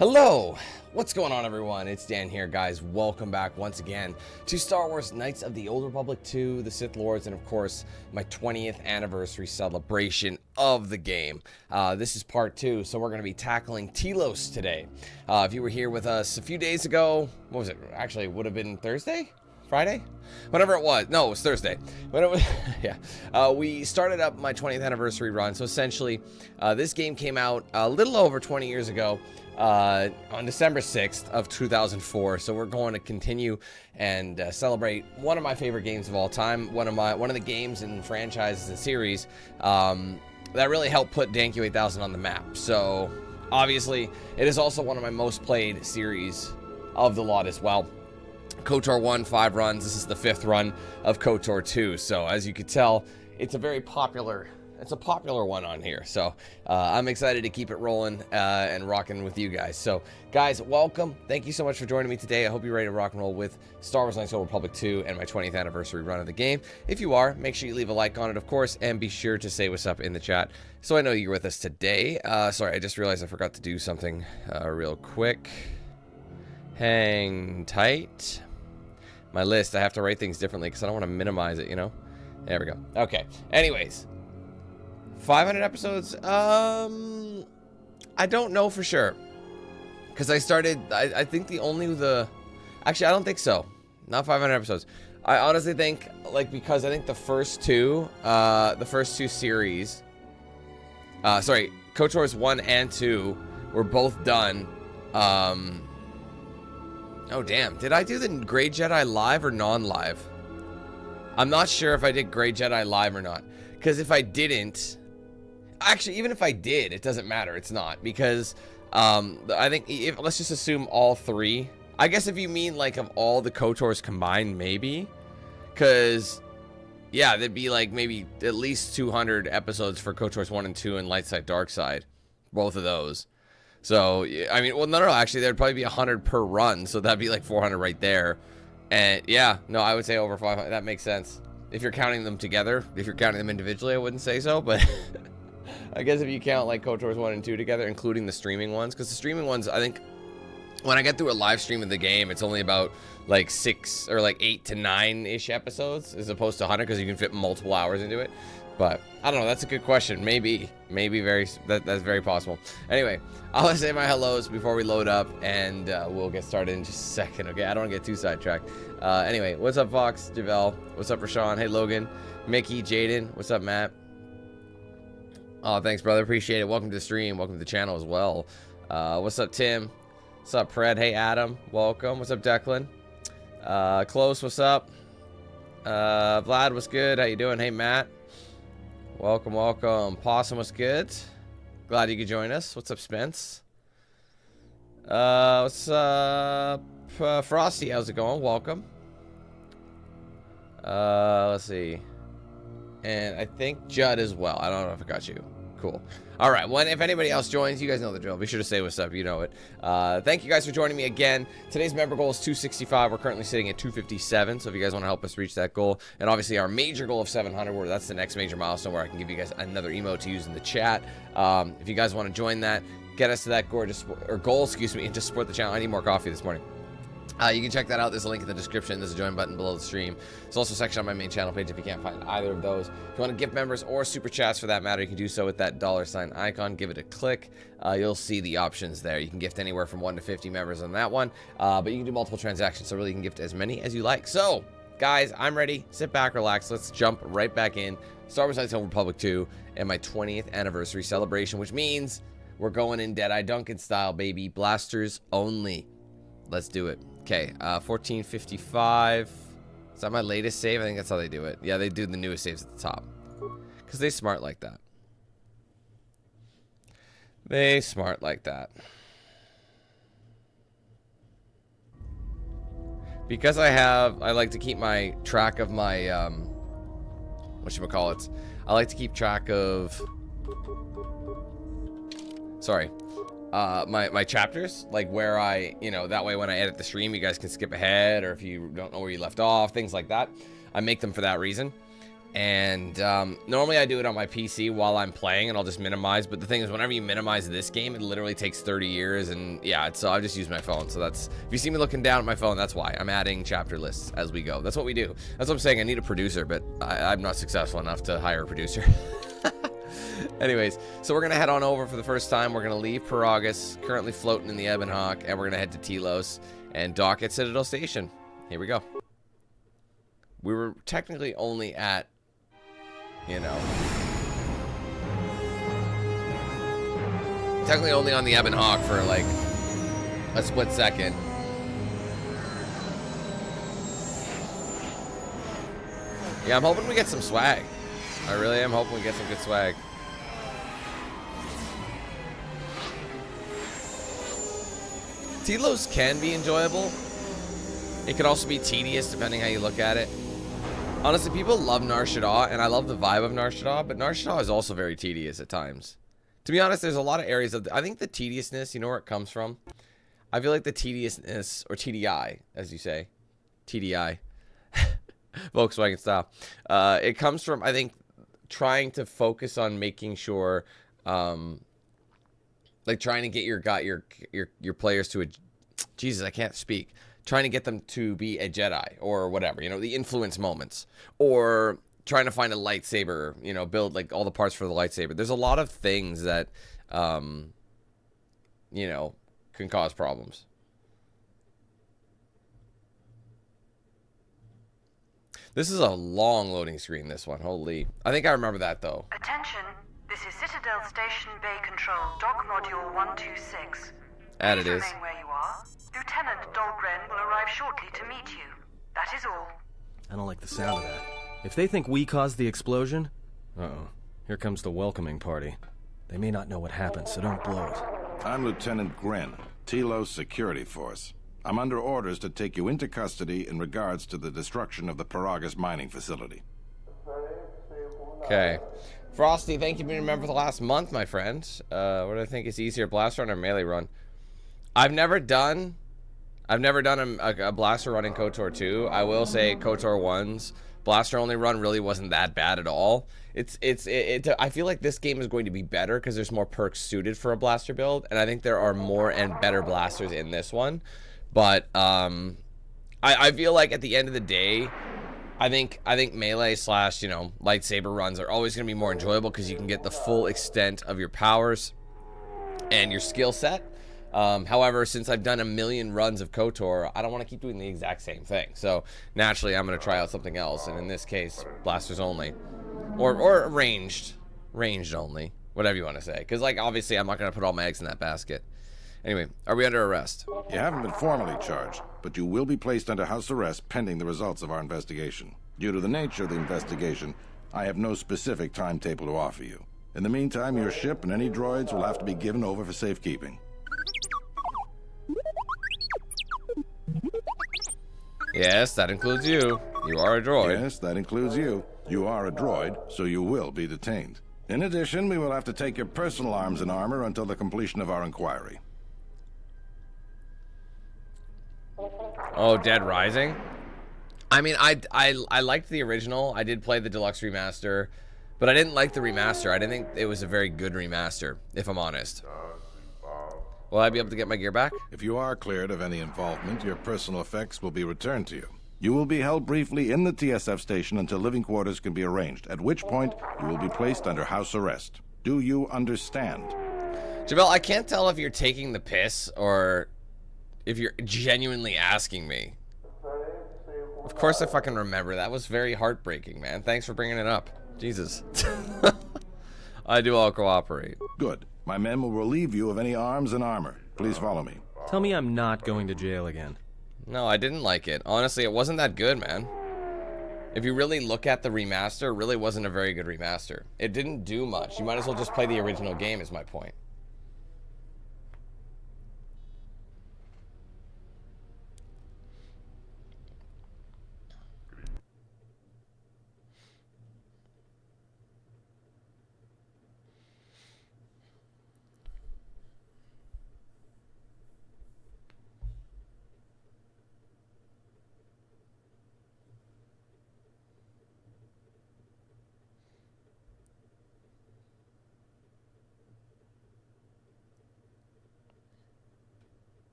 Hello! What's going on, everyone? It's Dan here, guys. Welcome back once again to Star Wars Knights of the Old Republic 2, the Sith Lords, and of course, my 20th anniversary celebration of the game. This is part 2, so we're going to be tackling Telos today. If you were here with us a few days ago, what was it? Actually, it would have been Thursday? Friday? Whatever it was. No, it was Thursday. But it was, yeah. We started up my 20th anniversary run. So essentially, this game came out a little over 20 years ago on December 6th of 2004. So we're going to continue and celebrate one of my favorite games of all time. One of the games and franchises and series that really helped put Dankyu 8000 on the map. So obviously, it is also one of my most played series of the lot as well. KotOR 1, 5 runs. This is the 5th run of KotOR 2. So as you can tell, it's a popular one on here. So I'm excited to keep it rolling and rocking with you guys. So guys, welcome. Thank you so much for joining me today. I hope you're ready to rock and roll with Star Wars Knights of the Old Republic 2 and my 20th anniversary run of the game. If you are, make sure you leave a like on it, of course, and be sure to say what's up in the chat so I know you're with us today. Sorry, I just realized I forgot to do something real quick. Hang tight. My list, I have to write things differently because I don't want to minimize it, you know? There we go. Okay. Anyways. 500 episodes? I don't know for sure. Because I started, I think actually, I don't think so. Not 500 episodes. I honestly think, because I think the first two series, sorry, KotOR's 1 and 2 were both done, oh, damn. Did I do the Grey Jedi live or non-live? I'm not sure if I did Grey Jedi live or not. Because if I didn't... Actually, even if I did, it doesn't matter. It's not. Because I think... let's just assume all three. I guess if you mean, of all the KotORs combined, maybe. Because, yeah, there'd be, maybe at least 200 episodes for KotORs 1 and 2 and Light Side, Dark Side. Both of those. So, I mean, well, no, actually, there'd probably be 100 per run, so that'd be 400 right there. And, yeah, no, I would say over 500. That makes sense. If you're counting them together, if you're counting them individually, I wouldn't say so, but I guess if you count, KotORs 1 and 2 together, including the streaming ones, because the streaming ones, I think, when I get through a live stream of the game, it's only about, 6 or 8 to 9-ish episodes, as opposed to 100, because you can fit multiple hours into it. But I don't know. That's a good question. Maybe that's very possible. Anyway, I'll say my hellos before we load up, and we'll get started in just a second. Okay, I don't want to get too sidetracked. Anyway, what's up, Fox, Javel? What's up, Rashawn? Hey, Logan, Mickey, Jaden. What's up, Matt? Oh, thanks, brother. Appreciate it. Welcome to the stream. Welcome to the channel as well. What's up, Tim? What's up, Pred? Hey, Adam. Welcome. What's up, Declan? Close. What's up? Vlad, what's good? How you doing? Hey, Matt. Welcome, welcome. Possum, what's good? Glad you could join us. What's up, Spence? What's up, Frosty? How's it going? Welcome. Let's see. And I think Judd as well. I don't know if I got you. Cool. All right. Well, if anybody else joins, you guys know the drill. Be sure to say what's up. You know it. Thank you guys for joining me again. Today's member goal is 265. We're currently sitting at 257. So if you guys want to help us reach that goal, and obviously our major goal of 700, where that's the next major milestone, where I can give you guys another emote to use in the chat. If you guys want to join that, get us to that goal, excuse me, and just support the channel. I need more coffee this morning. You can check that out. There's a link in the description. There's a join button below the stream. There's also a section on my main channel page if you can't find either of those. If you want to gift members or super chats for that matter, you can do so with that $ icon. Give it a click. You'll see the options there. You can gift anywhere from 1 to 50 members on that one, but you can do multiple transactions, so really you can gift as many as you like. So, guys, I'm ready. Sit back, relax. Let's jump right back in. Star Wars Knights of the Old Republic 2 and my 20th anniversary celebration, which means we're going in Deadeye Duncan style, baby. Blasters only. Let's do it. Okay, 1455. Is that my latest save? I think that's how they do it. Yeah, they do the newest saves at the top. Because they smart like that. They smart like that. Because I like to keep my track of my, whatchamacallits. I like to keep track of, sorry. My chapters, where I, that way when I edit the stream, you guys can skip ahead, or if you don't know where you left off, things like that. I make them for that reason. And normally I do it on my PC while I'm playing, and I'll just minimize. But the thing is, whenever you minimize this game, it literally takes 30 years. And yeah, so I just use my phone. So that's, if you see me looking down at my phone, that's why. I'm adding chapter lists as we go. That's what we do. That's what I'm saying. I need a producer, but I'm not successful enough to hire a producer. Anyways, so we're going to head on over for the first time. We're going to leave Peragus, currently floating in the Ebon Hawk, and we're going to head to Telos and dock at Citadel Station. Here we go. We were technically only at, you know, technically only on the Ebon Hawk for like a split second. Yeah, I'm hoping we get some swag. I really am hoping we get some good swag. Telos can be enjoyable. It can also be tedious depending how you look at it. Honestly, people love Nar Shaddaa, and I love the vibe of Nar Shaddaa, but Nar Shaddaa is also very tedious at times. To be honest, there's a lot of areas of I think the tediousness, you know where it comes from? I feel like the tediousness, or TDI, as you say. TDI. Volkswagen style. It comes from, I think, trying to focus on making sure, like trying to get your players to a, Jesus, I can't speak. Trying to get them to be a Jedi or whatever, you know, the influence moments, or trying to find a lightsaber, you know, build like all the parts for the lightsaber. There's a lot of things that, you know, can cause problems. This is a long loading screen, this one. Holy. I think I remember that, though. Attention. This is Citadel Station Bay Control, Dock Module 126. And it is. Remain where you are. Lieutenant Dahlgren will arrive shortly to meet you. That is all. I don't like the sound of that. If they think we caused the explosion... Uh-oh. Here comes the welcoming party. They may not know what happened, so don't blow it. I'm Lieutenant Gren, Telos Security Force. I'm under orders to take you into custody in regards to the destruction of the Peragus mining facility. Okay. Frosty, thank you for being a member for the last month, my friend. What do I think is easier, blast run or melee run? I've never done a blaster run in KotOR 2. I will say KotOR 1's blaster only run really wasn't that bad at all. I feel like this game is going to be better because there's more perks suited for a blaster build, and I think there are more and better blasters in this one. But I feel like at the end of the day, I think melee / you know, lightsaber runs are always going to be more enjoyable because you can get the full extent of your powers and your skill set. However, since I've done a million runs of KotOR, I don't want to keep doing the exact same thing. So naturally, I'm going to try out something else, and in this case, blasters only, or ranged only, whatever you want to say. Because like obviously, I'm not going to put all my eggs in that basket. Anyway, are we under arrest? You haven't been formally charged, but you will be placed under house arrest pending the results of our investigation. Due to the nature of the investigation, I have no specific timetable to offer you. In the meantime, your ship and any droids will have to be given over for safekeeping. Yes, that includes you. You are a droid. Yes, that includes you. You are a droid, so you will be detained. In addition, we will have to take your personal arms and armor until the completion of our inquiry. Oh, Dead Rising? I mean, I liked the original. I did play the deluxe remaster, but I didn't like the remaster. I didn't think it was a very good remaster, if I'm honest. Will I be able to get my gear back? If you are cleared of any involvement, your personal effects will be returned to you. You will be held briefly in the TSF station until living quarters can be arranged, at which point you will be placed under house arrest. Do you understand? Jamel, I can't tell if you're taking the piss or if you're genuinely asking me. Of course I fucking remember. That was very heartbreaking, man. Thanks for bringing it up. Jesus. I do all cooperate. Good. My men will relieve you of any arms and armor. Please follow me. Tell me I'm not going to jail again. No, I didn't like it. Honestly, it wasn't that good, man. If you really look at the remaster, it really wasn't a very good remaster. It didn't do much. You might as well just play the original game, is my point.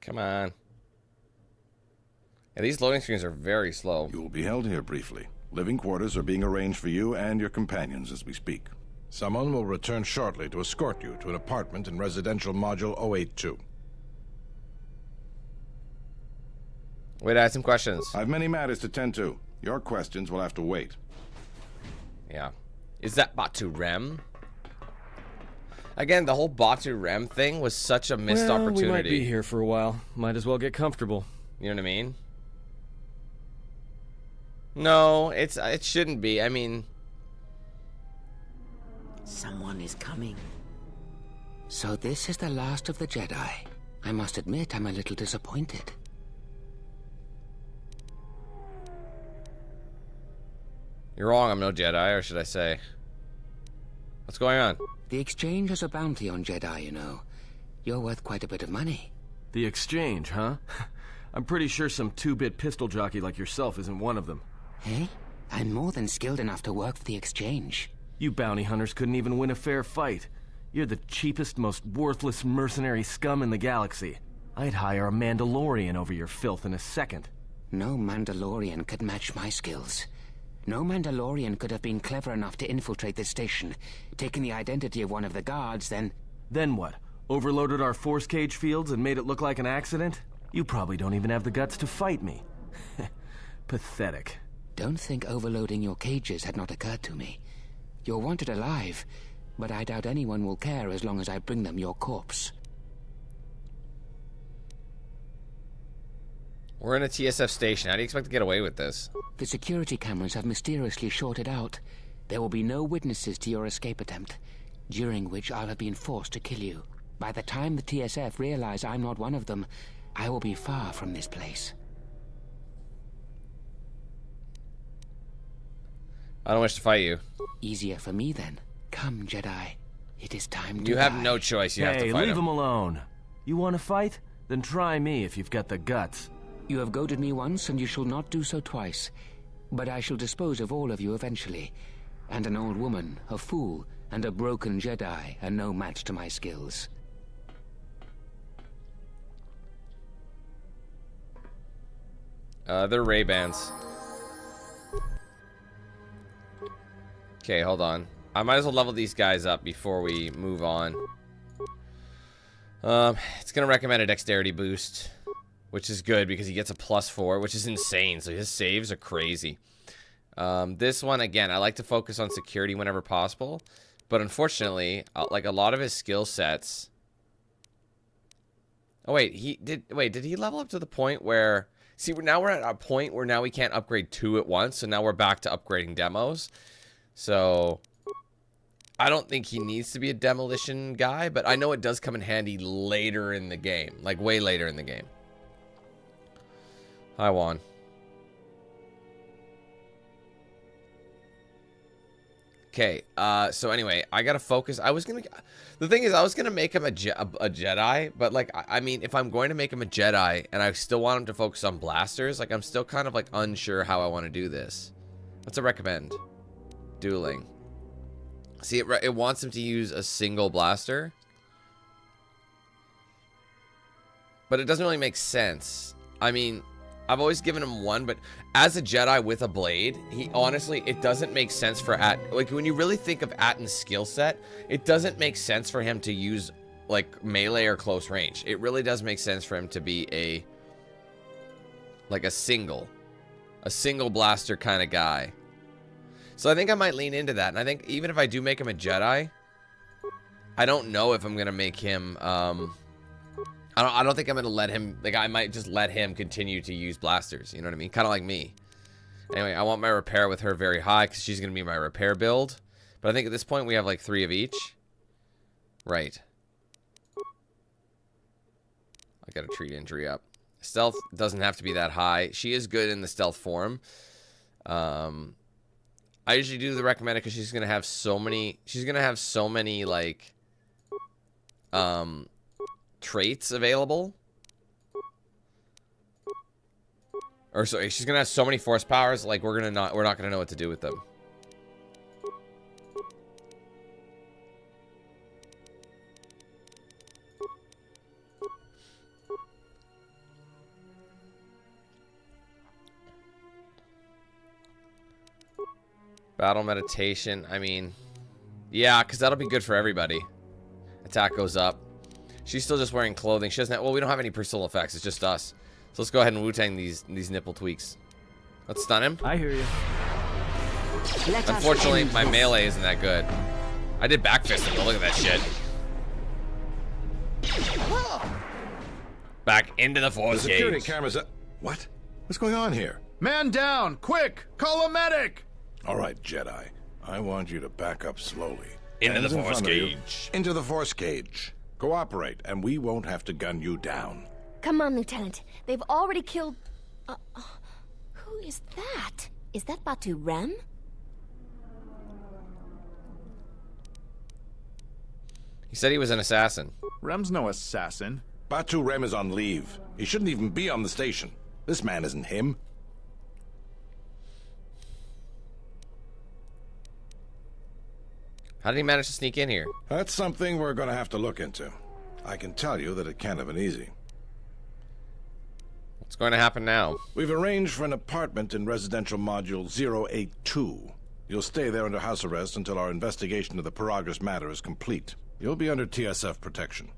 Come on. Yeah, these loading screens are very slow. You will be held here briefly. Living quarters are being arranged for you and your companions as we speak. Someone will return shortly to escort you to an apartment in residential module 082. Wait, I had some questions. I've many matters to tend to. Your questions will have to wait. Yeah. Is that Batu-Rem? Again, the whole Batu-Rem thing was such a missed opportunity. We might be here for a while. Might as well get comfortable. You know what I mean? No, it shouldn't be. I mean... Someone is coming. So this is the last of the Jedi. I must admit, I'm a little disappointed. You're wrong, I'm no Jedi, or should I say? What's going on? The Exchange has a bounty on Jedi, you know. You're worth quite a bit of money. The Exchange, huh? I'm pretty sure some two-bit pistol jockey like yourself isn't one of them. Hey? I'm more than skilled enough to work for the Exchange. You bounty hunters couldn't even win a fair fight. You're the cheapest, most worthless mercenary scum in the galaxy. I'd hire a Mandalorian over your filth in a second. No Mandalorian could match my skills. No Mandalorian could have been clever enough to infiltrate this station, taken the identity of one of the guards, then... Then what? Overloaded our force cage fields and made it look like an accident? You probably don't even have the guts to fight me. Pathetic. Don't think overloading your cages had not occurred to me. You're wanted alive, but I doubt anyone will care as long as I bring them your corpse. We're in a TSF station. How do you expect to get away with this? The security cameras have mysteriously shorted out. There will be no witnesses to your escape attempt, during which I'll have been forced to kill you. By the time the TSF realize I'm not one of them, I will be far from this place. I don't wish to fight you. Easier for me then. Come, Jedi. It is time to You have die. no choice. You have to Hey, fight leave him. him alone. You want to fight? Then try me if you've got the guts. You have goaded me once, and you shall not do so twice. But I shall dispose of all of you eventually. And an old woman, a fool, and a broken Jedi are no match to my skills. They're Ray-Bans. Okay, hold on. I might as well level these guys up before we move on. It's gonna recommend a dexterity boost, which is good because he gets a +4, which is insane. So his saves are crazy. This one, again, I like to focus on security whenever possible, but unfortunately, like a lot of his skill sets. Oh wait, did he level up to the point where? See, now we're at a point where now we can't upgrade 2 at once, so now we're back to upgrading demos. So I don't think he needs to be a demolition guy, but I know it does come in handy later in the game, like way later in the game. Hi, Juan. Okay, so anyway, I gotta focus. The thing is, I was gonna make him a Jedi, but like, I mean, if I'm going to make him a Jedi and I still want him to focus on blasters, like, I'm still kind of like unsure how I want to do this. What's a recommend? Dueling. See, it wants him to use a single blaster, but it doesn't really make sense. I mean, I've always given him one, but as a Jedi with a blade, honestly, it doesn't make sense for like, when you really think of Atton's skill set, it doesn't make sense for him to use like melee or close range. It really does make sense for him to be like a single blaster kind of guy. So I think I might lean into that, and I think even if I do make him a Jedi, I don't know if I'm gonna make him I don't think I'm gonna let him, like, I might just let him continue to use blasters, you know what I mean? Kind of like me. Anyway, I want my repair with her very high because she's gonna be my repair build. But I think at this point we have like 3 of each. Right. I gotta treat injury up. Stealth doesn't have to be that high. She is good in the stealth form. I usually do the recommended because she's gonna have so many like traits available. Or sorry, she's gonna have so many force powers, like we're not gonna know what to do with them. Battle meditation. I mean, yeah, because that'll be good for everybody. Attack goes up. She's still just wearing clothing. She doesn't have, well, we don't have any personal effects. It's just us. So let's go ahead and Wu-Tang these nipple tweaks. Let's stun him. I hear you. Unfortunately, my melee isn't that good. I did backfist him, though. Look at that shit. Back into the force The security cage. cameras. What? What's going on here? Man down! Quick! Call a medic! All right, Jedi. I want you to back up slowly. Into Hands the in force front of you. cage. Into the force cage. Cooperate, and we won't have to gun you down. Come on, Lieutenant. They've already killed... who is that? Is that Bao-Dur? He said he was an assassin. Rem's no assassin. Bao-Dur is on leave. He shouldn't even be on the station. This man isn't him. How did he manage to sneak in here? That's something we're going to have to look into. I can tell you that it can't have been easy. What's going to happen now? We've arranged for an apartment in residential module 082. You'll stay there under house arrest until our investigation of the Paragus matter is complete. You'll be under TSF protection.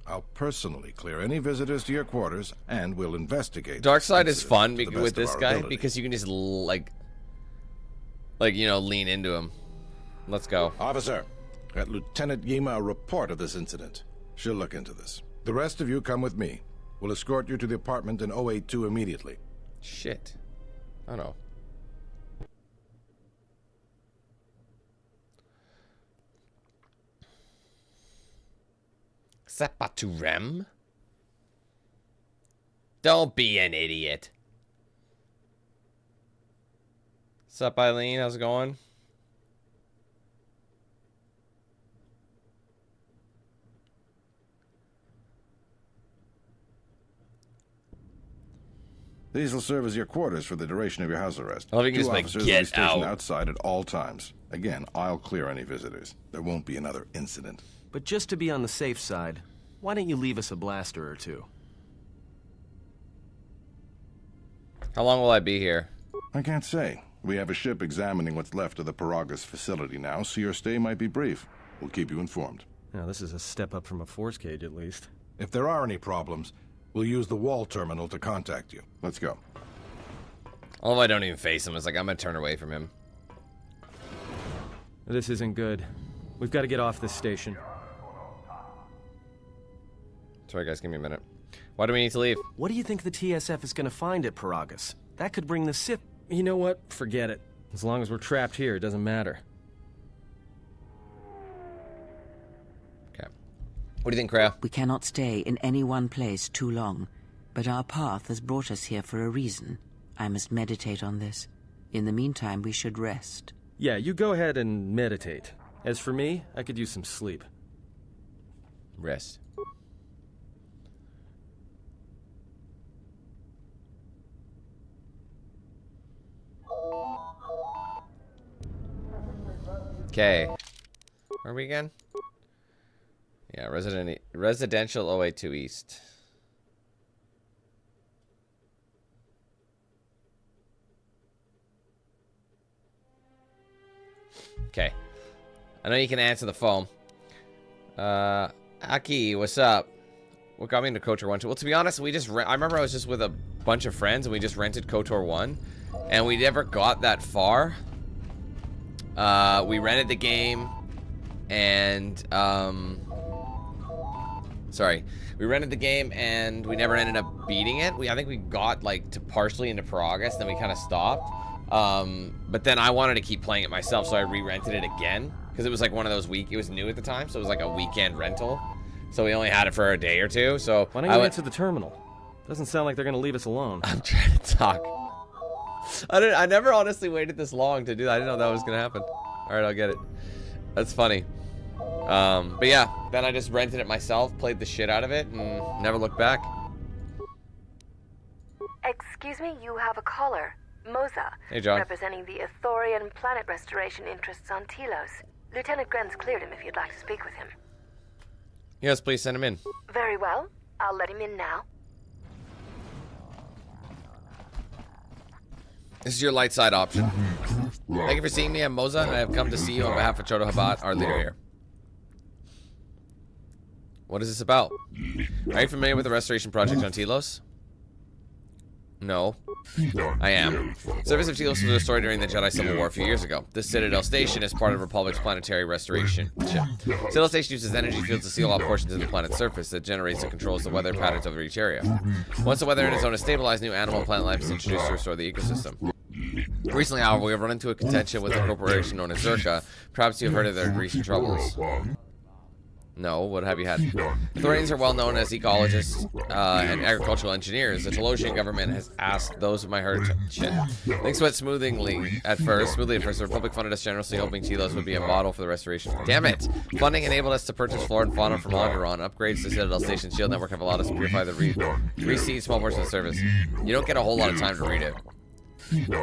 I'll personally clear any visitors to your quarters, and we'll investigate. Darkside is fun to the best with of this our guy ability. because you can just like you know, lean into him. Let's go. Officer, get Lieutenant Yima a report of this incident. She'll look into this. The rest of you come with me. We'll escort you to the apartment in 082 immediately. Shit. Oh no. Is that Bao-Dur? Don't be an idiot. What's up, Eileen? How's it going? These will serve as your quarters for the duration of your house arrest. I love you can Two just, like, officers will get be stationed out. outside at all times. Again, I'll clear any visitors. There won't be another incident. But just to be on the safe side, why don't you leave us a blaster or two? How long will I be here? I can't say. We have a ship examining what's left of the Paragus facility now, so your stay might be brief. We'll keep you informed. Now, this is a step up from a force cage, at least. If there are any problems, we'll use the wall terminal to contact you. Let's go. Although I don't even face him, it's like I'm gonna turn away from him. This isn't good. We've got to get off this station. Sorry guys, give me a minute. Why do we need to leave? What do you think the TSF is going to find at Paragus? That could bring the Sith... You know what? Forget it. As long as we're trapped here, it doesn't matter. Okay. What do you think, Kreia? We cannot stay in any one place too long, but our path has brought us here for a reason. I must meditate on this. In the meantime, we should rest. Yeah, you go ahead and meditate. As for me, I could use some sleep. Rest. Okay. Where are we again? Yeah, residential 082 East. Okay. I know you can answer the phone. Aki, what's up? What got me into KotOR 1? Well, to be honest, we just I remember I was just with a bunch of friends and we just rented KotOR 1 and we never got that far. We rented the game and we rented the game and we never ended up beating it. I think we got like to partially into Paragus, then we kind of stopped. But then I wanted to keep playing it myself, so I re-rented it again because it was like one of those it was new at the time, so it was like a weekend rental. So we only had it for a day or two. So Why don't you answer the terminal? Doesn't sound like they're gonna leave us alone. I'm trying to talk. I never honestly waited this long to do that. I didn't know that was gonna happen. All right, I'll get it. That's funny. But yeah, then I just rented it myself, played the shit out of it, and never looked back. Excuse me, you have a caller. Moza, Hey, John. representing the Ithorian planet restoration interests on Telos. Lieutenant Grenz cleared him if you'd like to speak with him. Yes, please send him in. Very well. I'll let him in now. This is your light side option. Thank you for seeing me. I'm Moza, and I have come to see you on behalf of Chodo Habat, our leader here. What is this about? Are you familiar with the restoration project on Telos? No. I am. The surface of Telos was destroyed during the Jedi Civil War a few years ago. This Citadel Station is part of Republic's planetary restoration chip. Citadel Station uses energy fields to seal off portions of the planet's surface that generates and controls the weather patterns over each area. Once the weather in its zone is stabilized, new animal and plant life is introduced to restore the ecosystem. Recently, however, we have run into a contention with a corporation known as Czerka. Perhaps you have heard of their recent troubles. No, what have you had? Thorians are well known as ecologists and agricultural engineers. The Telosian government has asked those of my herd things went smoothly at first. The Republic funded us generously, hoping Telos would be a model for the restoration. Damn it! Funding enabled us to purchase flora and fauna from Onderon. Upgrades to Citadel Station's shield network have allowed us to purify the reseed small portions of the service. You don't get a whole lot of time to read it. Then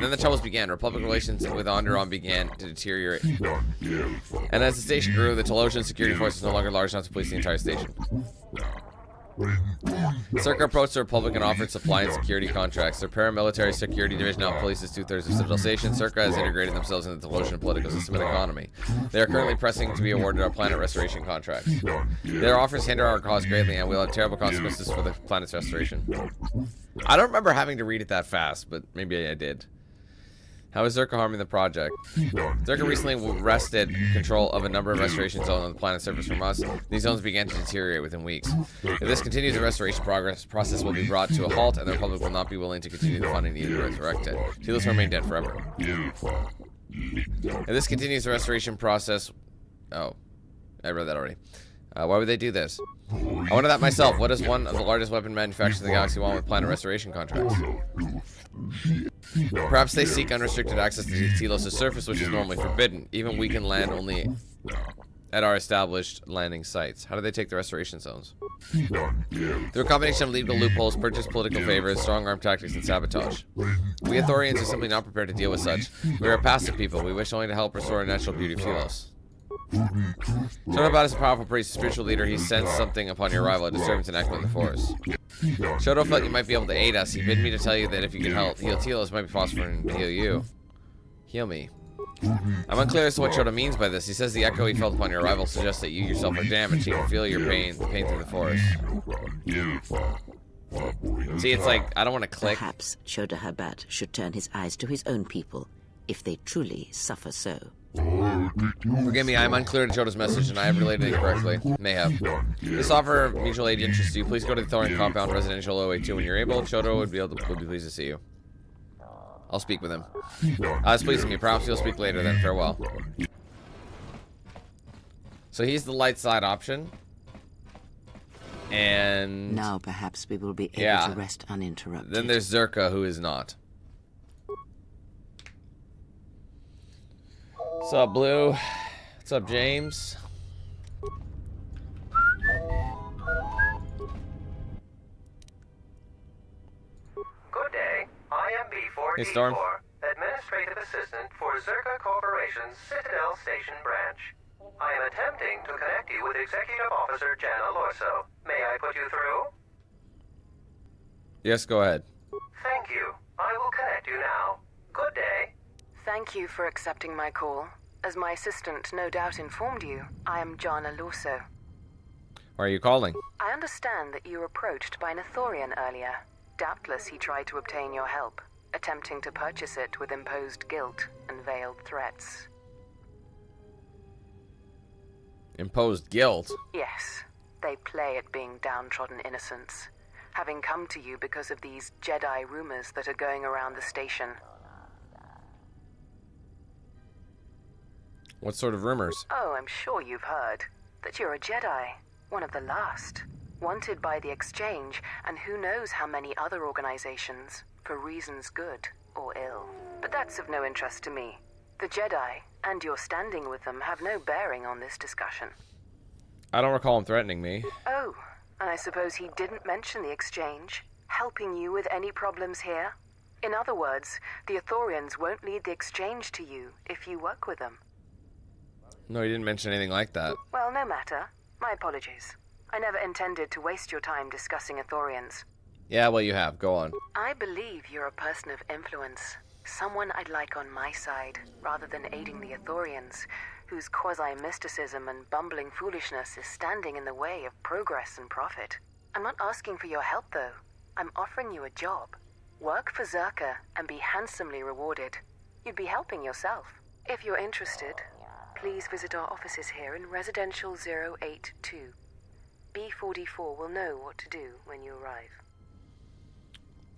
the troubles began. Republic relations with Onderon began to deteriorate. And as the station grew, the Telosian security force was no longer large enough to police the entire station. Czerka approached the Republic and offered supply and security contracts. Their paramilitary security division now polices 2/3 of Citadel Station. Czerka has integrated themselves into the Telosian political system and economy. They are currently pressing to be awarded our planet restoration contracts. Their offers hinder our cause greatly and will have terrible consequences for the planet's restoration. I don't remember having to read it that fast, but maybe I did. How is Czerka harming the project? Czerka recently wrested control of a number of restoration zones on the planet's surface from us. These zones began to deteriorate within weeks. If this continues, the restoration process will be brought to a halt, and the Republic will not be willing to continue the funding needed to resurrect it. Telos will remain dead forever. If this continues, the restoration process... Oh, I read that already. Why would they do this? I wonder that myself. What does one of the largest weapon manufacturers in the galaxy want with planet restoration contracts? Perhaps they seek unrestricted access to Telos' surface, which is normally forbidden. Even we can land only at our established landing sites. How do they take the restoration zones? Through a combination of legal loopholes, purchased political favors, strong-arm tactics, and sabotage. We Ithorians are simply not prepared to deal with such. We are a passive people. We wish only to help restore the natural beauty of Telos. Shoto is a powerful priest, a spiritual leader. He sensed something upon your arrival, a disturbance and echo in the forest. Shoto felt you might be able to aid us. He bid me to tell you that if you could help heal Telos, it might be possible for him to heal you. Heal me. I'm unclear as to what Shoto means by this. He says the echo he felt upon your arrival suggests that you yourself are damaged. He can feel your pain through the forest. See, it's like, I don't want to click. Perhaps Chodo Habat should turn his eyes to his own people, if they truly suffer so. Forgive me, I am unclear to Chodo's message, and I have related it incorrectly. May have. This offer of mutual aid interests you. Please go to the Thorian compound, residential 082 when you're able. Chodo would be pleased to see you. I'll speak with him. It's pleasing me. Perhaps you'll speak later then. Farewell. So he's the light side option. And... now perhaps we will be able to rest uninterrupted. Then there's Czerka, who is not. What's up, Blue? What's up, James? Good day. I am B4D4, Hey, Storm. Administrative Assistant for Czerka Corporation's Citadel Station branch. I am attempting to connect you with Executive Officer Jana Lorso. May I put you through? Yes, go ahead. Thank you. I will connect you now. Good day. Thank you for accepting my call. As my assistant no doubt informed you, I am Jana Lorso. Why are you calling? I understand that you were approached by an Ithorian earlier. Doubtless he tried to obtain your help, attempting to purchase it with imposed guilt and veiled threats. Imposed guilt? Yes, they play at being downtrodden innocents, having come to you because of these Jedi rumors that are going around the station. What sort of rumors? Oh, I'm sure you've heard that you're a Jedi, one of the last, wanted by the Exchange and who knows how many other organizations, for reasons good or ill. But that's of no interest to me. The Jedi, and your standing with them, have no bearing on this discussion. I don't recall him threatening me. Oh, and I suppose he didn't mention the Exchange, helping you with any problems here? In other words, the Ithorians won't lead the Exchange to you if you work with them. No, he didn't mention anything like that. Well, no matter. My apologies. I never intended to waste your time discussing Ithorians. Yeah, well, you have. Go on. I believe you're a person of influence. Someone I'd like on my side, rather than aiding the Ithorians, whose quasi-mysticism and bumbling foolishness is standing in the way of progress and profit. I'm not asking for your help, though. I'm offering you a job. Work for Czerka and be handsomely rewarded. You'd be helping yourself. If you're interested, please visit our offices here in Residential 082. B44 will know what to do when you arrive.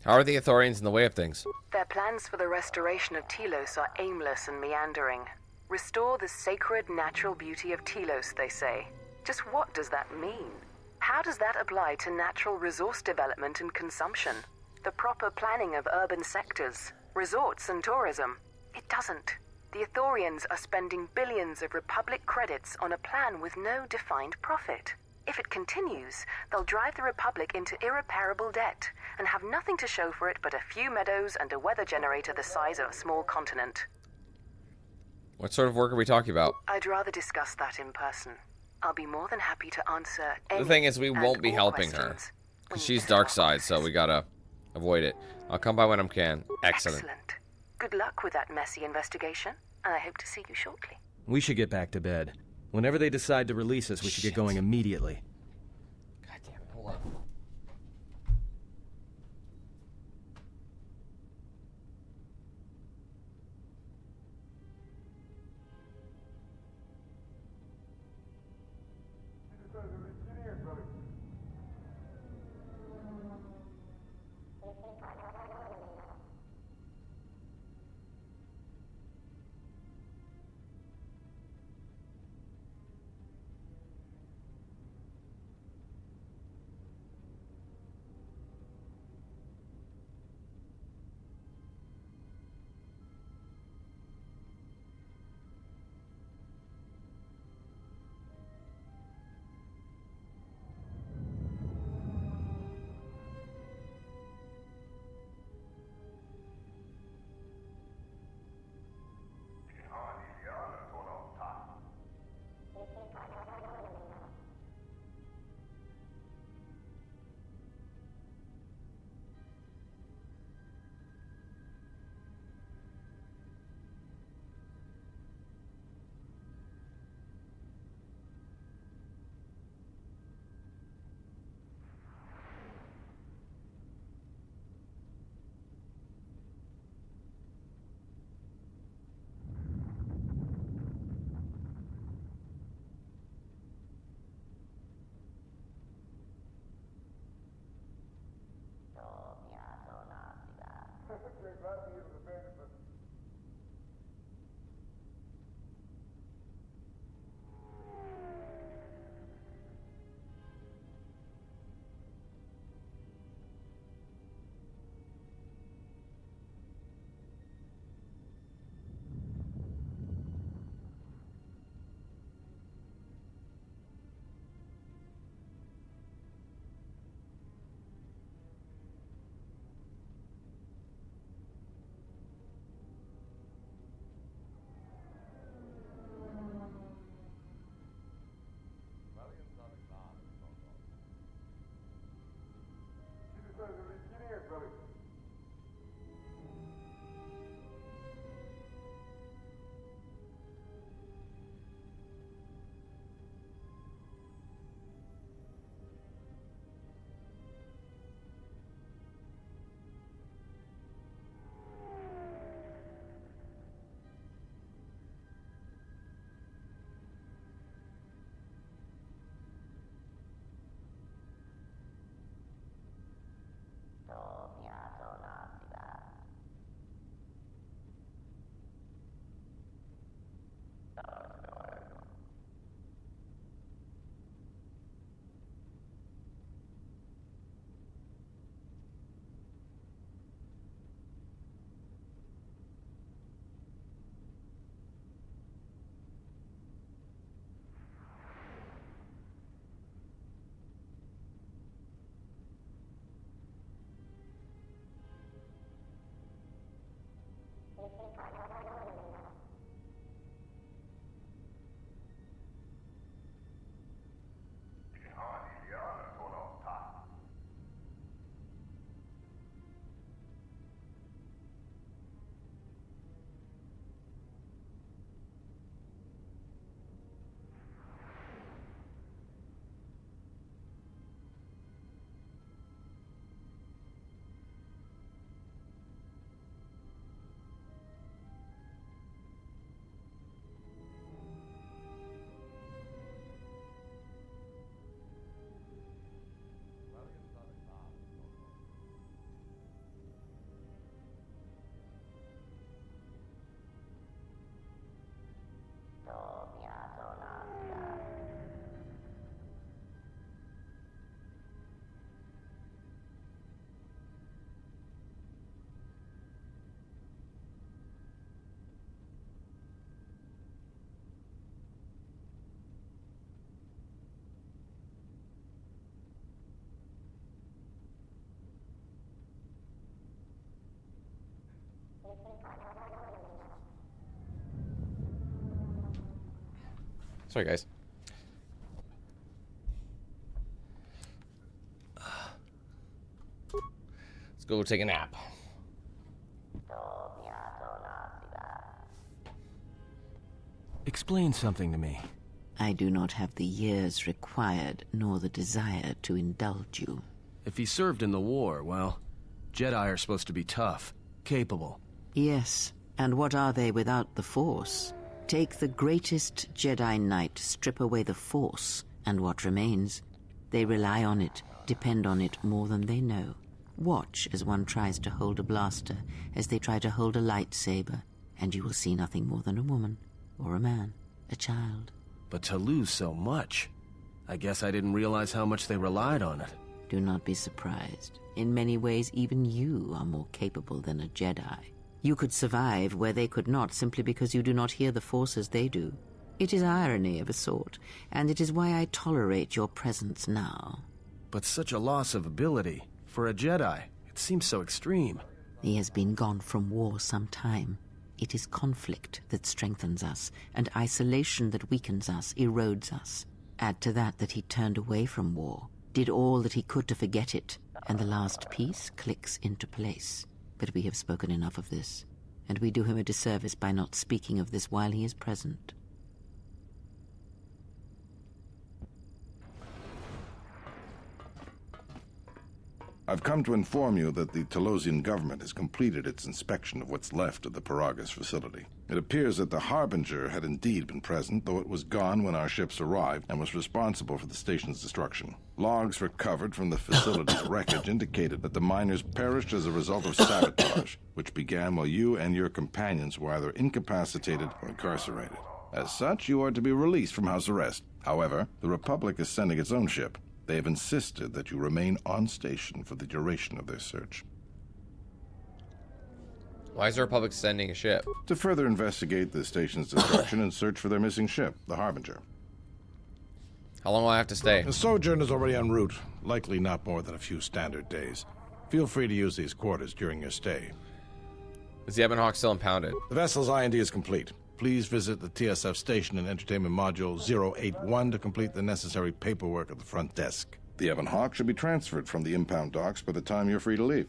How are the Ithorians in the way of things? Their plans for the restoration of Telos are aimless and meandering. Restore the sacred natural beauty of Telos, they say. Just what does that mean? How does that apply to natural resource development and consumption? The proper planning of urban sectors, resorts and tourism? It doesn't. The Ithorians are spending billions of Republic credits on a plan with no defined profit. If it continues, they'll drive the Republic into irreparable debt and have nothing to show for it but a few meadows and a weather generator the size of a small continent. What sort of work are we talking about? I'd rather discuss that in person. I'll be more than happy to answer any The thing is, we won't be and all helping her. questions when Because you she's visit dark our side, so offices. we gotta avoid it. I'll come by when I can. Excellent. Excellent. Good luck with that messy investigation, and I hope to see you shortly. We should get back to bed. Whenever they decide to release us, we should get going immediately. God damn it, hold on. Sorry, guys. Let's go take a nap. Explain something to me. I do not have the years required, nor the desire to indulge you. If he served in the war, well, Jedi are supposed to be tough, capable. Yes, and what are they without the Force? Take the greatest Jedi Knight, strip away the Force, and what remains? They rely on it, depend on it more than they know. Watch as one tries to hold a blaster, as they try to hold a lightsaber, and you will see nothing more than a woman, or a man, a child. But to lose so much, I guess I didn't realize how much they relied on it. Do not be surprised. In many ways, even you are more capable than a Jedi. You could survive where they could not simply because you do not hear the Force as they do. It is irony of a sort, and it is why I tolerate your presence now. But such a loss of ability, for a Jedi, it seems so extreme. He has been gone from war some time. It is conflict that strengthens us, and isolation that weakens us, erodes us. Add to that he turned away from war, did all that he could to forget it, and the last piece clicks into place. But we have spoken enough of this, and we do him a disservice by not speaking of this while he is present. I've come to inform you that the Telosian government has completed its inspection of what's left of the Paragus facility. It appears that the Harbinger had indeed been present, though it was gone when our ships arrived and was responsible for the station's destruction. Logs recovered from the facility's wreckage indicated that the miners perished as a result of sabotage, which began while you and your companions were either incapacitated or incarcerated. As such, you are to be released from house arrest. However, the Republic is sending its own ship. They have insisted that you remain on station for the duration of their search. Why is the Republic sending a ship? To further investigate the station's destruction and search for their missing ship, the Harbinger. How long will I have to stay? The sojourn is already en route, likely not more than a few standard days. Feel free to use these quarters during your stay. Is the Ebon Hawk still impounded? The vessel's IND is complete. Please visit the TSF station and entertainment module 081 to complete the necessary paperwork at the front desk. The Ebon Hawk should be transferred from the impound docks by the time you're free to leave.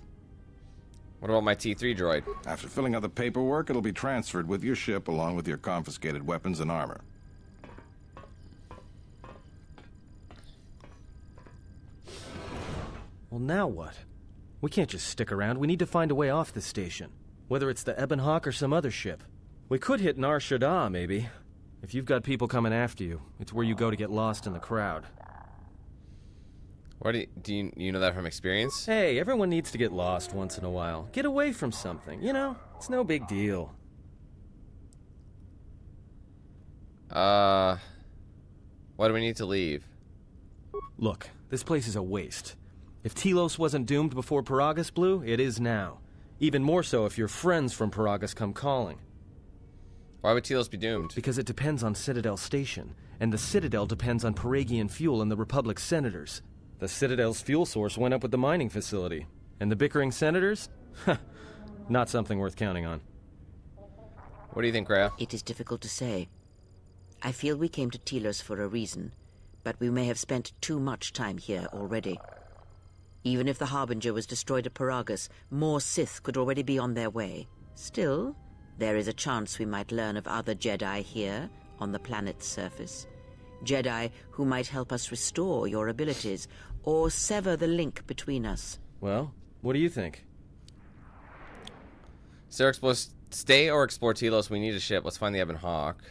What about my T3 droid? After filling out the paperwork, it'll be transferred with your ship along with your confiscated weapons and armor. Well, now what? We can't just stick around. We need to find a way off this station. Whether it's the Ebon Hawk or some other ship. We could hit Nar Shaddaa, maybe. If you've got people coming after you, it's where you go to get lost in the crowd. What do you know that from experience? Hey, everyone needs to get lost once in a while. Get away from something, you know? It's no big deal. Why do we need to leave? Look, this place is a waste. If Telos wasn't doomed before Paragus blew, it is now. Even more so if your friends from Paragus come calling. Why would Telos be doomed? Because it depends on Citadel Station, and the Citadel depends on Paragian fuel and the Republic's senators. The Citadel's fuel source went up with the mining facility. And the bickering senators? Not something worth counting on. What do you think, Rhea? It is difficult to say. I feel we came to Telos for a reason, but we may have spent too much time here already. Even if the Harbinger was destroyed at Paragus, more Sith could already be on their way. Still, there is a chance we might learn of other Jedi here, on the planet's surface. Jedi who might help us restore your abilities, or sever the link between us. Well, what do you think? Stay or explore Telos. We need a ship. Let's find the Ebon Hawk.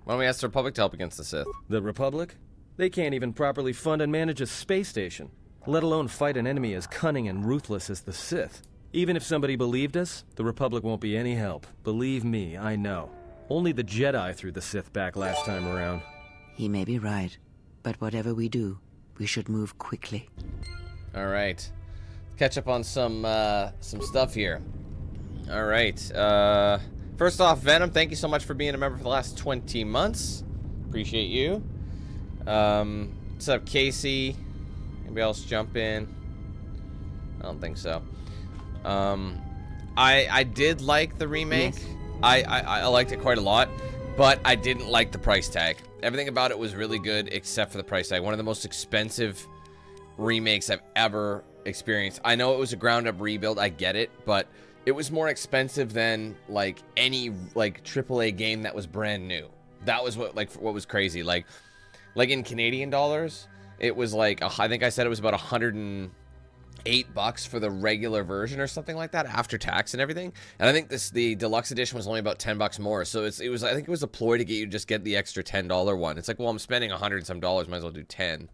Why don't we ask the Republic to help against the Sith? The Republic? They can't even properly fund and manage a space station, let alone fight an enemy as cunning and ruthless as the Sith. Even if somebody believed us, the Republic won't be any help. Believe me, I know. Only the Jedi threw the Sith back last time around. He may be right, but whatever we do, we should move quickly. All right. Catch up on some stuff here. All right. First off, Venom, thank you so much for being a member for the last 20 months. Appreciate you. What's up, Casey? Anybody else jump in? I don't think so. I did like the remake. Yes. I liked it quite a lot, but I didn't like the price tag. Everything about it was really good except for the price tag. One of the most expensive remakes I've ever experienced. I know it was a ground up rebuild, I get it, but it was more expensive than like any like AAA game that was brand new. That was what was crazy. Like in Canadian dollars, it was like I think I said it was about $108 for the regular version or something like that after tax and everything. And I think the deluxe edition was only about $10 more. So I think it was a ploy to get you to just get the extra $10 one. It's like, well, I'm spending $100 and some, might as well do 10.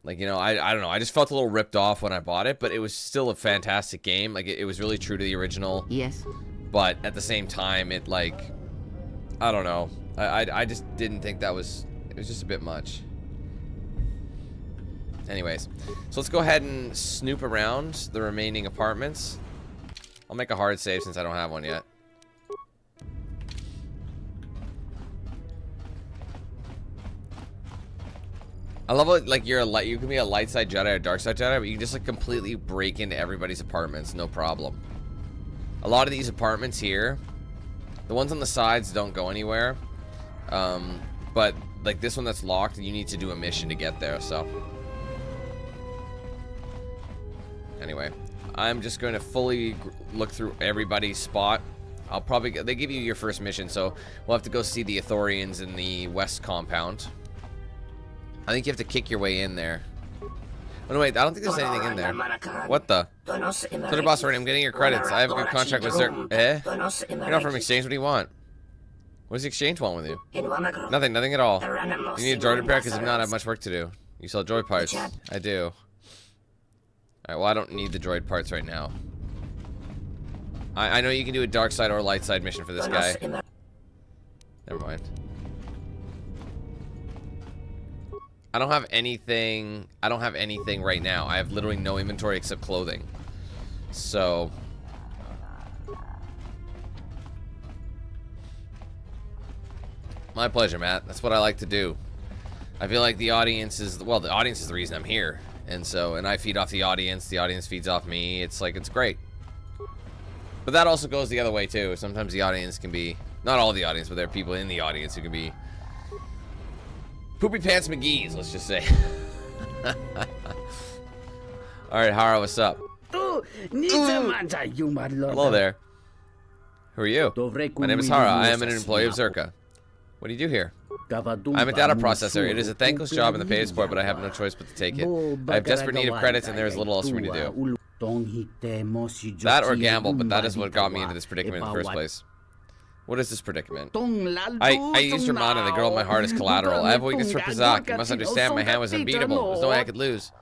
Like, you know, I don't know. I just felt a little ripped off when I bought it, but it was still a fantastic game. Like, it was really true to the original. Yes. But at the same time, it, like, I don't know. I just didn't think it was just a bit much. Anyways, so let's go ahead and snoop around the remaining apartments. I'll make a hard save since I don't have one yet. I love it, like, you can be a light side Jedi or dark side Jedi, but you can just like completely break into everybody's apartments, no problem. A lot of these apartments here, the ones on the sides don't go anywhere, but like this one that's locked, you need to do a mission to get there. So anyway, I'm just going to fully look through everybody's spot. I'll probably they give you your first mission, so we'll have to go see the Ithorians in the west compound. I think you have to kick your way in there. Oh, no, wait, I don't think there's anything in there. What the? Thunder Boss, I'm getting your credits. I have a good contract with Czerka. Eh? You're not from exchange, what do you want? What does the exchange want with you? Nothing at all. You need a droid repair? Because if not, I have much work to do. You sell droid parts. I do. Alright, well, I don't need the droid parts right now. I know you can do a dark side or light side mission for this guy. Never mind. I don't have anything right now. I have literally no inventory except clothing. So my pleasure, Matt. That's what I like to do. I feel like the audience is, well, the audience is the reason I'm here. And I feed off the audience feeds off me. It's like, it's great. But that also goes the other way too. Sometimes the audience can be, not all the audience, but there are people in the audience who can be Poopy Pants McGee's, let's just say. Alright, Hara, what's up? Hello there. Who are you? My name is Hara. I am an employee of Czerka. What do you do here? I'm a data processor. It is a thankless job and the pay is poor, but I have no choice but to take it. I have desperate need of credits and there is little else for me to do. That or gamble, but that is what got me into this predicament in the first place. What is this predicament? I used your mana, the girl in my heart is collateral. I have a weakness for Pazak. You must understand my hand was unbeatable. There's no way I could lose.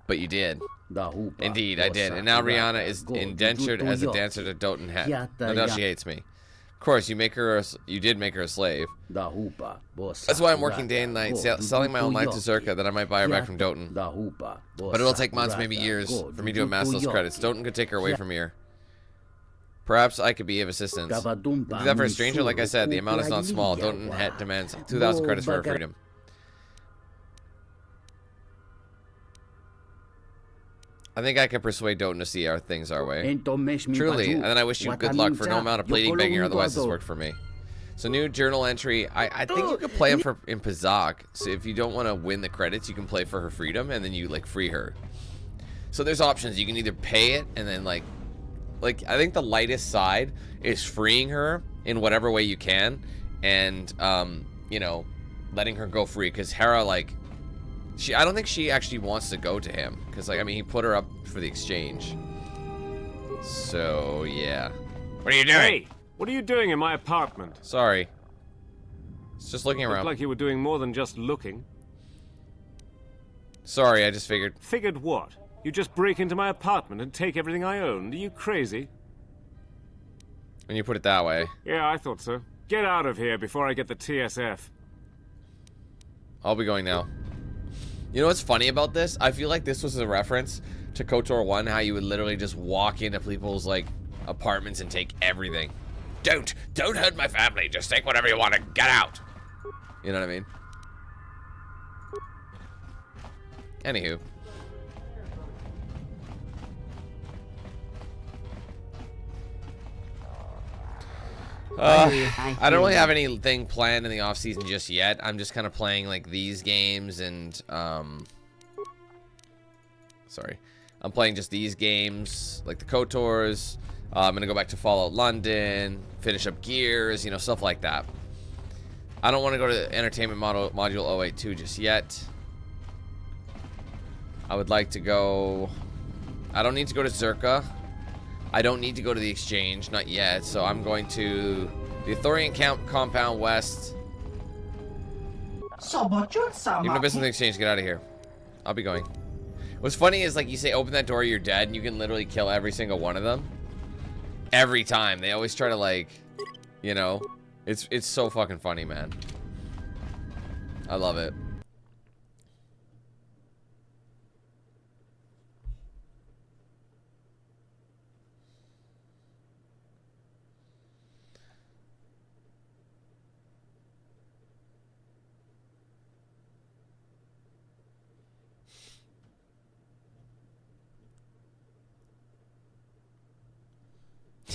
But you did. Indeed, I did. And now Rihanna is indentured as a dancer to Doten Het. No doubt she hates me. Of course, you did make her a slave. That's why I'm working day and night, selling my own life to Czerka, that I might buy her back from Doten. But it'll take months, maybe years, for me to amass those credits. Doten could take her away from here. Perhaps I could be of assistance. Do that for a stranger, like I said, the amount is not small. Doten Het demands 2,000 credits for her freedom. I think I can persuade Doten to see our things our way. Truly, and then I wish you good luck for no amount of pleading, begging, or otherwise this worked for me. So new journal entry. I think you could play him in Pazak. So if you don't want to win the credits, you can play for her freedom, and then you like free her. So there's options. You can either pay it, and then like I think the lightest side is freeing her in whatever way you can, and you know, letting her go free. Because Hera, like, I don't think she actually wants to go to him, because like, I mean, he put her up for the exchange. So yeah. What are you doing? Hey, what are you doing in my apartment? Sorry. It's just looking around. Looked like you were doing more than just looking. Sorry, I just figured. Figured what? You just break into my apartment and take everything I own. Are you crazy? When you put it that way. Yeah, I thought so. Get out of here before I get the TSF. I'll be going now. You know what's funny about this? I feel like this was a reference to KotOR 1, how you would literally just walk into people's like apartments and take everything. Don't hurt my family. Just take whatever you want and get out. You know what I mean? Anywho. I don't really have anything planned in the off season just yet. I'm just kind of playing like these games and sorry, I'm playing just these games like the KotORs. I'm gonna go back to Fallout London, finish up Gears, you know, stuff like that. I don't want to go to Entertainment Module 082 just yet. I would like to go. I don't need to go to Czerka. I don't need to go to the exchange, not yet, so I'm going to the Athorian Compound West. Even a business exchange, get out of here. I'll be going. What's funny is, like, you say open that door, you're dead, and you can literally kill every single one of them. Every time. They always try to, like, you know, it's so fucking funny, man. I love it.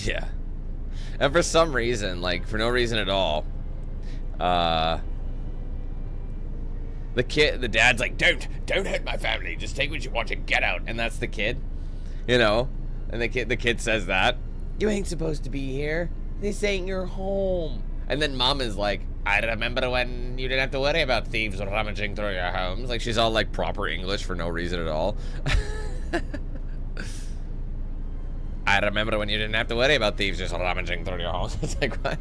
Yeah. And for some reason, like, for no reason at all, the dad's like, don't hurt my family, just take what you want and get out. And that's the kid, you know, and the kid says that, you ain't supposed to be here, this ain't your home. And then mom is like, I remember when you didn't have to worry about thieves rummaging through your homes. Like, she's all like proper English for no reason at all. I remember when you didn't have to worry about thieves just rummaging through your house. It's like, what?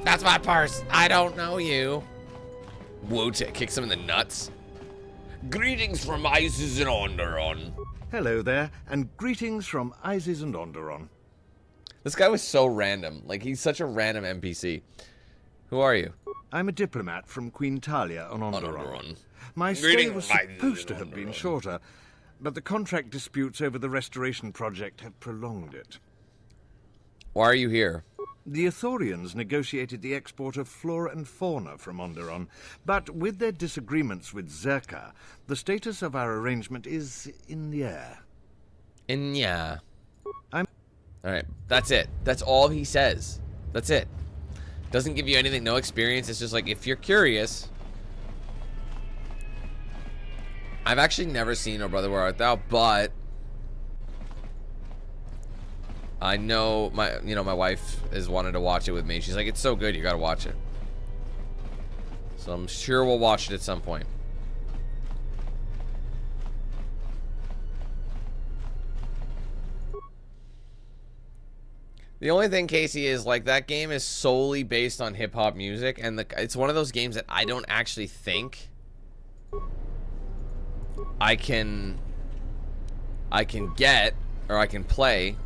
That's my purse. I don't know you. Woot, kicks him in the nuts. Greetings from Isis and Onderon. Hello there, and greetings from Isis and Onderon. This guy was so random. Like, he's such a random NPC. Who are you? I'm a diplomat from Queen Talia on Onderon. My stay was supposed to have been shorter, but the contract disputes over the restoration project have prolonged it. Why are you here? The Athorians negotiated the export of flora and fauna from Onderon, but with their disagreements with Czerka, the status of our arrangement is in the air. Alright, that's it. That's all he says. That's it. Doesn't give you anything, no experience. It's just like, if you're curious. I've actually never seen Oh Brother Where Art Thou, but I know my wife has wanted to watch it with me. She's like, it's so good, you gotta watch it. So I'm sure we'll watch it at some point. The only thing, Casey, is like that game is solely based on hip-hop music, and it's one of those games that I don't actually think I can get or I can play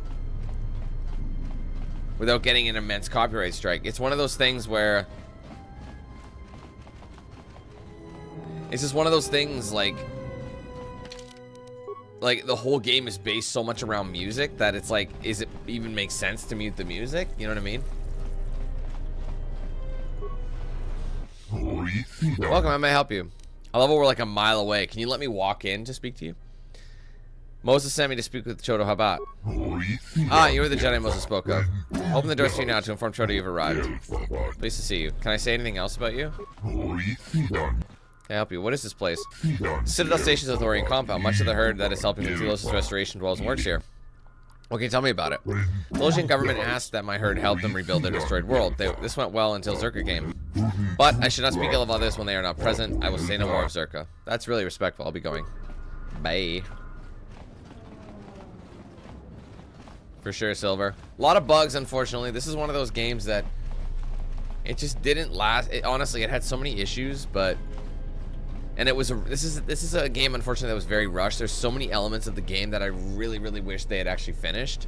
without getting an immense copyright strike. It's one of those things where it's just one of those things like the whole game is based so much around music that it's like, is it even make sense to mute the music? You know what I mean? Welcome, how may I help you? I love it, we're like a mile away. Can you let me walk in to speak to you? Moses sent me to speak with Chodo Habat. Ah, you were the Jedi Moses spoke of. Open the doors to you now to inform Chodo you've arrived. Pleased to see you. Can I say anything else about you? Can I help you? What is this place? Citadel Station's Athorian compound. Much of the herd that is helping with Telos' restoration dwells and works here. What can you tell me about it? The Losian government asked that my herd help them rebuild their destroyed world. This went well until Czerka came. But I should not speak ill of others when they are not present. I will say no more of Czerka. That's really respectful. I'll be going. Bye. For sure, Silver. A lot of bugs, unfortunately. This is one of those games that it just didn't last. Honestly, it had so many issues, but... And it was this is a game, unfortunately, that was very rushed. There's so many elements of the game that I really, really wish they had actually finished.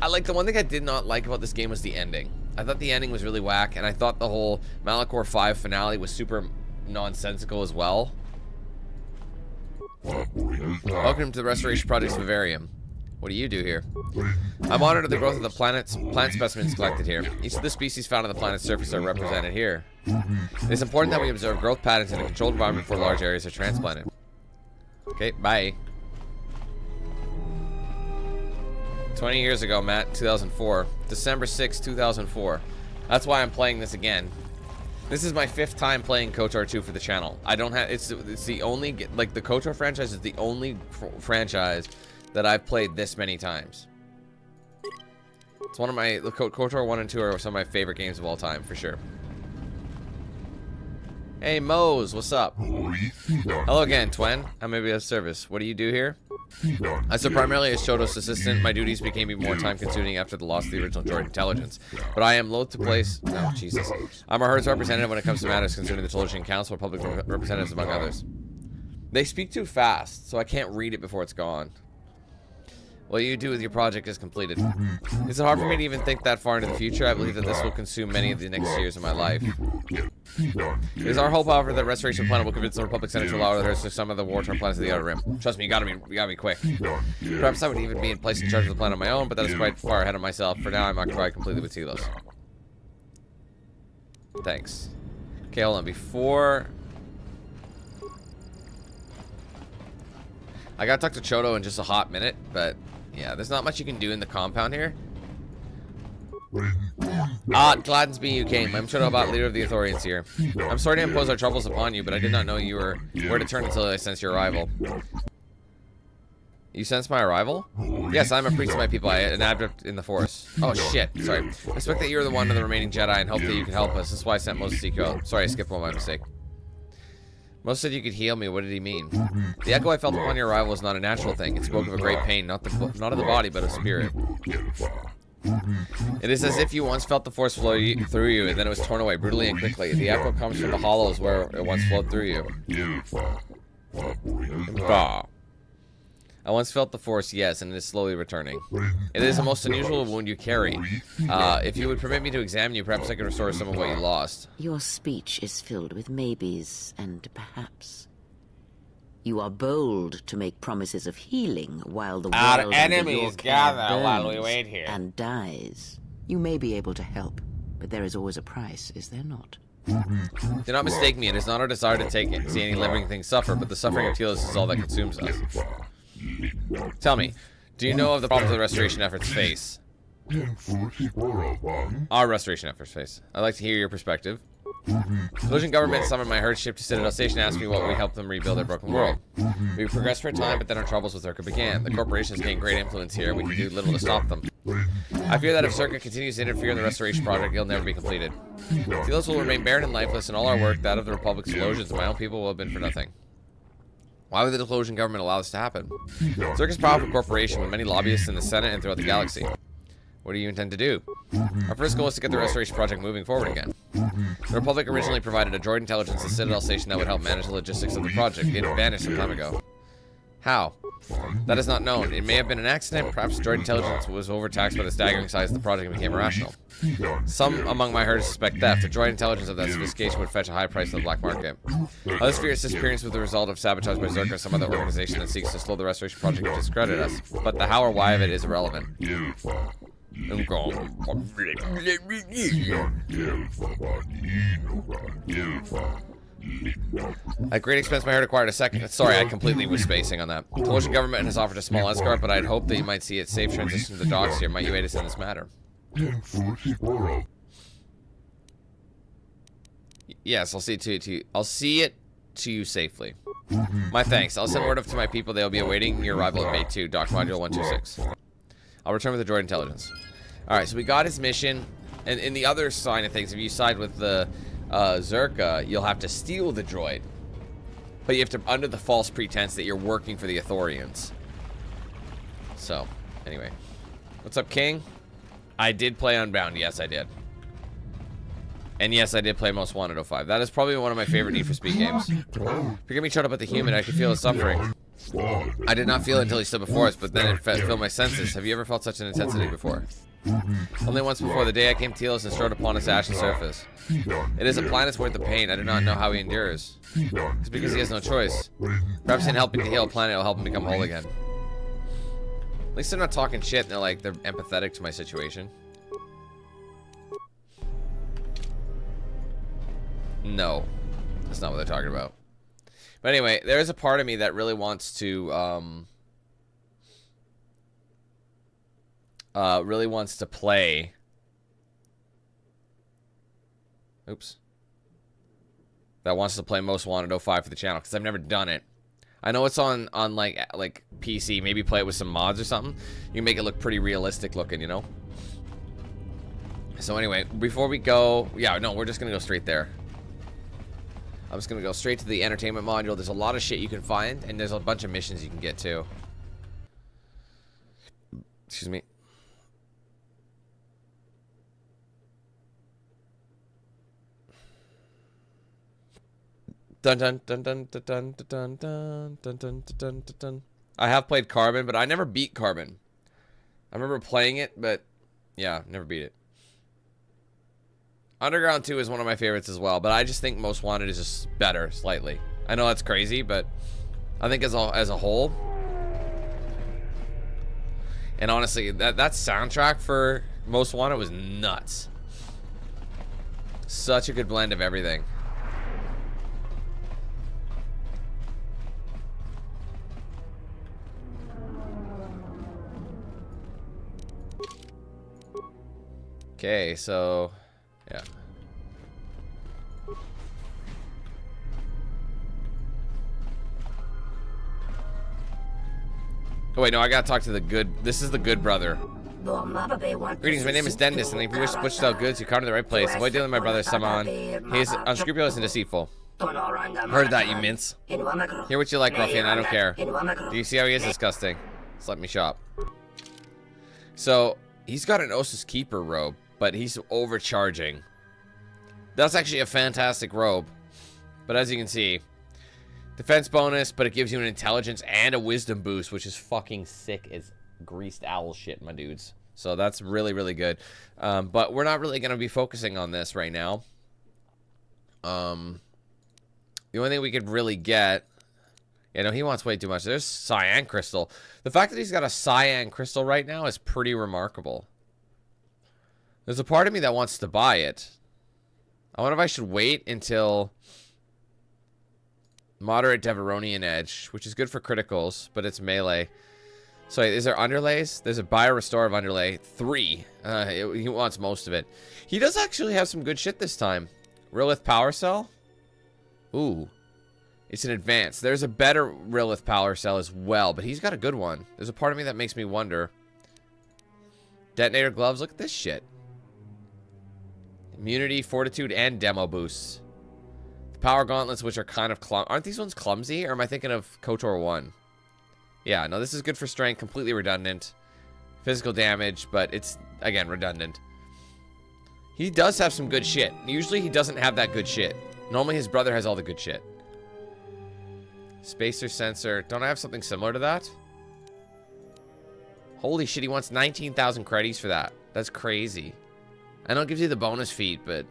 The one thing I did not like about this game was the ending. I thought the ending was really whack, and I thought the whole Malachor 5 finale was super nonsensical as well. Welcome to the Restoration Project's Vivarium. What do you do here? I monitor the growth of the plant specimens collected here. Each of the species found on the planet's surface are represented here. It is important that we observe growth patterns in a controlled environment before large areas are transplanted. Okay, bye. 20 years ago, Matt, 2004. December 6, 2004. That's why I'm playing this again. This is my 5th time playing KotOR 2 for the channel. I don't have, it's the only, like, the KotOR franchise is the only franchise that I've played this many times. It's one of my, KotOR 1 and 2 are some of my favorite games of all time, for sure. Hey, Mose, what's up? Hello again, Twen. How may I be of service? What do you do here? I serve primarily as Chodo's assistant. My duties became even more time-consuming after the loss of the original droid intelligence. But I am loath to place... Oh, Jesus. I'm a herd's representative when it comes to matters concerning the Tolosian Council or public representatives, among others. They speak too fast, so I can't read it before it's gone. What you do with your project is completed. Is it hard for me to even think that far into the future? I believe that this will consume many of the next years of my life. It is our hope, however, that Restoration Planet will convince the Republic Senate to allow others to some of the war-torn planets of the Outer Rim. Trust me, you gotta be quick. Perhaps I would even be placed in charge of the planet on my own, but that is quite far ahead of myself. For now, I'm occupied completely with Telos. Thanks. Okay, hold on. Before... I gotta talk to Chodo in just a hot minute, but... yeah, there's not much you can do in the compound here. It gladdens me you came. I'm Chodo Bot, leader of the Ithorians here. I'm sorry to impose our troubles upon you, but I did not know you were where to turn until I sensed your arrival. You sense my arrival? Yes, I'm a priest of my people, an adept in the Force. Oh shit, sorry. I suspect that you're the one of the remaining Jedi and hope that you can help us. That's why I sent Moses to seek you out. Sorry, I skipped one by mistake. Moses said you could heal me. What did he mean? The echo I felt upon your arrival was not a natural thing. It spoke of a great pain, not of the body, but of spirit. It is as if you once felt the Force flow through you, and then it was torn away brutally and quickly. The echo comes from the hollows where it once flowed through you. Bah. I once felt the Force, yes, and it is slowly returning. It is a most unusual wound you carry. If you would permit me to examine you, perhaps I could restore some of what you lost. Your speech is filled with maybes and perhaps. You are bold to make promises of healing while the our world enemies gather while we burns wait here and dies. You may be able to help, but there is always a price, is there not? Do not mistake me. It is not our desire to see any living thing suffer, but the suffering of Telos is all that consumes us. Tell me, do you know of the problems the restoration efforts face? Our restoration efforts face. I'd like to hear your perspective. The Tolosian government summoned my herd ship to Citadel Station and asked me what we helped them rebuild their broken world. We progressed for a time, but then our troubles with Czerka began. The corporations gained great influence here, and we can do little to stop them. I fear that if Czerka continues to interfere in the restoration project, it'll never be completed. Telos will remain barren and lifeless, and all our work, that of the Republic's Tolosians and my own people, will have been for nothing. Why would the Tolosian government allow this to happen? Czerka's a powerful corporation with many lobbyists in the Senate and throughout the galaxy. What do you intend to do? Our first goal is to get the restoration project moving forward again. The Republic originally provided a droid intelligence to Citadel Station that would help manage the logistics of the project. It vanished some time ago. How? That is not known. It may have been an accident. Perhaps droid intelligence was overtaxed by the staggering size of the project and became irrational. Some among my herd suspect theft. A droid intelligence of that sophistication would fetch a high price on the black market. Others fear its disappearance was the result of sabotage by Czerka or some other organization that seeks to slow the restoration project and discredit us. But the how or why of it is irrelevant. At great expense, my herd acquired a second. Sorry, I completely was spacing on that. The Tolosian government has offered a small escort, but I'd hope that you might see it safe transition to the docks here. Might you aid us in this matter? Yes, I'll see it to you. I'll see it to you safely. My thanks. I'll send word up to my people. They'll be awaiting your arrival at Bay 2, Dock Module 126. I'll return with the droid intelligence. Alright, so we got his mission. And in the other side of things, if you side with the Czerka, you'll have to steal the droid. But you have to, under the false pretense that you're working for the Ithorians. So, anyway. What's up, King? I did play Unbound. Yes, I did. And yes, I did play Most Wanted 05. That is probably one of my favorite Need for Speed games. Forgive me, shut up at the human. I could feel his suffering. I did not feel it until he stood before us, but then it filled my senses. Have you ever felt such an intensity before? Only once before, the day I came to Telos and strode upon its ashy surface. It is a planet's worth of pain. I do not know how he endures. It's because he has no choice. Perhaps in helping to heal a planet, it will help him become whole again. At least they're not talking shit. They're like, they're empathetic to my situation. No, that's not what they're talking about. But anyway, there is a part of me that really wants to, play. Oops. That wants to play Most Wanted 05 for the channel, because I've never done it. I know it's on like PC. Maybe play it with some mods or something. You can make it look pretty realistic looking, you know? So anyway, before we go... Yeah, no, we're just going to go straight there. I'm just going to go straight to the entertainment module. There's a lot of shit you can find, and there's a bunch of missions you can get too. Excuse me. Dun dun dun dun dun dun dun dun dun dun dun dun. I have played Carbon, but I never beat Carbon. I remember playing it, but yeah, never beat it. Underground 2 is one of my favorites as well, but I just think Most Wanted is just better slightly. I know that's crazy, but I think as a whole. And honestly, that soundtrack for Most Wanted was nuts. Such a good blend of everything. Okay, so yeah. Oh wait, no, I gotta talk to the good. This is the good brother. Greetings, my name is Dennis, and if you wish to push out goods, you come to the right place. Avoid dealing with my brother Saman. He is unscrupulous and deceitful. Heard that, you mince. Hear what you like, ruffian. I don't care. Do you see how he is disgusting? Just let me shop. So he's got an Ossus Keeper robe, but he's overcharging. That's actually a fantastic robe. But as you can see, defense bonus, but it gives you an intelligence and a wisdom boost, which is fucking sick as greased owl shit, my dudes. So that's really, really good. But we're not really going to be focusing on this right now. The only thing we could really get... Yeah, no, he wants way too much. There's cyan crystal. The fact that he's got a cyan crystal right now is pretty remarkable. There's a part of me that wants to buy it. I wonder if I should wait until moderate Deveronian edge, which is good for criticals, but it's melee. So is there underlays? There's a bio restore of underlay 3. He wants most of it. He does actually have some good shit this time. Rilith power cell. Ooh, it's an advance. There's a better Rilith power cell as well, but he's got a good one. There's a part of me that makes me wonder. Detonator gloves. Look at this shit. Immunity, fortitude, and demo boosts. The power gauntlets, which are kind of aren't these ones clumsy? Or am I thinking of KotOR 1? Yeah, no, this is good for strength, completely redundant. Physical damage, but it's, again, redundant. He does have some good shit. Usually he doesn't have that good shit. Normally his brother has all the good shit. Spacer sensor. Don't I have something similar to that? Holy shit, he wants 19,000 credits for that. That's crazy. I know it gives you the bonus feat, but...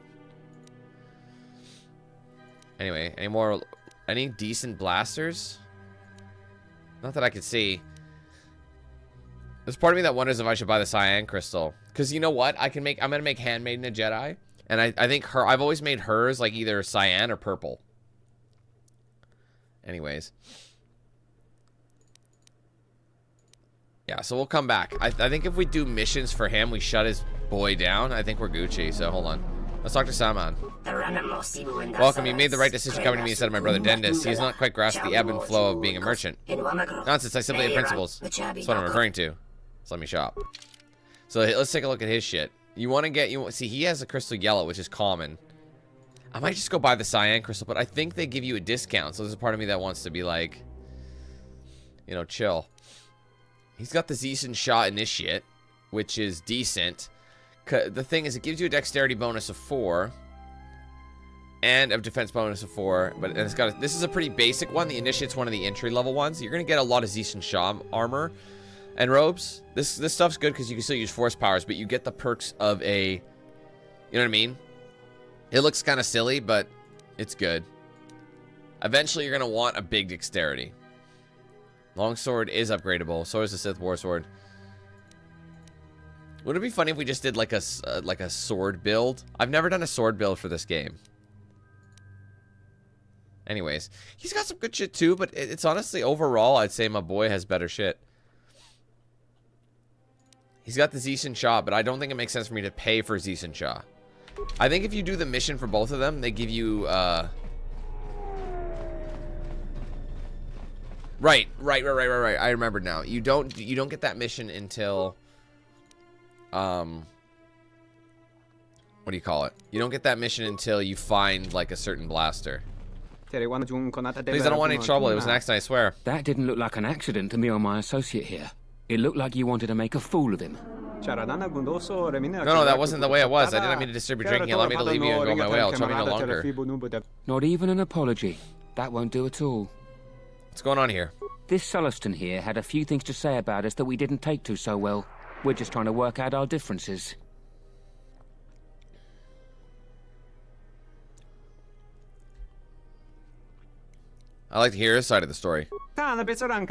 Anyway, any decent blasters? Not that I could see. There's part of me that wonders if I should buy the cyan crystal. Because you know what? I'm gonna make Handmaiden a Jedi. And I think I've always made hers like either cyan or purple. Anyways. Yeah, so we'll come back. I think if we do missions for him, we shut his boy down. I think we're Gucci, so hold on. Let's talk to Saman. Welcome, you made the right decision coming to me instead of my brother Dennis. He has not quite grasped the ebb and flow of being a merchant. Nonsense, I simply have principles. That's what I'm referring to. So let me shop. So let's take a look at his shit. You want to get, see, he has a crystal yellow, which is common. I might just go buy the cyan crystal, but I think they give you a discount. So there's a part of me that wants to be like, you know, chill. He's got the Zeeson shot initiate, which is decent. The thing is, it gives you a dexterity bonus of 4 and a defense bonus of 4, but it's got this is a pretty basic one. The initiate's one of the entry level ones. You're gonna get a lot of Zeeson Shah armor and robes. This stuff's good because you can still use force powers, but you get the perks of a, you know what I mean? It looks kind of silly, but it's good. Eventually, you're gonna want a big dexterity. Longsword is upgradable. So is the Sith Warsword. Wouldn't it be funny if we just did like a sword build? I've never done a sword build for this game. Anyways, he's got some good shit too, but it's honestly, overall, I'd say my boy has better shit. He's got the Zeeshan Shah, but I don't think it makes sense for me to pay for Zeeshan Shah. I think if you do the mission for both of them, they give you, Right. I remember now. You don't get that mission until, what do you call it? You don't get that mission until you find, like, a certain blaster. Please, I don't want any trouble. It was an accident, I swear. That didn't look like an accident to me or my associate here. It looked like you wanted to make a fool of him. No, that wasn't the way it was. I didn't mean to disturb your drinking. Allow me to leave you and go my way. I'll trouble you no longer. Not even an apology. That won't do at all. What's going on here? This Sulluston here had a few things to say about us that we didn't take to so well. We're just trying to work out our differences. I like to hear his side of the story. Oh,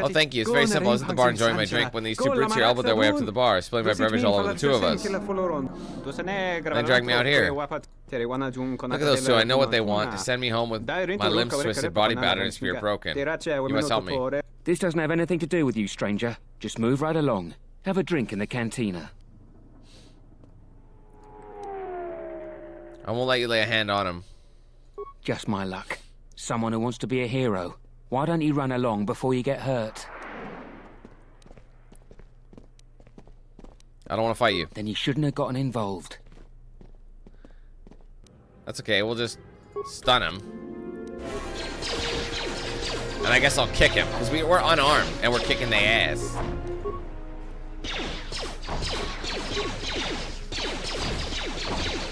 thank you. It's very simple. I was at the bar enjoying my drink when these two brutes here elbowed their way up to the bar, spilling my beverage all over the two of us. They dragged me out here. Look at those two. I know what they want. To send me home with my limbs twisted, body battered, and spirit broken. You must help me. This doesn't have anything to do with you, stranger. Just move right along. Have a drink in the cantina. I won't let you lay a hand on him. Just my luck. Someone who wants to be a hero. Why don't you run along before you get hurt? I don't want to fight you. Then you shouldn't have gotten involved. That's okay. We'll just stun him. And I guess I'll kick him, because we're unarmed, and we're kicking the ass.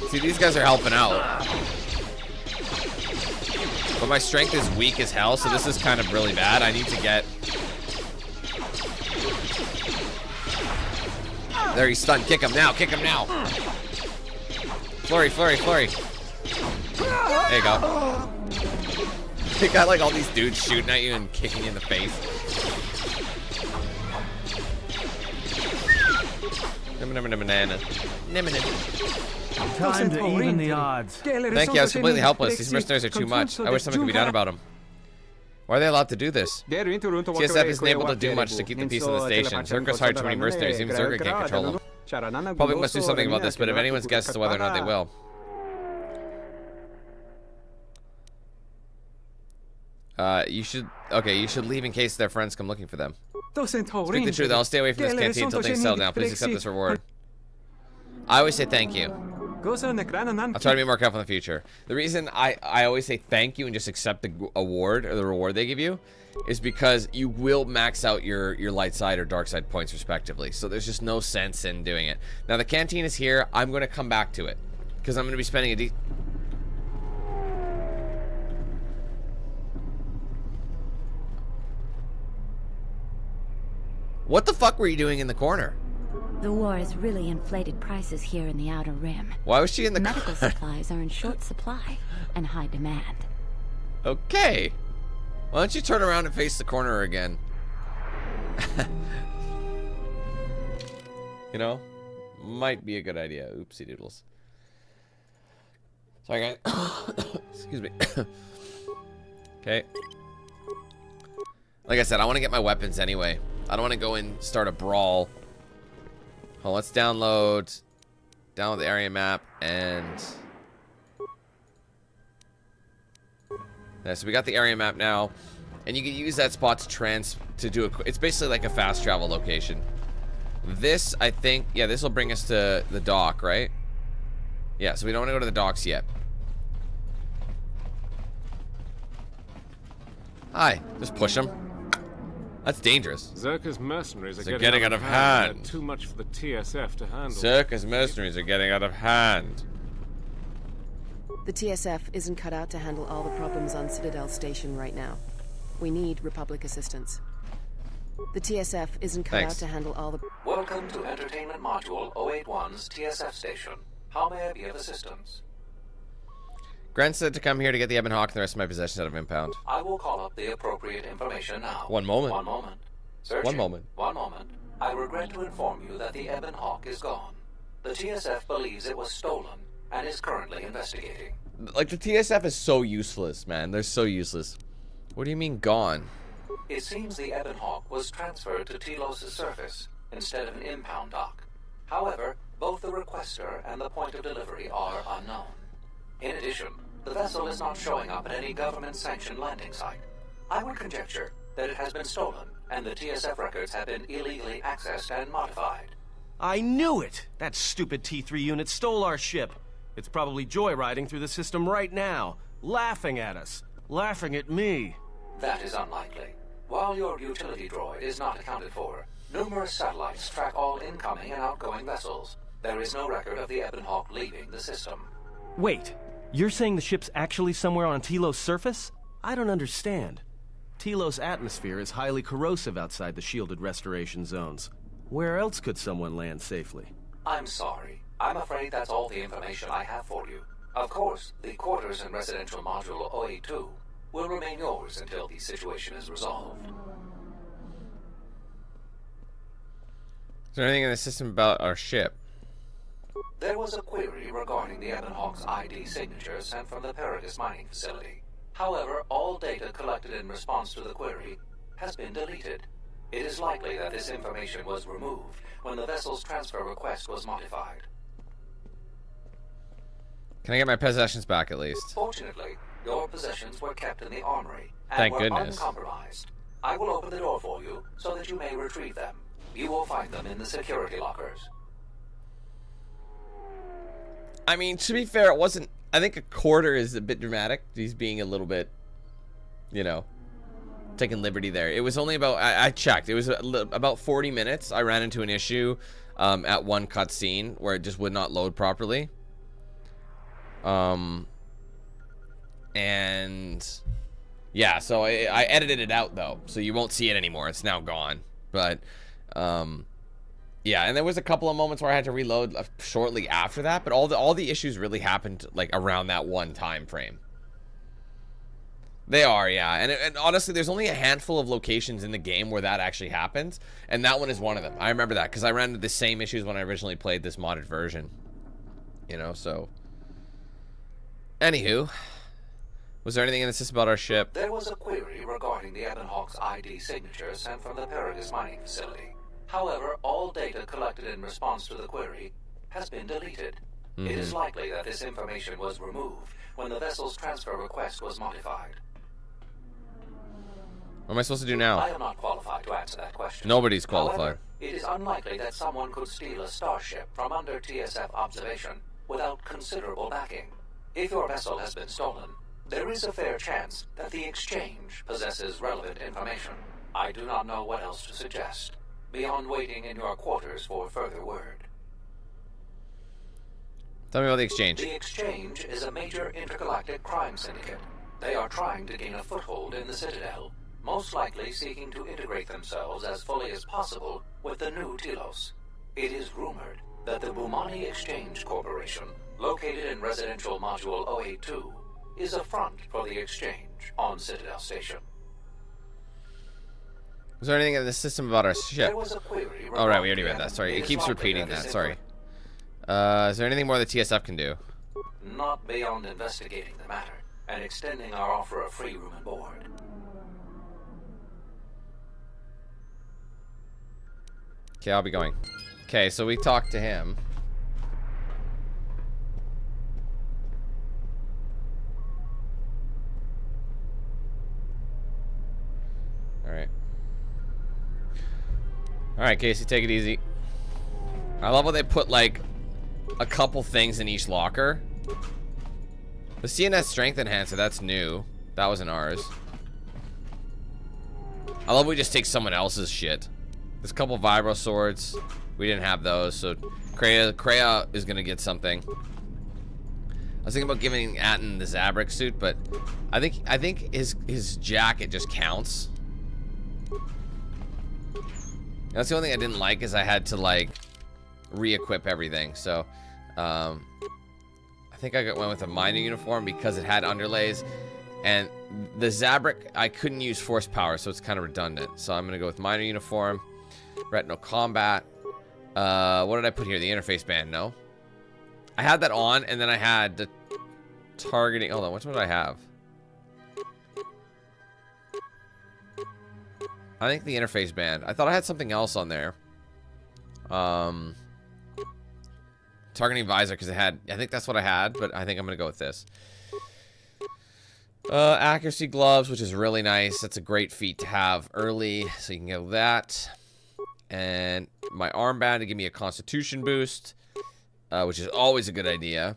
See, these guys are helping out. But my strength is weak as hell, so this is kind of really bad. I need to get... There, he's stunned. Kick him now. Kick him now. Flurry, flurry, flurry. There you go. You got like all these dudes shooting at you and kicking you in the face. Time to even the odds. Thank you, I was completely helpless. These mercenaries are too much. I wish something could be done about them. Why are they allowed to do this? TSF isn't able to do much to keep the peace in the station. Czerka's hired too many mercenaries, even Czerka can't control them. Probably must do something about this, but if anyone's guess as to whether or not they will. You should leave in case their friends come looking for them. Speak the truth, I'll stay away from this canteen until things settle down. Please accept this reward. I always say thank you. I'll try to be more careful in the future. The reason I always say thank you and just accept the award or the reward they give you is because you will max out your light side or dark side points respectively. So there's just no sense in doing it. Now the canteen is here. I'm going to come back to it because I'm going to be spending a What the fuck were you doing in the corner? The war has really inflated prices here in the Outer Rim. Why was she in the Medical supplies are in short supply and high demand. Okay. Why don't you turn around and face the corner again? You know? Might be a good idea. Oopsie doodles. Sorry, guys. Excuse me. Okay. Like I said, I want to get my weapons anyway. I don't want to go and start a brawl. Oh, let's download the area map and yeah, so we got the area map now, and you can use that spot to do it's basically like a fast travel location. This, I think, yeah, this will bring us to the dock, right? Yeah, so we don't want to go to the docks yet. Hi, just push him. That's dangerous. Czerka's mercenaries are getting out of hand. Too much for the TSF to handle. Czerka's mercenaries are getting out of hand. The TSF isn't cut out to handle all the problems on Citadel Station right now. We need Republic assistance. The TSF isn't cut out to handle all the... Welcome to Entertainment Module 081's TSF Station. How may I be of assistance? Grant said to come here to get the Ebon Hawk and the rest of my possessions out of impound. I will call up the appropriate information now. One moment. One moment. Searching. One moment. One moment. I regret to inform you that the Ebon Hawk is gone. The TSF believes it was stolen and is currently investigating. Like, the TSF is so useless, man. They're so useless. What do you mean, gone? It seems the Ebon Hawk was transferred to Telos' surface instead of an impound dock. However, both the requester and the point of delivery are unknown. In addition, the vessel is not showing up at any government-sanctioned landing site. I would conjecture that it has been stolen, and the TSF records have been illegally accessed and modified. I knew it! That stupid T3 unit stole our ship. It's probably joyriding through the system right now, laughing at us, laughing at me. That is unlikely. While your utility droid is not accounted for, numerous satellites track all incoming and outgoing vessels. There is no record of the Ebon Hawk leaving the system. Wait, you're saying the ship's actually somewhere on Telos' surface? I don't understand. Telos' atmosphere is highly corrosive outside the shielded restoration zones. Where else could someone land safely? I'm sorry. I'm afraid that's all the information I have for you. Of course, the quarters and residential module OA2 will remain yours until the situation is resolved. Is there anything in the system about our ship? There was a query regarding the Ebon Hawk's ID signature sent from the Paragus mining facility. However, all data collected in response to the query has been deleted. It is likely that this information was removed when the vessel's transfer request was modified. Can I get my possessions back at least? Fortunately, your possessions were kept in the armory and Thank were goodness. uncompromised. I will open the door for you so that you may retrieve them. You will find them in the security lockers. I mean, to be fair, it wasn't... I think a quarter is a bit dramatic. He's being a little bit, you know, taking liberty there. It was only about... I checked. It was about 40 minutes. I ran into an issue at one cutscene where it just would not load properly. And... yeah, so I edited it out, though. So you won't see it anymore. It's now gone. But... yeah, and there was a couple of moments where I had to reload shortly after that, but all the issues really happened like around that one time frame. They are, yeah, and honestly, there's only a handful of locations in the game where that actually happens, and that one is one of them. I remember that because I ran into the same issues when I originally played this modded version. You know, so. Anywho, was there anything in the system about our ship? There was a query regarding the Ebon Hawk's ID signature sent from the Paragus mining facility. However, all data collected in response to the query has been deleted. It is likely that this information was removed when the vessel's transfer request was modified. What am I supposed to do now? I am not qualified to answer that question. Nobody's qualified. However, it is unlikely that someone could steal a starship from under TSF observation without considerable backing. If your vessel has been stolen, there is a fair chance that the exchange possesses relevant information. I do not know what else to suggest, beyond waiting in your quarters for further word. Tell me about the exchange. The exchange is a major intergalactic crime syndicate. They are trying to gain a foothold in the Citadel, most likely seeking to integrate themselves as fully as possible with the new Telos. It is rumored that the Bumani Exchange Corporation, located in residential module OA2, is a front for the exchange on Citadel Station. Was there anything in the system about our ship? There was a query. Oh, right, we already read that. Sorry, it keeps repeating that. Sorry. Is there anything more the TSF can do? Not beyond investigating the matter and extending our offer of free room and board. Okay, I'll be going. Okay, so we talked to him. Alright. Alright, Casey, take it easy. I love how they put, like, a couple things in each locker. The CNS Strength Enhancer, that's new. That wasn't ours. I love we just take someone else's shit. There's a couple Vibro Swords. We didn't have those, so Kreia is gonna get something. I was thinking about giving Atten the Zabrak suit, but I think his jacket just counts. That's the only thing I didn't like, is I had to, like, re-equip everything. So I think I went with a miner uniform because it had underlays, and the Zabrak I couldn't use force power, so it's kind of redundant. So I'm gonna go with miner uniform, retinal combat, What did I put here? The interface band, no? I had that on, and then I had the targeting. Hold on, what did I have? I think the interface band. I thought I had something else on there. Targeting visor, because I think that's what I had, but I think I'm going to go with this. Accuracy gloves, which is really nice. That's a great feat to have early, so you can go that. And my armband to give me a constitution boost, which is always a good idea.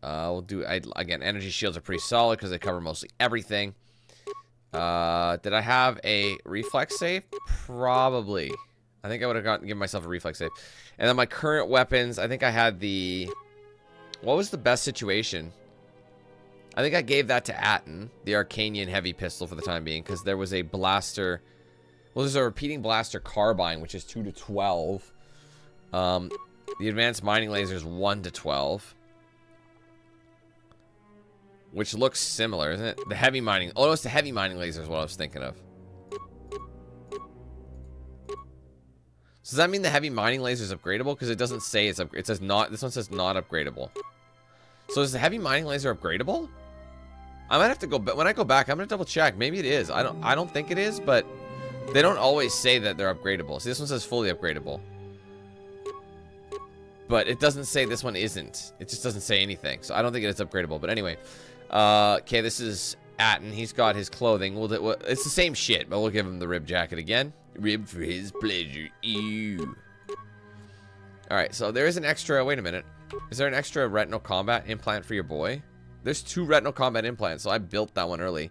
We'll do, again, energy shields are pretty solid because they cover mostly everything. Did I have a reflex save? Probably. I think I would have given myself a reflex save. And then my current weapons, I think I had the... What was the best situation? I think I gave that to Atten, the Arcanian heavy pistol for the time being, because there was a blaster... Well, there's a repeating blaster carbine, which is 2 to 12. The advanced mining laser is 1 to 12. Which looks similar, isn't it? The heavy mining... Oh, no, it's the heavy mining laser is what I was thinking of. So does that mean the heavy mining laser is upgradable? Because it doesn't say it's it says not. This one says not upgradable. So is the heavy mining laser upgradable? I might have to go, but when I go back, I'm gonna double check. Maybe it is. I don't think it is, but they don't always say that they're upgradable. See, this one says fully upgradable, but it doesn't say this one isn't. It just doesn't say anything. So I don't think it is upgradable. But anyway, okay, this is Atten. He's got his clothing. It's the same shit, but we'll give him the rib jacket again. Rib for his pleasure. Ew. Alright, so there is an extra... Wait a minute. Is there an extra retinal combat implant for your boy? There's 2 retinal combat implants, so I built that one early.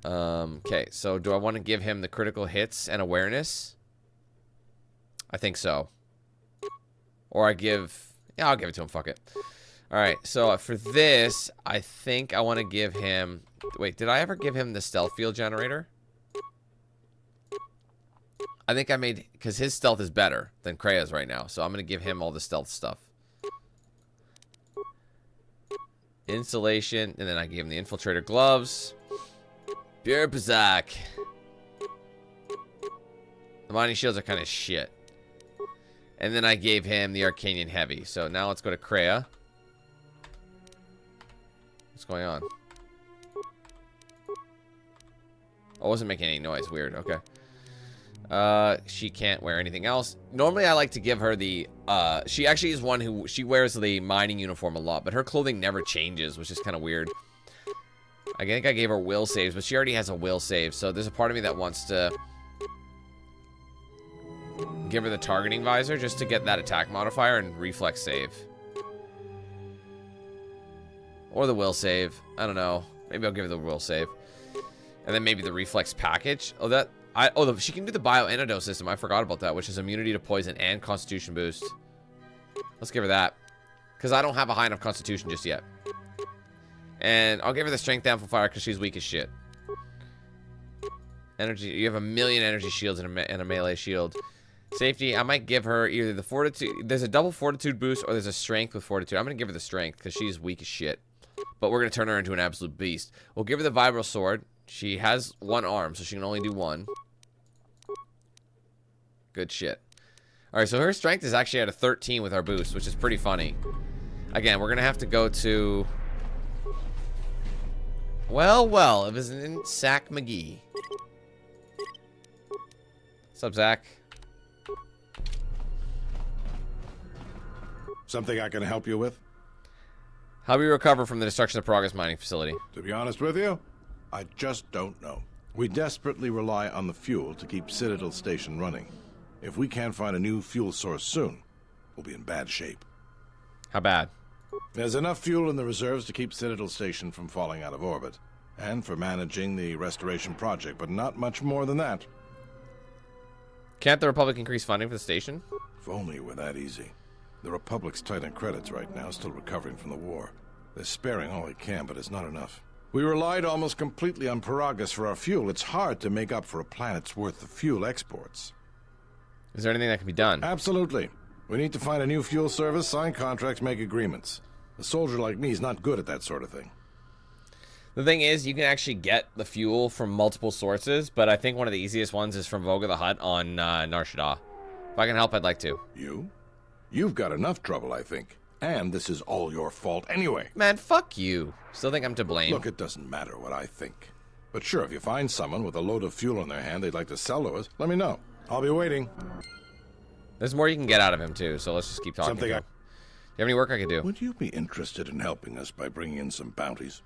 Okay, so do I want to give him the critical hits and awareness? I think so. Or I give... Yeah, I'll give it to him. Fuck it. Alright, so for this, I think I want to give him... Wait, did I ever give him the stealth field generator? I think I made... Because his stealth is better than Krea's right now. So I'm going to give him all the stealth stuff. Insulation. And then I gave him the infiltrator gloves. Pure Pazak. The mining shields are kind of shit. And then I gave him the Arcanian heavy. So now let's go to Krea. What's going on? Oh, I wasn't making any noise. Weird. Okay. She can't wear anything else. Normally, I like to give her the, she actually is one who, she wears the mining uniform a lot, but her clothing never changes, which is kind of weird. I think I gave her will saves, but she already has a will save, so there's a part of me that wants to give her the targeting visor just to get that attack modifier and reflex save. Or the will save. I don't know. Maybe I'll give her the will save. And then maybe the reflex package. Oh, she can do the bio-antidote system. I forgot about that, which is immunity to poison and constitution boost. Let's give her that. Because I don't have a high enough constitution just yet. And I'll give her the strength amplifier because she's weak as shit. Energy. You have 1,000,000 energy shields and a melee shield. Safety. I might give her either the fortitude. There's a double fortitude boost or there's a strength with fortitude. I'm going to give her the strength because she's weak as shit. But we're going to turn her into an absolute beast. We'll give her the vibro sword. She has 1 arm, so she can only do 1. Good shit. Alright, so her strength is actually at a 13 with our boost, which is pretty funny. Again, we're going to have to go to... Well, it was in Sack McGee. What's up, Zach? Something I can help you with? How do we recover from the destruction of Progress Mining Facility? To be honest with you, I just don't know. We desperately rely on the fuel to keep Citadel Station running. If we can't find a new fuel source soon, we'll be in bad shape. How bad? There's enough fuel in the reserves to keep Citadel Station from falling out of orbit, and for managing the restoration project, but not much more than that. Can't the Republic increase funding for the station? If only it were that easy. The Republic's tight on credits right now, still recovering from the war. They're sparing all they can, but it's not enough. We relied almost completely on Paragus for our fuel. It's hard to make up for a planet's worth of fuel exports. Is there anything that can be done? Absolutely. We need to find a new fuel service, sign contracts, make agreements. A soldier like me is not good at that sort of thing. The thing is, you can actually get the fuel from multiple sources, but I think one of the easiest ones is from Voga the Hutt on Nar Shaddaa. If I can help, I'd like to. You? You've got enough trouble, I think. And this is all your fault anyway. Man, fuck you. Still think I'm to blame. Look, it doesn't matter what I think. But sure, if you find someone with a load of fuel in their hand they'd like to sell to us, let me know. I'll be waiting. There's more you can get out of him, too, so let's just keep talking. Do you have any work I can do? Would you be interested in helping us by bringing in some bounties?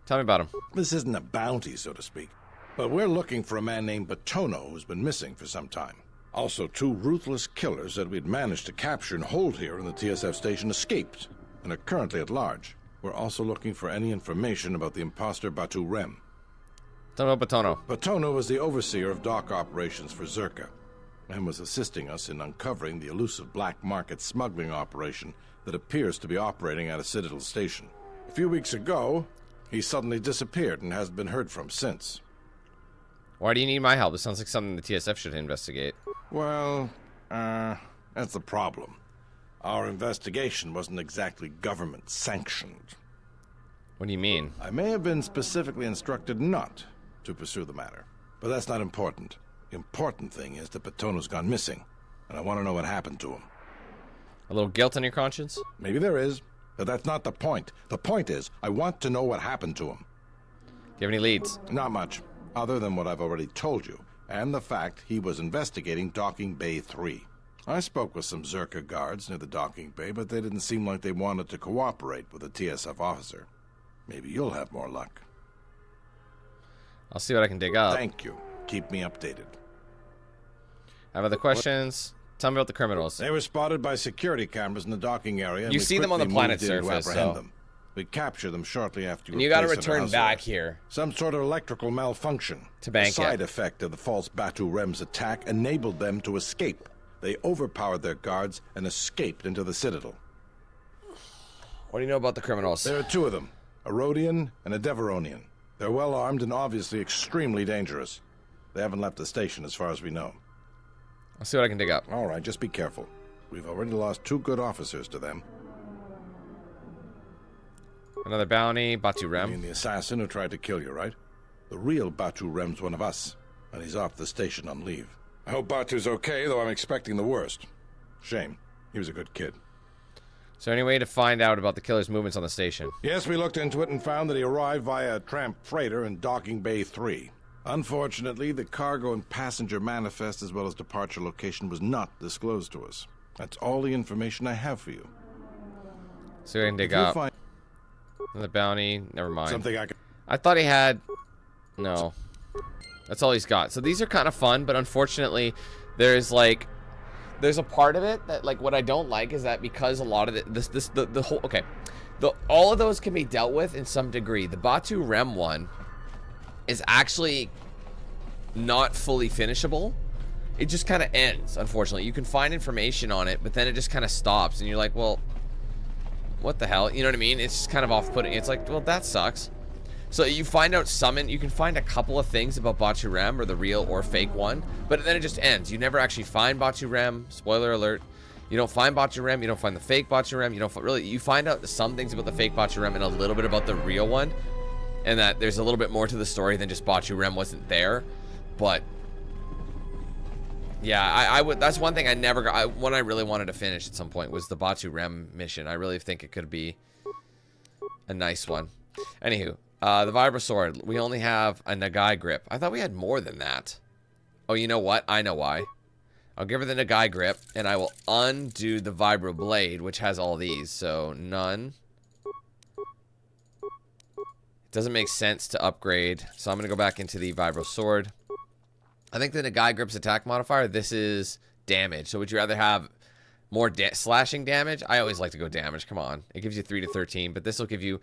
Tell me about him. This isn't a bounty, so to speak. But we're looking for a man named Batono who's been missing for some time. Also, 2 ruthless killers that we'd managed to capture and hold here in the TSF station escaped and are currently at large. We're also looking for any information about the imposter Batu Rem. Tell me about Batono. Batono was the overseer of dock operations for Czerka and was assisting us in uncovering the elusive black market smuggling operation that appears to be operating at a Citadel station. A few weeks ago, he suddenly disappeared and hasn't been heard from since. Why do you need my help? This sounds like something the TSF should investigate. Well, that's the problem. Our investigation wasn't exactly government-sanctioned. What do you mean? I may have been specifically instructed not to pursue the matter, but that's not important. The important thing is that Batono's gone missing, and I want to know what happened to him. A little guilt on your conscience? Maybe there is, but that's not the point. The point is, I want to know what happened to him. Do you have any leads? Not much, other than what I've already told you, and the fact he was investigating Docking Bay 3. I spoke with some Czerka guards near the docking bay, but they didn't seem like they wanted to cooperate with a TSF officer. Maybe you'll have more luck. I'll see what I can dig up. Thank you. Keep me updated. I have other questions. Tell me about the criminals. They were spotted by security cameras in the docking area. You see them on the planet's surface, so... them. We captured them shortly after you and you got to return back here. Some sort of electrical malfunction. To bank it. The side effect of the false Batu Rem's attack enabled them to escape. They overpowered their guards and escaped into the Citadel. What do you know about the criminals? There are 2 of them, a Rhodian and a Deveronian. They're well armed and obviously extremely dangerous. They haven't left the station as far as we know. I'll see what I can dig up. All right, just be careful. We've already lost 2 good officers to them. Another bounty, Batu Rem. You mean the assassin who tried to kill you, right? The real Batu Rem's one of us, and he's off the station on leave. I hope Batu's okay, though I'm expecting the worst. Shame. He was a good kid. Is there any way to find out about the killer's movements on the station? Yes, we looked into it and found that he arrived via a tramp freighter in Docking Bay 3. Unfortunately, the cargo and passenger manifest as well as departure location was not disclosed to us. That's all the information I have for you. So we can dig up. Another bounty. Never mind. Something I thought he had... No. That's all he's got. So these are kind of fun, but unfortunately, there's like... There's a part of it that, like, what I don't like is that because a lot of the whole... Okay. All of those can be dealt with in some degree. The Batu Rem one is actually not fully finishable. It just kind of ends, unfortunately. You can find information on it, but then it just kind of stops, and you're like, well, what the hell? You know what I mean? It's just kind of off-putting. It's like, well, that sucks. So you find out you can find a couple of things about Batu Rem, or the real or fake one, but then it just ends. You never actually find Batu Rem. Spoiler alert. You don't find Batu Rem. You don't find the fake Batu Rem. You find out some things about the fake Batu Rem and a little bit about the real one, and that there's a little bit more to the story than just Batu Rem wasn't there. But yeah, that's one thing I never got. One I really wanted to finish at some point was the Batu Rem mission. I really think it could be a nice one. Anywho, the Vibra Sword. We only have a Nagai grip. I thought we had more than that. Oh, you know what? I know why. I'll give her the Nagai grip, and I will undo the Vibro Blade, which has all these. So, none. It doesn't make sense to upgrade. So, I'm going to go back into the Vibro Sword. I think the Nagai grip's attack modifier, this is damage. So, would you rather have more slashing damage? I always like to go damage. Come on. It gives you 3 to 13, but this will give you...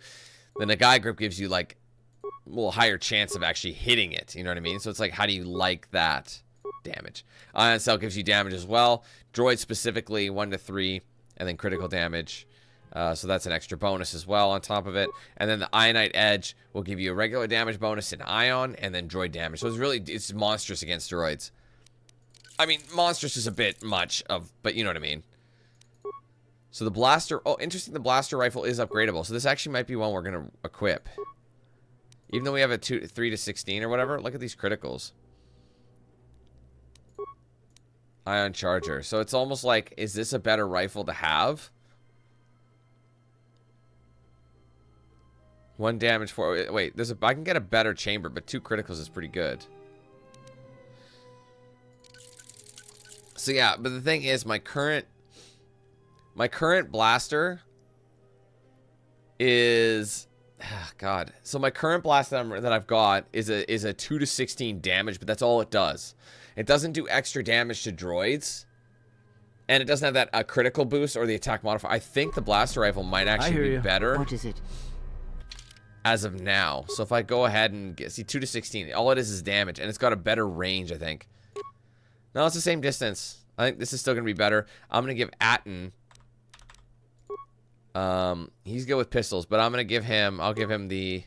The Nagai grip gives you, like, a little higher chance of actually hitting it. You know what I mean? So, it's like, how do you like that? Damage. Ion Cell gives you damage as well. Droid specifically 1 to 3, and then critical damage. So that's an extra bonus as well on top of it. And then the Ionite Edge will give you a regular damage bonus in Ion, and then droid damage. So it's monstrous against droids. I mean, monstrous is a bit much but you know what I mean. So the blaster, oh, interesting, the blaster rifle is upgradable. So this actually might be one we're gonna equip. Even though we have a 3 to 16 or whatever, look at these criticals. Ion charger. So it's almost like, is this a better rifle to have? 1 damage for... Wait, I can get a better chamber, but 2 criticals is pretty good. So yeah, but the thing is, my current blaster is... God. So my current blaster that I've got is a 2 to 16 damage, but that's all it does. It doesn't do extra damage to droids. And it doesn't have that critical boost or the attack modifier. I think the blaster rifle might actually be better. What is it? As of now. So if I go ahead and see 2 to 16, all it is damage. And it's got a better range, I think. No, it's the same distance. I think this is still going to be better. I'm going to give Atten... he's good with pistols, but I'll give him the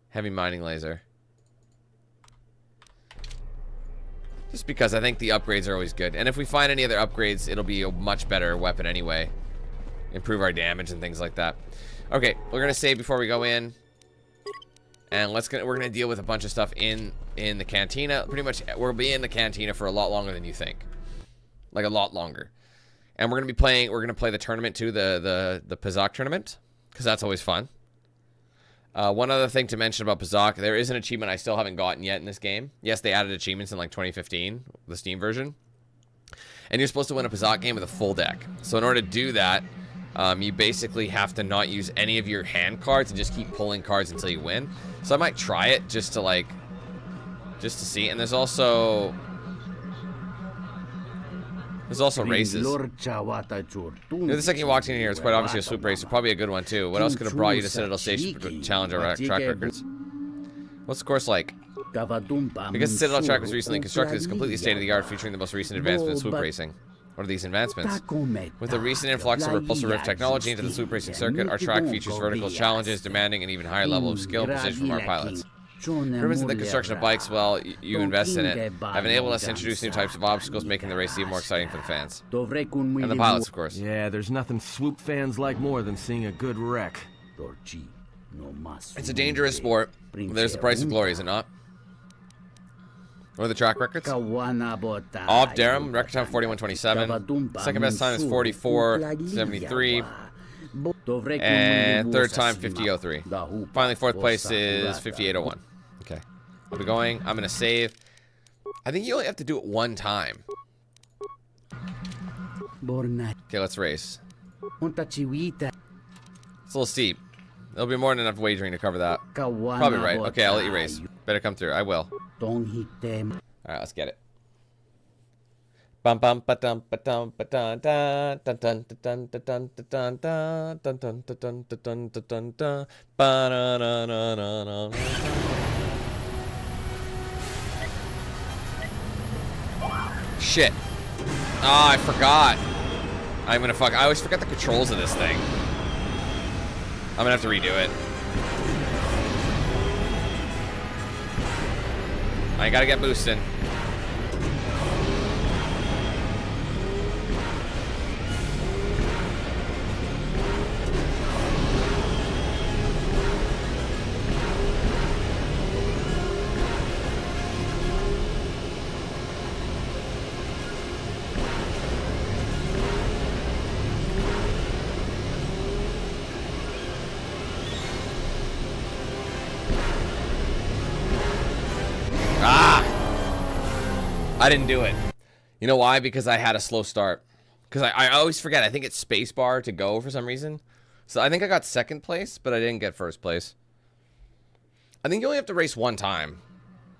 heavy mining laser. Just because I think the upgrades are always good. And if we find any other upgrades, it'll be a much better weapon anyway. Improve our damage and things like that. Okay, we're gonna save before we go in. And we're gonna deal with a bunch of stuff in the cantina. Pretty much we'll be in the cantina for a lot longer than you think. Like a lot longer. And we're gonna play the tournament too, the Pazak tournament, because that's always fun. One other thing to mention about Pazak, there is an achievement I still haven't gotten yet in this game. Yes, they added achievements in like 2015, the Steam version. And you're supposed to win a Pazak game with a full deck. So in order to do that, you basically have to not use any of your hand cards and just keep pulling cards until you win. So I might try it just to see. And there's also races. The second you walked in here, it's quite obviously a swoop racer. Probably a good one, too. What else could have brought you to Citadel Station to challenge our track records? What's the course like? Because the Citadel track was recently constructed, it's completely state-of-the-art, featuring the most recent advancements in swoop racing. What are these advancements? With the recent influx of repulsor rift technology into the swoop racing circuit, our track features vertical challenges demanding an even higher level of skill and precision from our pilots. Improvements in the construction of bikes, well, you invest in it, have enabled us to introduce new types of obstacles, making the race even more exciting for the fans. And the pilots, of course. Yeah, there's nothing swoop fans like more than seeing a good wreck. It's a dangerous sport. There's the price of glory, is it not? What are the track records? Off Durham, record time 41:27. Second best time is 44:73. And third time 50:03. Finally, fourth place is 58:01. Okay, I'll be going. I'm gonna save. I think you only have to do it one time. Okay, let's race. It's a little steep. There'll be more than enough wagering to cover that. Probably right. Okay, I'll let you race. Better come through. I will. Alright, let's get it. Bum bum ba dum ba dum ba dun dun dun dun dun dun dun dun dun dun dun dun dun dun ba na na na na na. Shit. Ah, I forgot. I always forget the controls of this thing. I'm gonna have to redo it. I gotta get boosting. I didn't do it. You know why? Because I had a slow start. Because I always forget. I think it's spacebar to go for some reason. So I think I got second place, but I didn't get first place. I think you only have to race one time.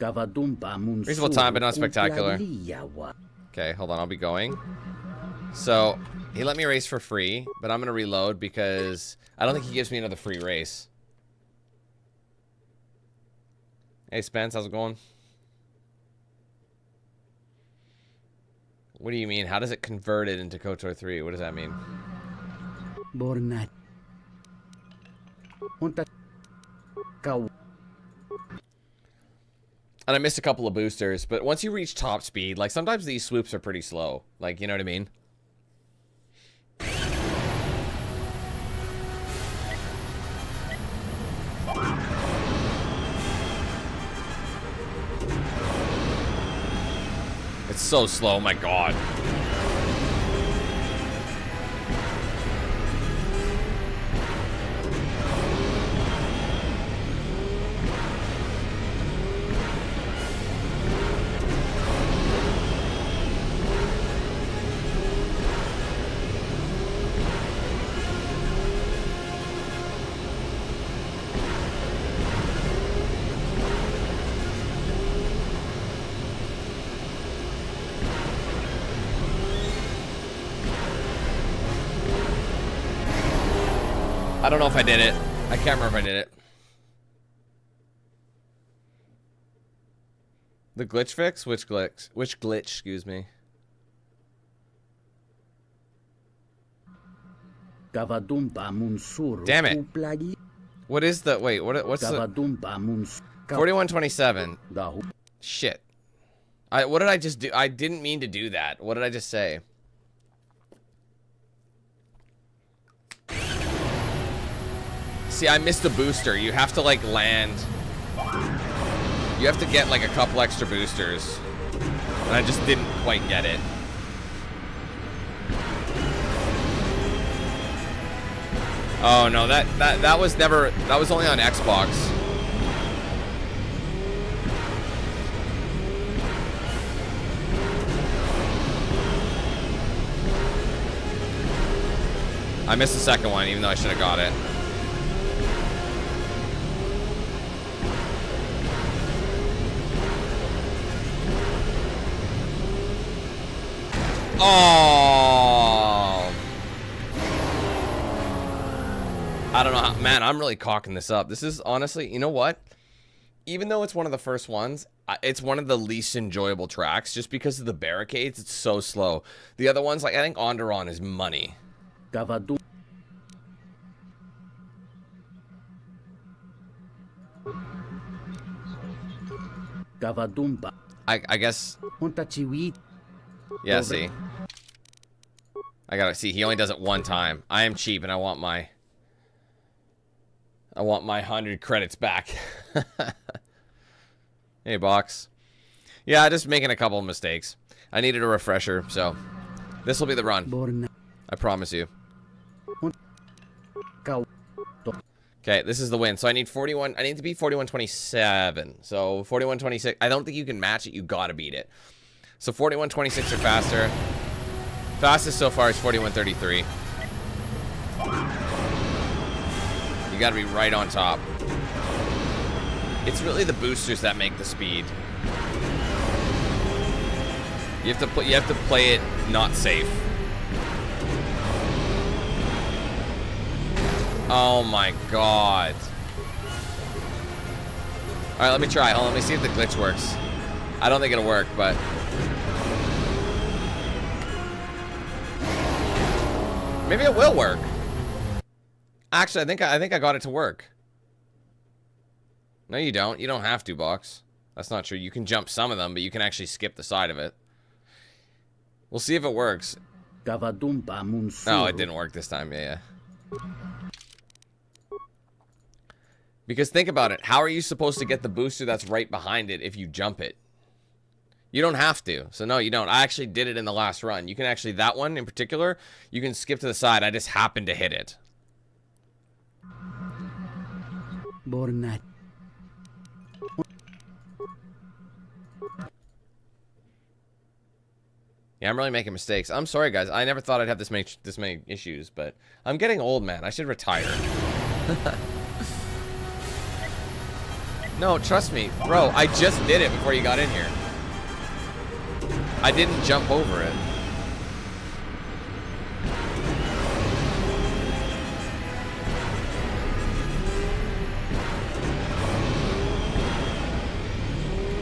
Reasonable time, but not spectacular. Okay, hold on. I'll be going. So he let me race for free, but I'm going to reload because I don't think he gives me another free race. Hey, Spence, how's it going? What do you mean? How does it convert it into KotOR 3? What does that mean? And I missed a couple of boosters, but once you reach top speed, like sometimes these swoops are pretty slow. Like, you know what I mean? it's so slow, my god. I don't know if I did it. I can't remember if I did it. The glitch fix? Which glitch? Which glitch, excuse me. Damn it. What is the... Wait, what's the... 4127. Shit. What did I just do? I didn't mean to do that. What did I just say? See, I missed the booster. You have to, like, land. You have to get, like, a couple extra boosters. And I just didn't quite get it. Oh, no, that was never... That was only on Xbox. I missed the second one, even though I should have got it. Oh, I don't know how, man, I'm really cocking this up. This is honestly, you know what? Even though it's one of the first ones, it's one of the least enjoyable tracks just because of the barricades. It's so slow. The other ones, like, I think Onderon is money. I guess. Yeah, see. I gotta see, he only does it one time. I am cheap and I want my 100 credits back. Hey, box. Yeah, just making a couple of mistakes. I needed a refresher, so this will be the run. I promise you. Okay, this is the win. So I need 41. I need to beat 4127. So 4126. I don't think you can match it. You gotta beat it. So 4126 or faster. Fastest so far is 4133. You gotta be right on top. It's really the boosters that make the speed. You have to play it not safe. Oh my god. Alright, let me try. Hold on, let me see if the glitch works. I don't think it'll work, but maybe it will work. Actually, I think I got it to work. No, you don't. You don't have to, box. That's not true. You can jump some of them, but you can actually skip the side of it. We'll see if it works. Oh, it didn't work this time. Yeah. Because think about it. How are you supposed to get the booster that's right behind it if you jump it? You don't have to. So no, you don't. I actually did it in the last run. You can actually, that one in particular, you can skip to the side. I just happened to hit it. Yeah, I'm really making mistakes. I'm sorry, guys. I never thought I'd have this many issues, but I'm getting old, man. I should retire. No, trust me. Bro, I just did it before you got in here. I didn't jump over it.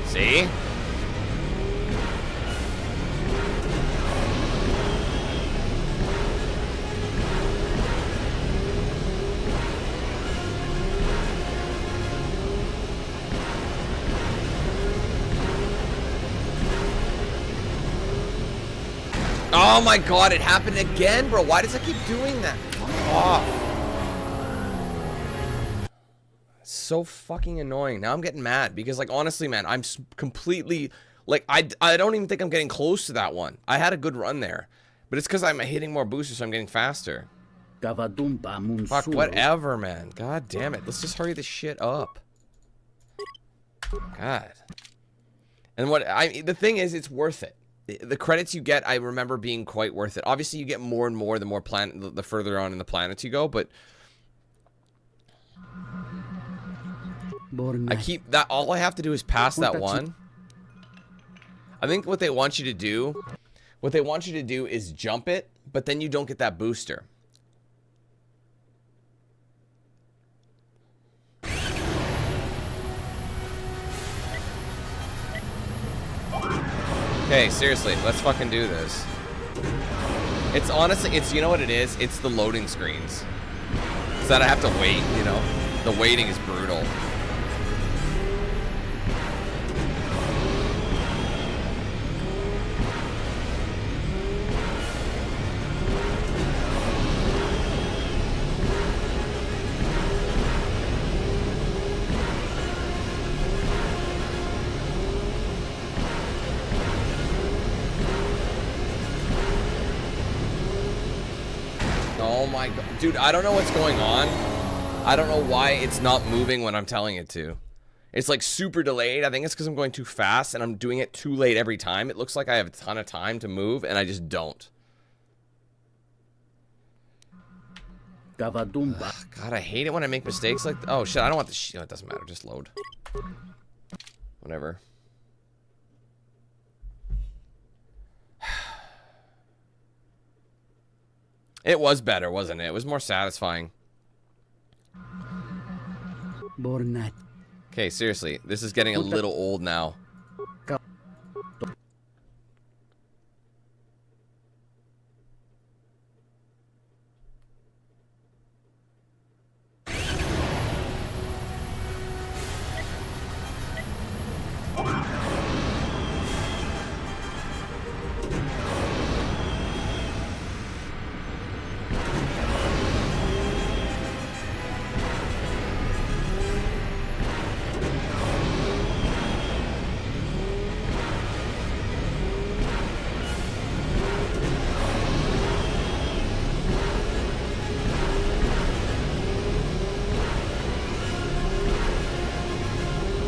See? Oh my god, it happened again, bro. Why does it keep doing that? Fuck off. It's so fucking annoying. Now I'm getting mad because, like, honestly, man, I'm completely Like, I don't even think I'm getting close to that one. I had a good run there. But it's because I'm hitting more boosters, so I'm getting faster. Fuck, whatever, man. God damn it. Let's just hurry this shit up. God. And the thing is, it's worth it. The credits you get, I remember being quite worth it. Obviously, you get more and more the further on in the planets you go, but I keep that. All I have to do is pass that one. I think what they want you to do, is jump it, but then you don't get that booster. Okay, seriously, let's fucking do this. It's honestly, you know what it is? It's the loading screens. It's that I have to wait, you know? The waiting is brutal. Oh my god. Dude, I don't know what's going on. I don't know why it's not moving when I'm telling it to. It's like super delayed. I think it's because I'm going too fast and I'm doing it too late every time. It looks like I have a ton of time to move and I just don't. God, I hate it when I make mistakes like... Oh shit, I don't want the... it doesn't matter, just load. Whatever. It was better, wasn't it? It was more satisfying. Okay, seriously. This is getting a little old now.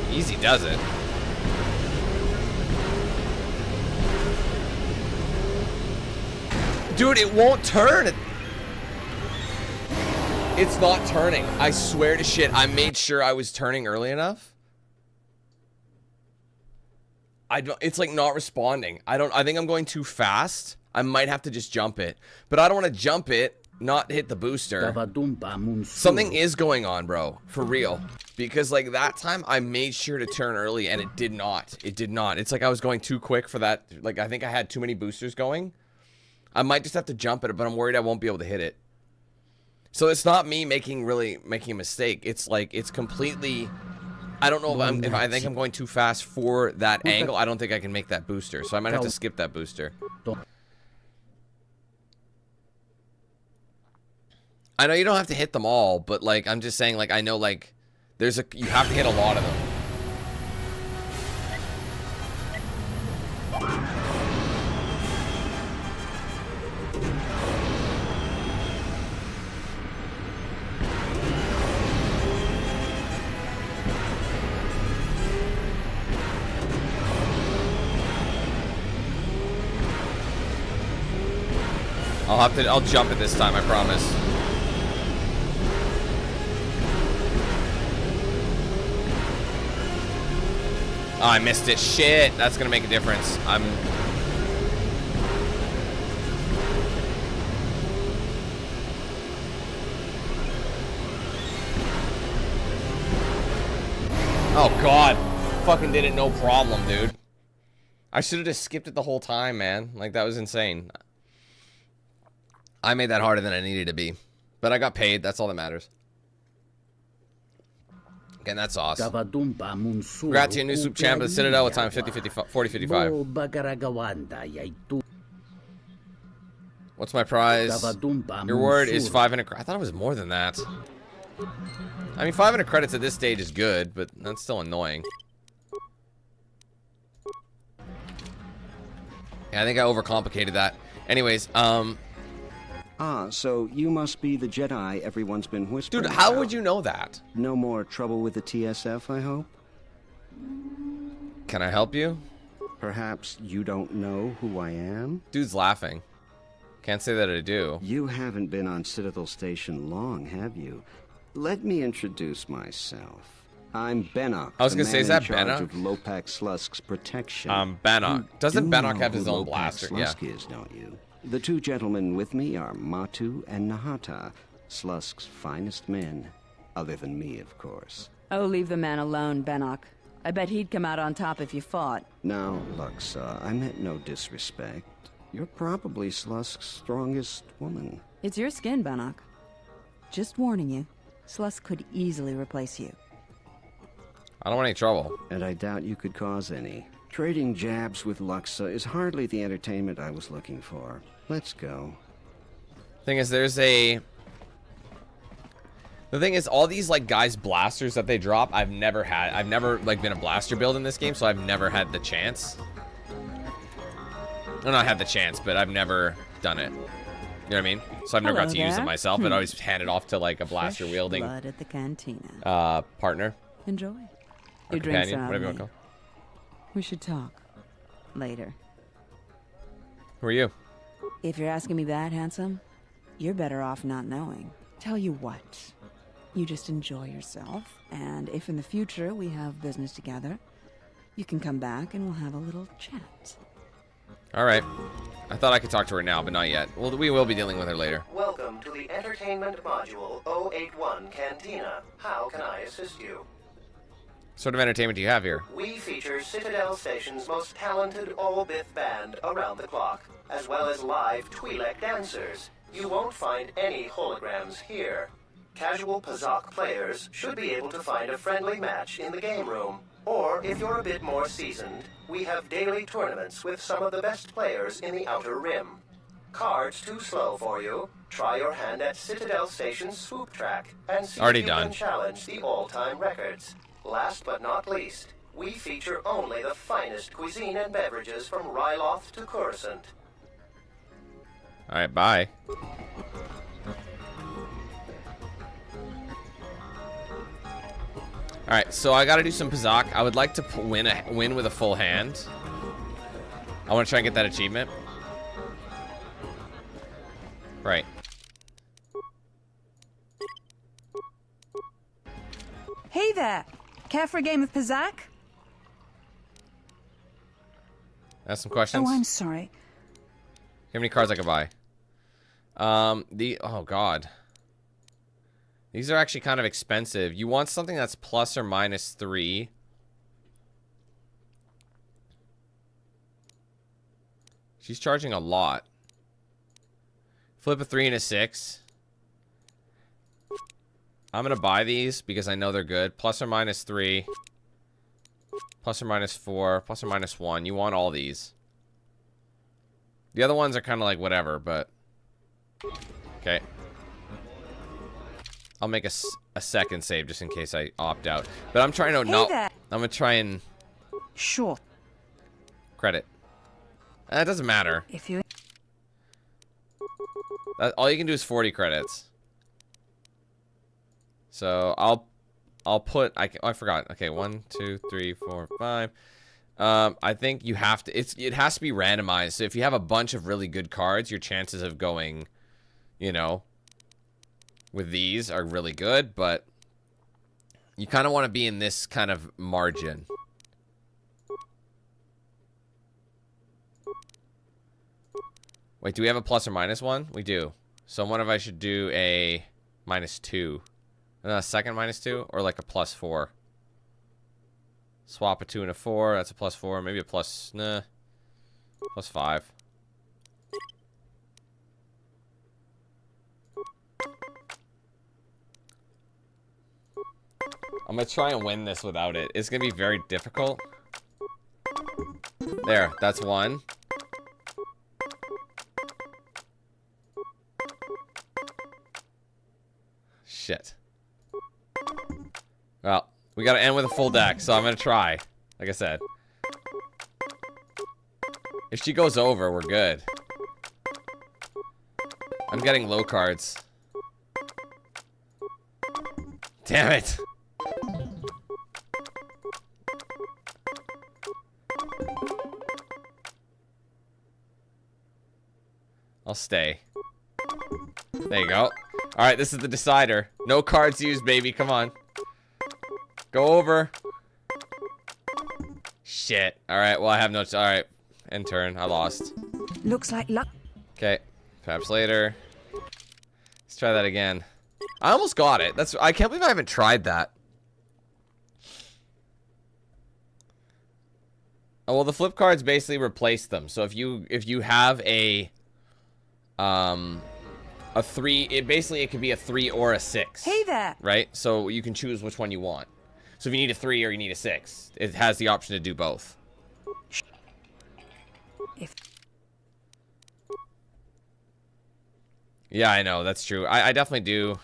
Easy does it. Dude, it won't turn. It's not turning. I swear to shit, I made sure I was turning early enough. It's like not responding. I think I'm going too fast. I might have to just jump it. But I don't want to jump it, not hit the booster. Something is going on, bro. For real. Because like that time I made sure to turn early and it did not. It did not. It's like I was going too quick for that. Like I think I had too many boosters going. I might just have to jump it, but I'm worried I won't be able to hit it. So it's not me making a mistake. It's like it's completely... I don't know if I think I'm going too fast for that angle. I don't think I can make that booster. So I might have to skip that booster. I know you don't have to hit them all, but like I'm just saying, like I know like you have to hit a lot of them. I'll jump it this time, I promise. Oh, I missed it. Shit. That's gonna make a difference. Oh, God. Fucking did it no problem, dude. I should have just skipped it the whole time, man. Like, that was insane. I made that harder than I needed to be. But I got paid. That's all that matters. Again, that's awesome. Grazie, new soup champ of the Citadel with time 40-55. What's my prize? Your word is 500. I thought it was more than that. I mean, 500 credits at this stage is good, but that's still annoying. Yeah, I think I overcomplicated that. Anyways, Ah, so you must be the Jedi everyone's been whispering dude, how about. would you know that? No more trouble with the TSF, I hope? Can I help you? Perhaps you don't know who I am? Dude's laughing. Can't say that I do. You haven't been on Citadel Station long, have you? Let me introduce myself. I'm Bennock. I was gonna say, is that Bennock? Of Lopak Slusk's protection. Bennock. Doesn't You Bennock know have his who own Lopak blaster? Slusk Yeah. is, don't you? The two gentlemen with me are Matu and Nahata, Slusk's finest men. Other than me, of course. Oh, leave the man alone, Bennock. I bet he'd come out on top if you fought. Now, Luxa, I meant no disrespect. You're probably Slusk's strongest woman. It's your skin, Bennock. Just warning you, Slusk could easily replace you. I don't want any trouble. And I doubt you could cause any. Trading jabs with Luxa is hardly the entertainment I was looking for. Let's go. Thing is, the thing is, all these like guys blasters that they drop, I've never like been a blaster build in this game, so I've never had the chance. Well, not had the chance, but I've never done it. You know what I mean? So I've never got to use it myself. I'd always hand it off to like a blaster wielding Blood at the cantina. partner. Enjoy. Or Your drinks companion, are on whatever you me. want to call. We should talk. Later. Who are you? If you're asking me that, handsome, you're better off not knowing. Tell you what. You just enjoy yourself, and if in the future we have business together, you can come back and we'll have a little chat. Alright. I thought I could talk to her now, but not yet. Well, we will be dealing with her later. Welcome to the Entertainment Module 081 Cantina. How can I assist you? What sort of entertainment do you have here? We feature Citadel Station's most talented all-Bith band around the clock, as well as live Twi'lek dancers. You won't find any holograms here. Casual Pazak players should be able to find a friendly match in the game room. Or, if you're a bit more seasoned, we have daily tournaments with some of the best players in the Outer Rim. Cards too slow for you? Try your hand at Citadel Station's swoop track and see Already if you done. can challenge the all-time records. Last but not least, we feature only the finest cuisine and beverages from Ryloth to Coruscant. Alright, bye. Alright, so I gotta do some Pazak. I would like to win with a full hand. I want to try and get that achievement. Right. Hey there! Care for a game of Pazak? Ask some questions. Oh, I'm sorry. How many cards I could buy? Oh god. These are actually kind of expensive. You want something that's plus or minus 3. She's charging a lot. Flip a 3 and a 6. I'm gonna buy these because I know they're good. Plus or minus 3. Plus or minus 4. Plus or minus 1. You want all these. The other ones are kind of like whatever, but... Okay. I'll make a second save just in case I opt out. But I'm trying to I'm gonna try and... Sure. Credit. That doesn't matter. If you... All you can do is 40 credits. So I'll put I forgot. Okay, 1, 2, 3, 4, 5. I think you have to it has to be randomized. So if you have a bunch of really good cards, your chances of going, you know, with these are really good, but you kind of want to be in this kind of margin. Wait, do we have a plus or minus one? We do. So what if I should do a -2? A second -2? Or like a +4? Swap a 2 and a 4. That's a +4. Maybe a +5. I'm gonna try and win this without it. It's gonna be very difficult. There, that's 1. Shit. Well, we gotta end with a full deck, so I'm gonna try. Like I said. If she goes over, we're good. I'm getting low cards. Damn it. I'll stay. There you go. Alright, this is the decider. No cards used, baby. Come on. Go over. Shit. Alright, well, I have no... Alright. End turn. I lost. Looks like luck. Okay. Perhaps later. Let's try that again. I almost got it. I can't believe I haven't tried that. Oh, well, the flip cards basically replace them. So if you have a 3, it could be a 3 or a 6. Hey there. Right? So you can choose which one you want. So if you need a 3 or you need a 6, it has the option to do both. Yeah, I know, that's true. I definitely do.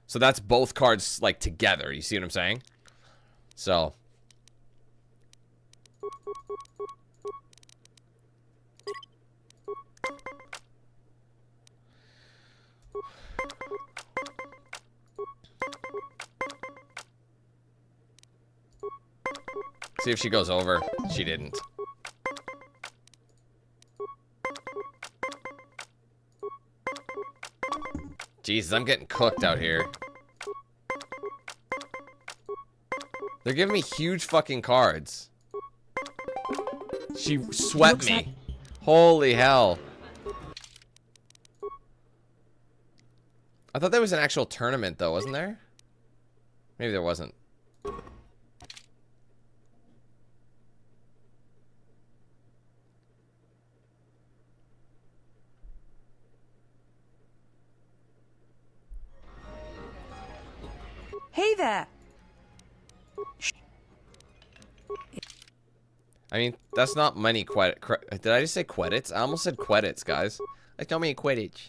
So that's both cards, like, together. You see what I'm saying? So. See if she goes over. She didn't. Jesus, I'm getting cooked out here. They're giving me huge fucking cards. She swept me. Holy hell. I thought there was an actual tournament, though, wasn't there? Maybe there wasn't. Hey there. I mean, that's not many did I just say credits? I almost said credits, guys. Like, not many credits.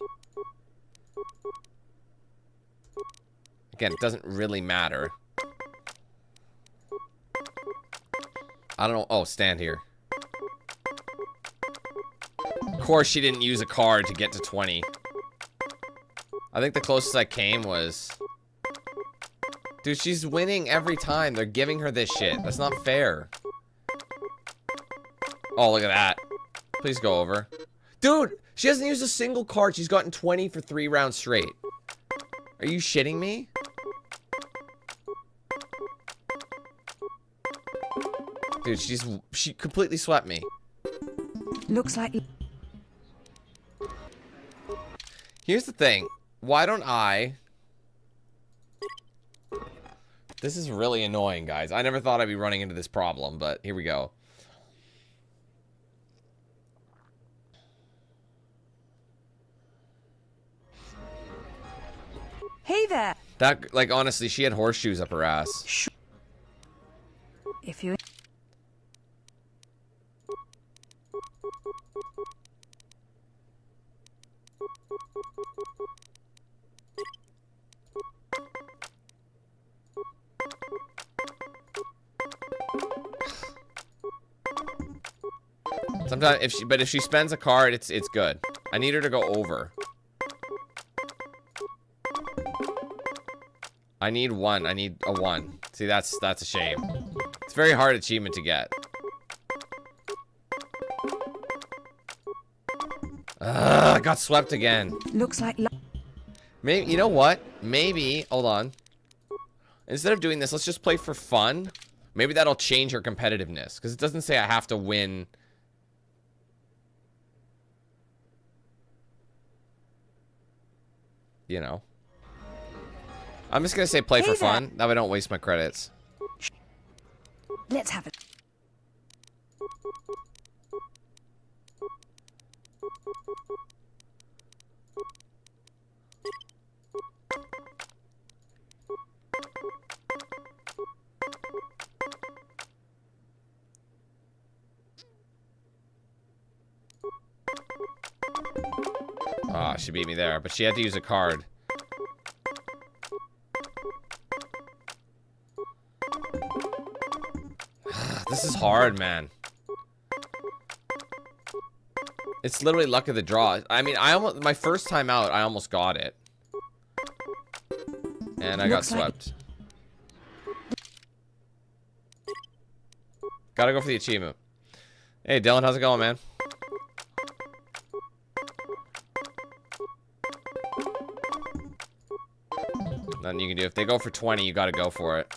Again, it doesn't really matter. I don't know. Oh, stand here. Of course she didn't use a card to get to 20. I think the closest I came was... Dude, she's winning every time. They're giving her this shit. That's not fair. Oh, look at that. Please go over. Dude, she hasn't used a single card. She's gotten 20 for 3 rounds straight. Are you shitting me? Dude, she completely swept me. Looks like... Here's the thing. Why don't I... This is really annoying, guys. I never thought I'd be running into this problem, but here we go. Hey there. That, like, honestly, she had horseshoes up her ass. If you... Sometimes, if she spends a card, it's good. I need her to go over. I need 1. I need a 1. See, that's a shame. It's a very hard achievement to get. I got swept again. Looks like... Maybe, you know what? Maybe, hold on. Instead of doing this, let's just play for fun. Maybe that'll change her competitiveness. Because it doesn't say I have to win... You know. I'm just gonna say play for fun. That way I don't waste my credits. Let's have it. Ah, she beat me there, but she had to use a card. This is hard, man. It's literally luck of the draw. I mean, my first time out, I almost got it. And I got swept. Gotta go for the achievement. Hey, Dylan, how's it going, man? Nothing you can do. If they go for 20, you gotta go for it.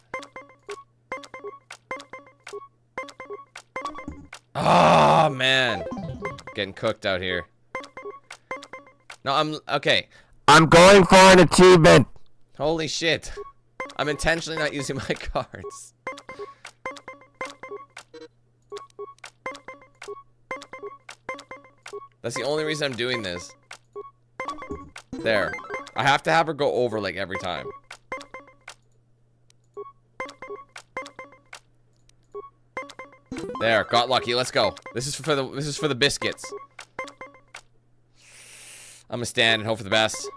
Oh, man. Getting cooked out here. No, okay. I'm going for an achievement. Holy shit. I'm intentionally not using my cards. That's the only reason I'm doing this. There. I have to have her go over like every time. There, got lucky. Let's go. This is for the biscuits. I'm gonna stand and hope for the best.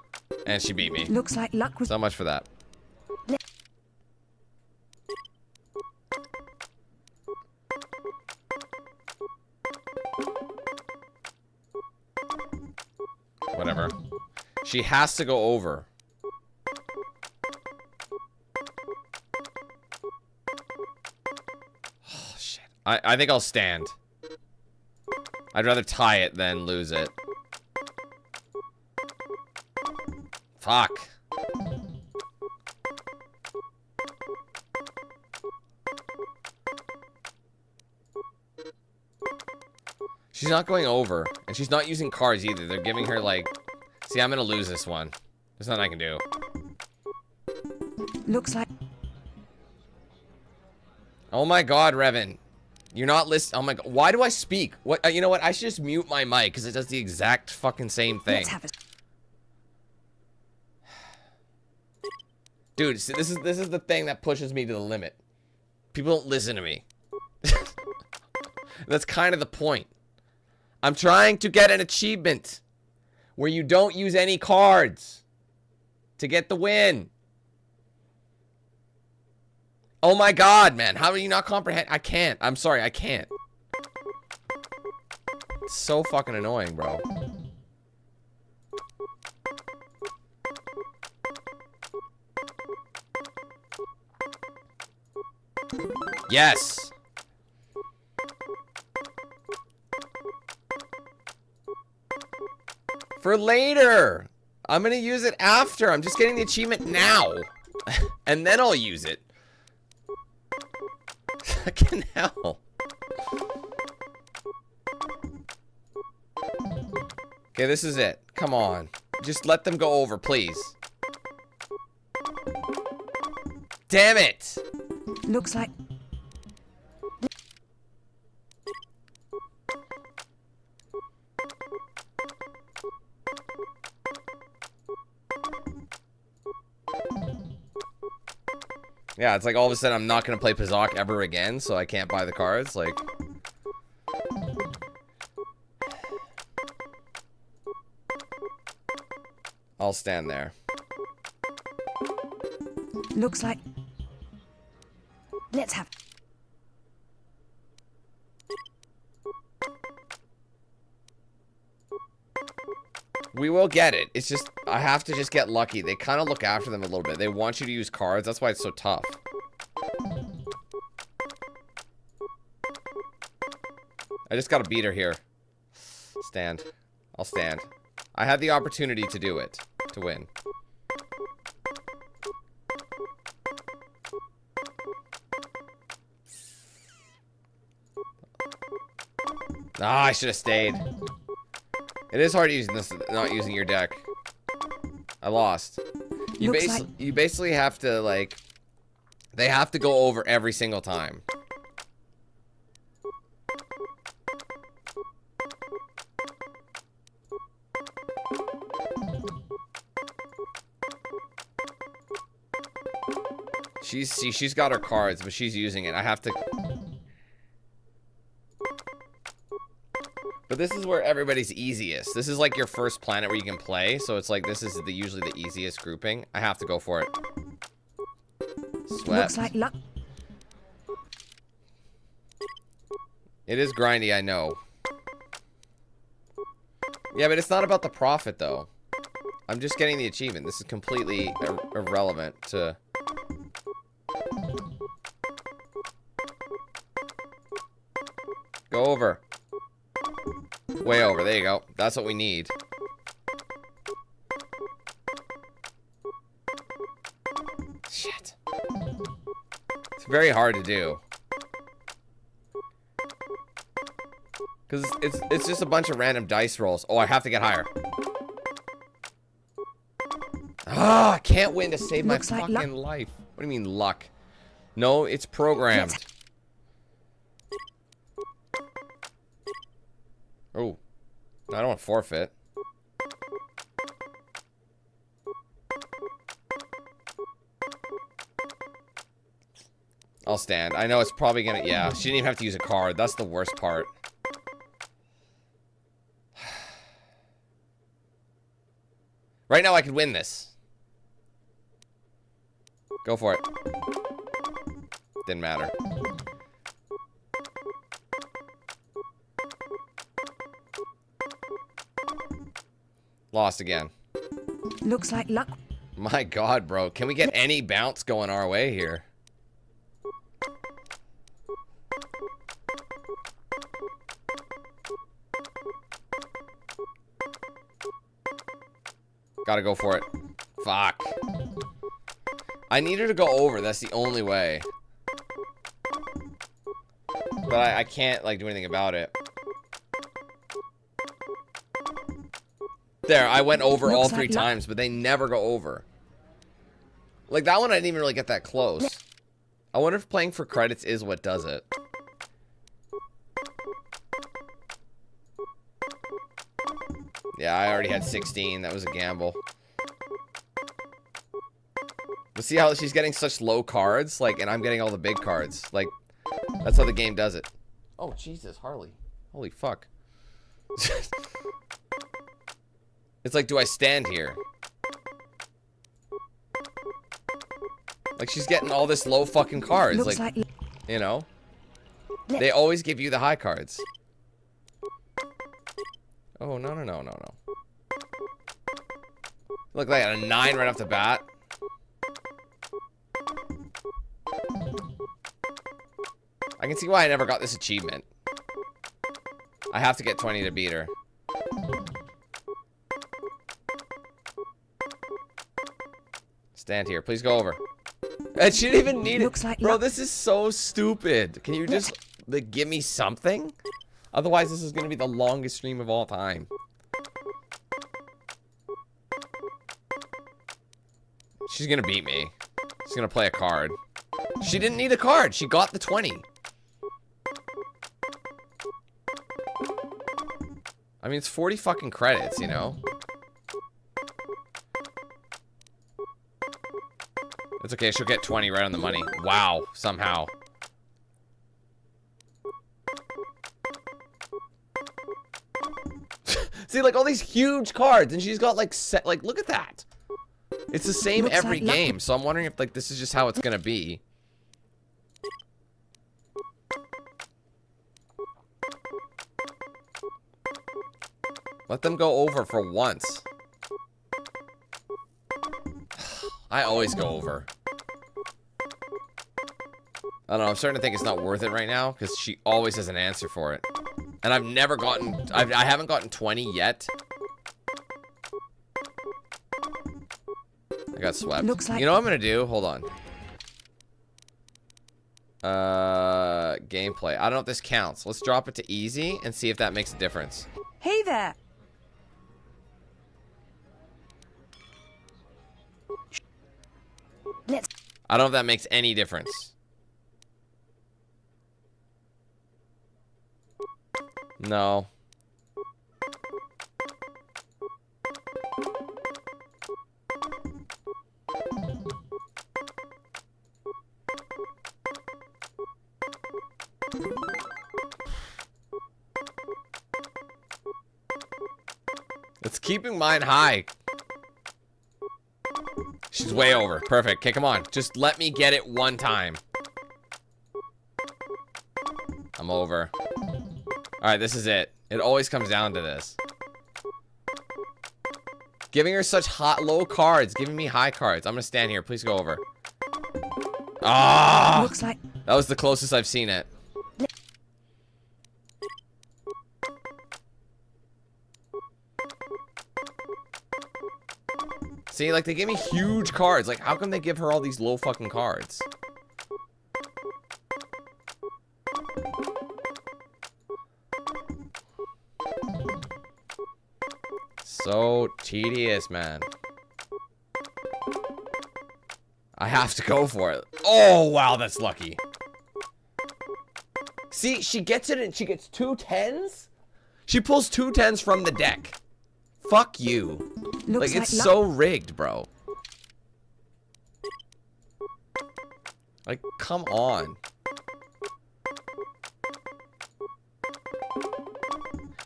And she beat me. Looks like luck was... So much for that. Whatever. She has to go over. Oh, shit. I think I'll stand. I'd rather tie it than lose it. Fuck. She's not going over, and she's not using cards either. They're giving her, like... See, I'm gonna lose this one. There's nothing I can do. Looks like... Oh my god, Revan. You're not listening. Oh my god. Why do I speak? What? You know what? I should just mute my mic, because it does the exact fucking same thing. Let's have a... Dude, see, this is the thing that pushes me to the limit. People don't listen to me. That's kind of the point. I'm trying to get an achievement where you don't use any cards to get the win. Oh my god, man. How do you not comprehend? I can't. I'm sorry, I can't. It's so fucking annoying, bro. Yes. For later. I'm gonna use it after. I'm just getting the achievement now. And then I'll use it. Fucking hell. Okay, this is it. Come on. Just let them go over, please. Damn it. Looks like... Yeah, it's like all of a sudden I'm not going to play Pazak ever again, so I can't buy the cards. Like... I'll stand there. Looks like... Let's have... We will get it. It's just, I have to just get lucky. They kind of look after them a little bit. They want you to use cards. That's why it's so tough. I just got to beat her here. Stand. I'll stand. I had the opportunity to do it. To win. Ah, I should have stayed. It is hard using this, not using your deck. I lost. You basically have to, like... They have to go over every single time. She's got her cards, but she's using it. I have to... But this is where everybody's easiest. This is like your first planet where you can play. So it's like this is usually the easiest grouping. I have to go for it. Sweat. Looks like luck. It is grindy, I know. Yeah, but it's not about the profit, though. I'm just getting the achievement. This is completely irrelevant to... Go over. Way over. There you go. That's what we need. Shit. It's very hard to do. Because it's just a bunch of random dice rolls. Oh, I have to get higher. Ah, I can't win to save my fucking life. What do you mean luck? No, it's programmed. Oh, I don't want to forfeit. I'll stand. I know it's probably gonna... Yeah, she didn't even have to use a card. That's the worst part. Right now I could win this. Go for it. Didn't matter. Lost again. Looks like luck. My God, bro. Can we get any bounce going our way here? Gotta go for it. Fuck. I need her to go over. That's the only way. But I can't, like, do anything about it. There, I went over all three times, but they never go over. Like, that one I didn't even really get that close. I wonder if playing for credits is what does it. Yeah, I already had 16. That was a gamble. But see how she's getting such low cards? Like, and I'm getting all the big cards. Like, that's how the game does it. Oh, Jesus, Harley. Holy fuck. It's like, do I stand here? Like, she's getting all this low fucking cards. Like, you know? They always give you the high cards. Oh, no, no, no, no, no. Look, like a 9 right off the bat. I can see why I never got this achievement. I have to get 20 to beat her. Stand here. Please go over. And she didn't even need it. Like bro, this is so stupid. Can you just like, give me something? Otherwise, this is going to be the longest stream of all time. She's going to beat me. She's going to play a card. She didn't need a card. She got the 20. I mean, it's 40 fucking credits, you know? It's okay. She'll get 20 right on the money. Wow. Somehow. See, like, all these huge cards, and she's got, like, like, look at that. It's the same every game, so I'm wondering if, like, this is just how it's gonna be. Let them go over for once. I always go over. I don't know, I'm starting to think it's not worth it right now, because she always has an answer for it. And I've never gotten... I haven't gotten 20 yet. I got swept. You know what I'm going to do? Hold on. Gameplay. I don't know if this counts. Let's drop it to easy and see if that makes a difference. Hey there! I don't know if that makes any difference. No. It's keeping mine high. She's way over. Perfect. Okay, come on. Just let me get it one time. I'm over. Alright, this is it. It always comes down to this. Giving her such low cards. Giving me high cards. I'm gonna stand here. Please go over. Ah! Looks like That was the closest I've seen it. See, like, they give me huge cards. Like, how come they give her all these low fucking cards? So tedious, man. I have to go for it. Oh, wow, that's lucky. See, she gets it and she gets 2 10s? She pulls 2 10s from the deck. Fuck you. Looks Like, it's like so rigged, bro. Like, come on.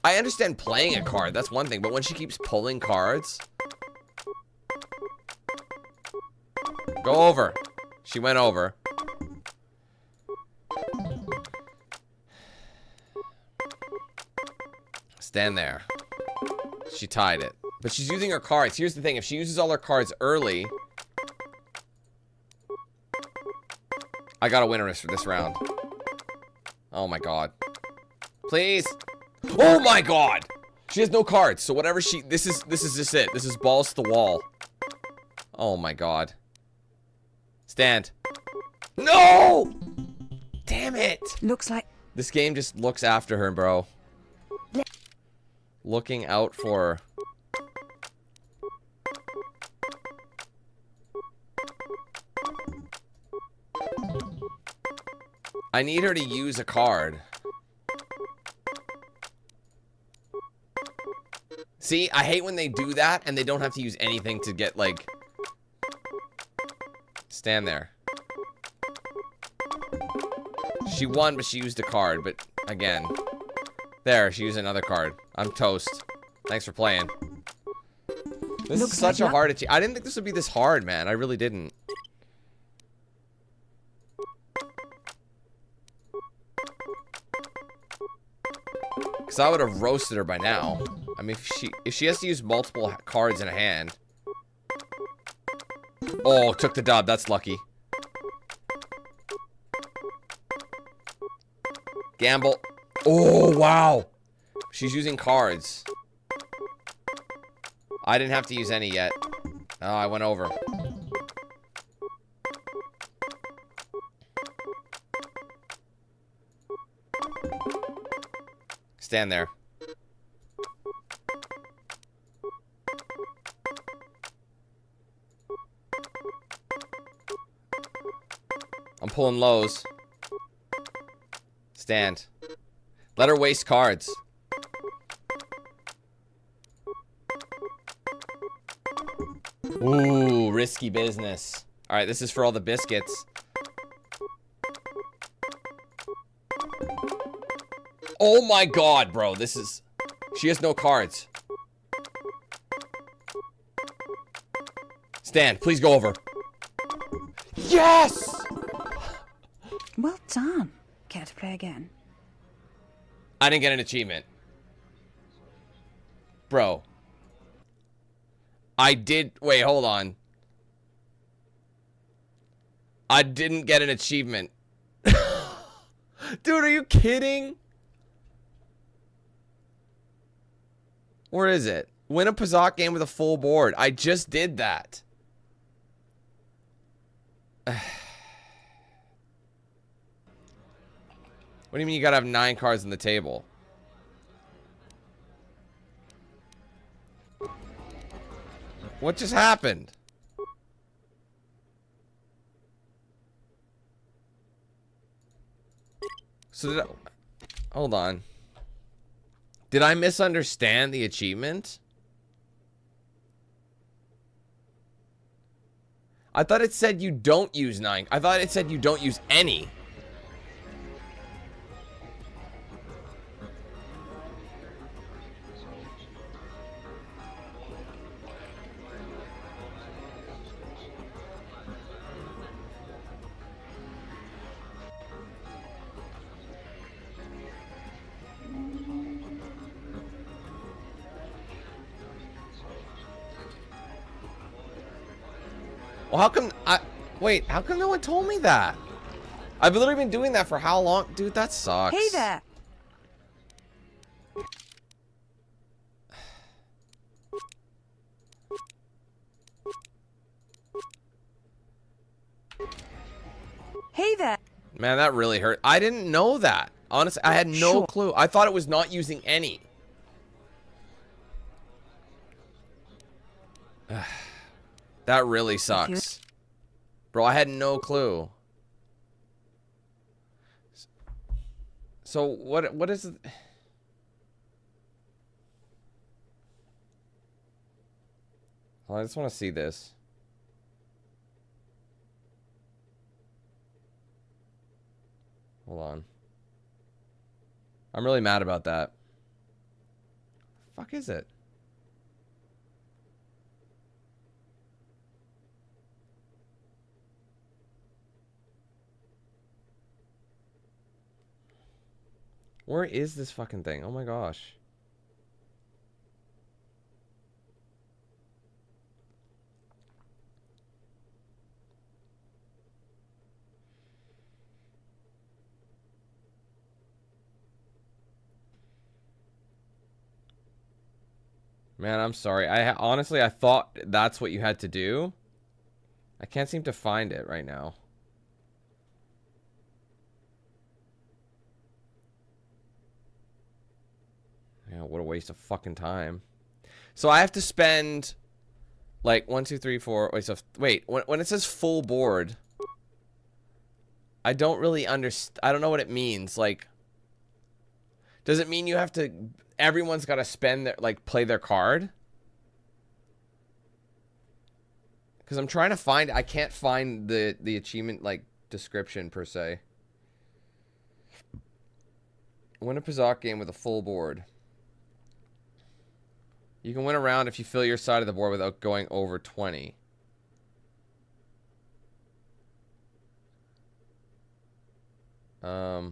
I understand playing a card, that's one thing, but when she keeps pulling cards... Go over. She went over. Stand there. She tied it. But she's using her cards. Here's the thing. If she uses all her cards early... I got a winner for this round. Oh my god. Please. Oh my god! She has no cards. So whatever she... This is just it. This is balls to the wall. Oh my god. Stand. No! Damn it! Looks like... This game just looks after her, bro. Looking out for her. I need her to use a card. See, I hate when they do that and they don't have to use anything to get, like... Stand there. She won, but she used a card, but again. There, she used another card. I'm toast. Thanks for playing. This is such a hard achievement. I didn't think this would be this hard, man. I really didn't. Because I would have roasted her by now. I mean, if she has to use multiple cards in a hand. Oh, took the dub. That's lucky. Gamble. Oh, wow. She's using cards. I didn't have to use any yet. Oh, I went over. Stand there. I'm pulling lows. Stand. Let her waste cards. Ooh, risky business. Alright, this is for all the biscuits. Oh my god, bro. This is... She has no cards. Stand. Please go over. Yes! Well done. Care to play again? I didn't get an achievement. Bro. I did... Wait, hold on. I didn't get an achievement. Dude, are you kidding? Where is it? Win a Pazak game with a full board. I just did that. What do you mean you gotta have 9 cards on the table? What just happened? So did I... Hold on. Did I misunderstand the achievement? I thought it said you don't use 9. I thought it said you don't use any. Well, how come wait, how come no one told me that? I've literally been doing that for how long? Dude, that sucks. Hey there. Hey there. Man, that really hurt. I didn't know that. Honestly, I had no clue. I thought it was not using any. That really sucks. Bro, I had no clue. So what is it? Oh, I just want to see this. Hold on. I'm really mad about that. Fuck is it? Where is this fucking thing? Oh my gosh. Man, I'm sorry. Honestly, I thought that's what you had to do. I can't seem to find it right now. Yeah, what a waste of fucking time. So I have to spend like 1, 2, 3, 4. Wait, so wait, when it says full board, I don't really understand. I don't know what it means. Like, does it mean you have to? Everyone's got to spend their play their card? Because I'm trying to find. I can't find the achievement description per se. Win a Pazak game with a full board. You can win a round if you fill your side of the board without going over 20. I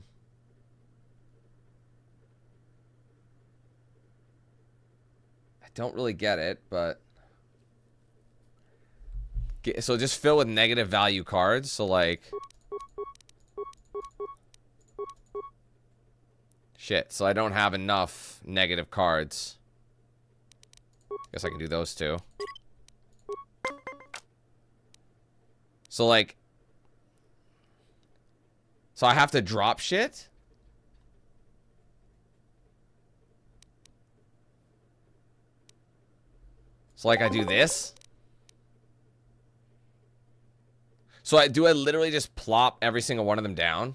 don't really get it, but... So just fill with negative value cards, so like... Shit, so I don't have enough negative cards. Guess I can do those two. So like... So I have to drop shit? So like I do this? So I literally just plop every single one of them down?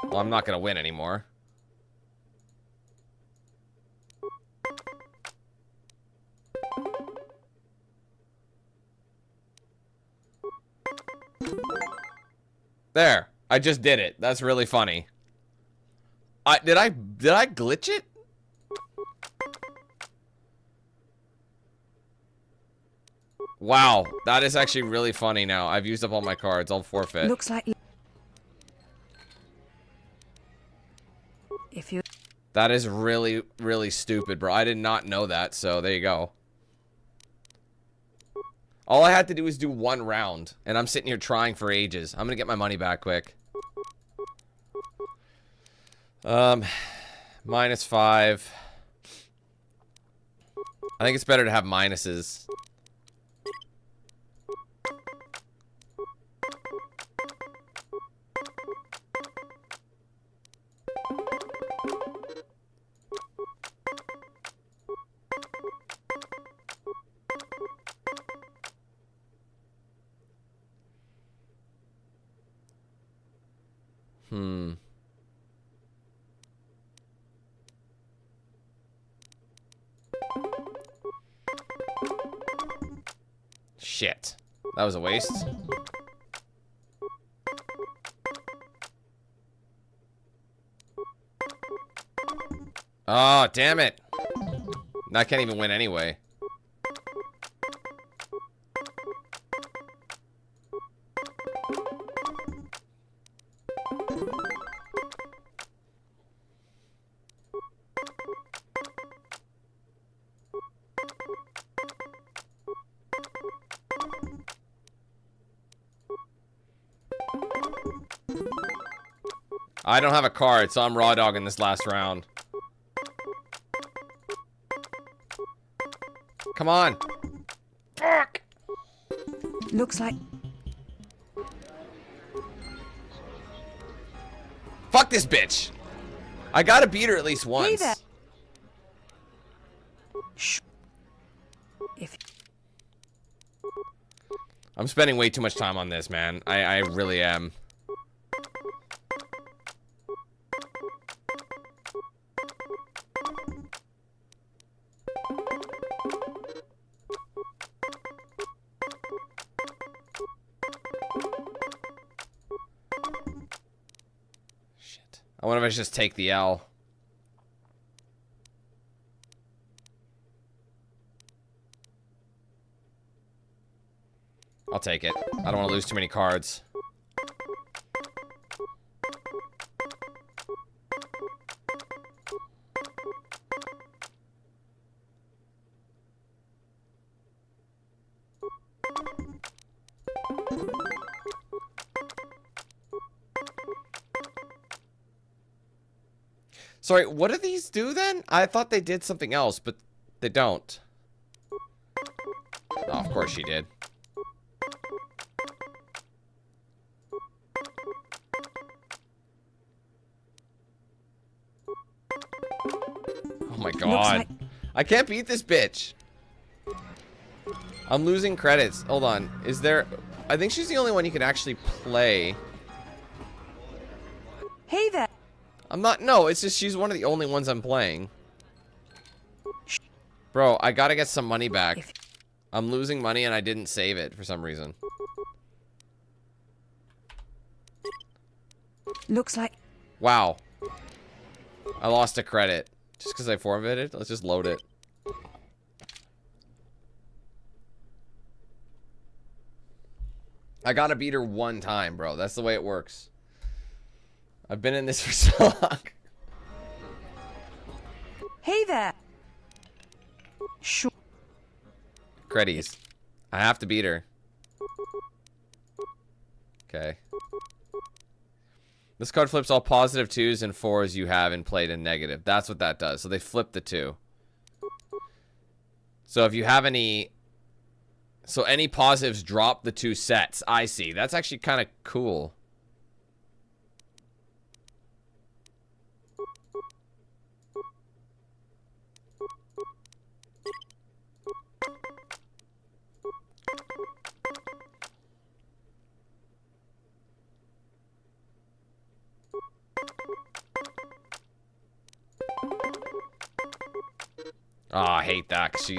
Well, I'm not gonna win anymore. There. I just did it. That's really funny. Did I glitch it? Wow, that is actually really funny now. I've used up all my cards. I'll forfeit. Looks like if you... That is really, really stupid, bro. I did not know that, so there you go. All I had to do was do one round, and I'm sitting here trying for ages. I'm gonna get my money back quick. -5. I think it's better to have minuses. Shit. That was a waste. Oh, damn it. I can't even win anyway. I don't have a card, so I'm raw dogging this last round. Come on. Fuck. Looks like... Fuck this bitch. I gotta beat her at least once. Hey there. Shh. I'm spending way too much time on this, man. I really am. Shit. I wonder if I should just take the L. I'll take it. I don't want to lose too many cards. Sorry, what do these do then? I thought they did something else, but they don't. Oh, of course she did. Oh my god. Like... I can't beat this bitch. I'm losing credits. Hold on. Is there... I think she's the only one you can actually play. Hey there. I'm not... No, it's just she's one of the only ones I'm playing. Bro, I gotta get some money back. I'm losing money and I didn't save it for some reason. Looks like... Wow. I lost a credit. Just because I forfeited? Let's just load it. I gotta beat her one time, bro. That's the way it works. I've been in this for so long. Hey there. Sure. Creddies. I have to beat her. Okay. This card flips all positive 2s and 4s you have and played in negative. That's what that does. So they flip the 2. So if you have any... So any positives drop the 2 sets. I see. That's actually kind of cool. Oh, I hate that 'cause she...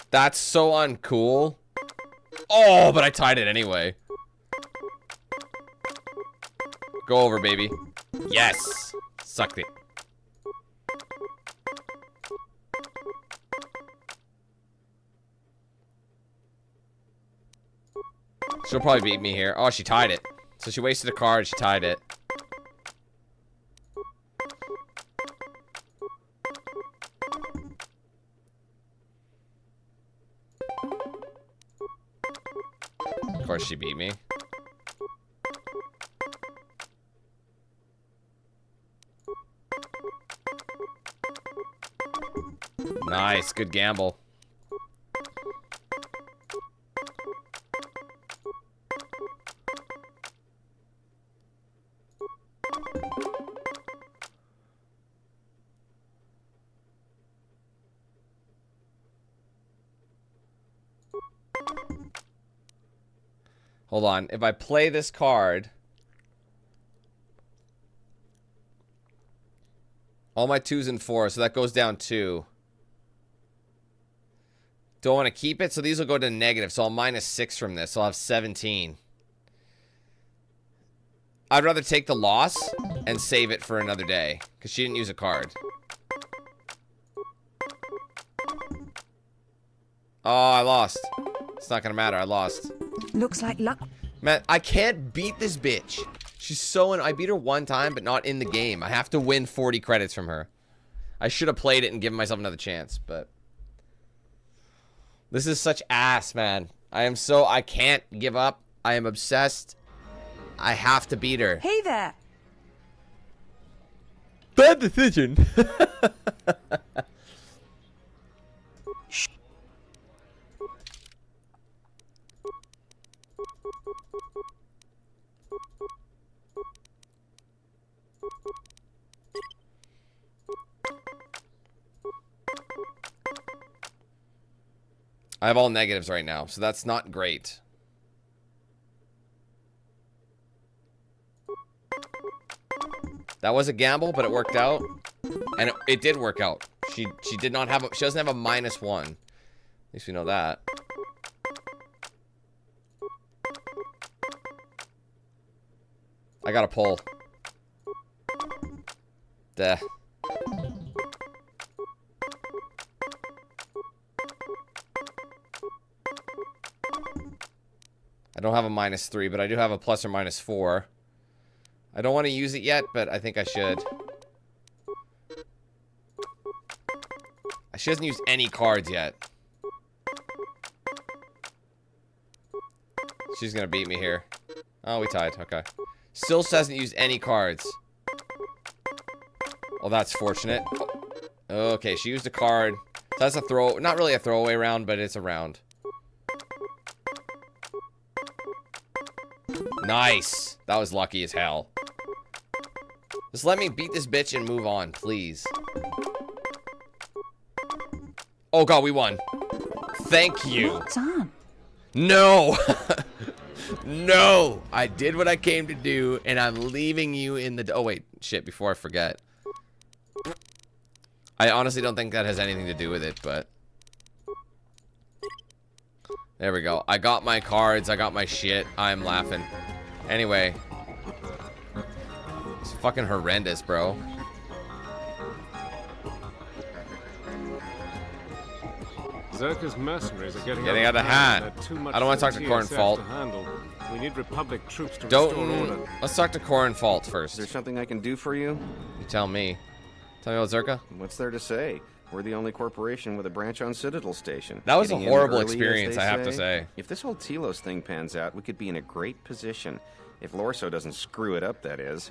That's so uncool. Oh, but I tied it anyway. Go over, baby. Yes. Sucked it. She'll probably beat me here. Oh, she tied it. So she wasted a card. She tied it. Of course she beat me. Nice. Good gamble. Hold on. If I play this card, all my 2s and 4s, so that goes down 2. Do I want to keep it? So these will go to negative. So I'll minus 6 from this. So I'll have 17. I'd rather take the loss and save it for another day because she didn't use a card. Oh, I lost. It's not going to matter. I lost. Looks like luck. Man, I can't beat this bitch. She's so I beat her one time, but not in the game. I have to win 40 credits from her. I should have played it and given myself another chance, but this is such ass, man. I can't give up. I am obsessed. I have to beat her. Hey there. Bad decision. I have all negatives right now, so that's not great. That was a gamble, but it worked out. And it did work out. She did not have she doesn't have a -1. At least we know that. I got a pull. Duh. I don't have a -3, but I do have a plus or -4. I don't want to use it yet, but I think I should. She hasn't used any cards yet. She's gonna beat me here. Oh, we tied. Okay. Still hasn't used any cards. Well, that's fortunate. Okay, she used a card. So that's a throw. Not really a throwaway round, but it's a round. Nice. That was lucky as hell. Just let me beat this bitch and move on, please. Oh god, we won. Thank you. No. No. I did what I came to do, and I'm leaving you in the... Oh, wait. Shit, before I forget. I honestly don't think that has anything to do with it, but... There we go. I got my cards. I got my shit. I'm laughing. Anyway. It's fucking horrendous, bro. Czerka's mercenaries are getting out of hand. I don't want to talk to Core and Fault. We need Republic troops to restore order. Let's talk to Core and Fault first. Is there something I can do for you? You tell me. Tell me about Czerka. What's there to say? We're the only corporation with a branch on Citadel Station. That was a horrible experience, I have to say. If this whole Telos thing pans out, we could be in a great position. If Lorso doesn't screw it up, that is.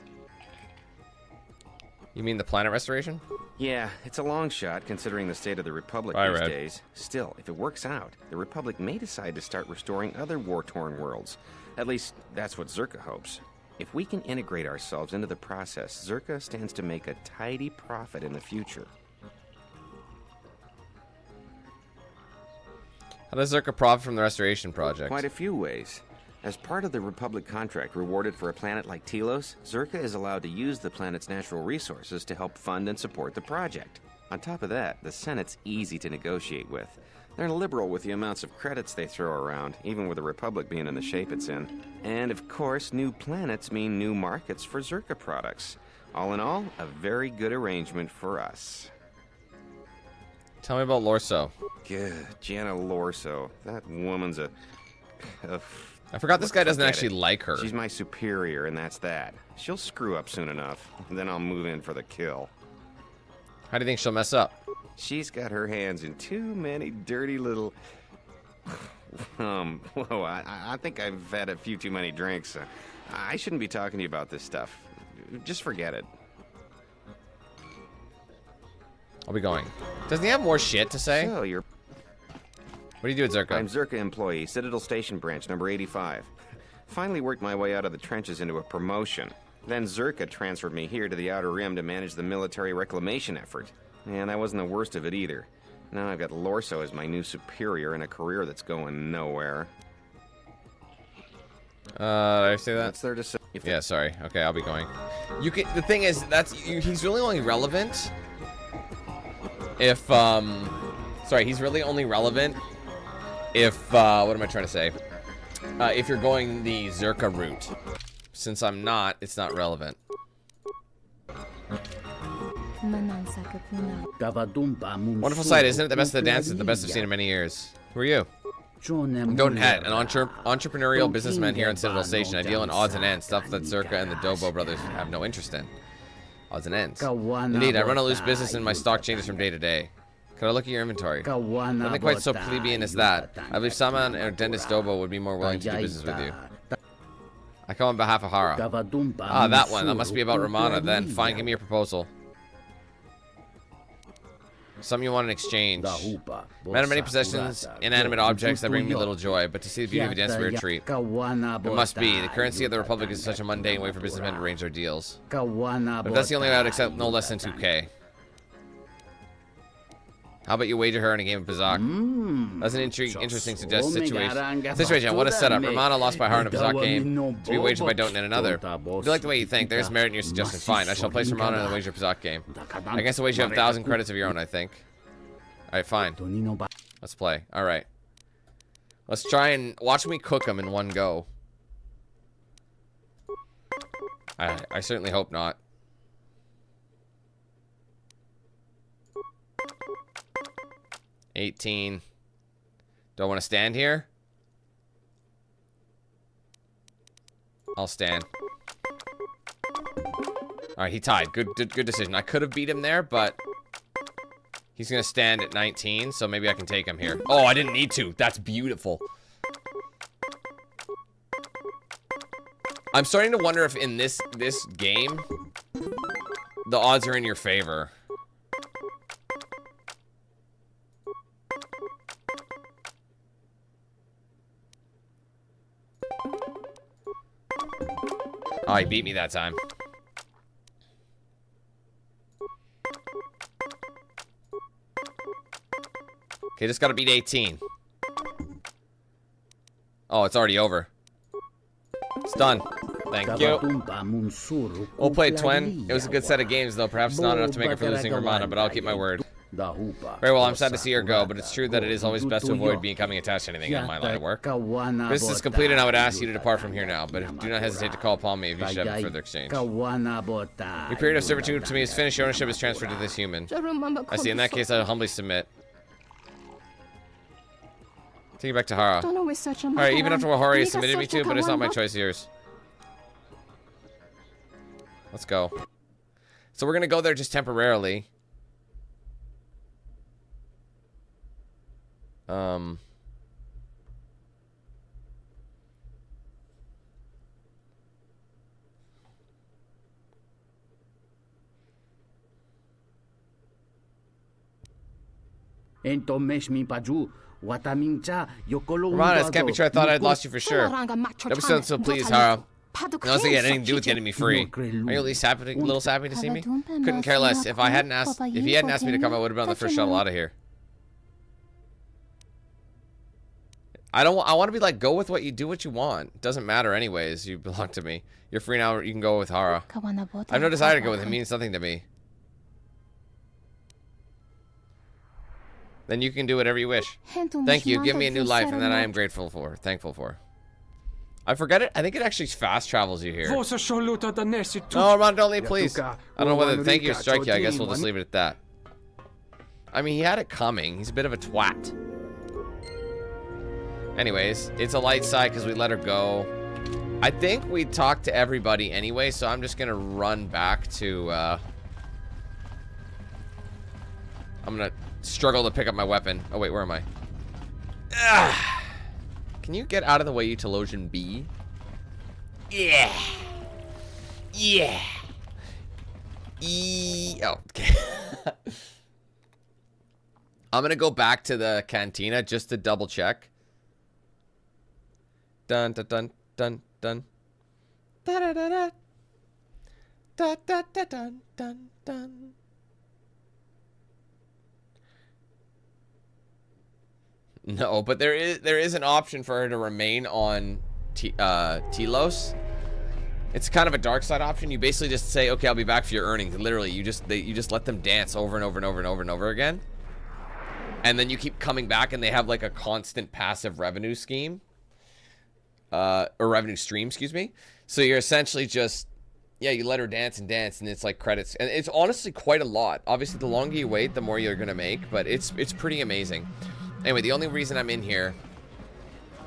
You mean the planet restoration? Yeah, it's a long shot considering the state of the Republic these days. Still, if it works out, the Republic may decide to start restoring other war-torn worlds. At least, that's what Czerka hopes. If we can integrate ourselves into the process, Czerka stands to make a tidy profit in the future. How does Czerka profit from the restoration project? Quite a few ways. As part of the Republic contract rewarded for a planet like Telos, Czerka is allowed to use the planet's natural resources to help fund and support the project. On top of that, the Senate's easy to negotiate with. They're liberal with the amounts of credits they throw around, even with the Republic being in the shape it's in. And of course, new planets mean new markets for Czerka products. All in all, a very good arrangement for us. Tell me about Lorso. Good, Jana Lorso. That woman's a I forgot this guy doesn't actually like her. She's my superior, and that's that. She'll screw up soon enough, and then I'll move in for the kill. How do you think she'll mess up? She's got her hands in too many dirty little... whoa, I think I've had a few too many drinks. I shouldn't be talking to you about this stuff. Just forget it. I'll be going. Doesn't he have more shit to say? So you're... What do you do at Czerka? I'm Czerka employee, Citadel Station branch, number 85. Finally worked my way out of the trenches into a promotion. Then Czerka transferred me here to the Outer Rim to manage the military reclamation effort. And that wasn't the worst of it either. Now I've got Lorso as my new superior in a career that's going nowhere. Did I say that? That's there to say. Yeah, sorry. Okay, I'll be going. You can. The thing is, he's really only relevant if sorry, he's really only relevant if what am I trying to say? If you're going the Czerka route. Since I'm not, it's not relevant. Wonderful sight, isn't it? The best of the dances, the best I've seen in many years. Who are you? Don't head. An entrepreneurial businessman here in Citadel Station. I deal in odds and ends, stuff that Czerka and the Dobo brothers have no interest in. Odds and ends. Indeed, I run a loose business and my stock changes from day to day. Could I look at your inventory? Nothing quite so plebeian as that. I believe Saman or Dentist Dobo would be more willing to do business with you. I come on behalf of Hara. Ah, that one. That must be about Romana. Then, fine, give me your proposal. Something you want in exchange. Man of many possessions, inanimate objects that bring me little joy, but to see the beauty of a dance is a weird treat. It must be. The currency of the Republic is such a mundane way for businessmen to arrange their deals. But if that's the only way I would accept, no less than 2K. How about you wager her in a game of Bazak? That's an interesting situation. What a setup. Romana lost by Hara in a Bazak game, to be wagered by Doten in another. I do like the way you think. There's merit in your suggestion. Fine, I shall place Romana in the wager Bazak game. I guess the wager you have 1,000 credits of your own, I think. Alright, fine. Let's play. Alright. Let's try and watch me cook them in one go. I certainly hope not. $18. Do I want to stand here? I'll stand. Alright, he tied. Good decision. I could have beat him there, but he's going to stand at 19, so maybe I can take him here. Oh, I didn't need to. That's beautiful. I'm starting to wonder if in this game, the odds are in your favor. Oh, he beat me that time. Okay, just gotta beat 18. Oh, it's already over. It's done. Thank you. We'll play Twin. It was a good set of games, though. Perhaps not enough to make it for losing Romana, but I'll keep my word. Very well, I'm sad to see her go, but it's true that it is always best to avoid becoming attached to anything in my line of work. Business is complete, and I would ask you to depart from here now, but do not hesitate to call upon me if you should have a further exchange. Your period of servitude to me is finished. Your ownership is transferred to this human. I see. In that case, I humbly submit. Take it back to Hara. Alright, even after what Hara submitted me to, but it's not my choice, yours. Let's go. So we're gonna go there just temporarily. Romana, this can't be true. I thought I'd lost you for sure. Don't be so pleased, Hara. You honestly had anything to do with getting me free. Are you at least happy, a little happy to see me? Couldn't care less. If he hadn't asked me to come, I would have been on the first shuttle out of here. I want to be like, go with what you do what you want. It doesn't matter anyways. You belong to me. You're free now. You can go with Hara. I have no desire to go with him. It means nothing to me. Then you can do whatever you wish. Thank you. Give me a new life, and that I am thankful for. I forget it. I think it actually fast travels you here. No, Romana, don't leave, please. I don't know whether to thank you or strike you. I guess we'll just leave it at that. I mean, he had it coming. He's a bit of a twat. Anyways, it's a light side because we let her go. I think we talked to everybody anyway, so I'm just going to run back to... I'm going to struggle to pick up my weapon. Oh, wait, where am I? Ah! Can you get out of the way, you Telosian B? Yeah. Yeah. Oh, okay. I'm going to go back to the Cantina just to double check. Dun dun dun dun dun. Da da da da. Da da da dun dun dun. No, but there is an option for her to remain on Telos. It's kind of a dark side option. You basically just say, okay, I'll be back for your earnings. And literally, you just let them dance over and over and over and over and over again. And then you keep coming back, and they have like a constant passive revenue scheme. Or revenue stream, excuse me. So you're essentially just, yeah, you let her dance and dance, and it's like credits. And it's honestly quite a lot. Obviously, the longer you wait, the more you're going to make. But it's pretty amazing. Anyway, the only reason I'm in here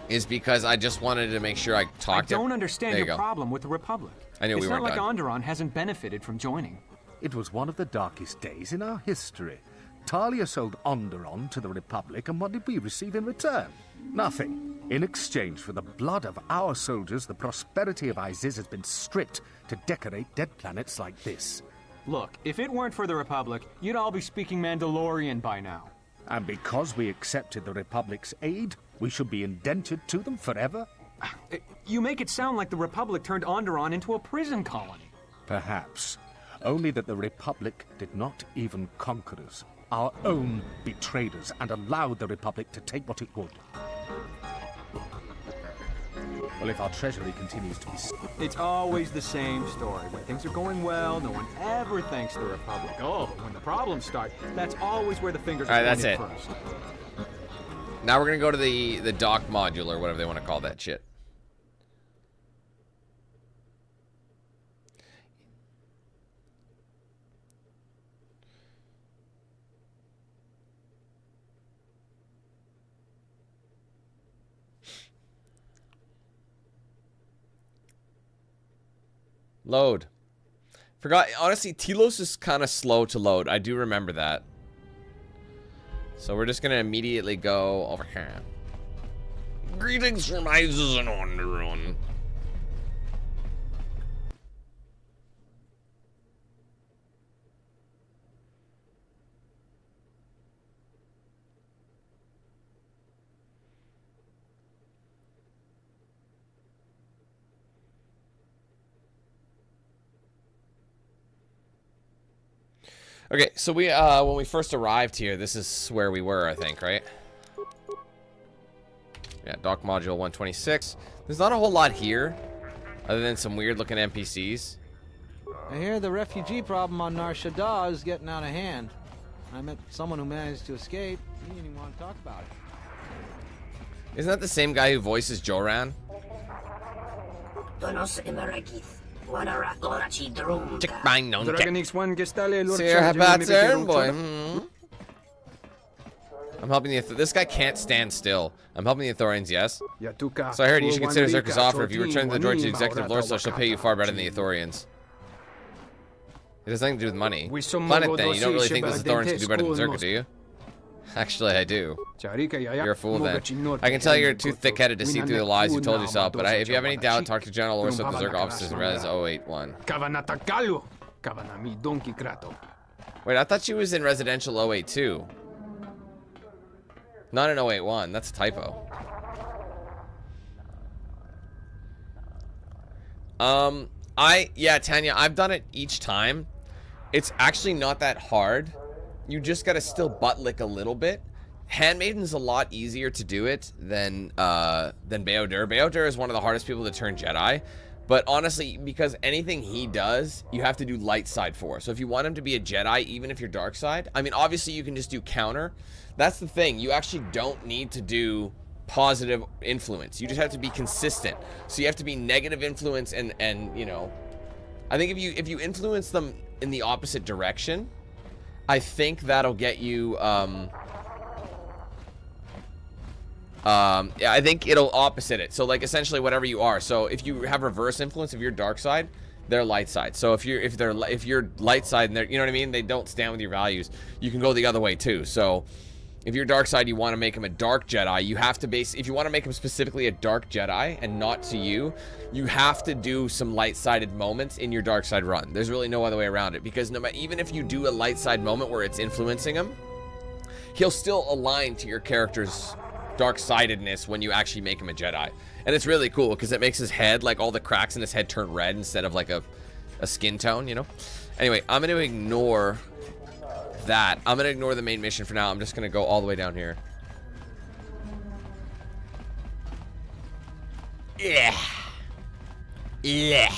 is because I just wanted to make sure I talked. I don't understand there you your go. problem with the Republic. I knew it's we weren't not like done. Onderon hasn't benefited from joining. It was one of the darkest days in our history. Talia sold Onderon to the Republic, and what did we receive in return? Nothing. In exchange for the blood of our soldiers, the prosperity of Iziz has been stripped to decorate dead planets like this. Look, if it weren't for the Republic, you'd all be speaking Mandalorian by now. And because we accepted the Republic's aid, we should be indentured to them forever? You make it sound like the Republic turned Onderon into a prison colony. Perhaps. Only that the Republic did not even conquer us. Our own betrayed us and allowed the Republic to take what it would. Well, if our treasury continues to be... It's always the same story. When things are going well, no one ever thanks the Republic. Oh, but when the problems start, that's always where the fingers are that's pointed it. first. Now we're gonna go to the dock module or whatever they want to call that shit. Load. Forgot, honestly, Telos is kind of slow to load. I do remember that. So we're just going to immediately go over here. Greetings from Iziz and Onderon. Okay, so we when we first arrived here, this is where we were, I think, right? Yeah, dock module 126. There's not a whole lot here, other than some weird-looking NPCs. I hear the refugee problem on Nar Shaddaa is getting out of hand. I met someone who managed to escape. He didn't even want to talk about it. Isn't that the same guy who voices Joran? Check my known I'm helping the this guy can't stand still. I'm helping the Ithorians, yes. So I heard you should consider Czerka's offer. If you return the droid to the executive lord, so she'll pay you far better than the Ithorians. It has nothing to do with money. Planet then, you don't really think those Ithorians can do better than Czerka, do you? Actually, I do. You're a fool then. I can tell you're too thick-headed to see through the lies you told yourself, but if you have any doubt, talk to General Orso at the Czerka Offices in Res 081. Wait, I thought she was in Residential 082. Not in 081. That's a typo. Yeah, Tanya, I've done it each time. It's actually not that hard. You just gotta still butt lick a little bit. Handmaiden's a lot easier to do it than Bao-Dur. Bao-Dur is one of the hardest people to turn Jedi. But honestly, because anything he does, you have to do light side for. So if you want him to be a Jedi, even if you're dark side, I mean, obviously you can just do counter. That's the thing. You actually don't need to do positive influence. You just have to be consistent. So you have to be negative influence and you know, I think if you influence them in the opposite direction, I think that'll get you yeah, I think it'll opposite it. So like essentially whatever you are. So if you have reverse influence, if you're dark side, they're light side. So if you're light side and they're, you know what I mean, they don't stand with your values, you can go the other way too. So if you're dark side, you want to make him a dark Jedi, you have to if you want to make him specifically a dark Jedi and not to you, you have to do some light-sided moments in your dark side run. There's really no other way around it, because no matter, even if you do a light side moment where it's influencing him, he'll still align to your character's dark-sidedness when you actually make him a Jedi. And it's really cool because it makes his head, like all the cracks in his head, turn red instead of like a skin tone, you know? Anyway, I'm going to ignore that. I'm going to ignore the main mission for now. I'm just going to go all the way down here. Yeah. Yeah.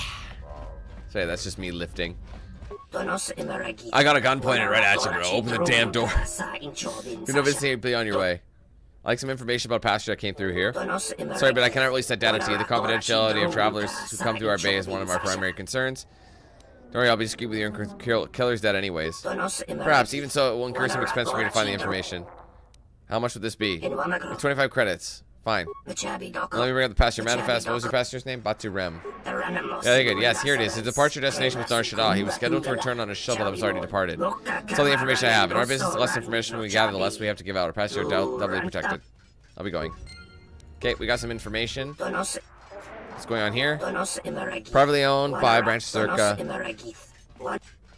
Sorry, that's just me lifting. I got a gun pointed right at you, bro. Open the damn door. You're no simply on your way. I like some information about passengers that came through here. Sorry, but I cannot release that data to you. The confidentiality of travelers who come through our bay is one of our primary concerns. Don't worry, I'll be discreet with your killer's dead anyways. Perhaps, even so, it will incur some expense for me to find the information. How much would this be? 25 credits. Fine. Let me bring up the passenger manifest. What was your passenger's name? Batu Rem. Yeah, they're good. Yes, here it is. His departure destination was Nar Shaddaa. He was scheduled to return on a shuttle that was already departed. That's all the information I have. In our business, the less information we gather, the less we have to give out. Our passenger doubly protected. I'll be going. Okay, we got some information. What's going on here? Privately owned by Branch Czerka.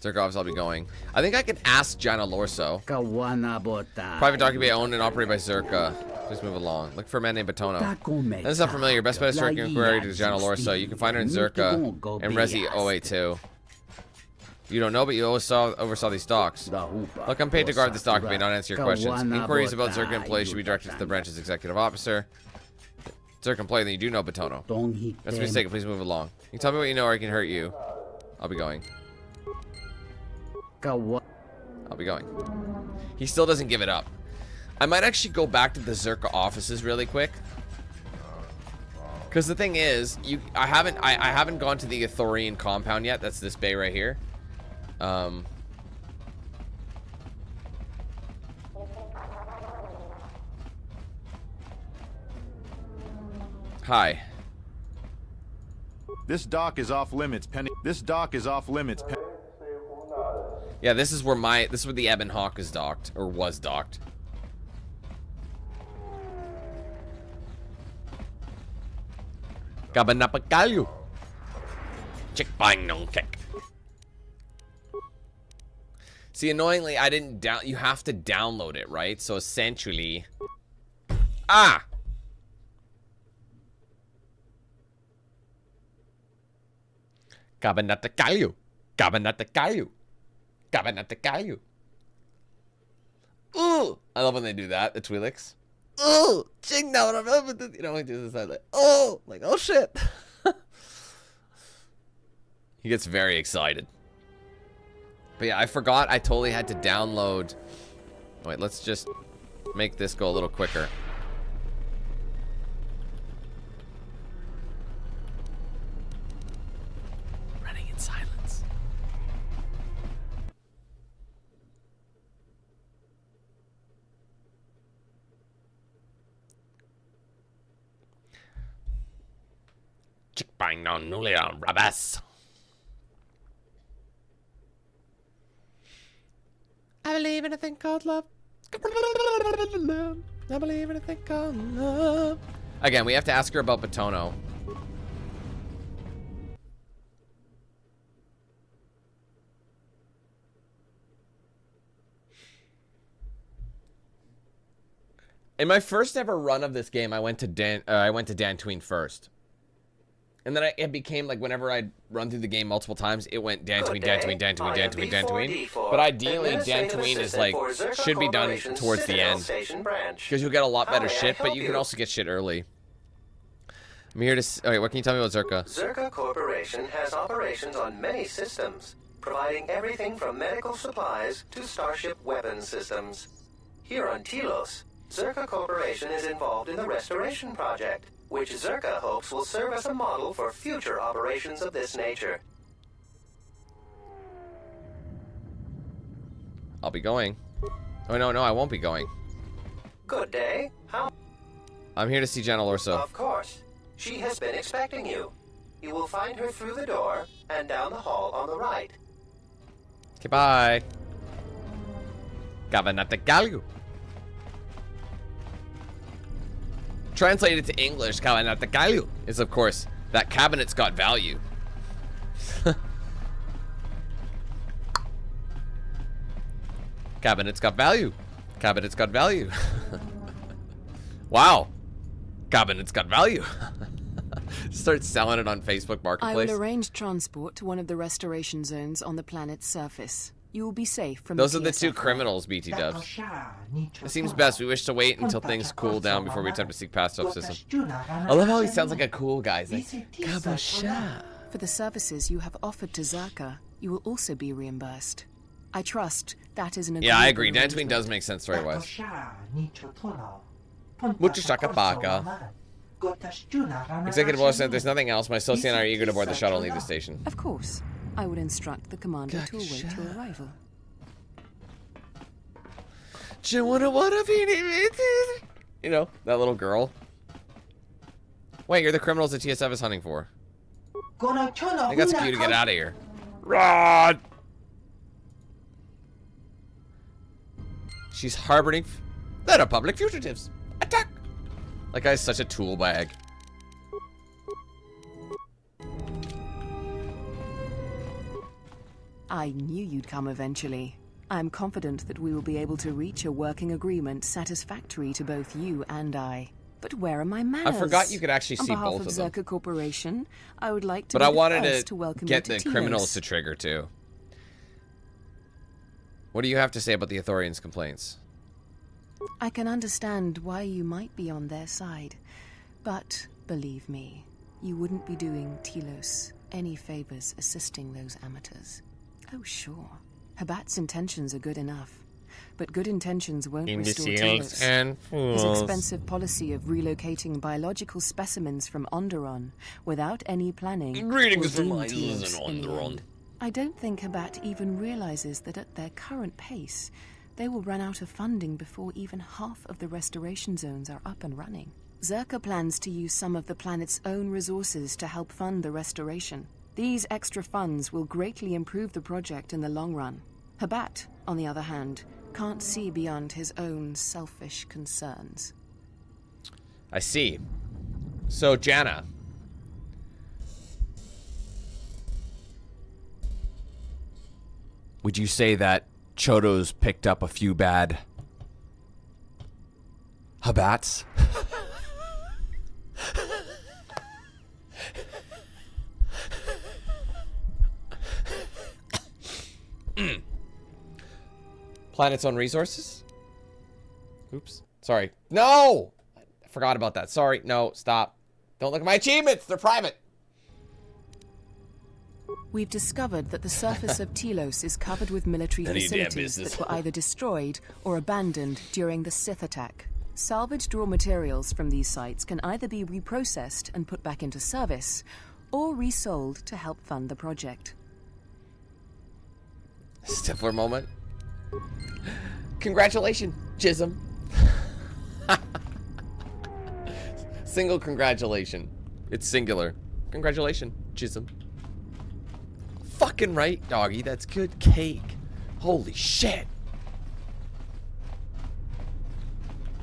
Czerka Offices, I'll be going. I think I can ask Jana Lorso. Private document owned and operated by Czerka. Please move along. Look for a man named Batono. That's not familiar. Best bet is direct inquiry to Jana Lorso. You can find her in Czerka and Resi 082. You don't know, but you oversaw these docks. Look, I'm paid to guard this dock and may not answer your questions. Inquiries about Czerka employees should be directed to the branch's executive officer. Czerka employee, then you do know Batono. That's a mistake. Please move along. You can tell me what you know or I can hurt you. I'll be going. I'll be going. He still doesn't give it up. I might actually go back to the Czerka offices really quick. Because the thing is, I haven't gone to the Ithorian compound yet. That's this bay right here. Hi. This dock is off limits pending. This dock is off limits. Yeah, this is where the Ebon Hawk is docked, or was docked. Kabanapakalu. Chick bang no kick. See, annoyingly, I didn't you have to download it, right? So essentially, Kabanapakalu. Kabanapakalu. Kabanapakalu. Ooh, I love when they do that. The Twi'leks. Oh, ching now, you know, he does this like, oh, like, oh shit. He gets very excited. But yeah, I forgot I totally had to download. Wait, let's just make this go a little quicker. Running in silence. Chick bang no nulia rabas. I believe in a thing called love. I believe in a thing called love. Again, we have to ask her about Batono. In my first ever run of this game, I went to Dantooine first. And then it became like whenever I'd run through the game multiple times, it went Dantooine. But ideally, Dantooine is like, should be done towards the end. Because you'll get a lot better shit, but you can also get shit early. I'm here to... Okay, what can you tell me about Czerka? Czerka Corporation has operations on many systems, providing everything from medical supplies to starship weapons systems. Here on Telos, Czerka Corporation is involved in the restoration project, which Czerka hopes will serve as a model for future operations of this nature. I'll be going. Oh, no, I won't be going. Good day. I'm here to see Jana Lorso. Of course. She has been expecting you. You will find her through the door and down the hall on the right. Okay, bye. Kabanapakalu. Translated to English, Kabanapakalu is, of course, that cabinet's got value. Cabinet's got value. Cabinet's got value. Wow. Cabinet's got value. Start selling it on Facebook Marketplace. I will arrange transport to one of the restoration zones on the planet's surface. You will be safe from Those are the two criminals, BT Dubs. It seems best. We wish to wait until things cool down before we attempt to seek past off system. I love how he sounds like a cool guy. He's like, Kabasha. For the services you have offered to Czerka, you will also be reimbursed. I trust that is an agreement. Yeah, I agree. Dantooine does make sense story-wise. Mucho shakapaka. Executive Boss said there's nothing else. My associate and I are eager to board the shuttle and leave the station. Of course. I will instruct the commander to await your arrival. You know, that little girl. Wait, you're the criminals the TSF is hunting for. I think that's cue to get out of here. Run! She's harboring the Republic fugitives. Attack! That guy's such a tool bag. I knew you'd come eventually. I'm confident that we will be able to reach a working agreement satisfactory to both you and I. But where are my manners? I forgot you could actually see both of them. On behalf of Czerka Corporation, I would like to But I be wanted the first to welcome get you the to criminals Telos. to trigger too. What do you have to say about the Ithorians' complaints? I can understand why you might be on their side, but believe me, you wouldn't be doing Telos any favors assisting those amateurs. Oh, sure. Habat's intentions are good enough, but good intentions won't restore Imbeciles Telos. and His fools. expensive policy of relocating biological specimens from Onderon without any planning Greetings will from doom islands Telos in in the Onderon. end. I don't think Habat even realizes that at their current pace, they will run out of funding before even half of the restoration zones are up and running. Czerka plans to use some of the planet's own resources to help fund the restoration. These extra funds will greatly improve the project in the long run. Habat, on the other hand, can't see beyond his own selfish concerns. I see. So, Janna. Would you say that Chodo's picked up a few bad Habats? Planet's own resources? Oops. Sorry. No! I forgot about that. Sorry. No, stop. Don't look at my achievements. They're private. We've discovered that the surface of Telos is covered with military None of your damn facilities business. that were either destroyed or abandoned during the Sith attack. Salvaged raw materials from these sites can either be reprocessed and put back into service, or resold to help fund the project. Stifler moment. Congratulations, Jism. Single congratulation. It's singular. Congratulations, Jism. Fucking right, doggy. That's good cake. Holy shit.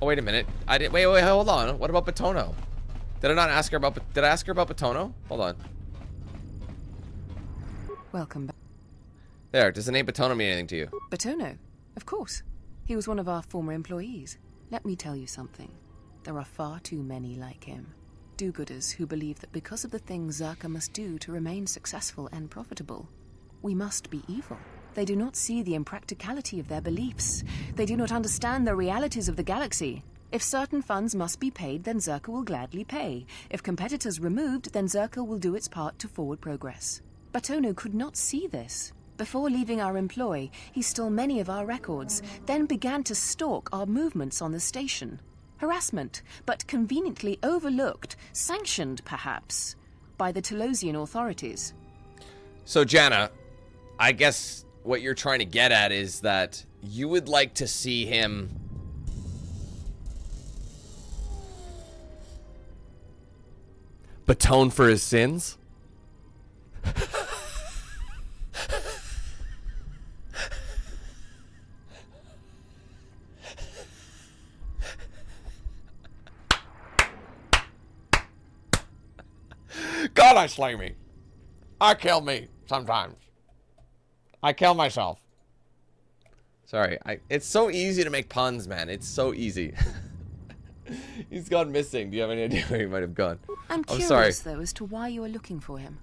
Oh, wait a minute. I didn't. Wait, hold on. What about Batono? Did I not ask her about? Did I ask her about Batono? Hold on. Welcome back. There. Does the name Batono mean anything to you? Batono, of course. He was one of our former employees. Let me tell you something. There are far too many like him. Do-gooders who believe that because of the things Czerka must do to remain successful and profitable, we must be evil. They do not see the impracticality of their beliefs. They do not understand the realities of the galaxy. If certain funds must be paid, then Czerka will gladly pay. If competitors removed, then Czerka will do its part to forward progress. Batono could not see this. Before leaving our employ, he stole many of our records, then began to stalk our movements on the station. Harassment, but conveniently overlooked, sanctioned, perhaps, by the Telosian authorities. So, Janna, I guess what you're trying to get at is that you would like to see him atone for his sins? God, I slay me. I kill me sometimes. I kill myself. Sorry, it's so easy to make puns, man. It's so easy. He's gone missing. Do you have any idea where he might have gone? I'm curious, sorry. though, as to why you are looking for him.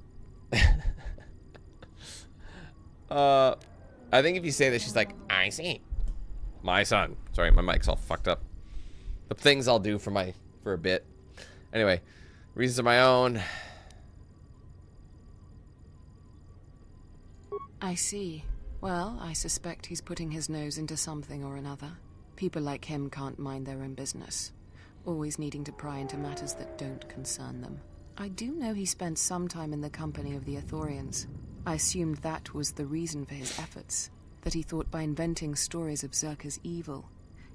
I think if you say that, she's like, I see. My son. Sorry, my mic's all fucked up. The things I'll do for a bit. Anyway, reasons of my own. I see. Well, I suspect he's putting his nose into something or another. People like him can't mind their own business, always needing to pry into matters that don't concern them. I do know he spent some time in the company of the Ithorians. I assumed that was the reason for his efforts, that he thought by inventing stories of Czerka's evil,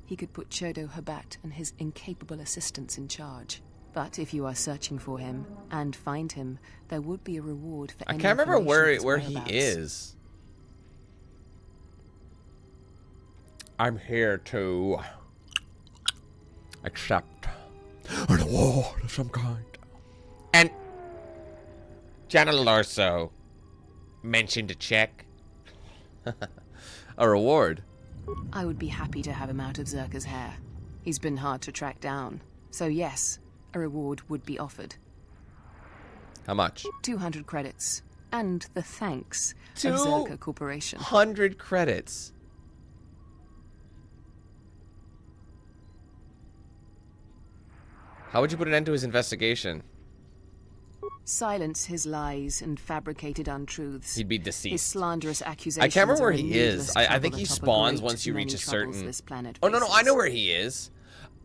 he could put Chodo Habat and his incapable assistants in charge. But if you are searching for him and find him, there would be a reward for I any can't remember information where of his he whereabouts. is. I'm here to accept a reward of some kind. And General Larso mentioned a check. A reward. I would be happy to have him out of Czerka's hair. He's been hard to track down. So yes, a reward would be offered. How much? 200 credits. And the thanks of Czerka Corporation. 100 credits. How would you put an end to his investigation? Silence his lies and fabricated untruths. He'd be deceased. His slanderous accusations. I can't remember are where a he is. needless I trouble think he on top of spawns great once you many reach a troubles certain... this planet Oh, no, faces. I know where he is.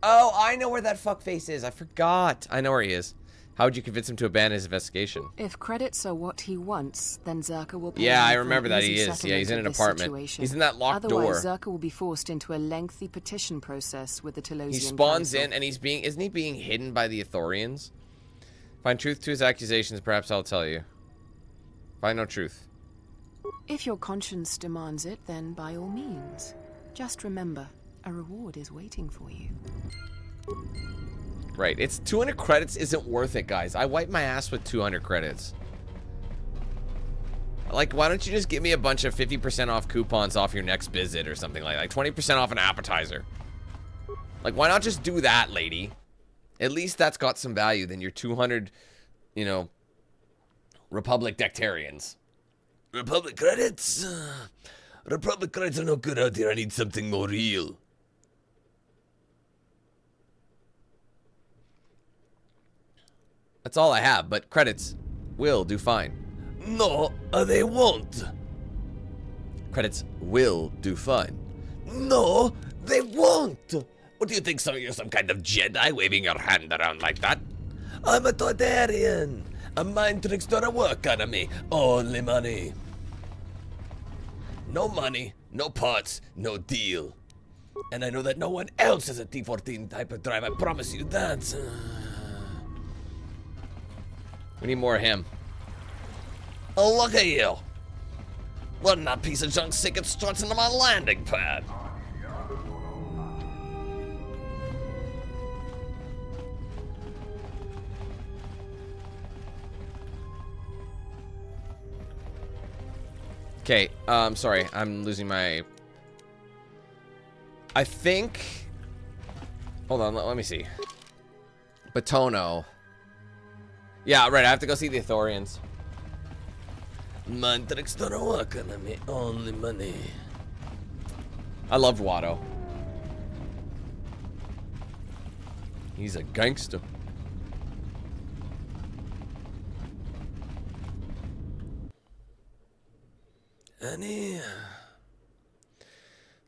Oh, I know where that fuckface is. I forgot. I know where he is. How would you convince him to abandon his investigation? If credits are what he wants, then Czerka will pay Yeah, him I for remember an that easy he is. Yeah, settlement he's in of an this apartment. situation. He's in that locked door. Otherwise, Czerka will be forced into a lengthy petition process with the Telosian He spawns Council. in and isn't he being hidden by the Ithorians? Find truth to his accusations, perhaps I'll tell you. Find no truth. If your conscience demands it, then by all means. Just remember, a reward is waiting for you. Right, it's 200 credits isn't worth it, guys. I wipe my ass with 200 credits. Like, why don't you just give me a bunch of 50% off coupons off your next visit or something like 20% off an appetizer? Like, why not just do that, lady? At least that's got some value than your 200, you know, Republic Dectarians. Republic credits? Republic credits are no good out here. I need something more real. That's all I have, but credits will do fine. No, they won't. Credits will do fine. No, they won't. What do you think, you're some kind of Jedi waving your hand around like that? I'm a Toydarian. A mind tricks don't work on me. Only money. No money, no parts, no deal. And I know that no one else has a T-14 type of drive. I promise you that. We need more of him. Oh, look at you. Letting that piece of junk sink its struts into my landing pad. Okay, sorry, I'm losing my... I think... Hold on, let me see. Batono. Yeah, right, I have to go see the Ithorians. Mind tricks don't work on me, only money. I love Watto. He's a gangster. Annie.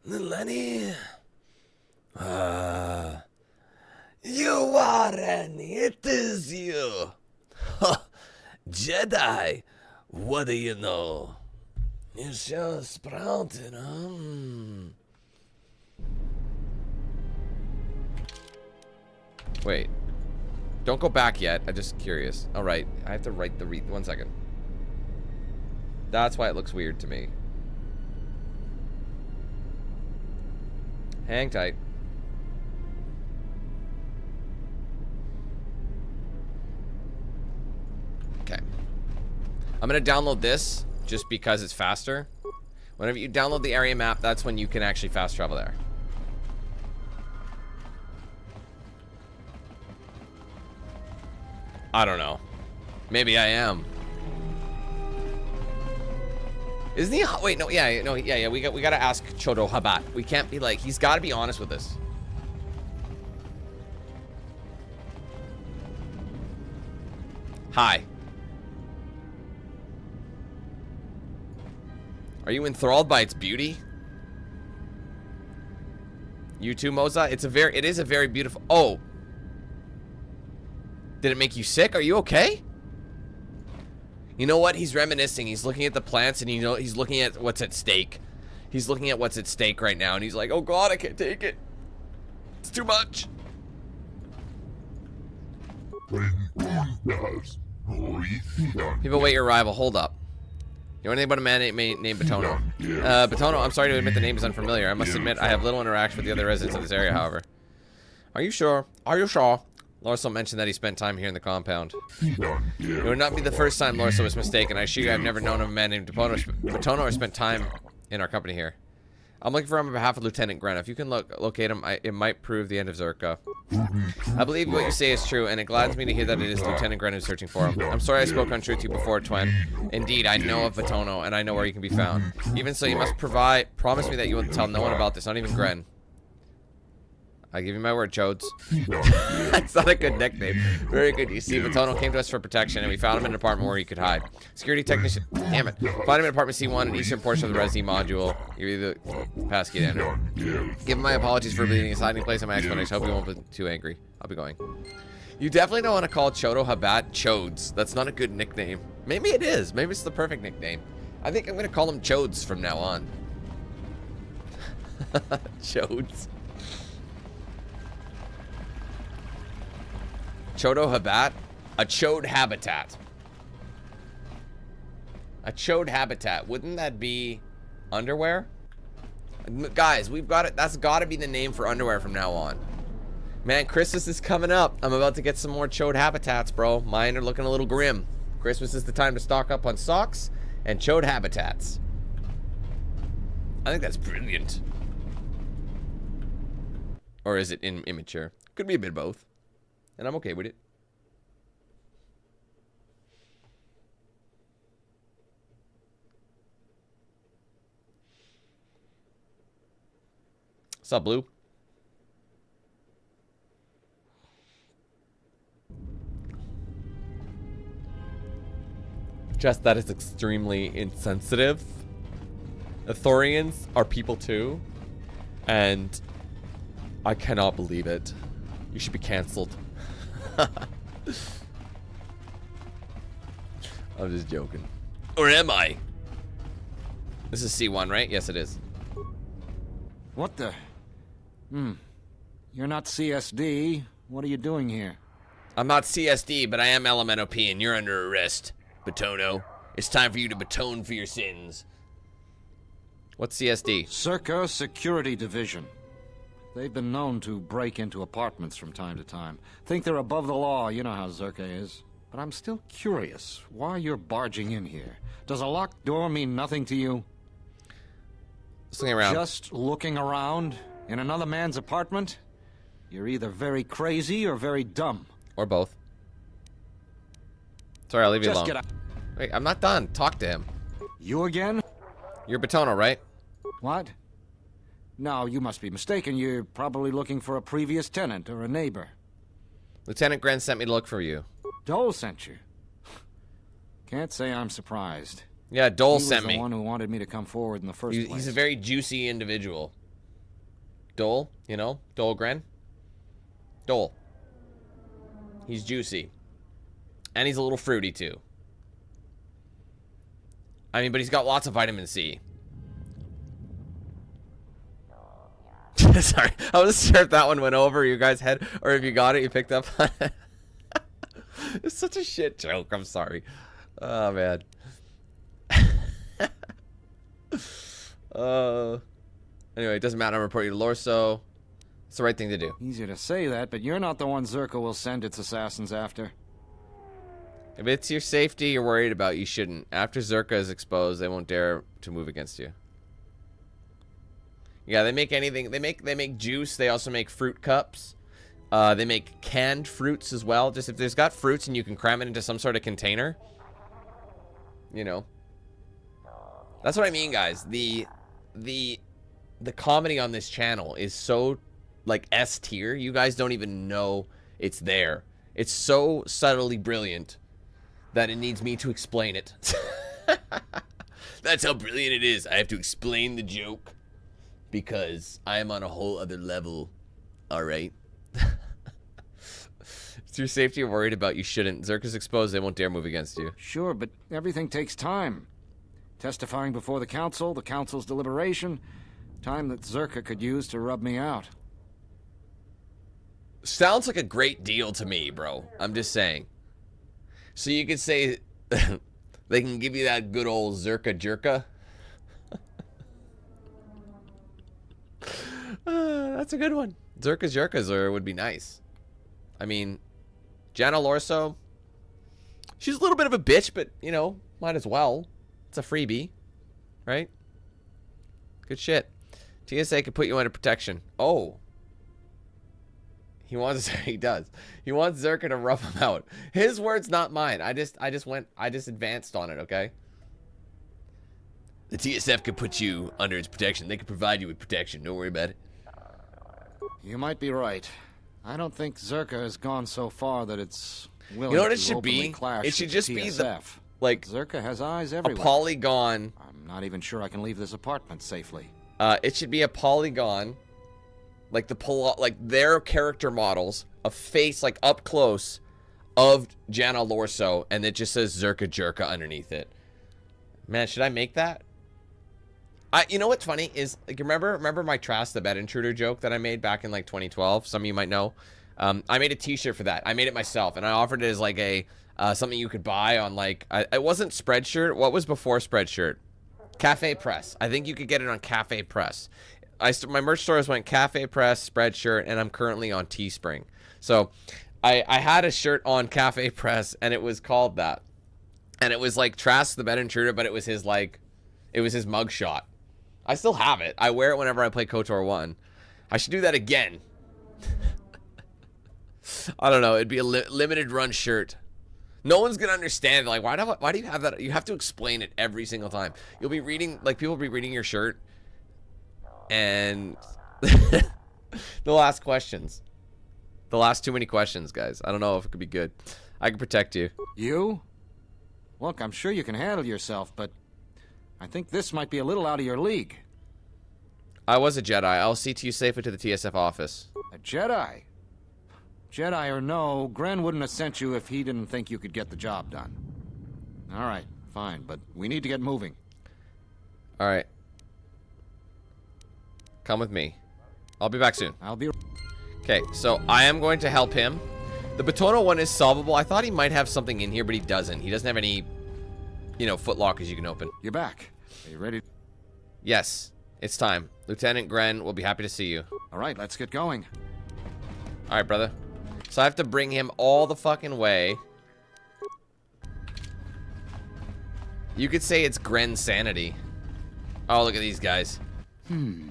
Little Annie. You are Annie. It is you. Jedi. What do you know? You sure sprouted, huh? Wait. Don't go back yet. I'm just curious. Alright. I have to write the 1 second. That's why it looks weird to me. Hang tight. Okay. I'm going to download this just because it's faster. Whenever you download the area map, that's when you can actually fast travel there. I don't know. Maybe I am. Isn't he? Wait, no, yeah, no, yeah. We gotta ask Chodo Habat. We can't be like, he's got to be honest with us. Hi. Are you enthralled by its beauty? You too, Moza? It is a very beautiful. Oh. Did it make you sick? Are you okay? You know what? He's reminiscing. He's looking at the plants and he's looking at what's at stake. He's looking at what's at stake right now and he's like, oh God, I can't take it. It's too much. People wait your arrival. Hold up. You know anything about a man named Batono? Batono, I'm sorry to admit the name is unfamiliar. I must admit I have little interaction with the other residents of this area, however. Are you sure? Are you sure? Lorso mentioned that he spent time here in the compound. It would not be the first time Lorso was mistaken. I assure you I've never known of a man named Batono or spent time in our company here. I'm looking for him on behalf of Lieutenant Gren. If you can locate him, it might prove the end of Czerka. I believe what you say is true, and it glads me to hear that it is Lieutenant Gren who's searching for him. I'm sorry I spoke untruth to you before, Twen. Indeed, I know of Batono, and I know where he can be found. Even so, you must promise me that you will tell no one about this, not even Gren. I give you my word, Chodes. That's not a good nickname. Very good. You see, Batono came to us for protection, and we found him in an apartment where he could hide. Security technician. Damn it. Find him in apartment C1, an eastern portion of the Resi module. Give you the passkey to enter. Give him my apologies for bleeding his hiding place and my explanation. I hope he won't be too angry. I'll be going. You definitely don't want to call Chodo Habat Chodes. That's not a good nickname. Maybe it is. Maybe it's the perfect nickname. I think I'm going to call him Chodes from now on. Chodes. Chodo Habat? A chode habitat. A chode habitat. Wouldn't that be underwear? Guys, we've got it. That's got to be the name for underwear from now on. Man, Christmas is coming up. I'm about to get some more chode habitats, bro. Mine are looking a little grim. Christmas is the time to stock up on socks and chode habitats. I think that's brilliant. Or is it immature? Could be a bit of both. And I'm okay with it. What's up, Blue? Just that is extremely insensitive. Ithorians are people too. And I cannot believe it. You should be cancelled. I'm just joking. Or am I? This is C1, right? Yes, it is. What the? You're not CSD. What are you doing here? I'm not CSD, but I am LMNOP, and you're under arrest, Batono. It's time for you to batone for your sins. What's CSD? Czerka Security Division. They've been known to break into apartments from time to time. Think they're above the law, you know how Czerka is. But I'm still curious why you're barging in here. Does a locked door mean nothing to you? Just looking around. Just looking around in another man's apartment? You're either very crazy or very dumb. Or both. Sorry, I'll leave you alone. Get out. Wait, I'm not done. Talk to him. You again? You're Batono, right? What? No, you must be mistaken. You're probably looking for a previous tenant or a neighbor. Lieutenant Gren sent me to look for you. Dole sent you? Can't say I'm surprised. Yeah, Dole sent me. He was the one who wanted me to come forward in the first place. He's a very juicy individual. Dole, you know? Dole Gren? Dole. He's juicy. And he's a little fruity, too. I mean, but he's got lots of vitamin C. Sorry, I wasn't sure if that one went over you guys' head or if you got it, you picked up on it. It's such a shit joke. I'm sorry. Oh, man. Anyway, it doesn't matter. I'm reporting you to Lorso. It's the right thing to do. Easier to say that, but you're not the one Czerka will send its assassins after. If it's your safety you're worried about, you shouldn't. After Czerka is exposed, they won't dare to move against you. Yeah, they make anything. They make juice. They also make fruit cups. They make canned fruits as well. Just if there's got fruits and you can cram it into some sort of container, you know. That's what I mean, guys. The comedy on this channel is so like S tier. You guys don't even know it's there. It's so subtly brilliant that it needs me to explain it. That's how brilliant it is. I have to explain the joke. Because I am on a whole other level. Alright. It's your safety you're worried about. You shouldn't. Czerka's exposed. They won't dare move against you. Sure, but everything takes time. Testifying before the council's deliberation. Time that Czerka could use to rub me out. Sounds like a great deal to me, bro. I'm just saying. So you could say they can give you that good old Czerka Jerka. That's a good one. Czerka Jerkas would be nice. I mean, Jana Lorso, she's a little bit of a bitch, but, you know, might as well. It's a freebie, right? Good shit. TSA could put you under protection. Oh. He does. He wants Czerka to rough him out. His words, not mine. I just advanced on it, okay? The TSF could put you under its protection. They could provide you with protection. Don't worry about it. You might be right. I don't think Czerka has gone so far that it's willing You know what to it should openly be? clash It should with just the be TSF. like Czerka has eyes everywhere. A polygon. I'm not even sure I can leave this apartment safely. It should be a polygon, like their character models, a face like up close of Jana Lorso, and it just says Czerka Jerka underneath it. Man, should I make that? You know what's funny is, like, remember my Trask the Bed Intruder joke that I made back in like 2012? Some of you might know. I made a T-shirt for that. I made it myself, and I offered it as like a something you could buy on like it wasn't Spreadshirt. What was before Spreadshirt? Cafe Press. I think you could get it on Cafe Press. My merch stores went Cafe Press, Spreadshirt, and I'm currently on Teespring. So I had a shirt on Cafe Press, and it was called that, and it was like Trask the Bed Intruder, but it was his mugshot. I still have it. I wear it whenever I play KotOR 1. I should do that again. I don't know. It'd be a limited run shirt. No one's gonna understand. Like, why do you have that? You have to explain it every single time. You'll be reading, like, people will be reading your shirt, and they'll ask questions. They'll ask too many questions, guys. I don't know if it could be good. I can protect you. You? Look, I'm sure you can handle yourself, but I think this might be a little out of your league. I was a Jedi. I'll see to you safely to the TSF office. A Jedi? Jedi or no, Gren wouldn't have sent you if he didn't think you could get the job done. All right, fine, but we need to get moving. All right. Come with me. I'll be back soon. I'll be... Okay, so I am going to help him. The Batono one is solvable. I thought he might have something in here, but he doesn't. He doesn't have any, you know, footlockers you can open. You're back. Are you ready? Yes, it's time. Lieutenant Gren will be happy to see you. All right, let's get going. All right, brother. So I have to bring him all the fucking way. You could say it's Gren's sanity. Oh, look at these guys.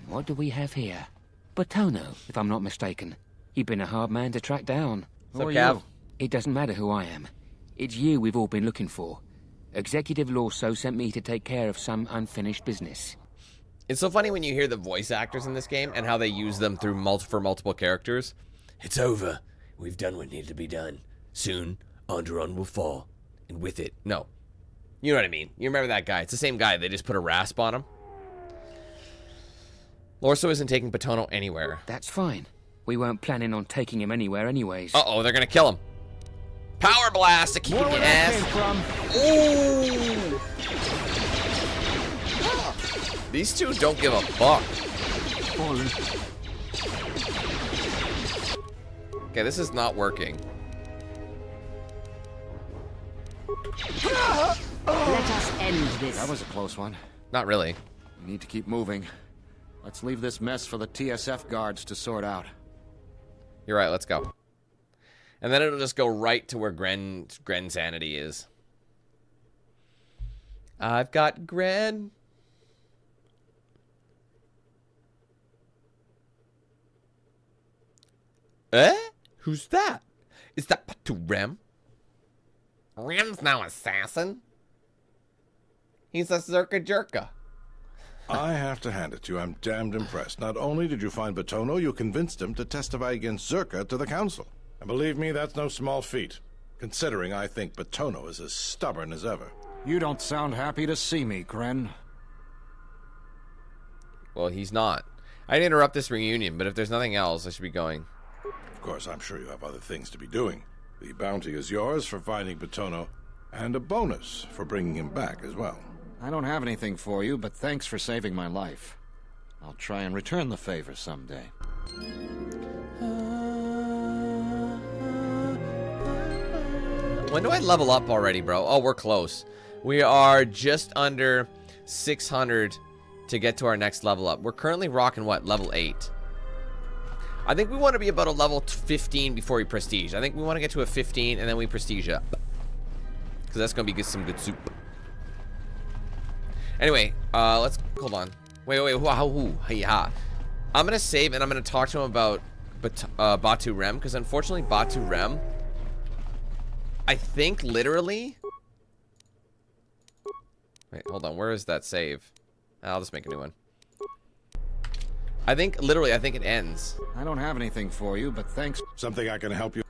What do we have here? Batono, if I'm not mistaken. You've been a hard man to track down. What's up, Cav? It doesn't matter who I am. It's you we've all been looking for. Executive Lorso sent me to take care of some unfinished business. It's so funny when you hear the voice actors in this game and how they use them through multiple characters. It's over. We've done what needed to be done. Soon, Onderon will fall. And with it, no. You know what I mean. You remember that guy. It's the same guy. They just put a rasp on him. Lorso isn't taking Batono anywhere. That's fine. We weren't planning on taking him anywhere anyways. Uh-oh, they're gonna kill him. Power blast to kick him in the ass. Ooh! These two don't give a fuck. Okay, this is not working. Let us end this. That was a close one. Not really. We need to keep moving. Let's leave this mess for the TSF guards to sort out. You're right, let's go. And then it'll just go right to where Gren's sanity is. I've got Gren. Eh? Who's that? Is that Plateau Rem? Rem's now assassin? He's a Czerka Jerka. I have to hand it to you. I'm damned impressed. Not only did you find Batono, you convinced him to testify against Czerka to the council. And believe me, that's no small feat, considering I think Batono is as stubborn as ever. You don't sound happy to see me, Gren. Well, he's not. I'd interrupt this reunion, but if there's nothing else, I should be going. Of course, I'm sure you have other things to be doing. The bounty is yours for finding Batono, and a bonus for bringing him back as well. I don't have anything for you, but thanks for saving my life. I'll try and return the favor someday. When do I level up already, bro? Oh, we're close. We are just under 600 to get to our next level up. We're currently rocking, what, level 8. I think we want to be about a level 15 before we prestige. I think we want to get to a 15 and then we prestige up. Because that's going to be some good soup. Anyway, let's, hold on. Wait, wow, hey-ha. I'm going to save and I'm going to talk to him about Batu Rem. Because unfortunately, Batu Rem, I think literally... Wait, hold on. Where is that save? I'll just make a new one. I think, literally, I think it ends. I don't have anything for you, but thanks. Something I can help you.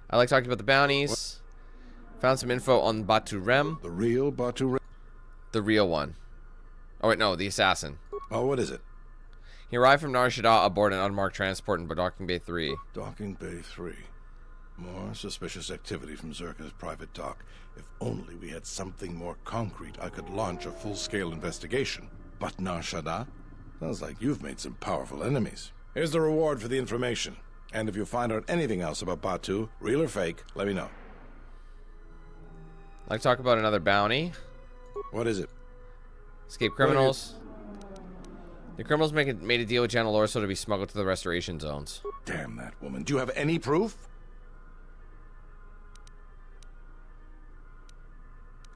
I like talking about the bounties. What? Found some info on Batu Rem. The real Batu Rem? The real one. Oh, wait, no, the assassin. Oh, what is it? He arrived from Nar Shaddaa aboard an unmarked transport in Docking Bay 3. Docking Bay 3. More suspicious activity from Czerka's private dock. If only we had something more concrete, I could launch a full-scale investigation. But Nar Shaddaa? Sounds like you've made some powerful enemies. Here's the reward for the information. And if you find out anything else about Batu, real or fake, let me know. I'd like to talk about another bounty. What is it? Escape criminals. The criminals made a deal with General Orso to be smuggled to the restoration zones. Damn that woman. Do you have any proof?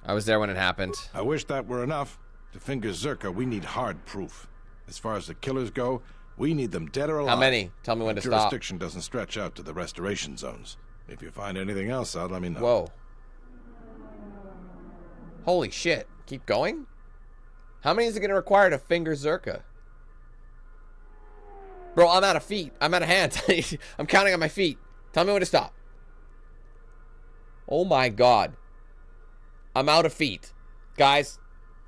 I was there when it happened. I wish that were enough. To finger Czerka, we need hard proof. As far as the killers go, we need them dead or alive. How many? Tell me when to stop. Jurisdiction doesn't stretch out to the restoration zones. If you find anything else out, let me know. Whoa. Holy shit. Keep going? How many is it going to require to finger Czerka? Bro, I'm out of feet. I'm out of hands. I'm counting on my feet. Tell me when to stop. Oh my god. I'm out of feet. Guys,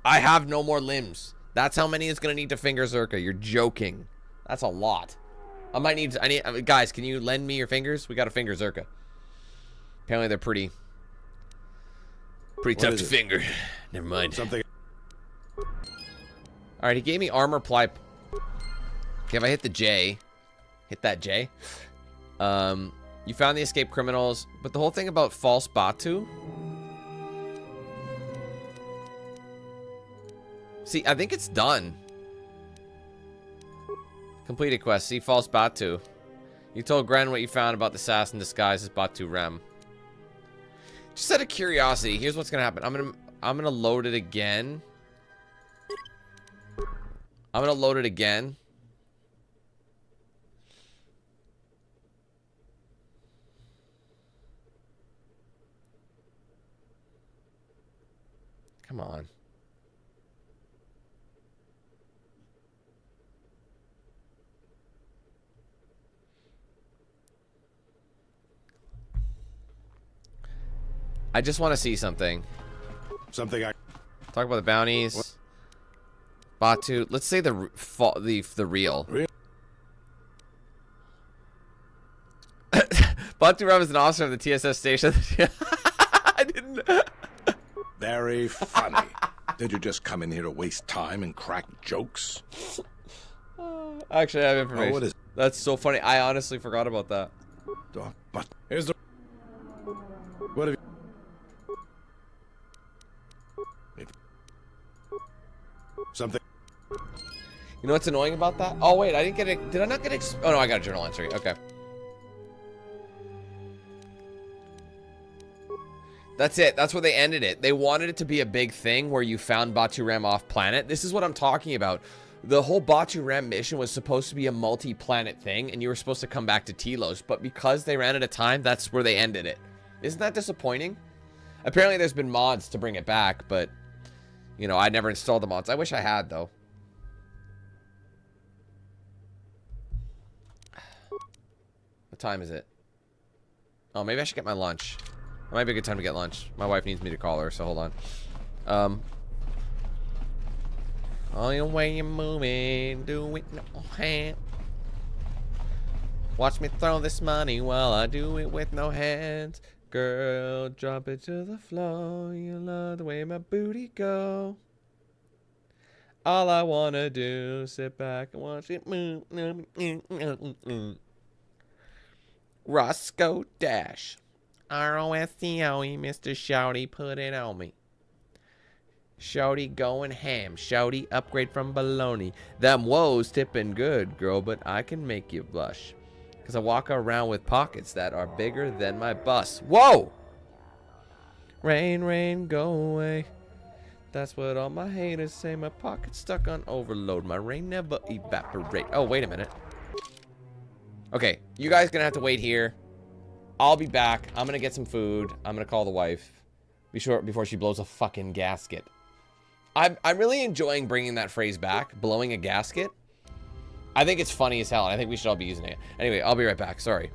I have no more limbs. That's how many it's going to need to finger Czerka. You're joking. That's a lot. Guys, can you lend me your fingers? We got to finger Czerka. Apparently they're pretty tough to finger. Never mind. Something. Alright, he gave me armor ply. Okay, if I hit the J. Hit that J. You found the escaped criminals. But the whole thing about false Batu. See, I think it's done. Completed quest. See false Batu. You told Gren what you found about the assassin disguised as Batu Rem. Just out of curiosity, here's what's gonna happen. I'm gonna load it again. I'm gonna load it again. Come on. I just want to see something. Something I talk about the bounties. What? Batu. Let's say the real. Batu Rem is an officer of the TSS station. I didn't. Very funny. Did you just come in here to waste time and crack jokes? Actually, I have information. Oh, what is it? That's so funny. I honestly forgot about that. But here's the. What have you? Something. You know what's annoying about that? Oh wait, I didn't get it. Did I not get it? Oh no, I got a journal entry. Okay. That's it. That's where they ended it. They wanted it to be a big thing where you found Batu Rem off planet. This is what I'm talking about. The whole Batu Rem mission was supposed to be a multi-planet thing, and you were supposed to come back to Telos. But because they ran out of time, that's where they ended it. Isn't that disappointing? Apparently, there's been mods to bring it back, but you know, I never installed the mods. I wish I had, though. What time is it? Oh, maybe I should get my lunch. It might be a good time to get lunch. My wife needs me to call her, so hold on. All the way you're moving, do it no hand. Watch me throw this money while I do it with no hands. Girl, drop it to the floor. You love the way my booty go. All I wanna do, sit back and watch it move. Roscoe Dash. R-O-S-T-O-E, Mr. Shouty, put it on me. Shouty going ham. Shouty upgrade from baloney. Them woes tipping good, girl, but I can make you blush. Because I walk around with pockets that are bigger than my bus. Whoa! Rain, rain, go away. That's what all my haters say. My pocket's stuck on overload. My rain never evaporate. Oh, wait a minute. Okay, you guys gonna have to wait here. I'll be back. I'm gonna get some food. I'm gonna call the wife. Be sure before she blows a fucking gasket. I'm really enjoying bringing that phrase back, blowing a gasket. I think it's funny as hell, and I think we should all be using it. Anyway, I'll be right back. Sorry.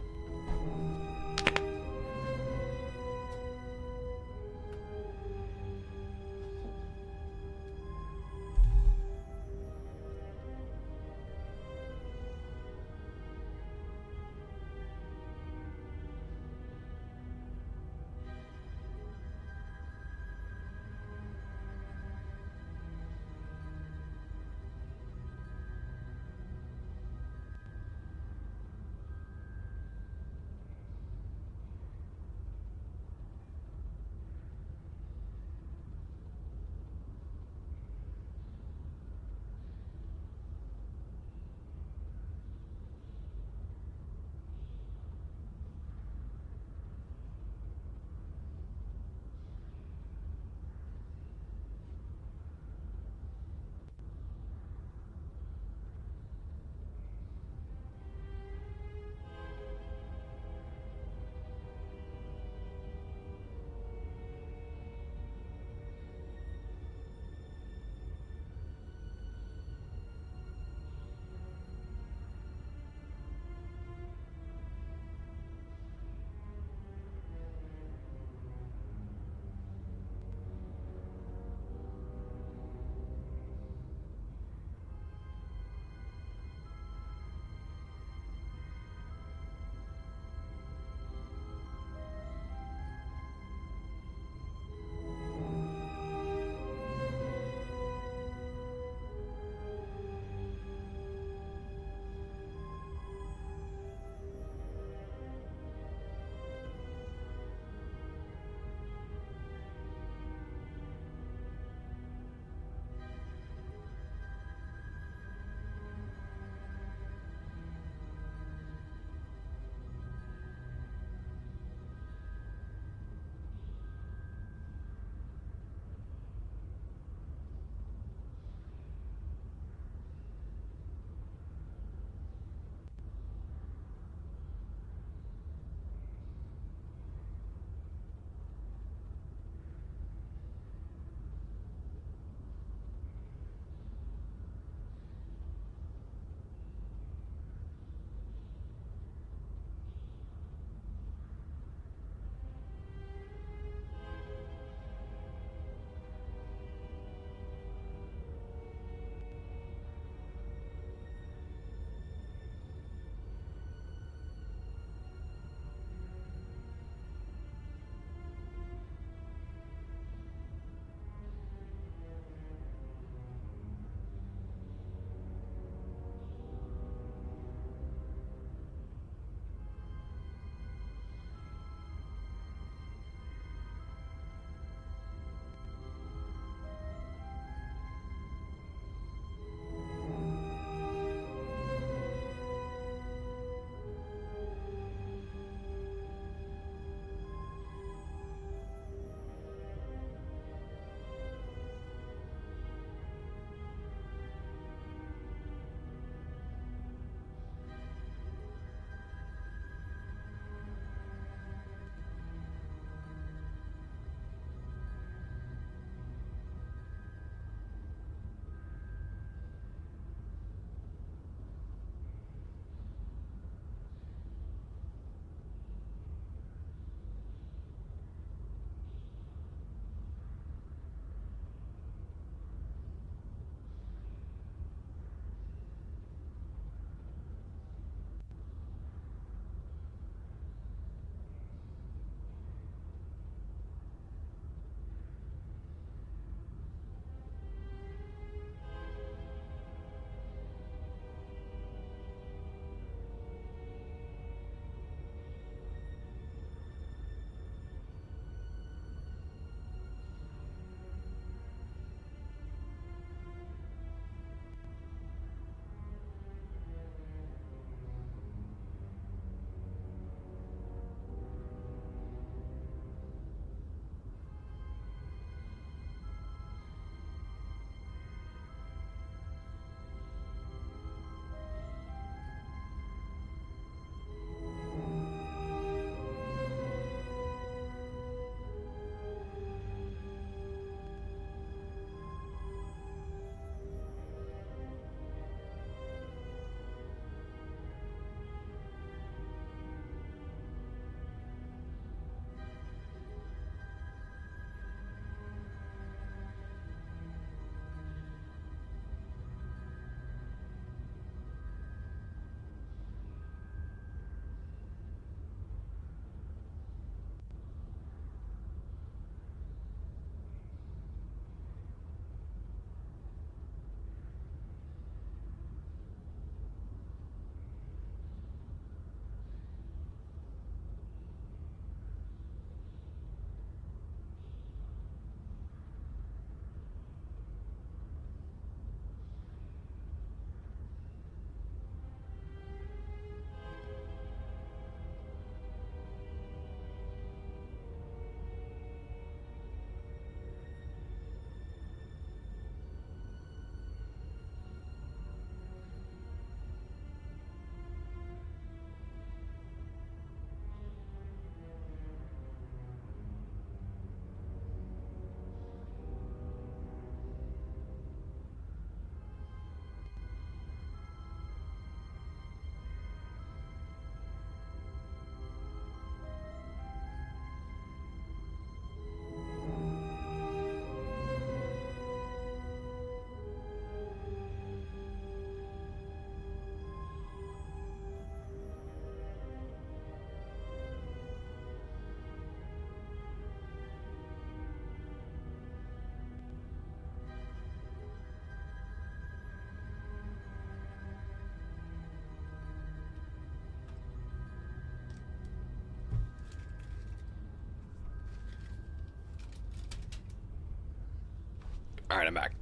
Alright, I'm back.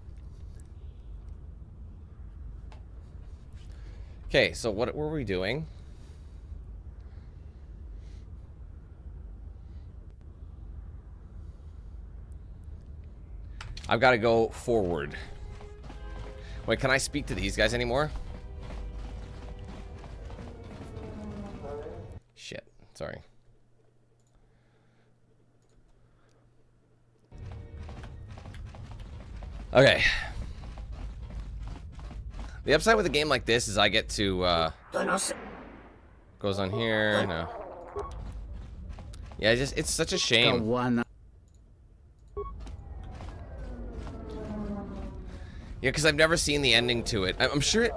Okay, so what were we doing? I've got to go forward. Wait, can I speak to these guys anymore? Shit, sorry. Okay. The upside with a game like this is I get to, goes on here, no. Yeah, it's such a shame. Yeah, because I've never seen the ending to it. I'm sure,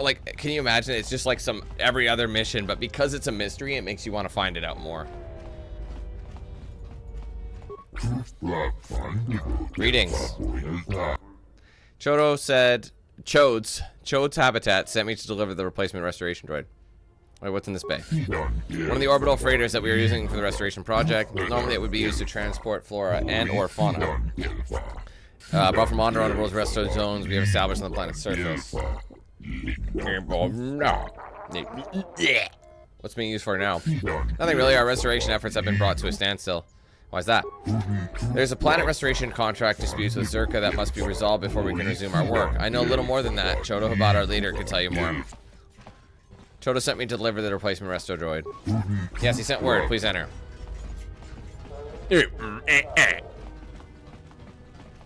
like, can you imagine? It's just like some every other mission, but because it's a mystery, it makes you want to find it out more. Greetings. Chodo said, Chode's Habitat sent me to deliver the replacement restoration droid. Wait, what's in this bay? One of the orbital freighters that we are using for the restoration project. Normally it would be used to transport flora and or fauna. Brought from Onderon, the world's resto zones we have established on the planet's surface. What's being used for now? Nothing really. Our restoration efforts have been brought to a standstill. Why's that? There's a planet restoration contract dispute with Czerka that must be resolved before we can resume our work. I know a little more than that. Chodo Habat, our leader, could tell you more. Chodo sent me to deliver the replacement resto droid. Yes, he sent word. Please enter.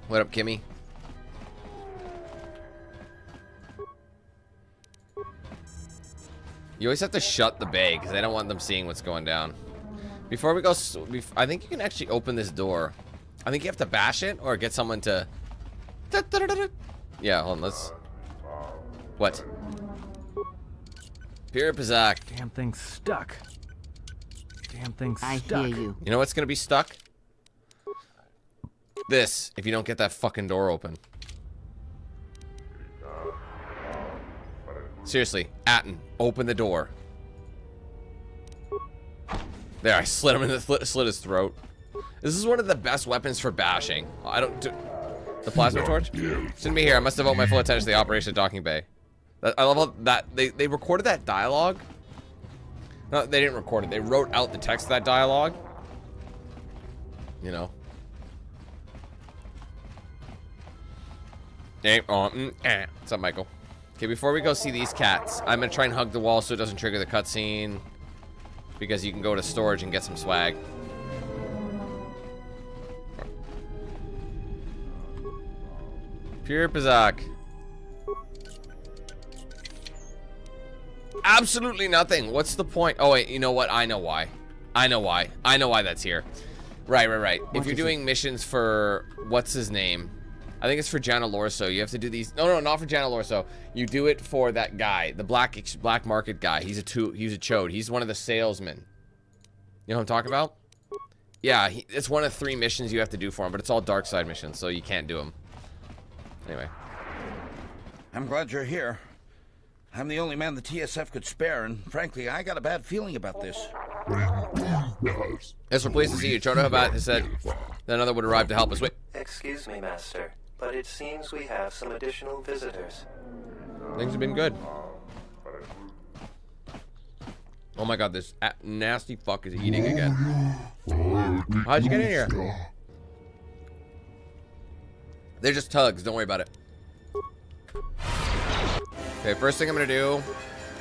What up, Kimmy? You always have to shut the bay because I don't want them seeing what's going down. Before we go, I think you can actually open this door. I think you have to bash it or get someone to... Yeah, hold on, let's... What? Pure Pazak. Damn thing's stuck. Damn thing's stuck. I hear you. You know what's gonna be stuck? This, if you don't get that fucking door open. Seriously, Atten, open the door. There, I slit him in the slit his throat. This is one of the best weapons for bashing. I don't do the plasma torch. Shouldn't be here. I must devote my full attention to the operation at Docking Bay. I love how that they recorded that dialogue. No, they didn't record it. They wrote out the text of that dialogue. You know. What's up, Michael? Okay, before we go see these cats, I'm gonna try and hug the wall so it doesn't trigger the cutscene. Because you can go to storage and get some swag. Pure Pazak. Absolutely nothing. What's the point? Oh wait, you know what? I know why. I know why that's here. Right. If you're doing missions for what's his name? I think it's for Jana Lorso. You have to do these. No, not for Jana Lorso. You do it for that guy, the black market guy. He's a chode. He's one of the salesmen. You know what I'm talking about? Yeah, it's one of 3 missions you have to do for him, but it's all dark side missions, so you can't do them. Anyway. I'm glad you're here. I'm the only man the TSF could spare, and frankly, I got a bad feeling about this. Yes, we're pleased to see you. Chodo Habat has said that another would arrive to help us. Wait. Excuse me, Master, but it seems we have some additional visitors. Things have been good. Oh my god, this nasty fuck is eating again. How'd you get in here? They're just tugs, don't worry about it. Okay, first thing I'm gonna do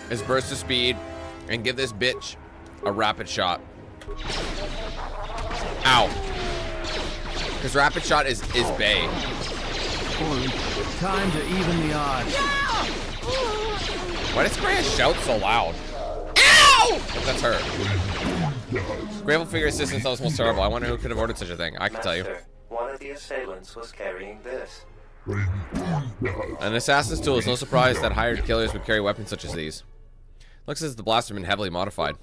is burst of speed and give this bitch a rapid shot. Ow. Because rapid shot is Bay. Time to even the odds. Why does Grant shout so loud? Ow! That's her. Gravel figure assistance sounds most terrible. I wonder who could have ordered such a thing. I can tell you. One of the assailants was carrying this. An assassin's tool is no surprise that hired killers would carry weapons such as these. Looks as the blaster been heavily modified.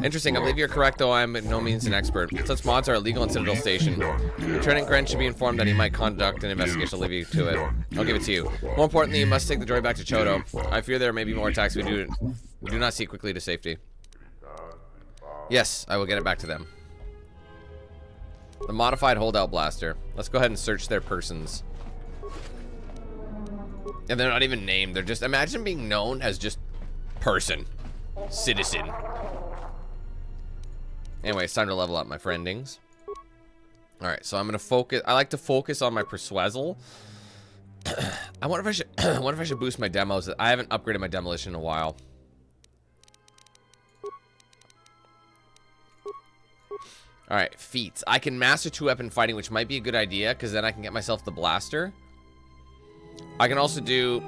Interesting, I believe you're correct, though I am by no means an expert. Such mods are illegal in Citadel Station. Lieutenant Grant should be informed that he might conduct an investigation. I'll leave you to it. I'll give it to you. More importantly, you must take the droid back to Chodo. I fear there may be more attacks we do not see quickly to safety. Yes, I will get it back to them. The modified holdout blaster. Let's go ahead and search their persons. And they're not even named. They're just, imagine being known as just person. Citizen. Anyway, it's time to level up my friendings. Alright, so I'm gonna focus. I like to focus on my persuasion. I wonder if I should boost my demos. I haven't upgraded my demolition in a while. Alright, feats. I can master 2-weapon fighting, which might be a good idea, because then I can get myself the blaster. I can also do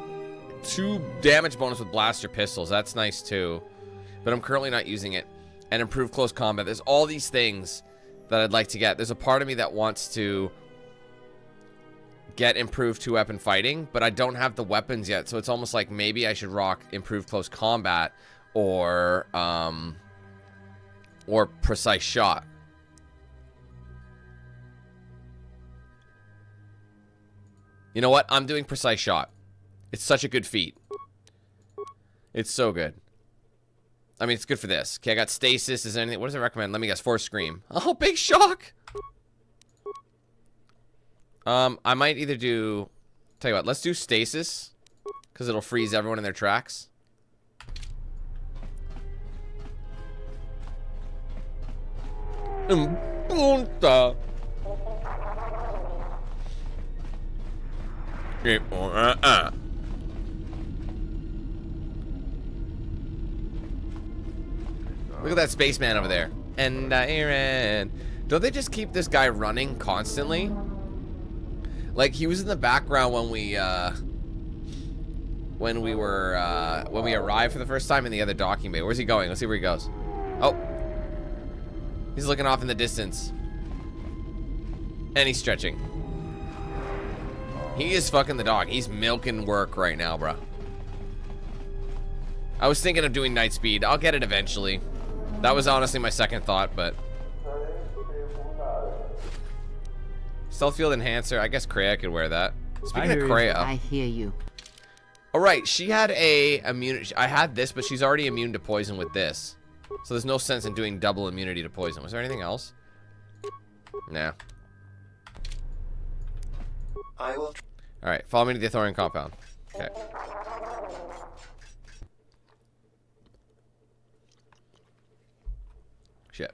2 damage bonus with blaster pistols. That's nice too. But I'm currently not using it. And improve close combat. There's all these things that I'd like to get. There's a part of me that wants to get improved 2-weapon fighting, but I don't have the weapons yet. So it's almost like maybe I should rock improved close combat or precise shot. You know what? I'm doing precise shot. It's such a good feat. It's so good. I mean, it's good for this. Okay, I got stasis. Is there anything? What does it recommend? Let me guess. Force scream. Oh, big shock. I might either do... Tell you what. Let's do stasis. Because it'll freeze everyone in their tracks. Look at that spaceman over there. And Aaron. Don't they just keep this guy running constantly? Like he was in the background when we arrived for the first time in the other docking bay. Where's he going? Let's see where he goes. Oh. He's looking off in the distance. And he's stretching. He is fucking the dog. He's milking work right now, bro. I was thinking of doing night speed. I'll get it eventually. That was honestly my second thought, but... Stealth field enhancer. I guess Kreia could wear that. Speaking of Kreia... I hear you. Alright, she had a immunity... I had this, but she's already immune to poison with this. So there's no sense in doing double immunity to poison. Was there anything else? Nah. I will... Alright, follow me to the Thorian compound. Okay. Shit.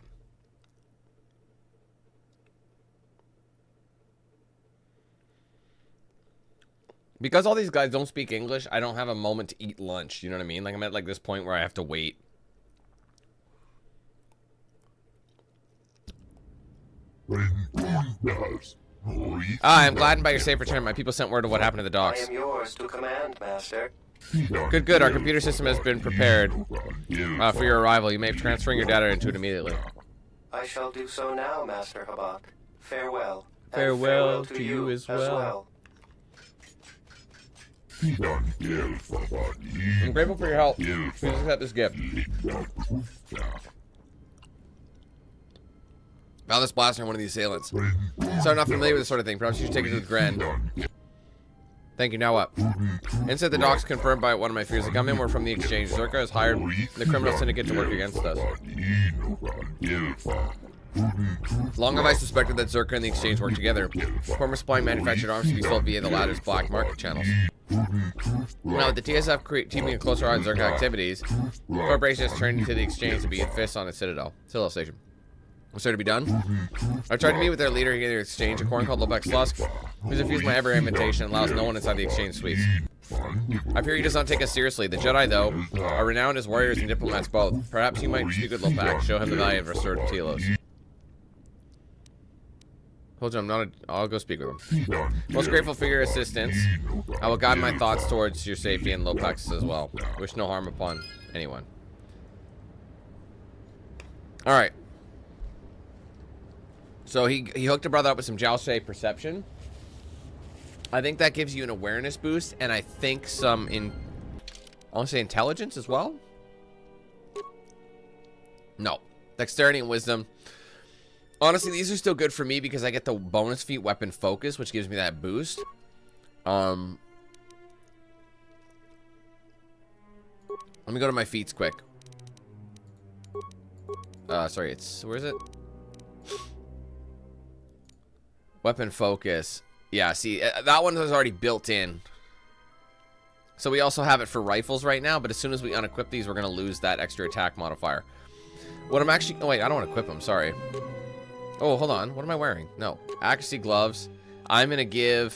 Because all these guys don't speak English, I don't have a moment to eat lunch. You know what I mean? Like, I'm at like this point where I have to wait. I'm gladdened by your safe return. My people sent word of what happened to the docks. I am yours to command, Master. Good, good. Our computer system has been prepared for your arrival. You may be transferring your data into it immediately. I shall do so now, Master Habak. Farewell. Farewell to you as well. I'm grateful for your help. Please accept this gift. Found this blaster on one of these assailants. So I'm not familiar with this sort of thing. Perhaps you should take it to the Grand. Thank you. Now what? Inside the docks confirmed by one of my fears. They come in. We're from the exchange. Zerka has hired the criminal syndicate to work against us. Long have I suspected that Czerka and the exchange work together. Former supplying manufactured arms to be sold via the latter's black market channels. Now, with the TSF keeping a closer eye on Czerka activities, the corporation has turned to the exchange to be a fist on its citadel. Citadel station. What's there to be done? I tried to meet with their leader in the exchange, a corn called Lobex Lusk, who's refused my every invitation and allows no one inside the exchange suites. I fear he does not take us seriously. The Jedi, though, are renowned as warriors and diplomats both. Perhaps you might speak with Lobex, show him the value of restored Telos. Hold on, I'll go speak with him. Most grateful for your assistance. I will guide my thoughts towards your safety and Lopex's as well. Wish no harm upon anyone. Alright. So he hooked a brother up with some Jalshay perception. I think that gives you an awareness boost, and I think some I want to say intelligence as well. No, dexterity and wisdom. Honestly, these are still good for me because I get the bonus feat weapon focus, which gives me that boost. Let me go to my feats quick. Sorry, where is it? Weapon focus. Yeah, see, that one was already built in. So we also have it for rifles right now, but as soon as we unequip these, we're going to lose that extra attack modifier. What I'm actually... Oh, wait, I don't want to equip them. Sorry. Oh, hold on. What am I wearing? No. Accuracy gloves. I'm going to give...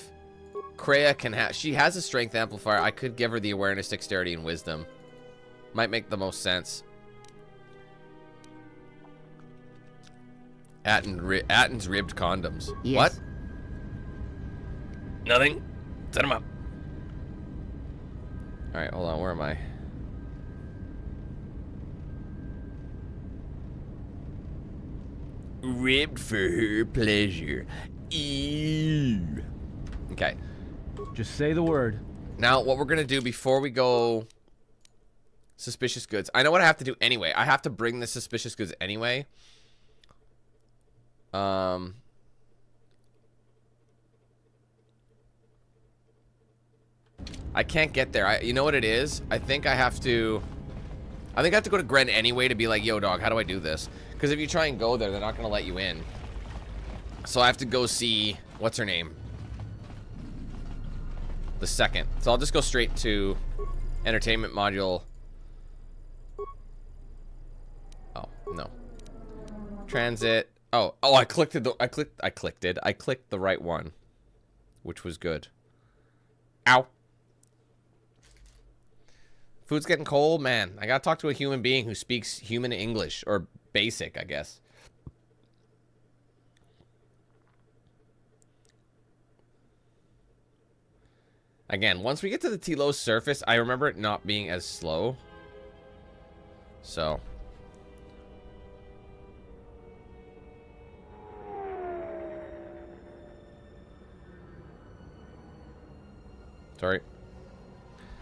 Kreia can have... She has a strength amplifier. I could give her the awareness, dexterity, and wisdom. Might make the most sense. Atten's ribbed condoms. Yes. What? Nothing. Set him up. Alright, hold on. Where am I? Ribbed for her pleasure. Ew. Okay. Just say the word. Now, what we're going to do before we go... Suspicious goods. I know what I have to do anyway. I have to bring the suspicious goods anyway. I can't get there. You know what it is? I think I have to go to Gren anyway to be like, yo, dog, how do I do this? Because if you try and go there, they're not going to let you in. So I have to go see... What's her name? The second. So I'll just go straight to entertainment module. Oh, no. Transit. Oh, I clicked the right one, which was good. Ow. Food's getting cold, man. I gotta talk to a human being who speaks human English, or basic, I guess. Again, once we get to the Telos surface, I remember it not being as slow. So. Sorry.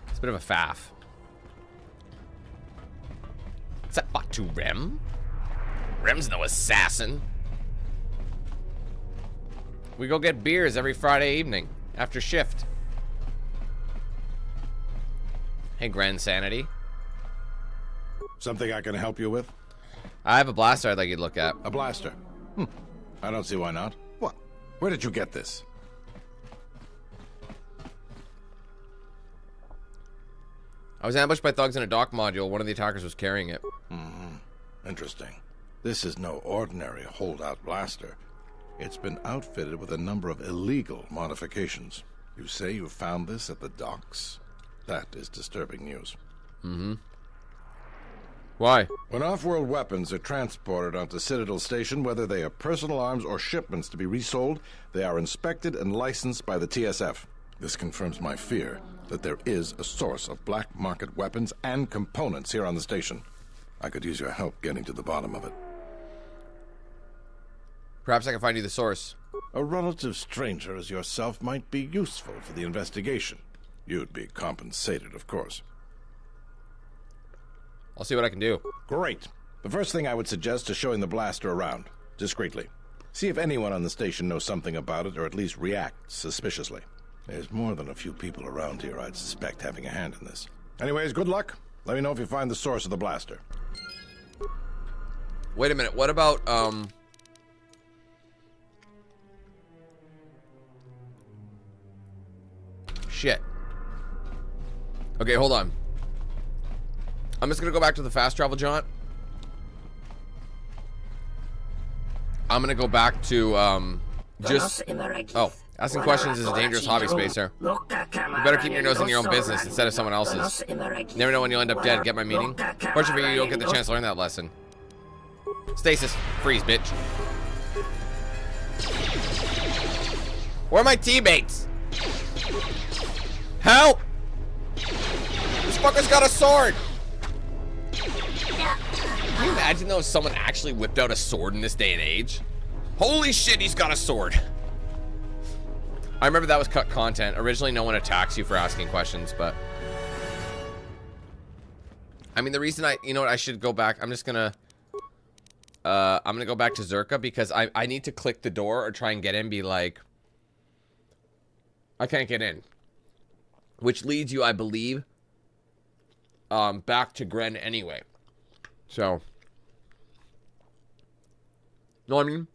It's a bit of a faff. Is that Batu Rem? Rem's no assassin. We go get beers every Friday evening after shift. Hey, Grand Sanity. Something I can help you with? I have a blaster I'd like you to look at. A blaster? I don't see why not. What? Where did you get this? I was ambushed by thugs in a dock module. One of the attackers was carrying it. Interesting. This is no ordinary holdout blaster. It's been outfitted with a number of illegal modifications. You say you found this at the docks? That is disturbing news. Why? When off-world weapons are transported onto Citadel Station, whether they are personal arms or shipments to be resold, they are inspected and licensed by the TSF. This confirms my fear that there is a source of black market weapons and components here on the station. I could use your help getting to the bottom of it. Perhaps I can find you the source. A relative stranger as yourself might be useful for the investigation. You'd be compensated, of course. I'll see what I can do. Great. The first thing I would suggest is showing the blaster around, discreetly. See if anyone on the station knows something about it, or at least reacts suspiciously. There's more than a few people around here I'd suspect having a hand in this. Anyways, good luck. Let me know if you find the source of the blaster. Wait a minute. What about, Shit. Okay, hold on. I'm just gonna go back to the fast travel jaunt. I'm gonna go back to, just... Oh, asking questions is a dangerous hobby, Spacer. You better keep your nose in your own business instead of someone else's. Never know when you'll end up dead, get my meaning? Fortunately for you, you don't get the chance to learn that lesson. Stasis, freeze, bitch. Where are my teammates? Help! This fucker's got a sword! Can you imagine though if someone actually whipped out a sword in this day and age? Holy shit, he's got a sword! I remember that was cut content. Originally, no one attacks you for asking questions, but... I mean, the reason you know what, I should go back. I'm just gonna... I'm gonna go back to Czerka because I need to click the door or try and get in, be like... I can't get in. Which leads you, I believe, back to Gren anyway. So... Know what I mean?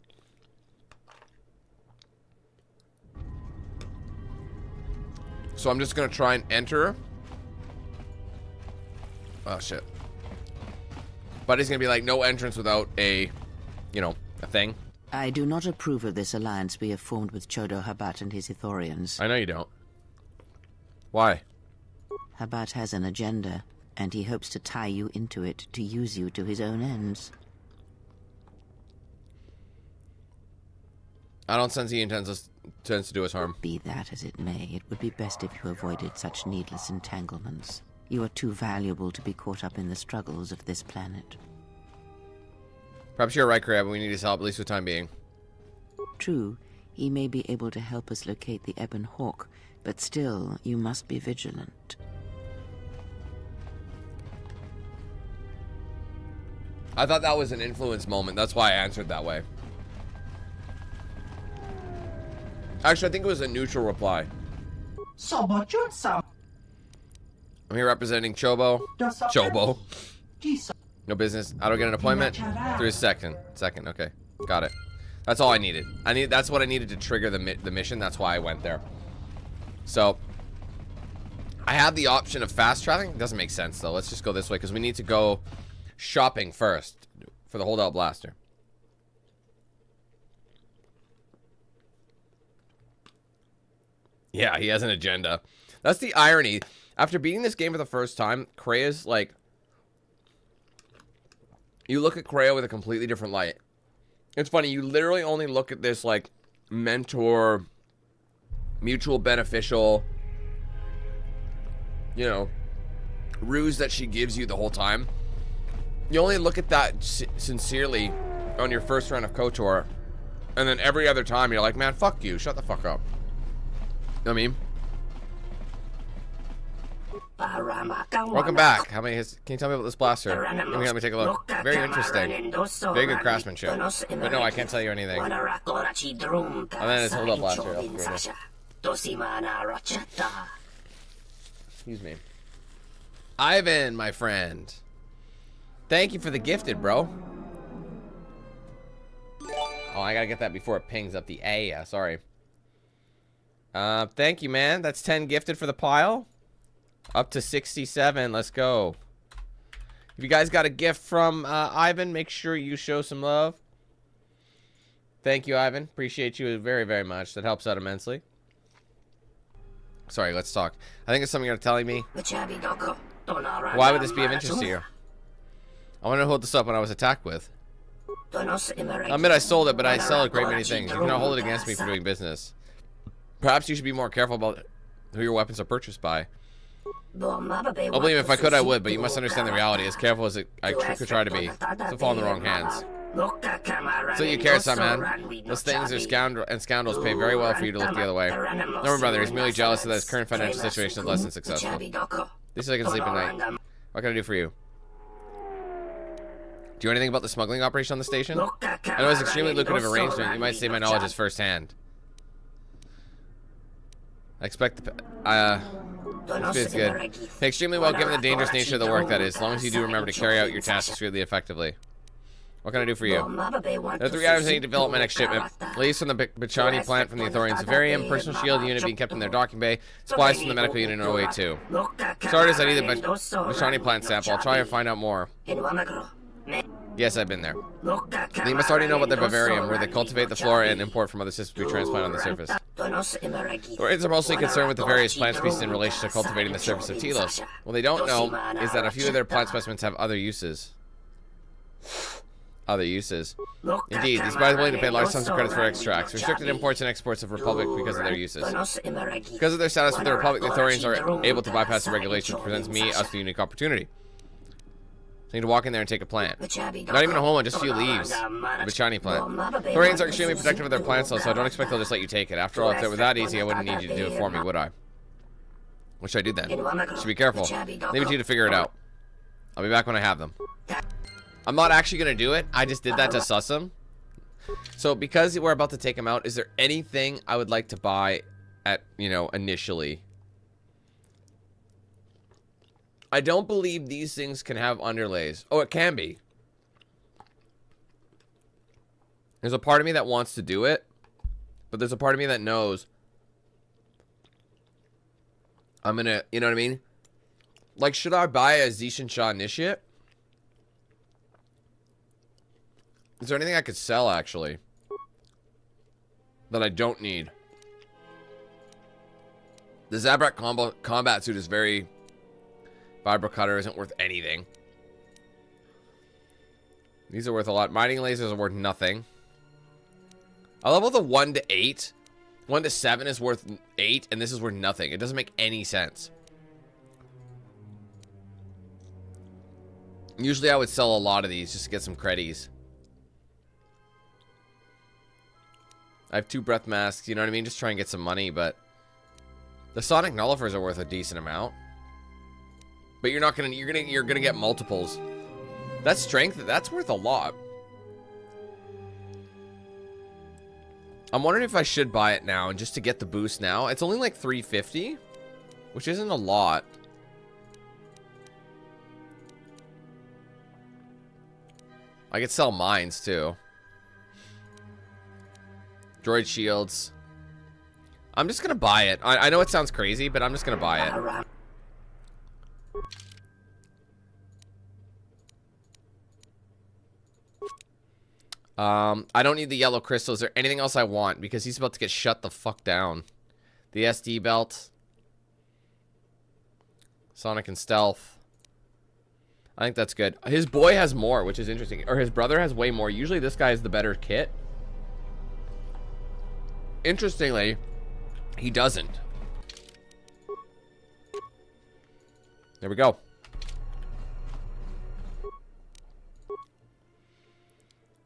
So I'm just gonna try and enter Oh, shit. Buddy's gonna be like, no entrance without a, you know, a thing. I do not approve of this alliance we have formed with Chodo Habat and his Ithorians. I know you don't. Why? Habat has an agenda, and he hopes to tie you into it to use you to his own ends. I don't sense he intends to do us harm. Be that as it may, it would be best if you avoided such needless entanglements. You are too valuable to be caught up in the struggles of this planet. Perhaps you're right, Crab, but we need his help, at least for the time being. True, he may be able to help us locate the Ebon Hawk, but still, you must be vigilant. I thought that was an influence moment. That's why I answered that way. Actually, I think it was a neutral reply. I'm here representing Chobo. Chobo. No business. I don't get an appointment. Through a second. Okay. Got it. That's all I needed. That's what I needed to trigger the mission. That's why I went there. So, I have the option of fast traveling. It doesn't make sense, though. Let's just go this way, because we need to go shopping first for the holdout blaster. Yeah, he has an agenda. That's the irony. After beating this game for the first time, Krea's like... You look at Krea with a completely different light. It's funny, you literally only look at this, like, mentor, mutual beneficial, you know, ruse that she gives you the whole time. You only look at that sincerely on your first run of KotOR, and then every other time you're like, man, fuck you, shut the fuck up. You know what I mean? Welcome back. How many can you tell me about this blaster? Let me take a look. Very interesting. Very good craftsmanship. But no, I can't tell you anything. And then it's hold up blaster. Excuse me. Ivan, my friend. Thank you for the gifted, bro. Oh, I gotta get that before it pings up the A. Sorry. Thank you, man. That's 10 gifted for the pile. Up to 67. Let's go. If you guys got a gift from Ivan, make sure you show some love. Thank you, Ivan. Appreciate you very, very much. That helps out immensely. Sorry, let's talk. I think it's something you're telling me. Why would this be of interest to you? I want to hold this up when I was attacked with. I admit I sold it, but I sell a great many things. You cannot hold it against me for doing business. Perhaps you should be more careful about who your weapons are purchased by. I believe if I could, I would, but you must understand the reality. As careful as I could try to be, so fall in the wrong hands. So you care, son, man. Those things are scoundrels pay very well for you to look the other way. No, my brother, he's merely jealous that his current financial situation is less than successful. At least I can sleep at night. What can I do for you? Do you know anything about the smuggling operation on the station? I know it's an extremely lucrative arrangement. You might say my knowledge is firsthand. I expect it's good. Pay extremely well given the dangerous nature of the work, that is, as long as you do remember to carry out your tasks really effectively. What can I do for you? There are 3 items I need to develop my next shipment. Leaves from the Bumani plant from the Ithorians. Virium, personal shield unit being kept in their docking bay. Supplies from the medical unit in OA2. Starters, I need the Bumani plant sample. I'll try and find out more. Yes, I've been there. You must already know about the Bavarium, where they cultivate the flora and import from other systems we transplant on the surface. Thorians are mostly concerned with the various plant species in relation to cultivating the surface of Telos. What they don't know is that a few of their plant specimens have other uses. Indeed, these buyers are willing to pay large sums of credits for extracts. Restricted imports and exports of Republic because of their uses. Because of their status with the Republic, the Thorians are able to bypass the regulation, which presents us a unique opportunity. So I need to walk in there and take a plant. Not even a whole one, just a few leaves. The Bumani plant. Thorians are extremely protective of their plants, so I don't expect they'll just let you take it. After all, if it were that easy, I wouldn't need you to do it for me, would I? What should I do then? Should be careful. Leave it to you to figure it out. I'll be back when I have them. I'm not actually going to do it. I just did that to suss him. So because we're about to take him out, is there anything I would like to buy at, you know, initially? I don't believe these things can have underlays. Oh, it can be. There's a part of me that wants to do it, but there's a part of me that knows I'm gonna, you know what I mean? Like, should I buy a Zishan Shah Initiate? Is there anything I could sell, actually? That I don't need? The Zabrak combat suit is very... Vibro Cutter isn't worth anything. These are worth a lot. Mining lasers are worth nothing. I level the 1 to 8. 1 to 7 is worth 8, and this is worth nothing. It doesn't make any sense. Usually I would sell a lot of these just to get some creddies. I have 2 breath masks, you know what I mean? Just try and get some money, but the sonic nullifers are worth a decent amount. But you're not gonna you're gonna get multiples. That strength, that's worth a lot. I'm wondering if I should buy it now and just to get the boost now. It's only like 350, which isn't a lot. I could sell mines too. Droid shields. I'm just gonna buy it. I know it sounds crazy, but I'm just gonna buy it. I don't need the yellow crystals or anything else I want because he's about to get shut the fuck down. The SD belt. Sonic and stealth. I think that's good. His boy has more, which is interesting. Or his brother has way more. Usually this guy is the better kit. Interestingly, he doesn't. There we go.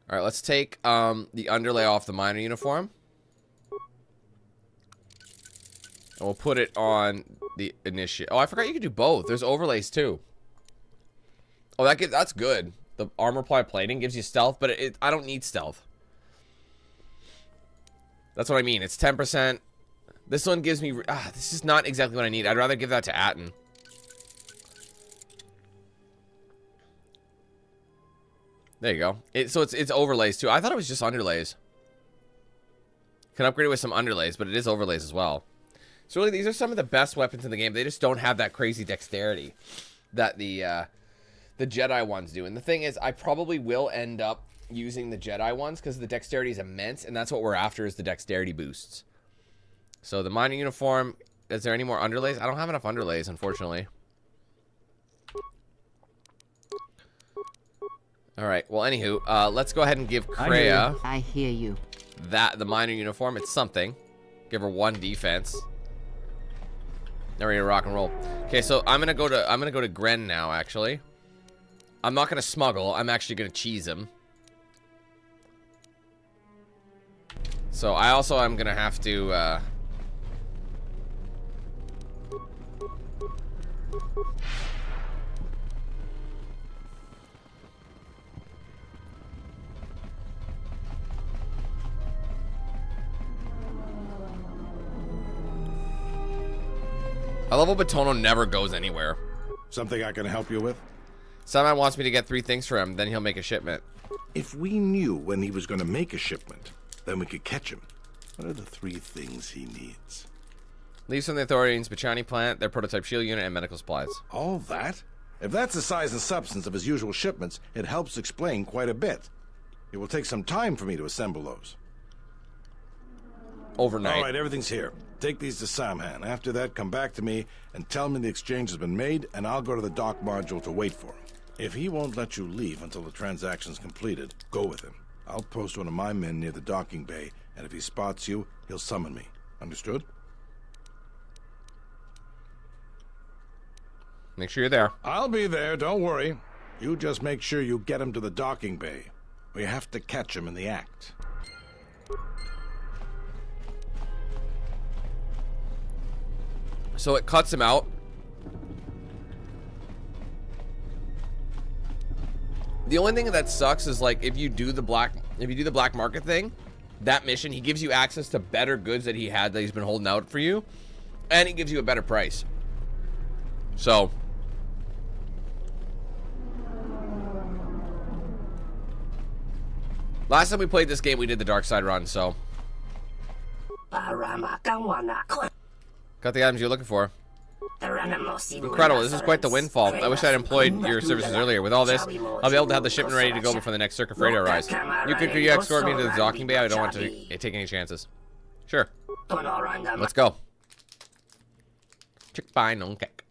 All right, let's take the underlay off the miner uniform. And we'll put it on the initiate. Oh, I forgot you could do both. There's overlays too. Oh, that's good. The armor ply plating gives you stealth, but I don't need stealth. That's what I mean. It's 10%. This one gives me... this is not exactly what I need. I'd rather give that to Atten. There you go. So it's overlays too. I thought it was just underlays. Can upgrade it with some underlays, but it is overlays as well. So really, these are some of the best weapons in the game. They just don't have that crazy dexterity that the Jedi ones do. And the thing is, I probably will end up using the Jedi ones because the dexterity is immense, and that's what we're after is the dexterity boosts. So the mining uniform, is there any more underlays? I don't have enough underlays, unfortunately. All right. Well, anywho, let's go ahead and give Kreia. I hear you. The miner uniform. It's something. Give her 1 defense. Now we're ready to rock and roll. Okay, so I'm gonna go to Gren now. Actually, I'm not gonna smuggle. I'm actually gonna cheese him. So I also am gonna have to. I level Batono never goes anywhere. Something I can help you with? Someone wants me to get 3 things for him, then he'll make a shipment. If we knew when he was going to make a shipment, then we could catch him. What are the 3 things he needs? Leaves from the Authorians, Bachani plant, their prototype shield unit, and medical supplies. All that? If that's the size and substance of his usual shipments, it helps explain quite a bit. It will take some time for me to assemble those. Overnight. All right, everything's here. Take these to Samhan. After that, come back to me and tell me the exchange has been made, and I'll go to the dock module to wait for him. If he won't let you leave until the transaction's completed, go with him. I'll post one of my men near the docking bay, and if he spots you, he'll summon me. Understood? Make sure you're there. I'll be there, don't worry. You just make sure you get him to the docking bay. We have to catch him in the act. So it cuts him out. The only thing that sucks is like if you do the black market thing, that mission, he gives you access to better goods that he had that he's been holding out for you, and he gives you a better price. So last time we played this game, we did the dark side run, so got the items you're looking for. Incredible. This is quite the windfall. I wish I'd employed your services earlier. With all this, I'll be able to have the shipment ready to go before the next Czerka freighter arrives. Could you escort me to the docking bay? I don't want to take any chances. Sure. Let's go. Chick by non cake.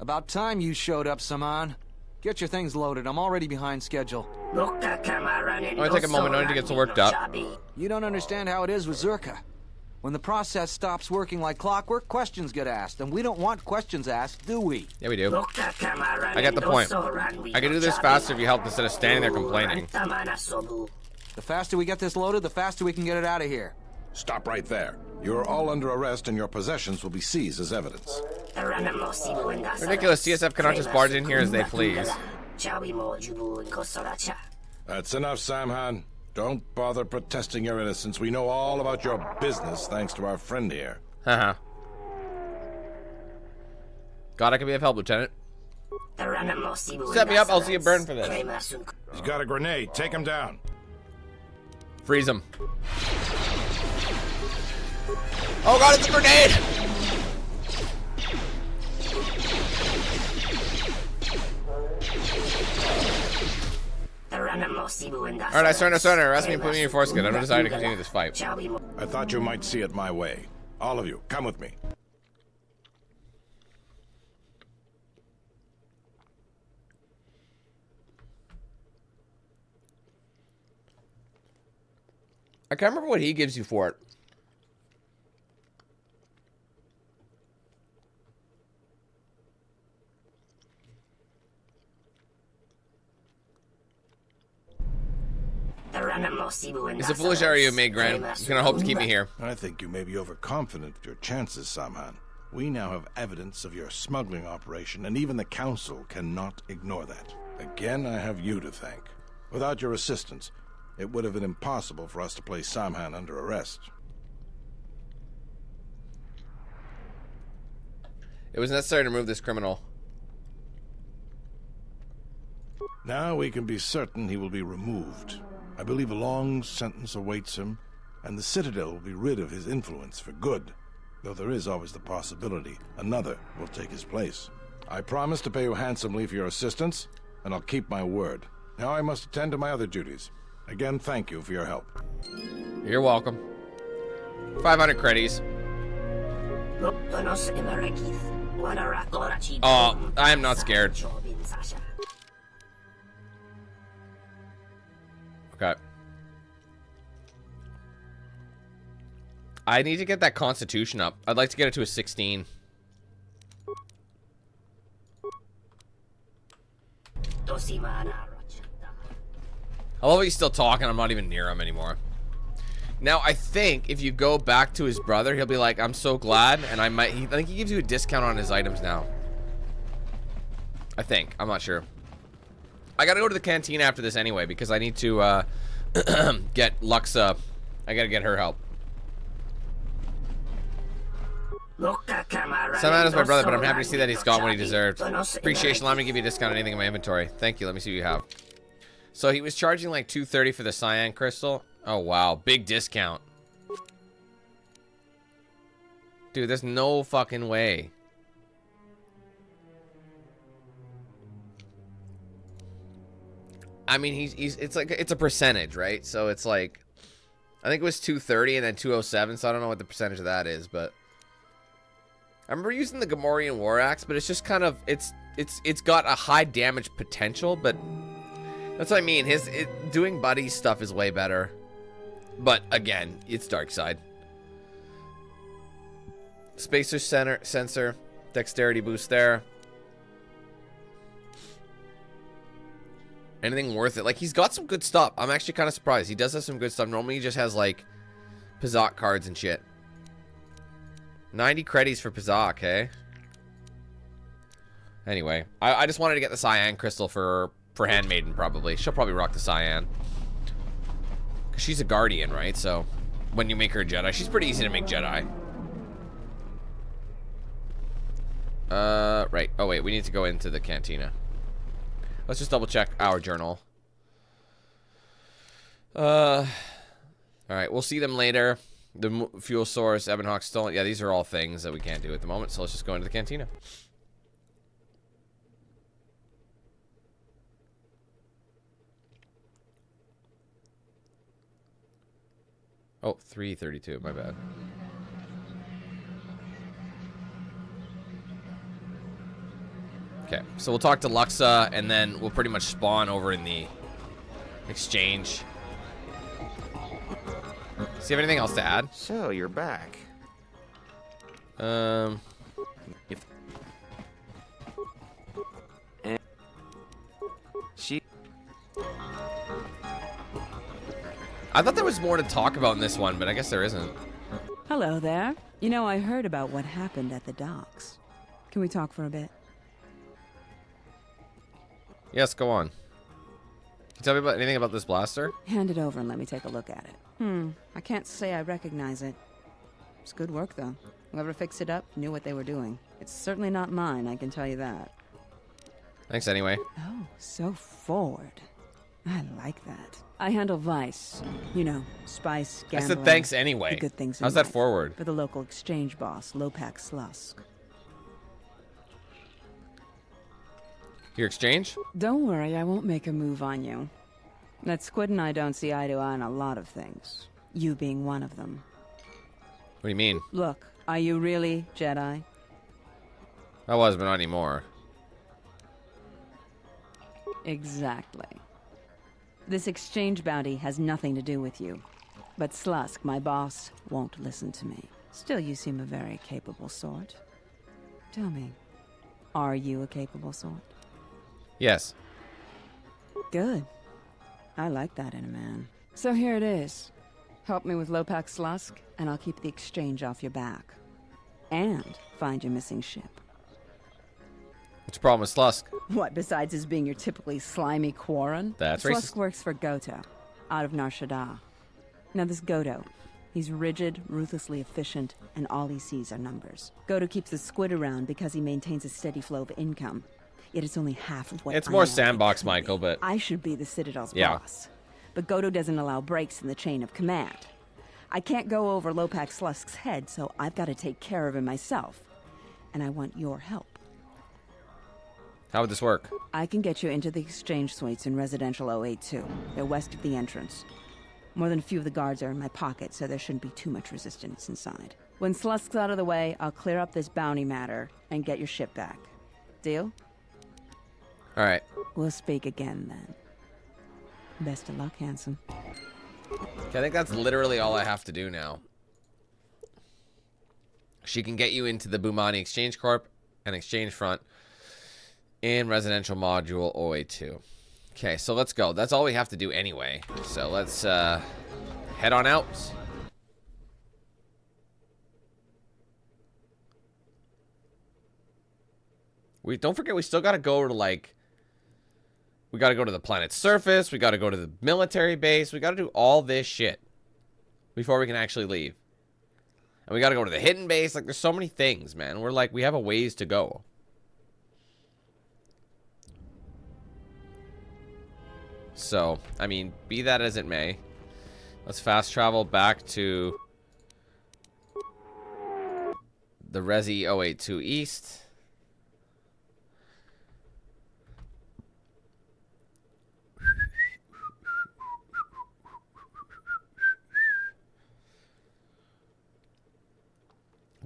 About time you showed up, Saman. Get your things loaded. I'm already behind schedule. I'm gonna take a moment. I need to get some worked up. You don't understand how it is with Czerka. When the process stops working like clockwork, questions get asked, and we don't want questions asked, do we? Yeah, we do. I get the point. I can do this faster if you help instead of standing there complaining. The faster we get this loaded, the faster we can get it out of here. Stop right there. You're all under arrest and your possessions will be seized as evidence. Ridiculous. TSF cannot just barge in here as they please. That's enough, Samhan. Don't bother protesting your innocence. We know all about your business thanks to our friend here. Haha. God, I can be of help, Lieutenant. Set me up, I'll see you burn for this. He's got a grenade. Take him down. Freeze him. Oh god, it's a grenade! Alright, I surrender. Arrest me and put me in your foreskin. I'm not deciding to continue this fight. I thought you might see it my way. All of you, come with me. I can't remember what he gives you for it. It's a foolish area you made, Grant. You're gonna hope to keep me here. I think you may be overconfident of your chances, Samhan. We now have evidence of your smuggling operation, and even the Council cannot ignore that. Again, I have you to thank. Without your assistance, it would have been impossible for us to place Samhan under arrest. It was necessary to remove this criminal. Now we can be certain he will be removed. I believe a long sentence awaits him, and the Citadel will be rid of his influence for good, though there is always the possibility another will take his place. I promise to pay you handsomely for your assistance, and I'll keep my word. Now I must attend to my other duties. Again, thank you for your help. You're welcome. 500 credits. Oh, I am not scared. Okay. I need to get that Constitution up. I'd like to get it to a 16. I love he's still talking. I'm not even near him anymore. Now, I think if you go back to his brother, he'll be like, I'm so glad. And I think he gives you a discount on his items now. I think. I'm not sure. I gotta go to the canteen after this anyway, because I need to get Luxa. I gotta get her help. Samhan is my brother, but I'm happy to see that he's got what he deserved. Appreciation, allow me to give you a discount on anything in my inventory. Thank you, let me see what you have. So he was charging like $230 for the cyan crystal. Oh wow, big discount. Dude, there's no fucking way. I mean, it's like, it's a percentage, right? So it's like, I think it was 230 and then 207, so I don't know what the percentage of that is, but I remember using the Gamorrean War Axe, but it's just kind of, it's got a high damage potential, but that's what I mean. Doing buddy stuff is way better, but again, it's dark side. Spacer sensor, dexterity boost there. Anything worth it? Like, he's got some good stuff. I'm actually kind of surprised. He does have some good stuff. Normally, he just has, like, Pazak cards and shit. 90 credits for Pazak, hey? Anyway, I just wanted to get the cyan crystal for Handmaiden, probably. She'll probably rock the cyan. Because she's a guardian, right? So, when you make her a Jedi, she's pretty easy to make Jedi. Right. Oh, wait. We need to go into the Cantina. Let's just double check our journal. Alright. We'll see them later. The fuel source, Ebon Hawk stolen. Yeah, these are all things that we can't do at the moment. So let's just go into the Cantina. Oh, 3:32. My bad. Okay, so we'll talk to Luxa, and then we'll pretty much spawn over in the exchange. See, you have anything else to add? So, you're back. If she... I thought there was more to talk about in this one, but I guess there isn't. Hello there. You know, I heard about what happened at the docks. Can we talk for a bit? Yes, go on. Can you tell me about anything about this blaster? Hand it over and let me take a look at it. I can't say I recognize it. It's good work, though. Whoever fixed it up knew what they were doing. It's certainly not mine, I can tell you that. Thanks anyway. Oh, so forward. I like that. I handle Vice. You know, spice, gambling. I said thanks anyway. The good things in How's that life. forward? For the local exchange boss, Lopak Slusk. Your exchange? Don't worry, I won't make a move on you. That Squid and I don't see eye to eye on a lot of things. You being one of them. What do you mean? Look, are you really Jedi? I was, but not anymore. Exactly. This exchange bounty has nothing to do with you. But Slusk, my boss, won't listen to me. Still, you seem a very capable sort. Tell me, are you a capable sort? Yes. Good. I like that in a man. So here it is. Help me with Lopak Slusk, and I'll keep the exchange off your back. And find your missing ship. What's the problem with Slusk? What, besides his being your typically slimy Quarren? That's Slusk racist. works for Goto, out of Nar Shaddaa. Now this Goto, he's rigid, ruthlessly efficient, and all he sees are numbers. Goto keeps the Squid around because he maintains a steady flow of income. Yet it's only half of what It's I more know sandbox, it could Michael, be. but... I should be the Citadel's Yeah. boss. But Goto doesn't allow breaks in the chain of command. I can't go over Lopak Slusk's head, so I've got to take care of him myself. And I want your help. How would this work? I can get you into the exchange suites in Residential 082. They're west of the entrance. More than a few of the guards are in my pocket, so there shouldn't be too much resistance inside. When Slusk's out of the way, I'll clear up this bounty matter and get your ship back. Deal? Alright. We'll speak again then. Best of luck, handsome. Okay, I think that's literally all I have to do now. She can get you into the Bumani Exchange Corp and Exchange Front in Residential Module 082. Okay, so let's go. That's all we have to do anyway. So let's head on out. Don't forget, we still gotta go to, like... We gotta go to the planet's surface. We gotta go to the military base. We gotta do all this shit before we can actually leave. And we gotta go to the hidden base. Like, there's so many things, man. We're like, we have a ways to go. So, I mean, be that as it may, let's fast travel back to the Resi 082 East.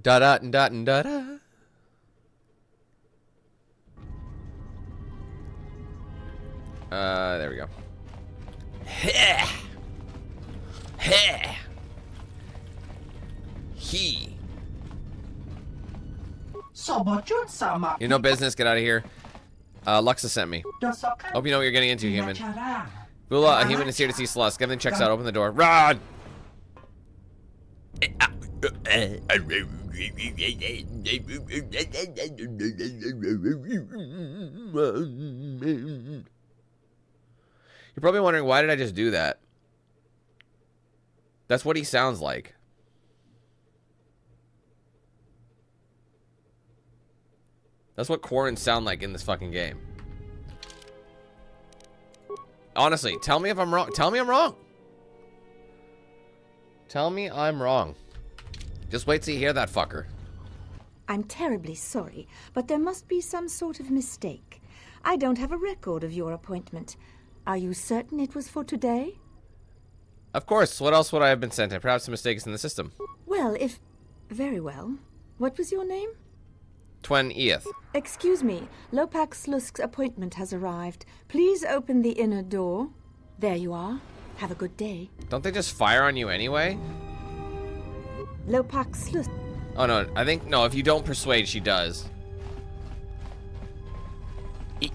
Da-da-da-da-da-da. There we go. He. You no business. Get out of here. Luxa sent me. Hope you know what you're getting into, human. Bula, a human is here to see Slusk. Everything checks out. Open the door. Run! You're probably wondering, why did I just do that? That's what he sounds like. That's what Quarrens sound like in this fucking game. Honestly, tell me if I'm wrong. Tell me I'm wrong. Tell me I'm wrong. Just wait till you hear that fucker. I'm terribly sorry, but there must be some sort of mistake. I don't have a record of your appointment. Are you certain it was for today? Of course. What else would I have been sent? And perhaps a mistake is in the system. Well, if... Very well. What was your name? Twen Eeth. Excuse me. Lopak Slusk's appointment has arrived. Please open the inner door. There you are. Have a good day. Don't they just fire on you anyway? Lopak Slusk. Oh, no. I think... No, if you don't persuade, she does. It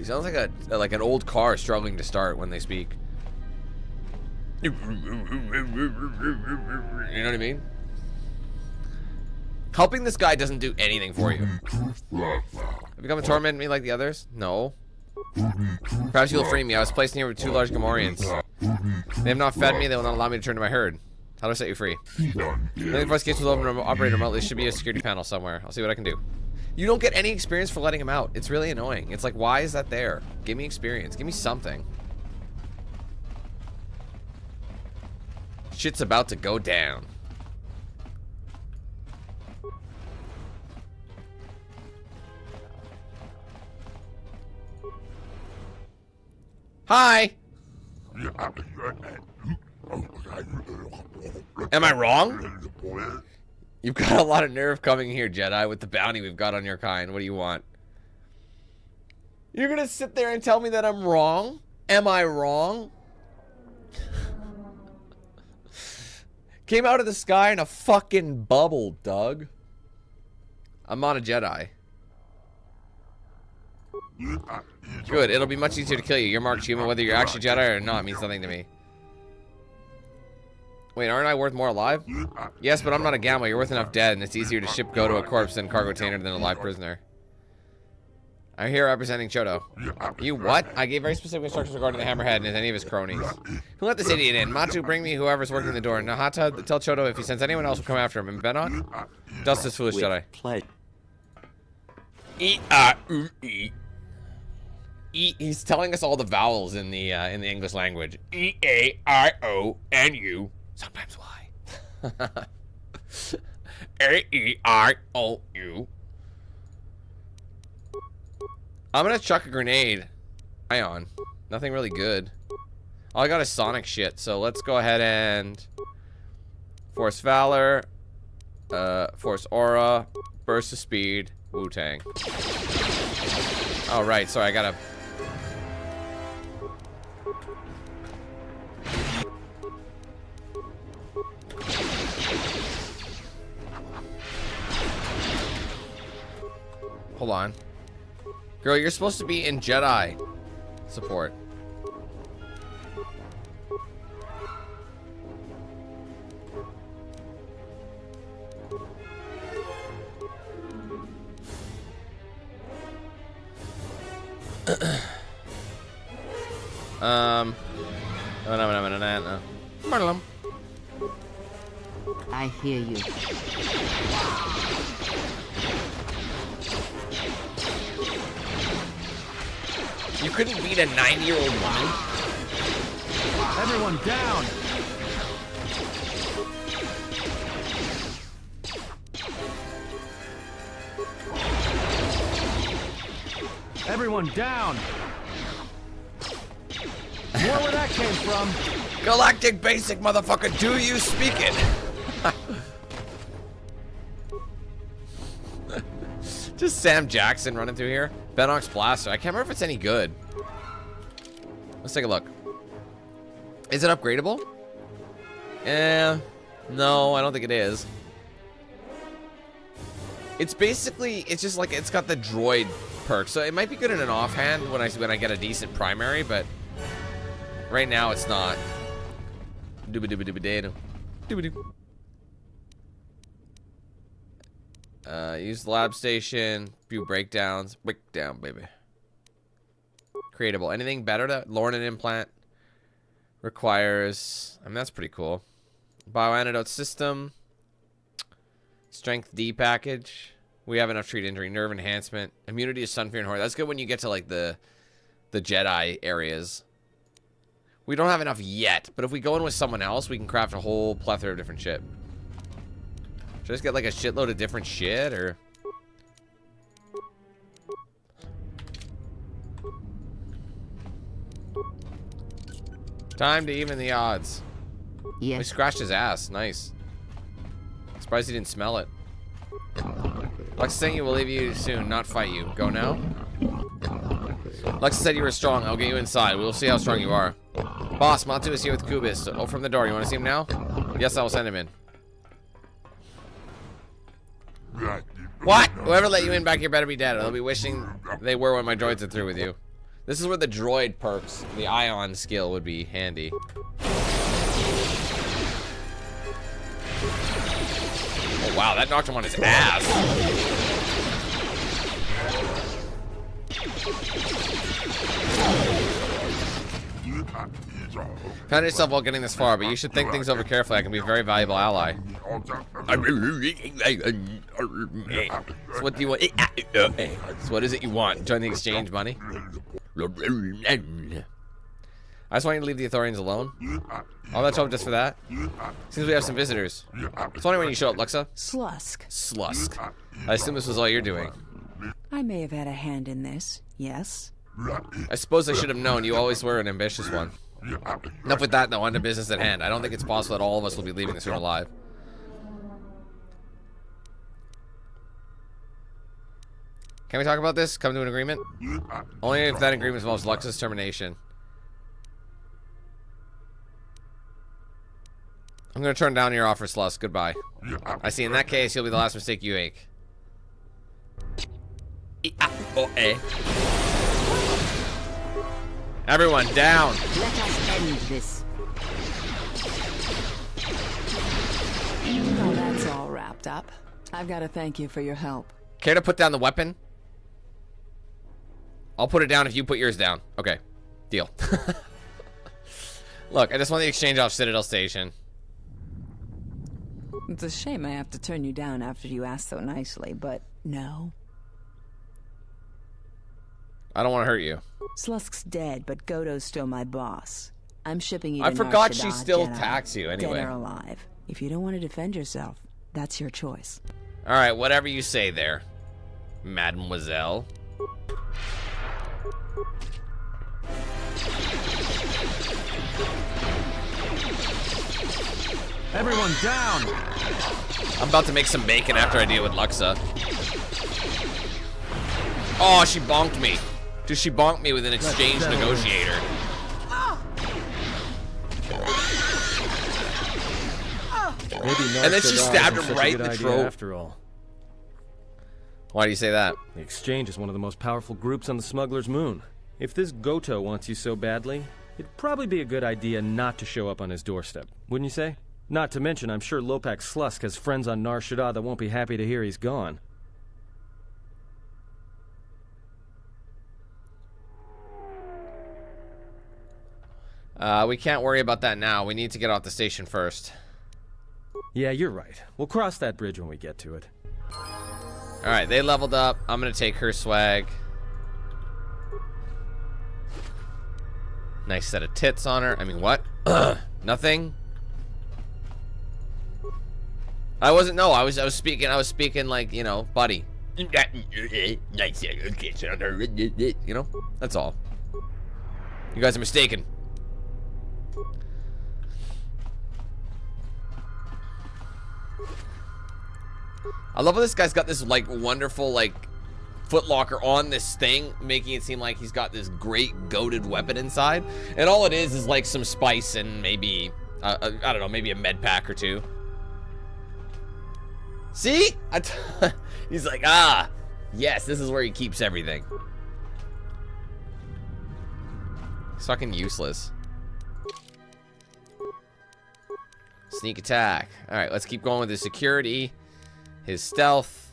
sounds like an old car struggling to start when they speak. You know what I mean? Helping this guy doesn't do anything for you. Have you come to torment me like the others? No. Perhaps you'll free me. I was placed here with 2 large Gamorreans. They have not fed me. They will not allow me to turn to my herd. How do I set you free? The voice gates will operate remotely. There should be a security panel somewhere. I'll see what I can do. You don't get any experience for letting him out. It's really annoying. It's like, why is that there? Give me experience. Give me something. Shit's about to go down. Hi. Am I wrong? You've got a lot of nerve coming here, Jedi, with the bounty we've got on your kind. What do you want? You're gonna sit there and tell me that I'm wrong? Am I wrong? Came out of the sky in a fucking bubble, Doug. I'm not a Jedi. Good, it'll be much easier to kill you. You're marked human, whether you're actually Jedi or not means nothing to me. Wait, aren't I worth more alive? Yes, but I'm not a gambler. You're worth enough dead, and it's easier to ship go to a corpse and cargo container than a live prisoner. I'm here representing Chodo. You what? I gave very specific instructions regarding the Hammerhead and any of his cronies. Who let this idiot in? Matu, bring me whoever's working the door. Nahata, tell Chodo if he sends anyone else will come after him. And Benok? Dust this foolish Jedi. He's telling us all the vowels in the English language. E-A-I-O-N-U. Sometimes Y. A-E-I-O-U. I'm gonna chuck a grenade. Ion. Nothing really good. All I got is Sonic shit, so let's go ahead and Force Valor, Force Aura, Burst of Speed, Wu-Tang. Oh, right, sorry, I gotta... Hold on. Girl, you're supposed to be in Jedi support. No. I hear you. You couldn't beat a 9-year-old woman? Everyone down! Everyone down! More where that came from. Galactic Basic, motherfucker, do you speak it? Just Sam Jackson running through here. Benok's Blaster. I can't remember if it's any good. Let's take a look. Is it upgradable? No, I don't think it is. It's basically, it's just like, it's got the droid perk, so it might be good in an offhand when I get a decent primary, but right now it's not. Dooba-dooba-dooba-doo. Dooba-doo. Use the lab station. Few breakdowns. Breakdown, baby. Creatable. Anything better? That Lornan implant requires. I mean, that's pretty cool. Bioantidote system. Strength D package. We have enough treat injury. Nerve enhancement. Immunity to Sunfear and Horror. That's good when you get to like the Jedi areas. We don't have enough yet, but if we go in with someone else, we can craft a whole plethora of different shit. Should I just get like a shitload of different shit, or? Time to even the odds. Yes. We scratched his ass. Nice. Surprised he didn't smell it. Lex saying you will leave you soon, not fight you. Go now? Lex said you were strong. I'll get you inside. We'll see how strong you are. Boss, Matu is here with Kubis. Oh, from the door. You want to see him now? Yes, I will send him in. What? Whoever let you in back here better be dead. They'll be wishing they were when my droids are through with you. This is where the droid perks, the ion skill, would be handy. Oh, wow, that knocked him on his ass. Found yourself while getting this far, but you should think things over carefully. I can be a very valuable ally. So what do you want? So what is it you want? Join the exchange, money? I just want you to leave the Ithorians alone. All that trouble just for that? Seems we have some visitors. It's only when you show up, Luxa. Slusk. Slusk. I assume this was all you're doing. I may have had a hand in this, yes. I suppose I should have known. You always were an ambitious one. Enough with that, though. On to business at hand. I don't think it's possible that all of us will be leaving this room alive. Can we talk about this? Come to an agreement? Only if that agreement involves Lux's termination. I'm going to turn down your offer, Slusk. Goodbye. I see. In that case, you'll be the last mistake you make. Everyone, down. Let us end this. Oh, that's all wrapped up. I've got to thank you for your help. Care to put down the weapon? I'll put it down if you put yours down. Okay. Deal. Look, I just want the exchange off Citadel Station. It's a shame I have to turn you down after you asked so nicely, but no. I don't want to hurt you. Slusk's dead, but Godo's still my boss. I'm shipping you to I forgot Nar she Shaddaa, still Jedi, attacks you anyway. Dead or alive. If you don't want to defend yourself, that's your choice. Alright, whatever you say there, Mademoiselle. Everyone down! I'm about to make some bacon after I deal with Luxa. Oh, she bonked me. Dude, she bonked me with an exchange negotiator. And then she stabbed him right in the throat. After all. Why do you say that? The exchange is one of the most powerful groups on the smuggler's moon. If this Goto wants you so badly, it'd probably be a good idea not to show up on his doorstep, wouldn't you say? Not to mention, I'm sure Lopak Slusk has friends on Nar Shaddaa that won't be happy to hear he's gone. We can't worry about that now. We need to get off the station first. Yeah, you're right. We'll cross that bridge when we get to it. Alright, they leveled up. I'm gonna take her swag. Nice set of tits on her. I mean, what? Nothing? I wasn't, no, I was speaking like, you know, buddy. You know? That's all. You guys are mistaken. I love how this guy's got this, like, wonderful, like, footlocker on this thing, making it seem like he's got this great goated weapon inside. And all it is like some spice and maybe, I don't know, maybe a med pack or two. See? He's like, ah, yes, this is where he keeps everything. It's fucking useless. Sneak attack. All right, let's keep going with his security. His stealth.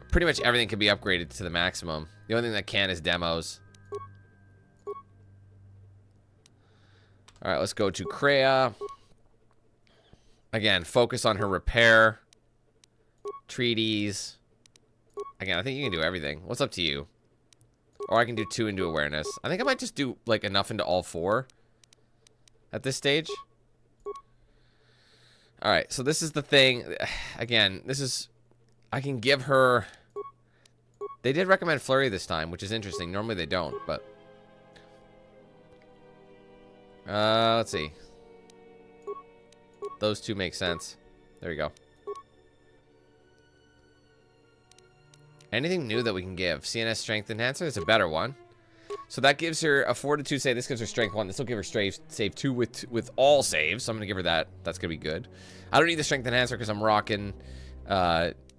Pretty much everything can be upgraded to the maximum. The only thing that can is demos. Alright, let's go to Kreia. Again, focus on her repair. Treaties. Again, I think you can do everything. What's up to you? Or I can do 2 into awareness. I think I might just do, like, enough into all 4 at this stage. Alright, so this is the thing. Again, this is... I can give her... They did recommend Flurry this time, which is interesting. Normally they don't, but... let's see. Those 2 make sense. There we go. Anything new that we can give? CNS Strength Enhancer is a better one. So that gives her a 4-2 save. This gives her Strength 1. This will give her save 2 with all saves. So I'm going to give her that. That's going to be good. I don't need the Strength Enhancer because I'm rocking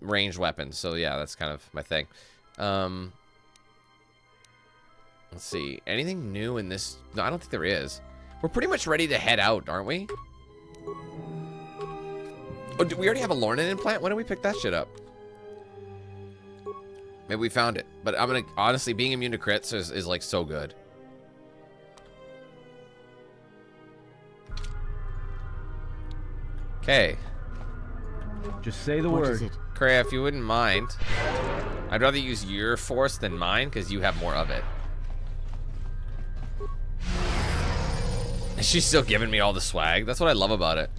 ranged weapons. So yeah, that's kind of my thing. Let's see. Anything new in this? No, I don't think there is. We're pretty much ready to head out, aren't we? Oh, do we already have a Lornan implant? When did we pick that shit up? Maybe we found it. But I'm gonna... Honestly, being immune to crits is like, so good. Okay. Just say the word. Kreia, if you wouldn't mind, I'd rather use your force than mine, because you have more of it. And she's still giving me all the swag. That's what I love about it.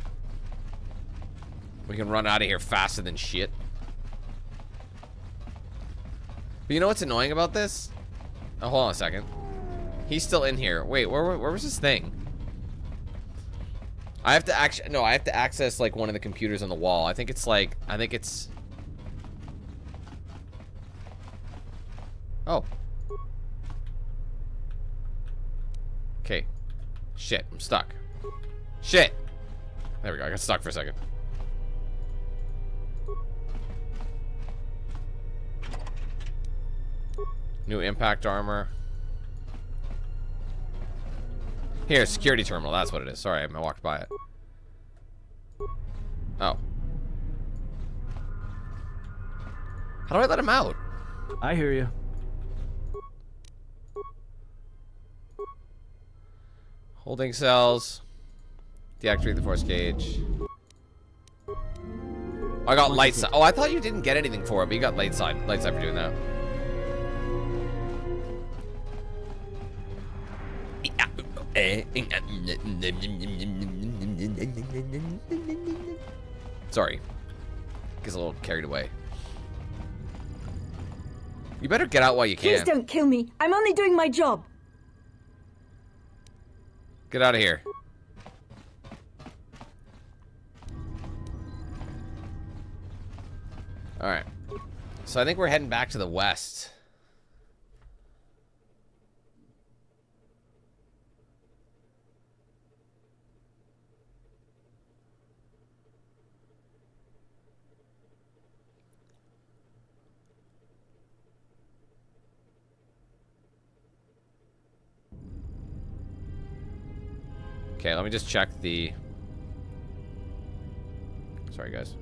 We can run out of here faster than shit. But you know what's annoying about this? Oh, hold on a second. He's still in here. Wait, where was this thing? I have to actually... No, I have to access, like, one of the computers on the wall. I think it's, like... I think it's... Oh. Okay. Shit, I'm stuck. Shit! There we go, I got stuck for a second. New impact armor. Here, security terminal. That's what it is. Sorry, I walked by it. Oh. How do I let him out? I hear you. Holding cells. Deactivate the force gauge. I got light side. Oh, I thought you didn't get anything for it, but you got light side. Light side for doing that. Sorry. Gets a little carried away. You better get out while you can. Please don't kill me. I'm only doing my job. Get out of here. Alright. So I think we're heading back to the west. Okay, let me just check the... Sorry, guys.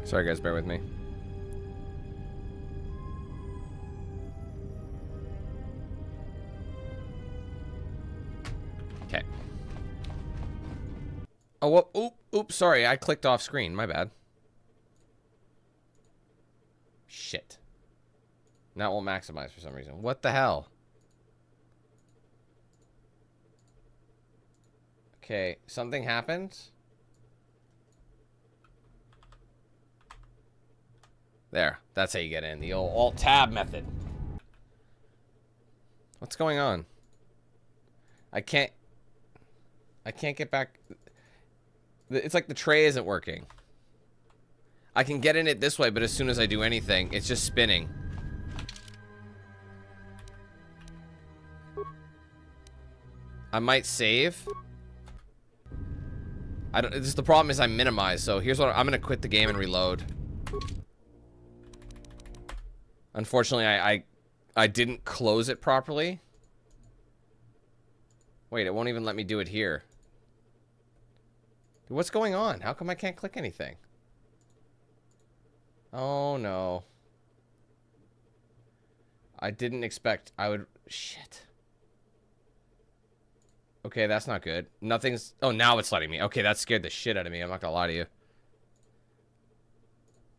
Sorry guys, bear with me. Okay. Oh, whoop, oops, sorry, I clicked off screen, my bad. Shit. Now it won't maximize for some reason. What the hell? Okay, something happened. There, that's how you get in. The old Alt-Tab method. What's going on? I can't get back. It's like the tray isn't working. I can get in it this way, but as soon as I do anything, it's just spinning. I might save. I don't. This, the problem is I minimize. So here's what I'm gonna quit the game and reload. Unfortunately, I didn't close it properly. Wait, it won't even let me do it here. What's going on? How come I can't click anything? Oh no. I didn't expect I would. Shit. Okay, that's not good. Nothing's... Oh, now it's letting me. Okay, that scared the shit out of me. I'm not gonna lie to you.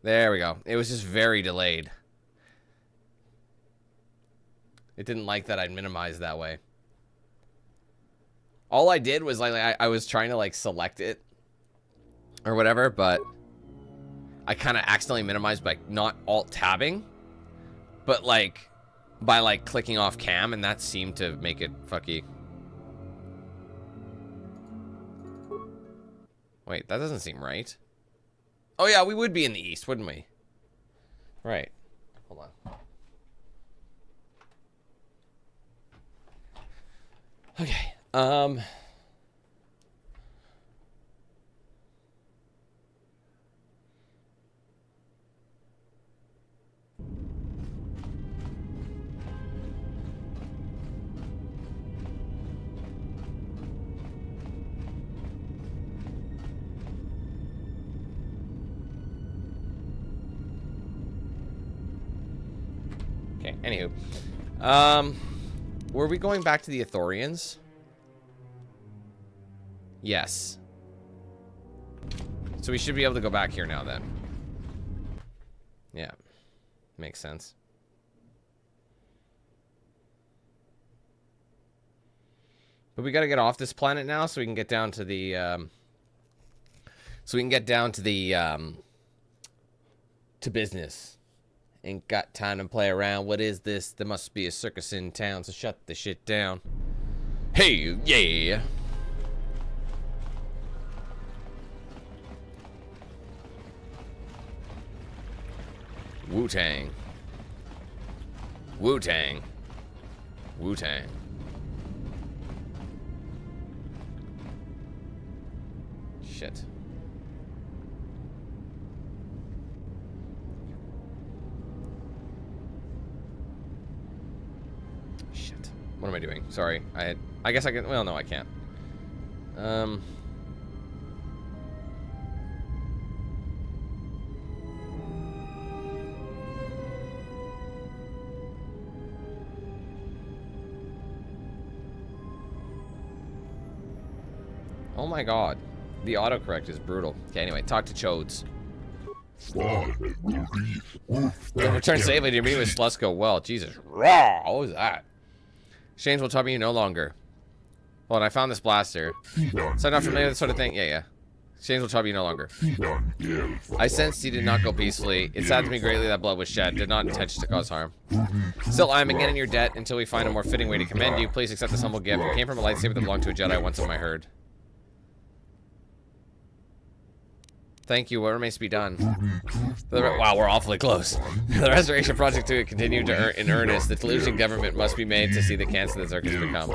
There we go. It was just very delayed. It didn't like that I'd minimize that way. All I did was, like, I was trying to, like, select it. Or whatever, but... I kind of accidentally minimized by not alt-tabbing. But, like... By, like, clicking off cam, and that seemed to make it fucky. Wait, that doesn't seem right. Oh yeah, we would be in the east, wouldn't we? Right. Hold on. Okay. Okay, anywho. Were we going back to the Ithorians? Yes. So we should be able to go back here now then. Yeah. Makes sense. But we gotta get off this planet now so we can get down to the, to business. Ain't got time to play around. What is this? There must be a circus in town, so shut the shit down. Hey, yeah. Wu-Tang. Wu-Tang. Wu-Tang. Shit. Shit. What am I doing? Sorry. I guess I can... Well, no, I can't. Oh my god. The autocorrect is brutal. Okay, anyway, talk to Chodes. Return safely to me with Sluts go well. Jesus. Raw. What was that? Shanes will trouble you no longer. Hold on, I found this blaster. So I'm not familiar with this sort of thing. Yeah. Shanes will trouble you no longer. I sensed you did not go peacefully. It saddens me greatly that blood was shed. Did not intend to cause harm. Still, I am again in your debt until we find a more fitting way to commend you. Please accept this humble gift. It came from a lightsaber that belonged to a Jedi once in my herd. Thank you. What remains to be done? Wow, we're awfully close. The restoration project to continue in earnest. The Telusian government must be made to see the cancer that Czerka has become.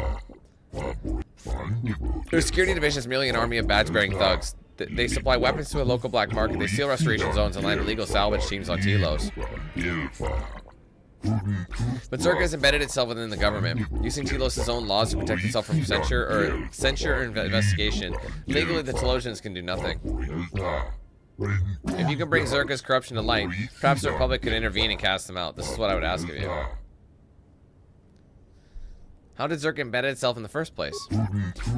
Their security division is merely an army of badge-bearing thugs. They supply weapons to a local black market. They steal restoration zones and land illegal salvage teams on Telos. But Czerka has embedded itself within the government, using Telos' own laws to protect itself from censure or investigation. Legally, the Telosians can do nothing. If you can bring Czerka's corruption to light, perhaps the Republic could intervene and cast them out. This is what I would ask of you. How did Czerka embed itself in the first place? The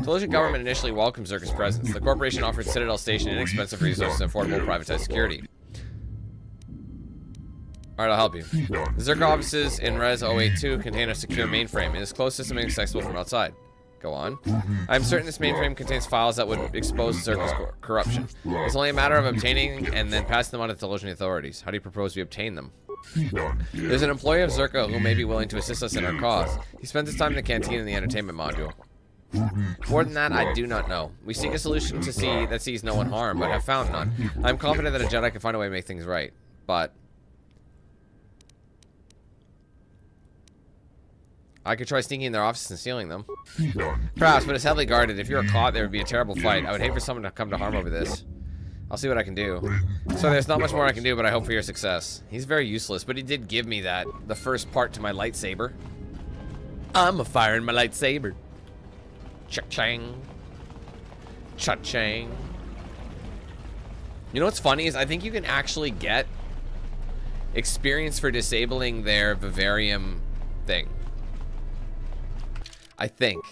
Telosian government initially welcomed Czerka's presence. The corporation offered Citadel Station inexpensive resources and affordable privatized security. Alright, I'll help you. The Czerka Offices in Res 082 contain a secure mainframe. It is closed system and accessible from outside. Go on. I'm certain this mainframe contains files that would expose Czerka's corruption. It's only a matter of obtaining and then passing them on to the Telosian authorities. How do you propose we obtain them? There's an employee of Czerka who may be willing to assist us in our cause. He spends his time in the canteen in the entertainment module. More than that, I do not know. We seek a solution that sees no one harm, but have found none. I'm confident that a Jedi can find a way to make things right, but... I could try sneaking in their offices and stealing them. Perhaps, but it's heavily guarded. If you were caught, there would be a terrible fight. I would hate for someone to come to harm over this. I'll see what I can do. So there's not much more I can do, but I hope for your success. He's very useless, but he did give me that, the first part to my lightsaber. I'm a firing my lightsaber. Cha-chang. Cha-chang. You know what's funny is I think you can actually get experience for disabling their vivarium thing. I think.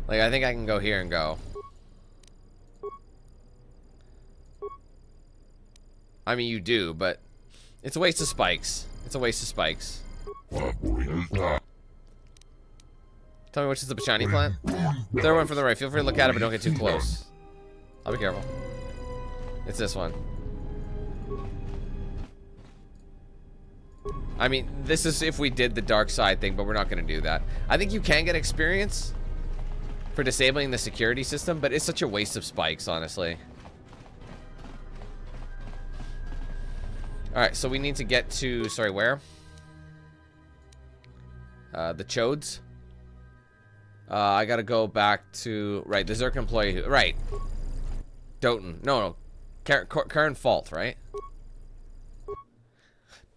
Like, I think I can go here and go. I mean, you do, but it's a waste of spikes. It's a waste of spikes. Tell me which is the Bumani plant. Third one from the right. Feel free to look at it, but don't get too close. I'll be careful. It's this one. I mean, this is if we did the dark side thing, but we're not going to do that. I think you can get experience for disabling the security system, but it's such a waste of spikes, honestly. Alright, so we need to get to... Sorry, where? The Chodes. I gotta go back to... Right, the Czerka employee... Right. Doten. No. Current fault, right?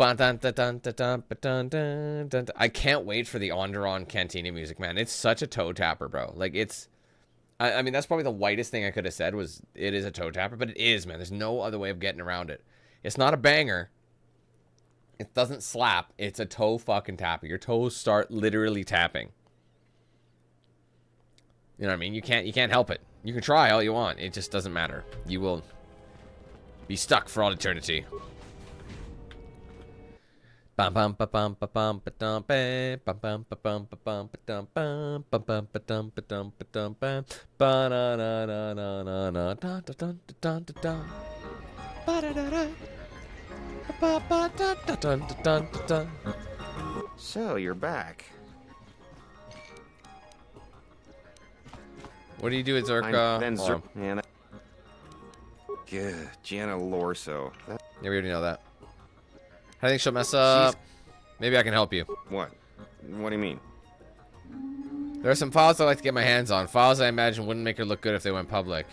I can't wait for the Onderon Cantina music, man. It's such a toe tapper, bro. Like, it's... I mean, that's probably the whitest thing I could have said was it is a toe tapper, but it is, man. There's no other way of getting around it. It's not a banger. It doesn't slap. It's a toe fucking tapper. Your toes start literally tapping. You know what I mean? You can't help it. You can try all you want. It just doesn't matter. You will be stuck for all eternity. Bum bum ba bum ba bum ba dum ba bum bum ba bum ba bum ba dum bum bum bum ba dum ba dum ba dum ba ba na na na na na na da da da da da da ba da da da ba ba da da da da da. So you're back. What do you do at Czerka? Then Czerka. Jana Lorso. Yeah, we already know that. I think she'll mess up. Maybe I can help you. What? What do you mean? There are some files I'd like to get my hands on. Files I imagine wouldn't make her look good if they went public.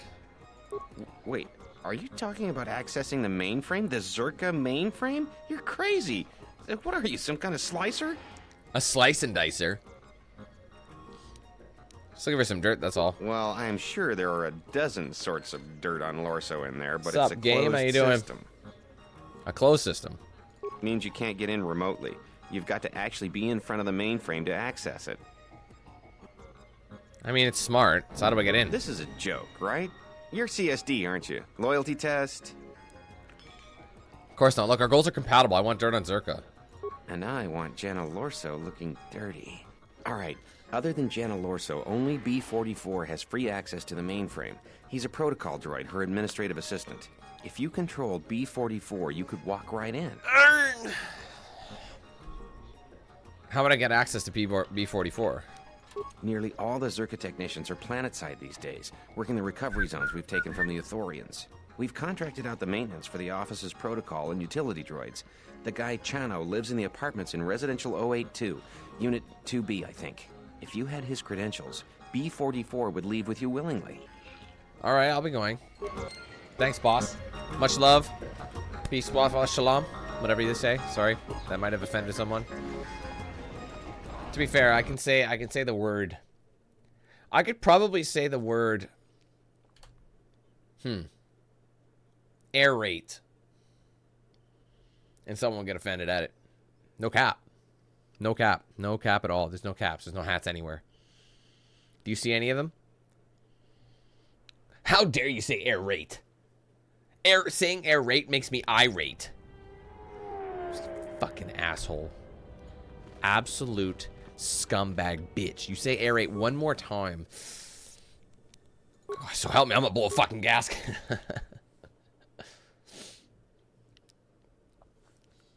Wait, are you talking about accessing the mainframe? The Czerka mainframe? You're crazy. What are you, some kind of slicer? A slice and dicer. Just looking for some dirt, that's all. Well, I'm sure there are a dozen sorts of dirt on Lorso in there, but What's it's a up, game? How you doing? system. A closed system. Means you can't get in remotely. You've got to actually be in front of the mainframe to access it. I mean, it's smart. So how do I get in? This is a joke, right? You're CSD, aren't you? Loyalty test? Of course not. Look, our goals are compatible. I want dirt on Czerka. And I want Jana Lorso looking dirty. Alright, other than Jana Lorso, only B-44 has free access to the mainframe. He's a protocol droid, her administrative assistant. If you controlled B-44, you could walk right in. How would I get access to B-44? Nearly all the Czerka technicians are planetside these days, working the recovery zones we've taken from the Ithorians. We've contracted out the maintenance for the office's protocol and utility droids. The guy Chano lives in the apartments in Residential 082, Unit 2B, I think. If you had his credentials, B-44 would leave with you willingly. Alright, I'll be going. Thanks, boss. Much love. Peace, wafa, shalom. Whatever you say. Sorry, that might have offended someone. To be fair, I can say the word. I could probably say the word. Air rate. And someone will get offended at it. No cap. No cap. No cap at all. There's no caps. There's no hats anywhere. Do you see any of them? How dare you say air rate? Saying air rate makes me irate. Fucking asshole. Absolute scumbag bitch. You say air rate one more time. God, so help me, I'm gonna blow a fucking gasket. I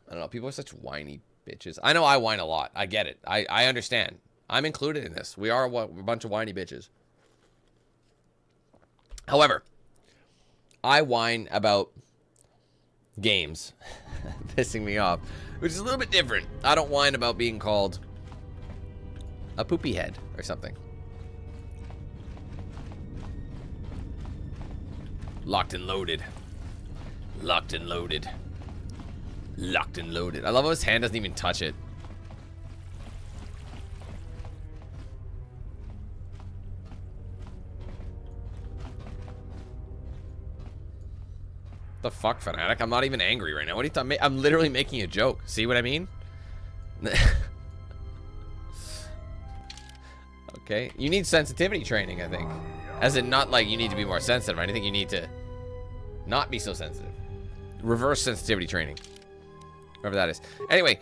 don't know, people are such whiny bitches. I know I whine a lot. I get it. I understand. I'm included in this. We are a bunch of whiny bitches. However, I whine about games pissing me off, which is a little bit different. I don't whine about being called a poopy head or something. Locked and loaded. Locked and loaded. Locked and loaded. I love how his hand doesn't even touch it. The fuck, Fanatic? I'm not even angry right now. What do you thought? I'm literally making a joke. See what I mean? Okay. You need sensitivity training, I think. As in, not like you need to be more sensitive. I think you need to not be so sensitive. Reverse sensitivity training. Whatever that is. Anyway,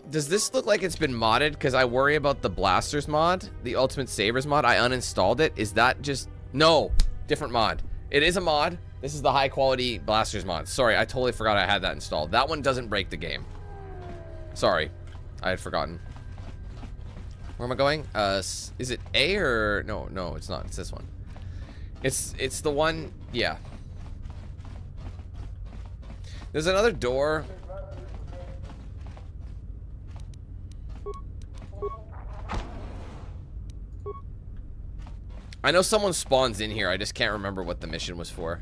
does this look like it's been modded? Because I worry about the Blasters mod, the Ultimate Sabers mod. I uninstalled it. Is that just... No. Different mod. It is a mod. This is the high quality Blasters mod. Sorry, I totally forgot I had that installed. That one doesn't break the game. Sorry. I had forgotten. Where am I going? Is it A or... No, it's not. It's this one. It's the one... Yeah. There's another door. I know someone spawns in here. I just can't remember what the mission was for.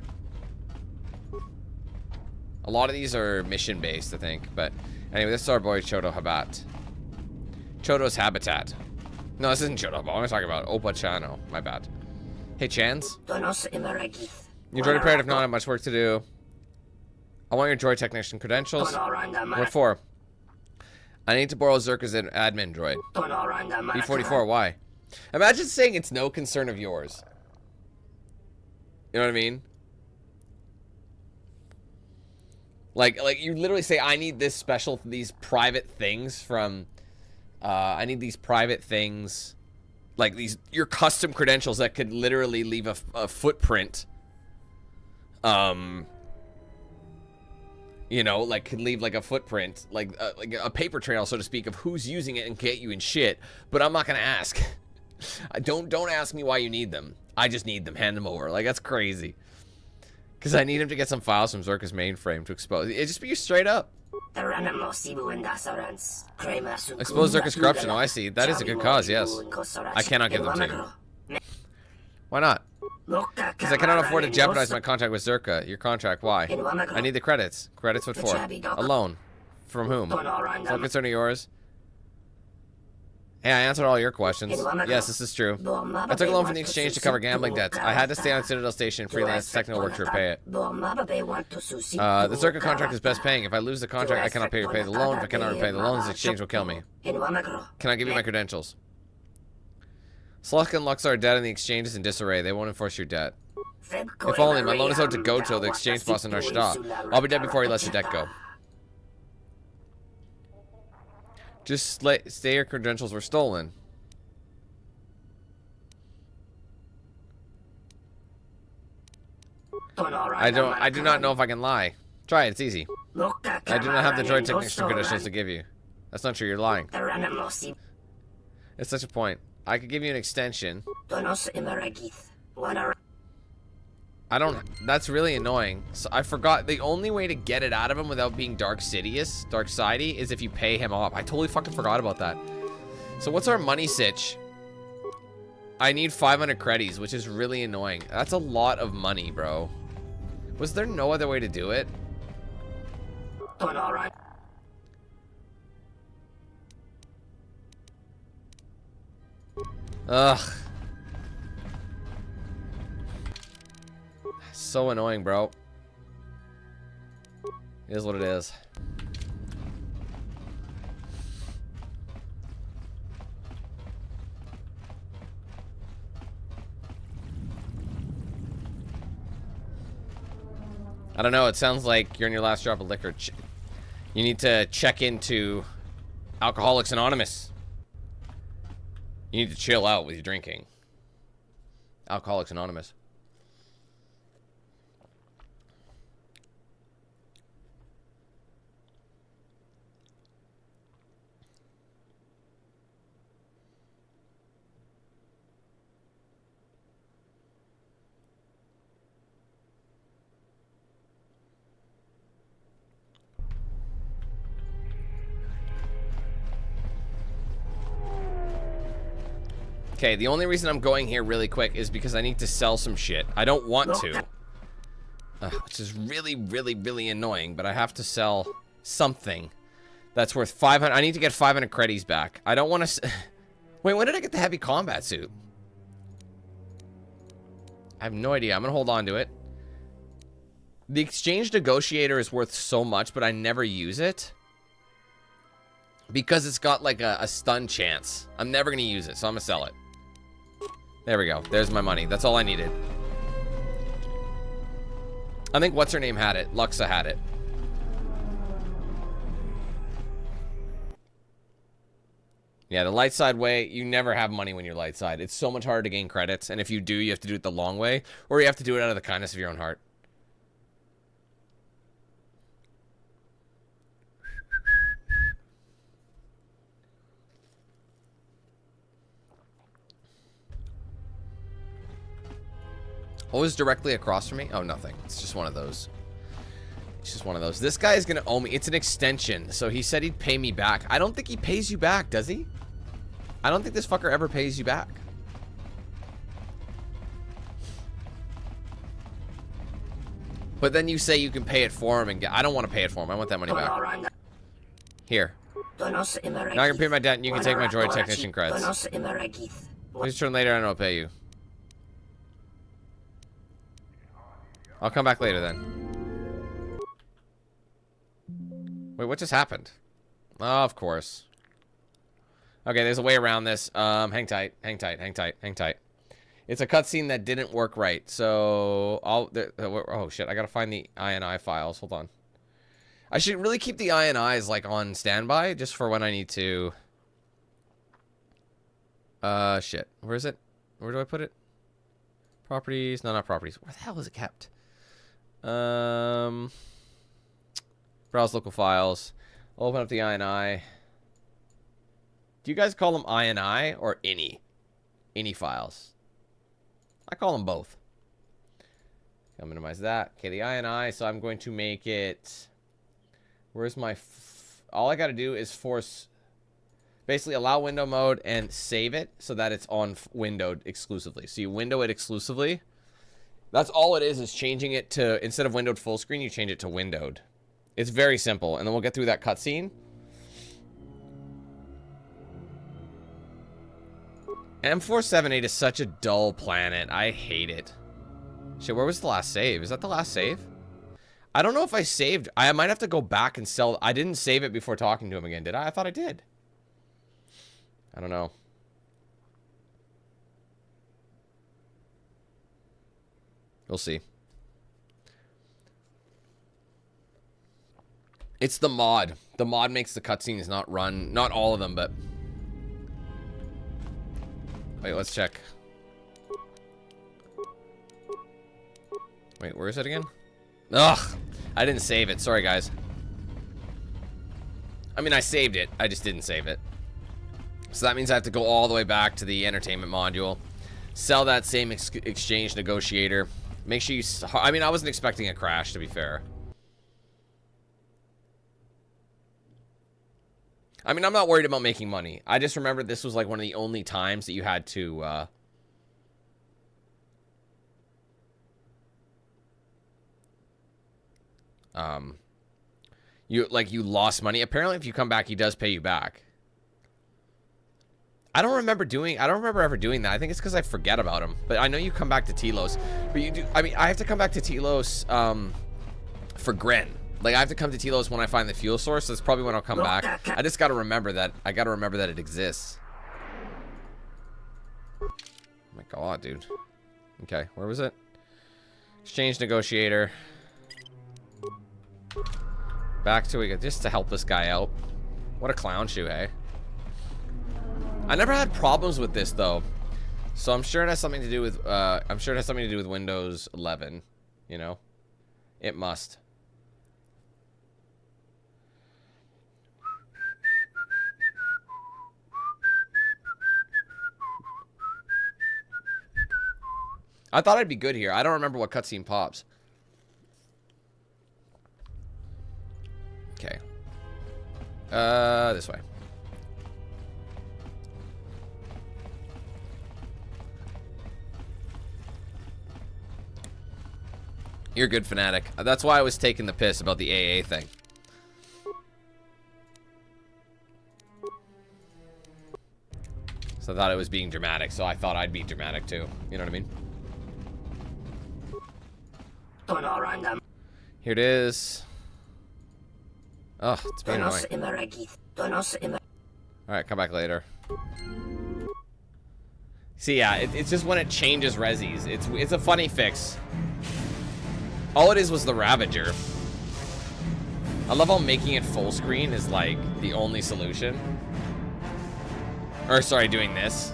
A lot of these are mission based, I think. But anyway, this is our boy Chodo Habat. Chodo's habitat. No, this isn't Chodo Habat. I'm talking about Opa Chano. My bad. Hey, Chans. You droid prepared. If not, I have much work to do. I want your droid technician credentials. What for? I need to borrow Czerka's admin droid. B44, why? Imagine saying it's no concern of yours. You know what I mean? Like you literally say, I need this special, these private things from, I need these private things, like your custom credentials that could literally leave a footprint. You know, like could leave like a footprint, like a paper trail, so to speak, of who's using it and get you in shit. But I'm not gonna ask. Don't ask me why you need them. I just need them. Hand them over. Like, that's crazy. Because I need him to get some files from Czerka's mainframe to expose. It just be straight up. Expose Czerka's corruption. Oh, I see. That is a good cause, yes. I cannot give them to you. Why not? Because I cannot afford to jeopardize my contract with Czerka. Your contract, why? I need the credits. Credits what for? A loan. From whom? No concern of yours. Hey, I answered all your questions. Yes, this is true. I took a loan from the exchange to cover gambling debts. I had to stay on Citadel Station and freelance technical work to repay it. The Czerka contract is best paying. If I lose the contract, I cannot repay the loan. If I cannot repay the loan, the exchange will kill me. Can I give you my credentials? Slusk and Lux are dead and the exchange is in disarray. They won't enforce your debt. If only. My loan is owed to Goto, the exchange boss in Narshada. I'll be dead before he lets the debt go. Just say your credentials were stolen. I do not know if I can lie. Try it, it's easy. I do not have the droid technician credentials to give you. That's not true, you're lying. It's such a point. I could give you an extension. I don't... That's really annoying. So I forgot. The only way to get it out of him without being dark-sidey, is if you pay him off. I totally fucking forgot about that. So what's our money sitch? I need 500 credits, which is really annoying. That's a lot of money, bro. Was there no other way to do it? Ugh. So annoying, bro. It is what it is. I don't know, it sounds like you're in your last drop of liquor. You need to check into Alcoholics Anonymous. You need to chill out with your drinking. Alcoholics Anonymous. Okay, the only reason I'm going here really quick is because I need to sell some shit. I don't want to. Which is really, really, really annoying, but I have to sell something that's worth 500. I need to get 500 credits back. I don't want to... Wait, when did I get the heavy combat suit? I have no idea. I'm going to hold on to it. The exchange negotiator is worth so much, but I never use it. Because it's got like a stun chance. I'm never going to use it, so I'm going to sell it. There we go. There's my money. That's all I needed. I think what's-her-name had it. Luxa had it. Yeah, the light side way, you never have money when you're light side. It's so much harder to gain credits, and if you do, you have to do it the long way, or you have to do it out of the kindness of your own heart. What was directly across from me? Oh, nothing. It's just one of those. It's just one of those. This guy is going to owe me. It's an extension. So he said he'd pay me back. I don't think he pays you back, does he? I don't think this fucker ever pays you back. But then you say you can pay it for him and get... I don't want to pay it for him. I want that money back. Here. Now I can pay my debt and you can take my droid technician creds. Please turn later and I'll pay you. I'll come back later then. Wait, what just happened? Oh, of course. Okay, there's a way around this. Hang tight, hang tight, hang tight, hang tight. It's a cutscene that didn't work right, so oh shit, I gotta find the INI files. Hold on. I should really keep the INIs like on standby just for when I need to. Shit. Where is it? Where do I put it? Properties? No, not properties. Where the hell is it kept? Browse local files. I'll open up the INI. Do you guys call them INI or INI? INI files. I call them both. I'll minimize that. Okay, the INI, so I'm going to make it... Where's my... All I got to do is force... Basically, allow window mode and save it so that it's on windowed exclusively. So you window it exclusively. That's all it is changing it to... Instead of windowed full screen, you change it to windowed. It's very simple. And then we'll get through that cutscene. M478 is such a dull planet. I hate it. Shit, where was the last save? Is that the last save? I don't know if I saved. I might have to go back and sell. I didn't save it before talking to him again, did I? I thought I did. I don't know. We'll see. It's the mod. The mod makes the cutscenes not run. Not all of them, but... Wait, let's check. Wait, where is it again? Ugh! I didn't save it. Sorry, guys. I mean, I saved it. I just didn't save it. So that means I have to go all the way back to the entertainment module. Sell that same exchange negotiator. Make sure you... I mean, I wasn't expecting a crash, to be fair. I mean, I'm not worried about making money. I just remember this was like one of the only times that you had to... you lost money. Apparently, if you come back, he does pay you back. I don't remember ever doing that. I think it's because I forget about him. But I know you come back to Telos. But you do... I mean, I have to come back to Telos, for Gren. Like, I have to come to Telos when I find the fuel source. That's probably when I'll come back. I just gotta remember that. I gotta remember that it exists. Oh my god, dude. Okay, where was it? Exchange negotiator. Back to it, just to help this guy out. What a clown shoe, hey? I never had problems with this, though. So I'm sure it has something to do with, Windows 11. You know? It must. I thought I'd be good here. I don't remember what cutscene pops. Okay. This way. You're good, Fanatic. That's why I was taking the piss about the AA thing. So I thought it was being dramatic, so I thought I'd be dramatic too. You know what I mean? Here it is. Oh, it's being annoying. Alright, come back later. See, yeah, it's just when it changes resis. It's a funny fix. All it is was the Ravager. I love how making it full screen is like the only solution. Or sorry, doing this.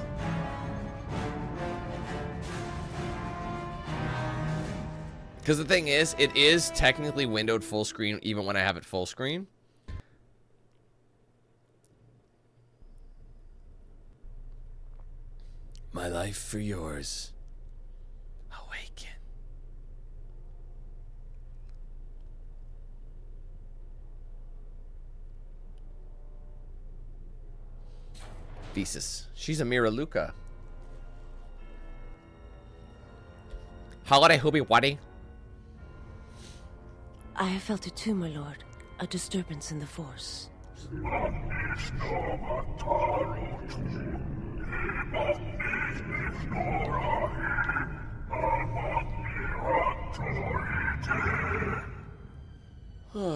Because the thing is, it is technically windowed full screen even when I have it full screen. My life for yours. Awaken. Thesis. She's a Mira Luca. Holiday Hubi Wadi. I have felt it too, my lord. A disturbance in the Force.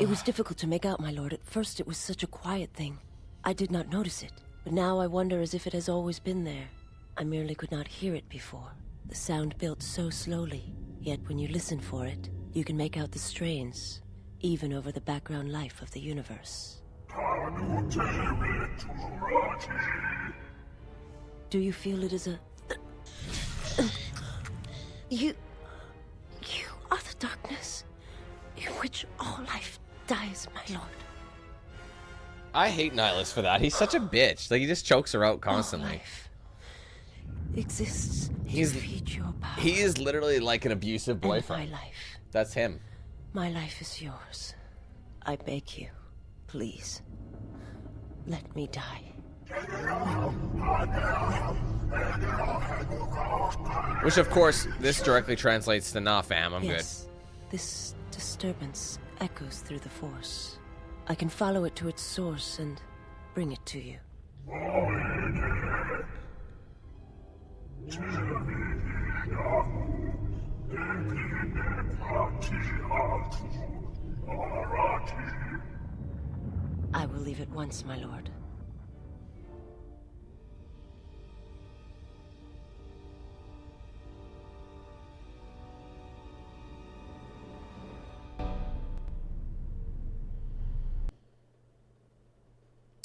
It was difficult to make out, my lord. At first it was such a quiet thing. I did not notice it. But now I wonder as if it has always been there. I merely could not hear it before. The sound built so slowly. Yet when you listen for it, you can make out the strains, even over the background life of the universe. Do you feel it is a... You are the darkness in which all life dies, my lord. I hate Nihilus for that. He's such a bitch. Like, he just chokes her out constantly. All life exists to feed your power. He is literally like an abusive boyfriend. And my life. That's him. My life is yours. I beg you, please, let me die. Which, of course, this directly translates to nah, fam, I'm yes, this disturbance echoes through the Force. I can follow it to its source and bring it to you. I will leave at once, my lord.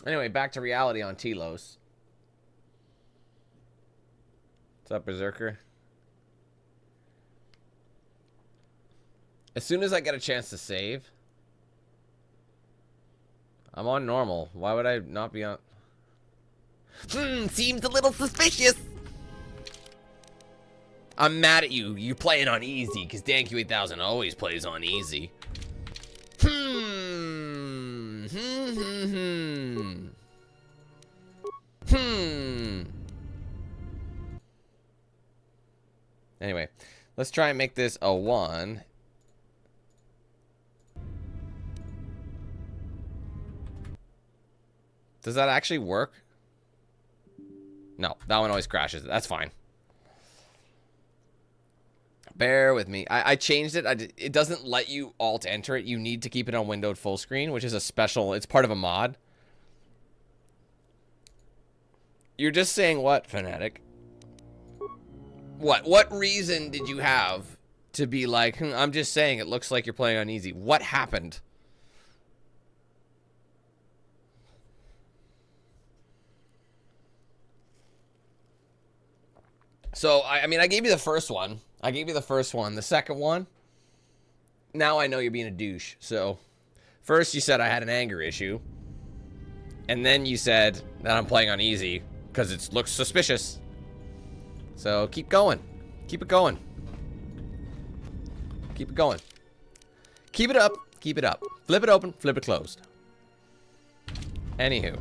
Anyway, back to reality on Telos. What's up, Berserker? As soon as I get a chance to save, I'm on normal. Why would I not be on? Seems a little suspicious. I'm mad at you. You playing on easy, because DanQ8000 always plays on easy. Anyway, let's try and make this a 1. Does that actually work? No, that one always crashes. That's fine. Bear with me. I changed it. It doesn't let you alt enter it. You need to keep it on windowed full screen, which is a special. It's part of a mod. You're just saying what, Fanatic? What reason did you have to be like, I'm just saying it looks like you're playing on easy? What happened? So, I mean, I gave you the first one. The second one, now I know you're being a douche. So, first you said I had an anger issue. And then you said that I'm playing on easy because it looks suspicious. So, keep going. Keep it going. Keep it going. Keep it up. Keep it up. Flip it open. Flip it closed. Anywho.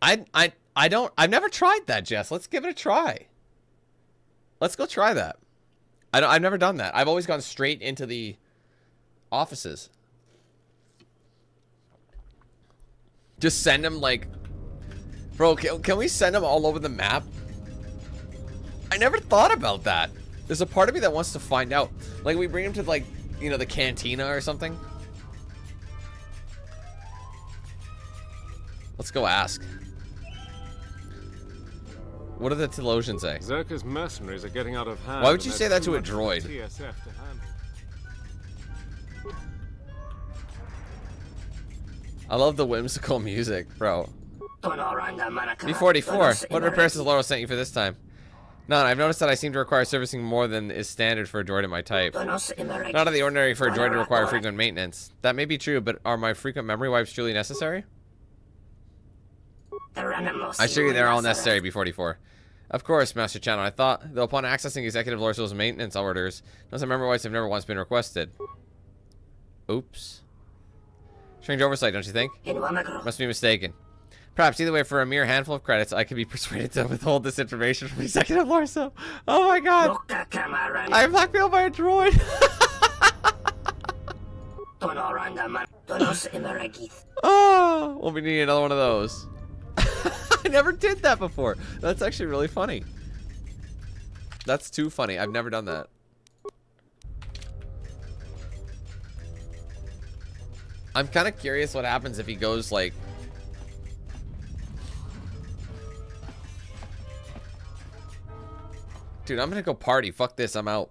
I've never tried that, Jess. Let's give it a try. Let's go try that. I've never done that. I've always gone straight into the offices. Just send them like, bro, can we send them all over the map? I never thought about that. There's a part of me that wants to find out. Like, we bring them to, like, you know, the Cantina or something. Let's go ask. What did the Telosian say? Czerka's mercenaries are getting out of hand. Why would you say that to a droid? TSF to handle. I love the whimsical music, bro. B44, what repairs has Laurel sent you for this time? None. I've noticed that I seem to require servicing more than is standard for a droid in my type. Not out of the ordinary for a droid to require frequent maintenance. That may be true, but are my frequent memory wipes truly necessary? I assure you they're all necessary, B44. Of course, Master Channel. I thought, though upon accessing Executive Lorso's maintenance orders, those memory wipes have never once been requested. Oops. Strange oversight, don't you think? Must be mistaken. Perhaps either way, for a mere handful of credits, I could be persuaded to withhold this information from Executive Lorso. Oh my god! I am blackmailed by a droid! Oh, we'll be needing another one of those. I never did that before. That's actually really funny. That's too funny. I've never done that. I'm kind of curious what happens if he goes like... Dude, I'm gonna go party. Fuck this. I'm out.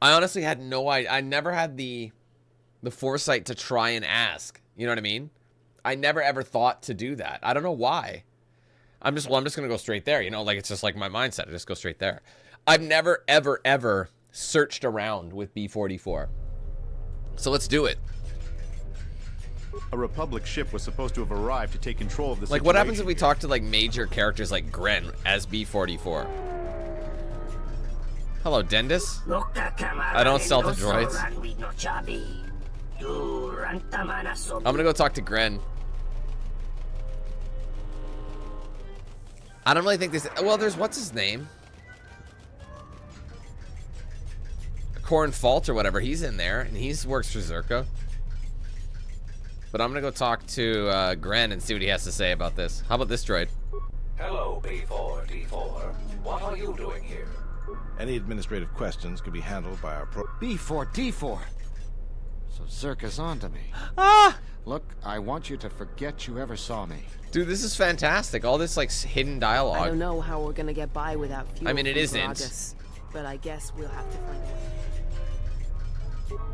I honestly had no idea. I never had the foresight to try and ask. You know what I mean? I never ever thought to do that. I don't know why. I'm just gonna go straight there. You know, like, it's just like my mindset. I just go straight there. I've never ever ever searched around with B44. So let's do it. A Republic ship was supposed to have arrived to take control of the situation. Like, what happens if we talk to, like, major characters like Gren as B44? Hello, Dendis? I don't sell to droids. I'm gonna go talk to Gren. I don't really think this... Well, there's... What's his name? Corn Fault or whatever. He's in there, and he works for Czerka. But I'm gonna go talk to Gren and see what he has to say about this. How about this droid? Hello, B4D4. What are you doing here? Any administrative questions could be handled by our B4D4. So Czerka's onto me. Ah! Look, I want you to forget you ever saw me. Dude, this is fantastic. All this, like, hidden dialogue. I don't know how we're gonna get by without fuel. I mean, it from isn't. Gragas, but I guess we'll have to find a way.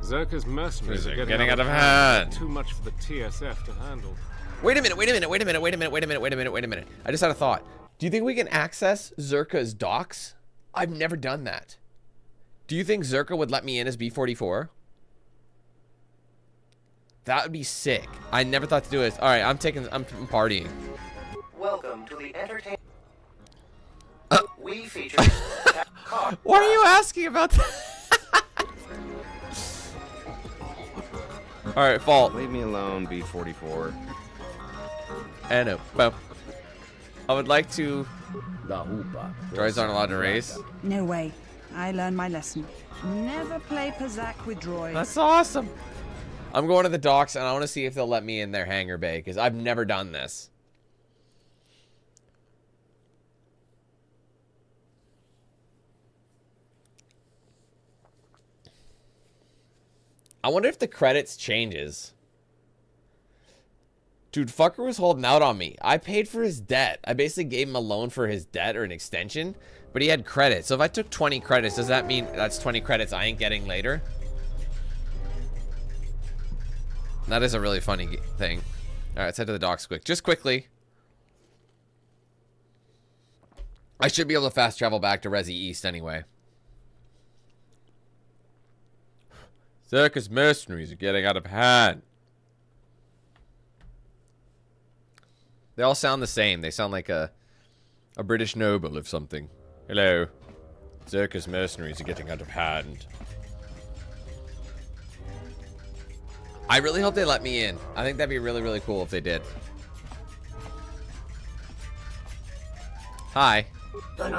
Czerka's mercenaries are getting out of hand. Too much for the TSF to handle. Wait a minute, wait a minute, wait a minute, wait a minute, wait a minute, wait a minute, wait a minute. I just had a thought. Do you think we can access Czerka's docks? I've never done that. Do you think Czerka would let me in as B44? That would be sick. I never thought to do this. All right, I'm partying. Welcome to the entertainment. We feature. Why are you asking about that? All right, Fault. Leave me alone, B44. I know. Well, I would like to... Droids aren't allowed to race. No way. I learned my lesson. Never play Pazak with droids. That's awesome. I'm going to the docks, and I want to see if they'll let me in their hangar bay, because I've never done this. I wonder if the credits changes. Dude, fucker was holding out on me. I paid for his debt. I basically gave him a loan for his debt or an extension, but he had credits. So if I took 20 credits, does that mean that's 20 credits I ain't getting later? That is a really funny thing. All right, let's head to the docks quick. Just quickly. I should be able to fast travel back to Resi East anyway. Czerka's mercenaries are getting out of hand. They all sound the same. They sound like a British noble of something. Hello. Czerka's mercenaries are getting out of hand. I really hope they let me in. I think that'd be really, really cool if they did. Hi. Only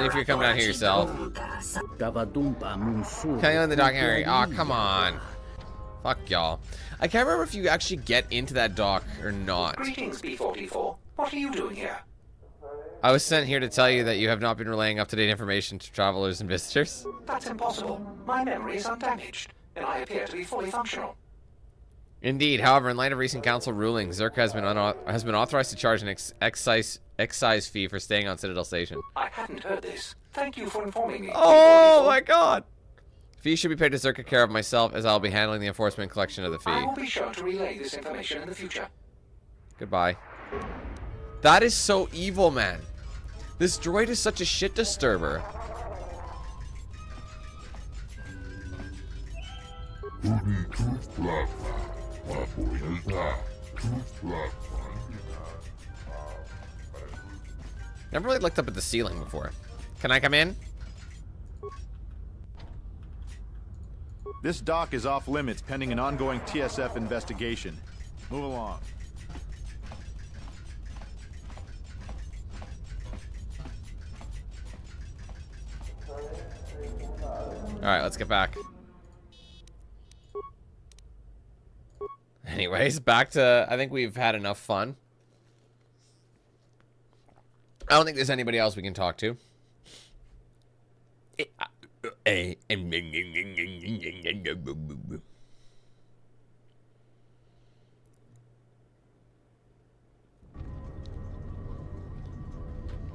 if you're coming down here yourself. Can you in the docking area? Oh, come on. Fuck y'all. I can't remember if you actually get into that dock or not. Greetings, B44. What are you doing here? I was sent here to tell you that you have not been relaying up-to-date information to travelers and visitors. That's impossible. My memory is undamaged, and I appear to be fully functional. Indeed. However, in light of recent council rulings, Czerka has been authorized to charge an excise fee for staying on Citadel Station. I hadn't heard this. Thank you for informing me. Oh my god! Fee should be paid to Czerka care of myself, as I'll be handling the enforcement and collection of the fee. I will be sure to relay this information in the future. Goodbye. That is so evil, man. This droid is such a shit disturber. Never really looked up at the ceiling before. Can I come in? This dock is off limits pending an ongoing TSF investigation. Move along. Alright, let's get back. Anyways, back to... I think we've had enough fun. I don't think there's anybody else we can talk to.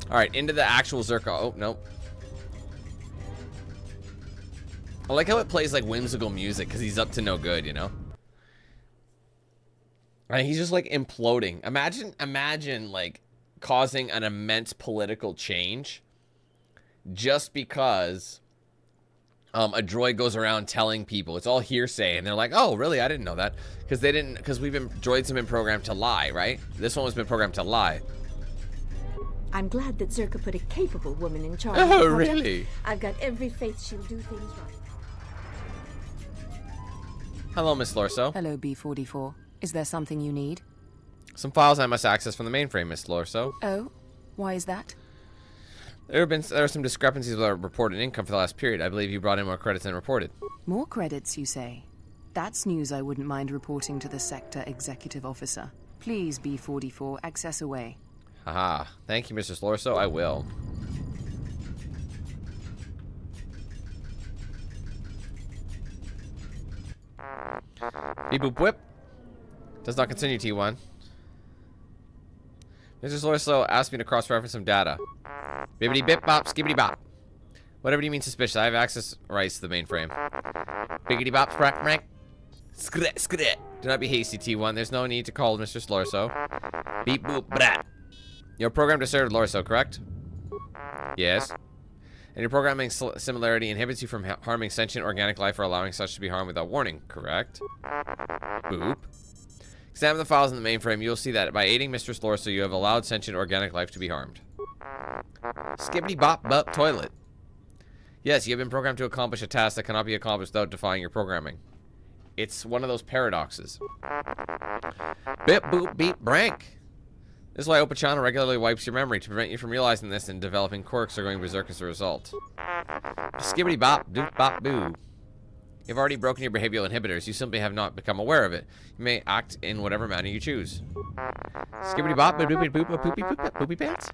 Alright, into the actual Czerka. Oh, nope. I like how it plays like whimsical music because he's up to no good, you know? And he's just like imploding. Imagine like causing an immense political change just because a droid goes around telling people. It's all hearsay, and they're like, "Oh, really? I didn't know that." Because droids have been programmed to lie, right? This one has been programmed to lie. I'm glad that Czerka put a capable woman in charge. Oh, really? I've got every faith she'll do things right. Hello, Miss Lorso. Hello, B44. Is there something you need? Some files I must access from the mainframe, Miss Lorso. Oh? Why is that? There are some discrepancies with our reported income for the last period. I believe you brought in more credits than reported. More credits, you say? That's news I wouldn't mind reporting to the Sector Executive Officer. Please, B44, access away. Haha. Thank you, Mrs. Lorso. I will. Beep boop whip. Does not continue, T1. Mrs. Lorso asked me to cross-reference some data. Bibbidi bip bop, skibbity bop. Whatever you mean suspicious, I have access rights to the mainframe. Biggity bop, sprat, rank. Skrit, skrit. Do not be hasty, T1. There's no need to call Mr. Lorso. Beep boop brat. You're programmed to serve Lorso, correct? Yes. And your programming similarity inhibits you from harming sentient organic life or allowing such to be harmed without warning, correct? Boop. Examine the files in the mainframe. You'll see that by aiding Mistress Lorso, you have allowed sentient organic life to be harmed. Skibbity bop bop toilet. Yes, you have been programmed to accomplish a task that cannot be accomplished without defying your programming. It's one of those paradoxes. Bip boop beep brank. This is why Opachana regularly wipes your memory to prevent you from realizing this and developing quirks or going berserk as a result. Skibbity bop doop bop boo. You've already broken your behavioral inhibitors. You simply have not become aware of it. You may act in whatever manner you choose. Skibbity bop boop boop boop poopy poop poopy pants.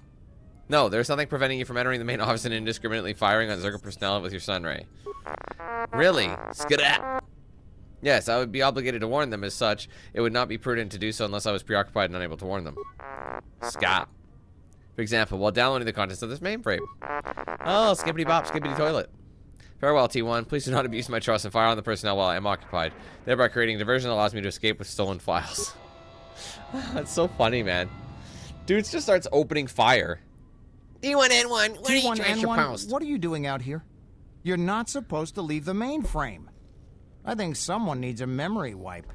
No, there's nothing preventing you from entering the main office and indiscriminately firing on Czerka personnel with your sunray. Really? Skidat. Yes, I would be obligated to warn them as such. It would not be prudent to do so unless I was preoccupied and unable to warn them. Scott. For example, while downloading the contents of this mainframe. Oh, skibbity bop, skibbity toilet. Farewell, T1. Please do not abuse my trust and fire on the personnel while I am occupied, thereby creating a diversion that allows me to escape with stolen files. That's so funny, man. Dude just starts opening fire. T1N1, where are you trash your post? What are you doing out here? You're not supposed to leave the mainframe. I think someone needs a memory wipe.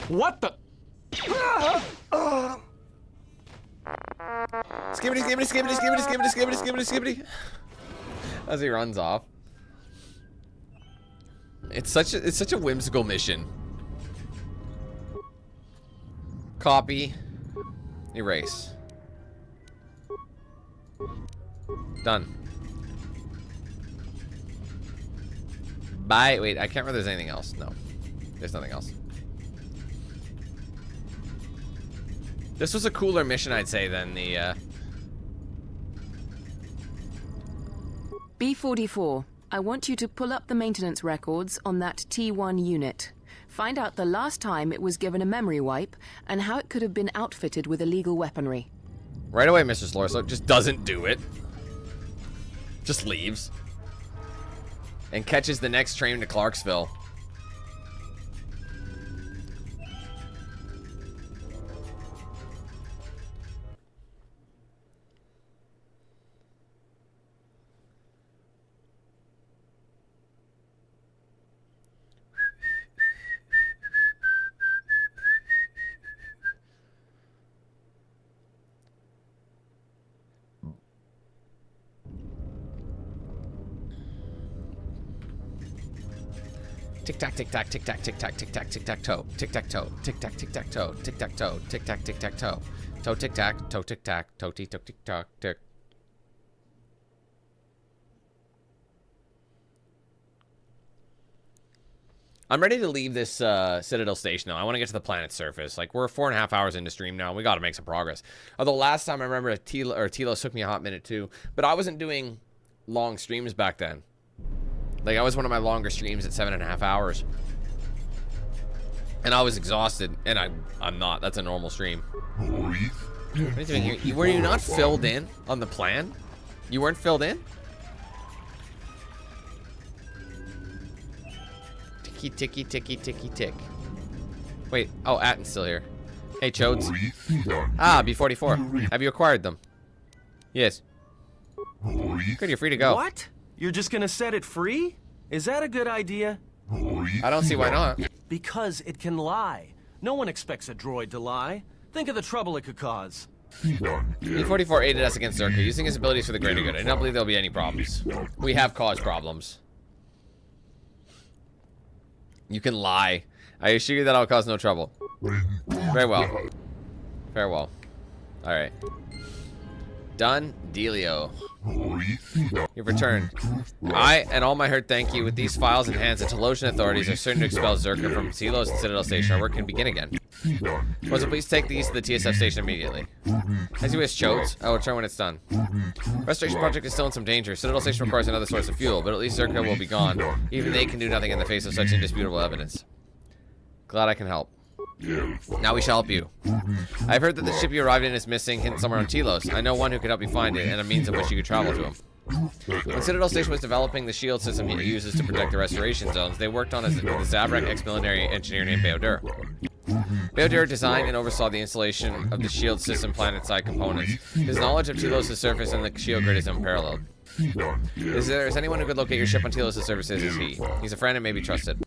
What the? Skibbity, skibbity, skibbity, skibbity, skibbity, skibbity, skibbity, skibbity. As he runs off. It's such a whimsical mission. Copy. Erase. Done. Bye. Wait, I can't remember if there's anything else. No. There's nothing else. This was a cooler mission, I'd say, than the, B44, I want you to pull up the maintenance records on that T1 unit. Find out the last time it was given a memory wipe, and how it could have been outfitted with illegal weaponry. Right away, Mr. Slorso just doesn't do it. Just leaves. And catches the next train to Clarksville. Tick tack, tick tack, tick tack, tick tack, tick tack, tick tack toe, tick tack toe, tick tack, tick tack toe, tick tack toe, tick tack, tick tack toe, toe tick tack, toe tick tack, toe tick tock tick. I'm ready to leave this Citadel station now. I want to get to the planet's surface. Like, we're 4.5 hours into stream now, and we got to make some progress. Although last time I remember Telos took me a hot minute too, but I wasn't doing long streams back then. Like, I was one of my longer streams at 7.5 hours. And I was exhausted, and I'm not. That's a normal stream. What are you doing here? Were you not filled in on the plan? You weren't filled in? Ticky, ticky, ticky, ticky, tick. Wait, oh, Atten's still here. Hey, Chodes. Ah, B44. Have you acquired them? Yes. Good, you're free to go. What? You're just gonna set it free? Is that a good idea? I don't see why not. Because it can lie. No one expects a droid to lie. Think of the trouble it could cause. B44 aided us against Czerka, using his abilities for the greater good. I don't believe there'll be any problems. We have caused problems. You can lie. I assure you that I'll cause no trouble. Very well. Farewell. Alright. Done. Dealio. You've returned. I and all my herd thank you. With these files in hand, the Telosian authorities are certain to expel Czerka from Telos and Citadel Station. Our work can begin again. So please take these to the TSF station immediately. As you wish, Chodes. I will return when it's done. Restoration project is still in some danger. Citadel Station requires another source of fuel, but at least Czerka will be gone. Even they can do nothing in the face of such indisputable evidence. Glad I can help. Now we shall help you. I've heard that the ship you arrived in is missing, hidden somewhere on Telos. I know one who could help you find it, and a means of which you could travel to him. When Citadel Station was developing the shield system it uses to protect the restoration zones, they worked on a Zabrak ex-military engineer named Bao-Dur. Bao-Dur designed and oversaw the installation of the shield system planet-side components. His knowledge of Telos' surface and the shield grid is unparalleled. Is anyone who could locate your ship on Telos' surface is he. He's a friend and may be trusted.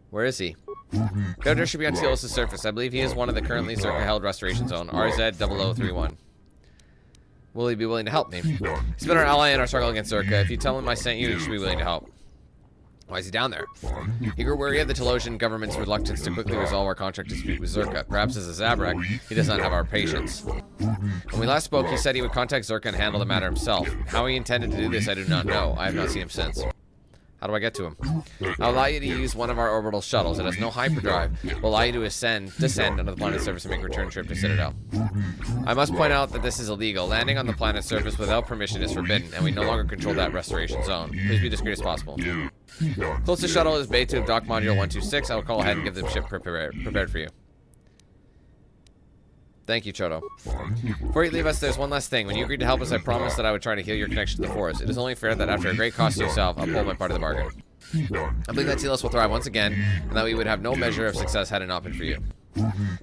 Where is he? Bao-Dur should be on Telos' surface. I believe he is one of the currently Czerka-held restoration zone, RZ0031. Will he be willing to help me? He's been our ally in our struggle against Czerka. If you tell him I sent you, he should be willing to help. Why is he down there? He grew wary of the Telosian government's reluctance to quickly resolve our contract dispute with Czerka. Perhaps as a Zabrak, he does not have our patience. When we last spoke, he said he would contact Czerka and handle the matter himself. How he intended to do this, I do not know. I have not seen him since. How do I get to him? I'll allow you to use one of our orbital shuttles. It has no hyperdrive. We'll allow you to descend onto the planet's surface and make a return trip to Citadel. I must point out that this is illegal. Landing on the planet's surface without permission is forbidden, and we no longer control that restoration zone. Please be discreet as possible. Closest shuttle is Bay 2 Dock Module 126. I will call ahead and give the ship prepared for you. Thank you, Chodo. Before you leave us, there's one last thing. When you agreed to help us, I promised that I would try to heal your connection to the Force. It is only fair that after a great cost to yourself, I'll pull my part of the bargain. I believe that Telos will thrive once again, and that we would have no measure of success had it not been for you.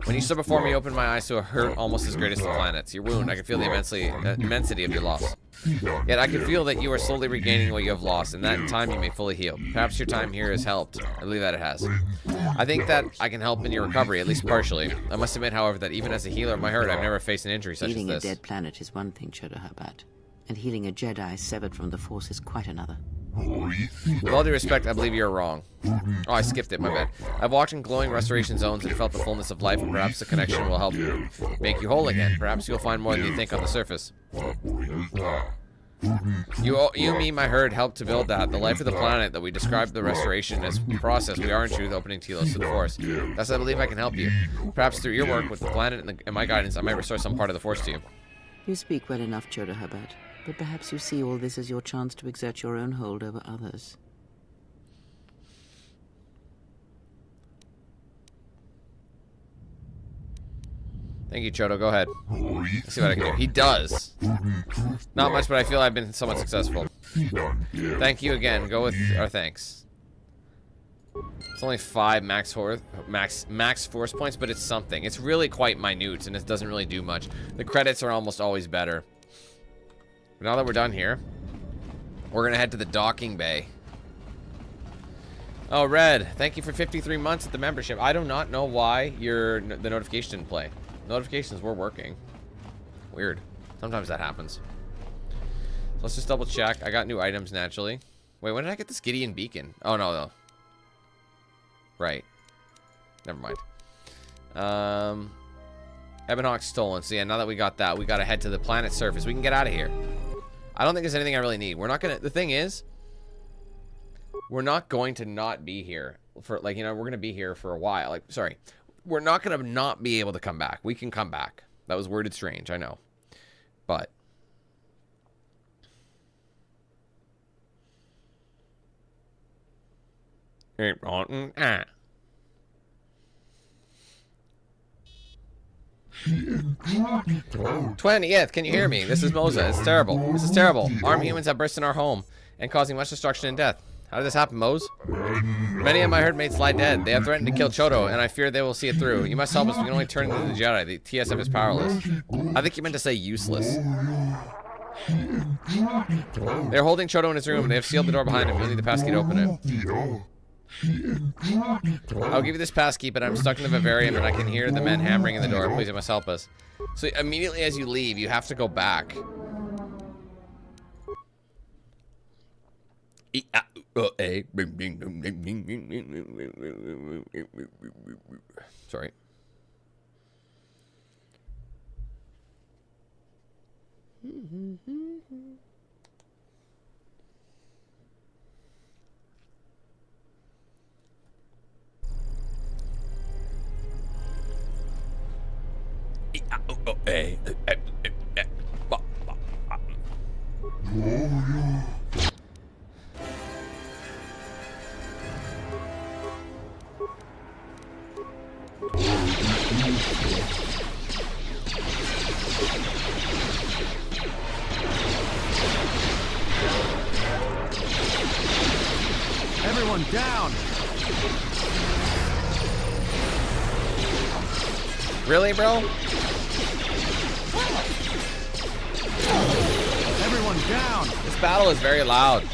When you stood before me, you opened my eyes to a hurt almost as great as the planet's. Your wound, I can feel the immensity of your loss. Yet I can feel that you are slowly regaining what you have lost, and that in time you may fully heal. Perhaps your time here has helped. I believe that it has. I think that I can help in your recovery, at least partially. I must admit, however, that even as a healer of my herd, I've never faced an injury such as this. Healing a dead planet is one thing, Chodo Habat, and healing a Jedi severed from the Force is quite another. With all due respect, I believe you're wrong. Oh, I skipped it, my bad. I've walked in glowing restoration zones and felt the fullness of life, and perhaps the connection will help make you whole again. Perhaps you'll find more than you think on the surface. You, me, my herd, helped to build that. The life of the planet that we described the restoration as process, we are in truth opening Telos to the Force. Thus, I believe I can help you. Perhaps through your work with the planet and my guidance, I might restore some part of the Force to you. You speak well enough, Choda Hubbard, but perhaps you see all this as your chance to exert your own hold over others. Thank you, Chodo. Go ahead. Let's see what I can do. He does. Not much, but I feel I've been somewhat successful. Thank you again. Go with our thanks. It's only 5 max force points, but it's something. It's really quite minute, and it doesn't really do much. The credits are almost always better. But now that we're done here, we're going to head to the docking bay. Oh, Red, thank you for 53 months at the membership. I do not know why the notification didn't play. Notifications were working. Weird. Sometimes that happens. So let's just double check. I got new items naturally. Wait, when did I get this Gideon beacon? Oh, no. Right. Never mind. Ebon Hawk stolen. So yeah, now that we got that, we gotta head to the planet's surface. We can get out of here. I don't think there's anything I really need. We're not gonna... The thing is, we're not going to not be here for, like, you know, we're gonna be here for a while. Like, sorry. We're not gonna not be able to come back. We can come back. That was worded strange, I know. But... Ah. 20th, can you hear me? This is Moza. It's terrible. This is terrible. Armed humans have burst in our home and causing much destruction and death. How did this happen, Mose? Many of my herd mates lie dead. They have threatened to kill Chodo, and I fear they will see it through. You must help us. We can only turn into the Jedi. The TSF is powerless. I think you meant to say useless. They're holding Chodo in his room, and they have sealed the door behind him. You'll need the passkey to open it. I'll give you this passkey, but I'm stuck in the vivarium, and I can hear the men hammering in the door. Please, you must help us. So immediately as you leave, you have to go back. Sorry. Everyone down! Really, bro? Everyone down! This battle is very loud.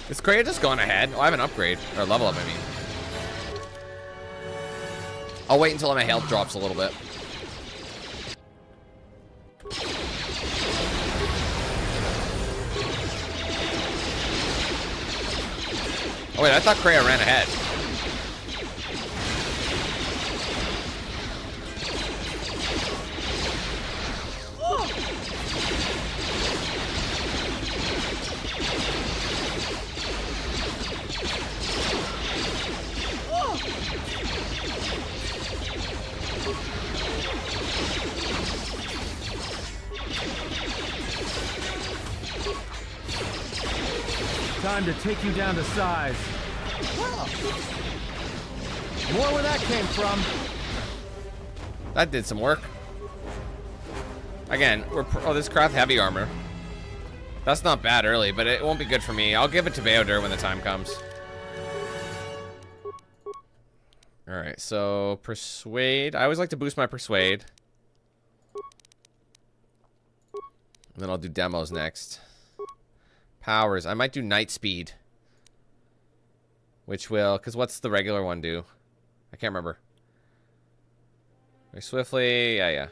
Is Kratos gone ahead? Oh, I have an upgrade. Or level up, I mean. I'll wait until my health drops a little bit. Oh wait, I thought Kreia ran ahead. Time to take you down to size. More where that came from. That did some work. Again, this craft heavy armor. That's not bad early, but it won't be good for me. I'll give it to Bao-Dur when the time comes. Alright, so persuade. I always like to boost my persuade. And then I'll do demos next. Powers. I might do night speed. Which will... Because what's the regular one do? I can't remember. Very swiftly. Yeah.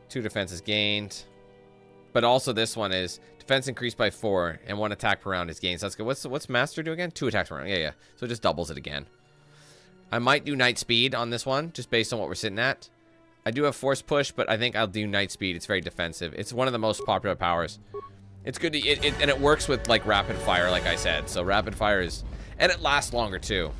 2 defense is gained. But also this one is defense increased by 4 and 1 attack per round is gained. So that's good. What's master do again? 2 attacks per round. Yeah. So it just doubles it again. I might do night speed on this one just based on what we're sitting at. I do have force push, but I think I'll do night speed. It's very defensive. It's one of the most popular powers. It's good to and it works with like rapid fire, like I said. So rapid fire is, and it lasts longer too.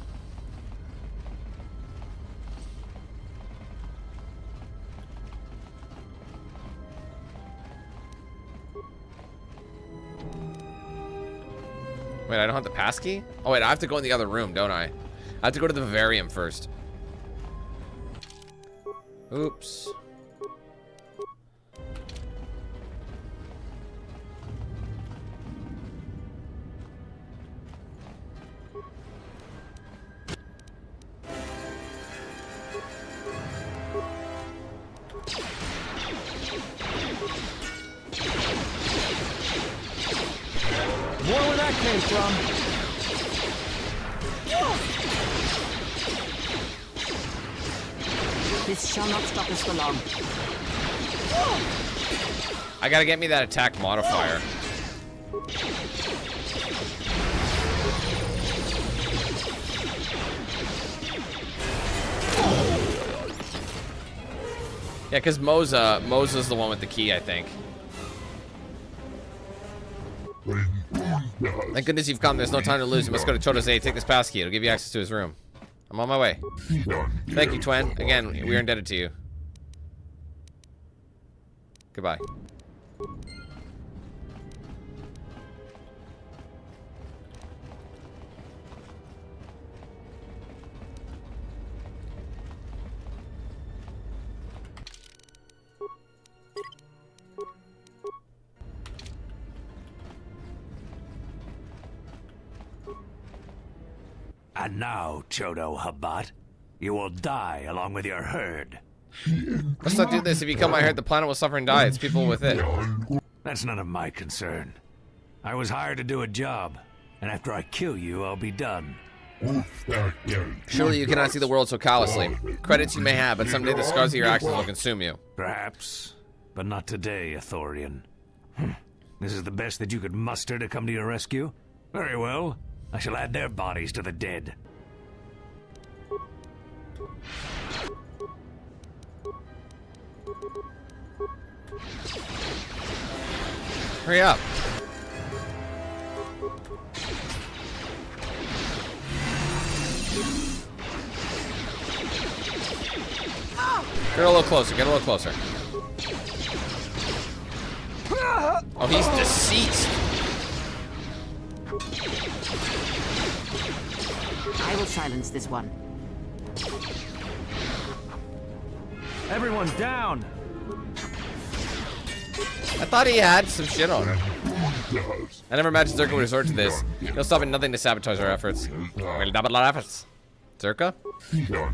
Wait, I don't have the passkey? Oh wait, I have to go in the other room, don't I? I have to go to the vivarium first. Oops. More where that came from. This shall not stop us for long. I gotta get me that attack modifier. Yeah, because Moza's the one with the key, I think. Thank goodness you've come. There's no time to lose. You must go to Chodo's aid. Take this passkey. It'll give you access to his room. I'm on my way. Thank you, Twen. Again, we are indebted to you. Goodbye. And now, Chodo Habat, you will die along with your herd. Let's not do this. If you kill my herd, the planet will suffer and die. It's people with it. That's none of my concern. I was hired to do a job, and after I kill you, I'll be done. Surely you cannot see the world so callously. Credits you may have, but someday the scars of your actions will consume you. Perhaps, but not today, Ithorian. This is the best that you could muster to come to your rescue? Very well. I shall add their bodies to the dead. Hurry up. Get a little closer. Get a little closer. Oh, he's deceased. I will silence this one. Everyone down. I thought he had some shit on him. I never imagined Czerka would resort to this. He'll stop at nothing to sabotage our efforts. We'll double our efforts. Czerka?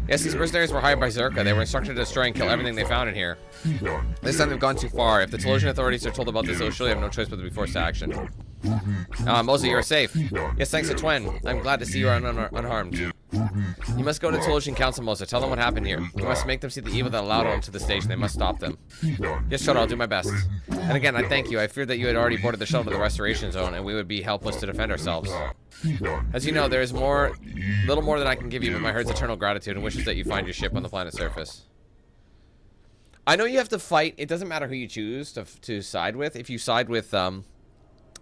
Yes, these mercenaries were hired by Czerka. They were instructed to destroy and kill everything they found in here. This time they've gone too far. If the Telosian authorities are told about this, they'll surely have no choice but to be forced to action. Moza, you're safe. Yes, thanks to Twen. I'm glad to see you are unharmed. You must go to Telosian Council, Moza. Tell them what happened here. You must make them see the evil that allowed them to the station. They must stop them. Yes, Shuttle, I'll do my best. And again, I thank you. I feared that you had already boarded the shuttle to the restoration zone, and we would be helpless to defend ourselves. As you know, there is little more than I can give you, but my herd's eternal gratitude and wishes that you find your ship on the planet's surface. I know you have to fight. It doesn't matter who you choose to side with. If you side with the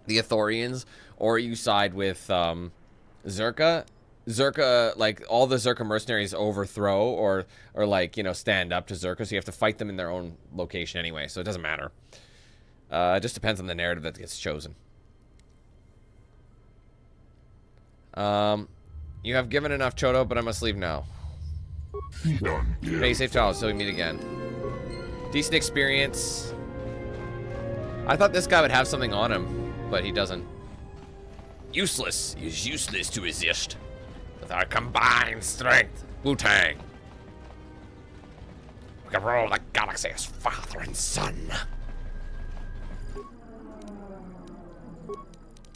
Ithorians or you side with Czerka, like all the Czerka mercenaries overthrow or like, you know, stand up to Czerka, so you have to fight them in their own location anyway, so it doesn't matter. It just depends on the narrative that gets chosen. You have given enough, Chodo, but I must leave now. Stay safe, Telos, till we meet again. Decent experience. I thought this guy would have something on him, but he doesn't. Useless. He is useless to resist. With our combined strength, Wu-Tang, we can rule the galaxy as father and son.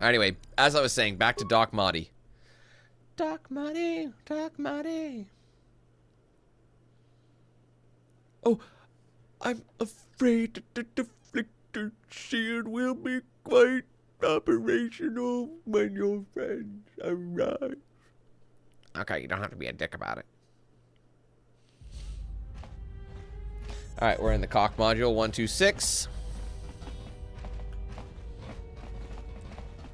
Anyway, as I was saying, back to Doc Marty. Doc Marty, Doc Marty. Oh, I'm afraid that the deflector shield will be quite operational when your friends arrive. Okay, you don't have to be a dick about it. Alright, we're in the cock module 126.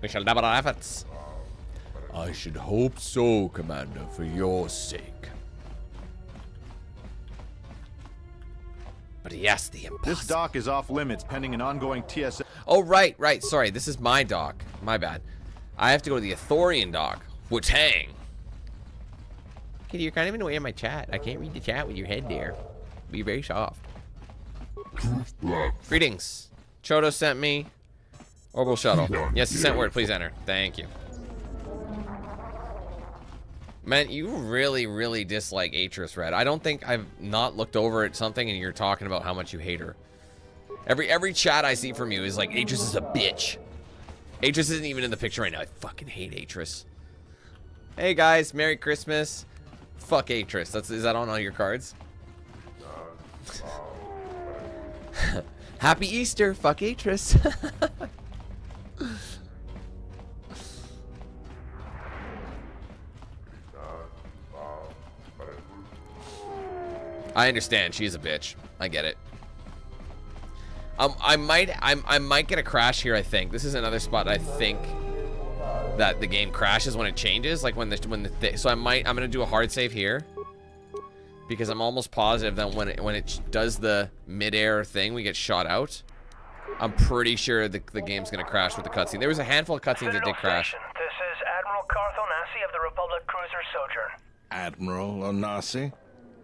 We shall double our efforts. I should hope so, Commander, for your sake. But yes, the impossible. This dock is off limits pending an ongoing TSF. Oh, right. Sorry, this is my dock. My bad. I have to go to the Ithorian dock. Wu-Tang. Okay, you're kind of in the way of my chat. I can't read the chat with your head there. Be very soft. Greetings. Chodo sent me. Orbital shuttle. Yes, he sent word. Please enter. Thank you. Man, you really, really dislike Atris Red. I don't think I've not looked over at something and you're talking about how much you hate her. Every chat I see from you is like, Atris is a bitch. Atris isn't even in the picture right now. I fucking hate Atris. Hey guys, Merry Christmas. Fuck Atris. Is that on all your cards? Happy Easter. Fuck Atris. I understand. She's a bitch. I get it. I might get a crash here. I think this is another spot. I think that the game crashes when it changes. Like so I'm gonna do a hard save here because I'm almost positive that when it does the mid-air thing, we get shot out. I'm pretty sure the game's gonna crash with the cutscene. There was a handful of cutscenes that did crash. This is Admiral Carth Onasi of the Republic Cruiser Sojourn. Admiral Onasi?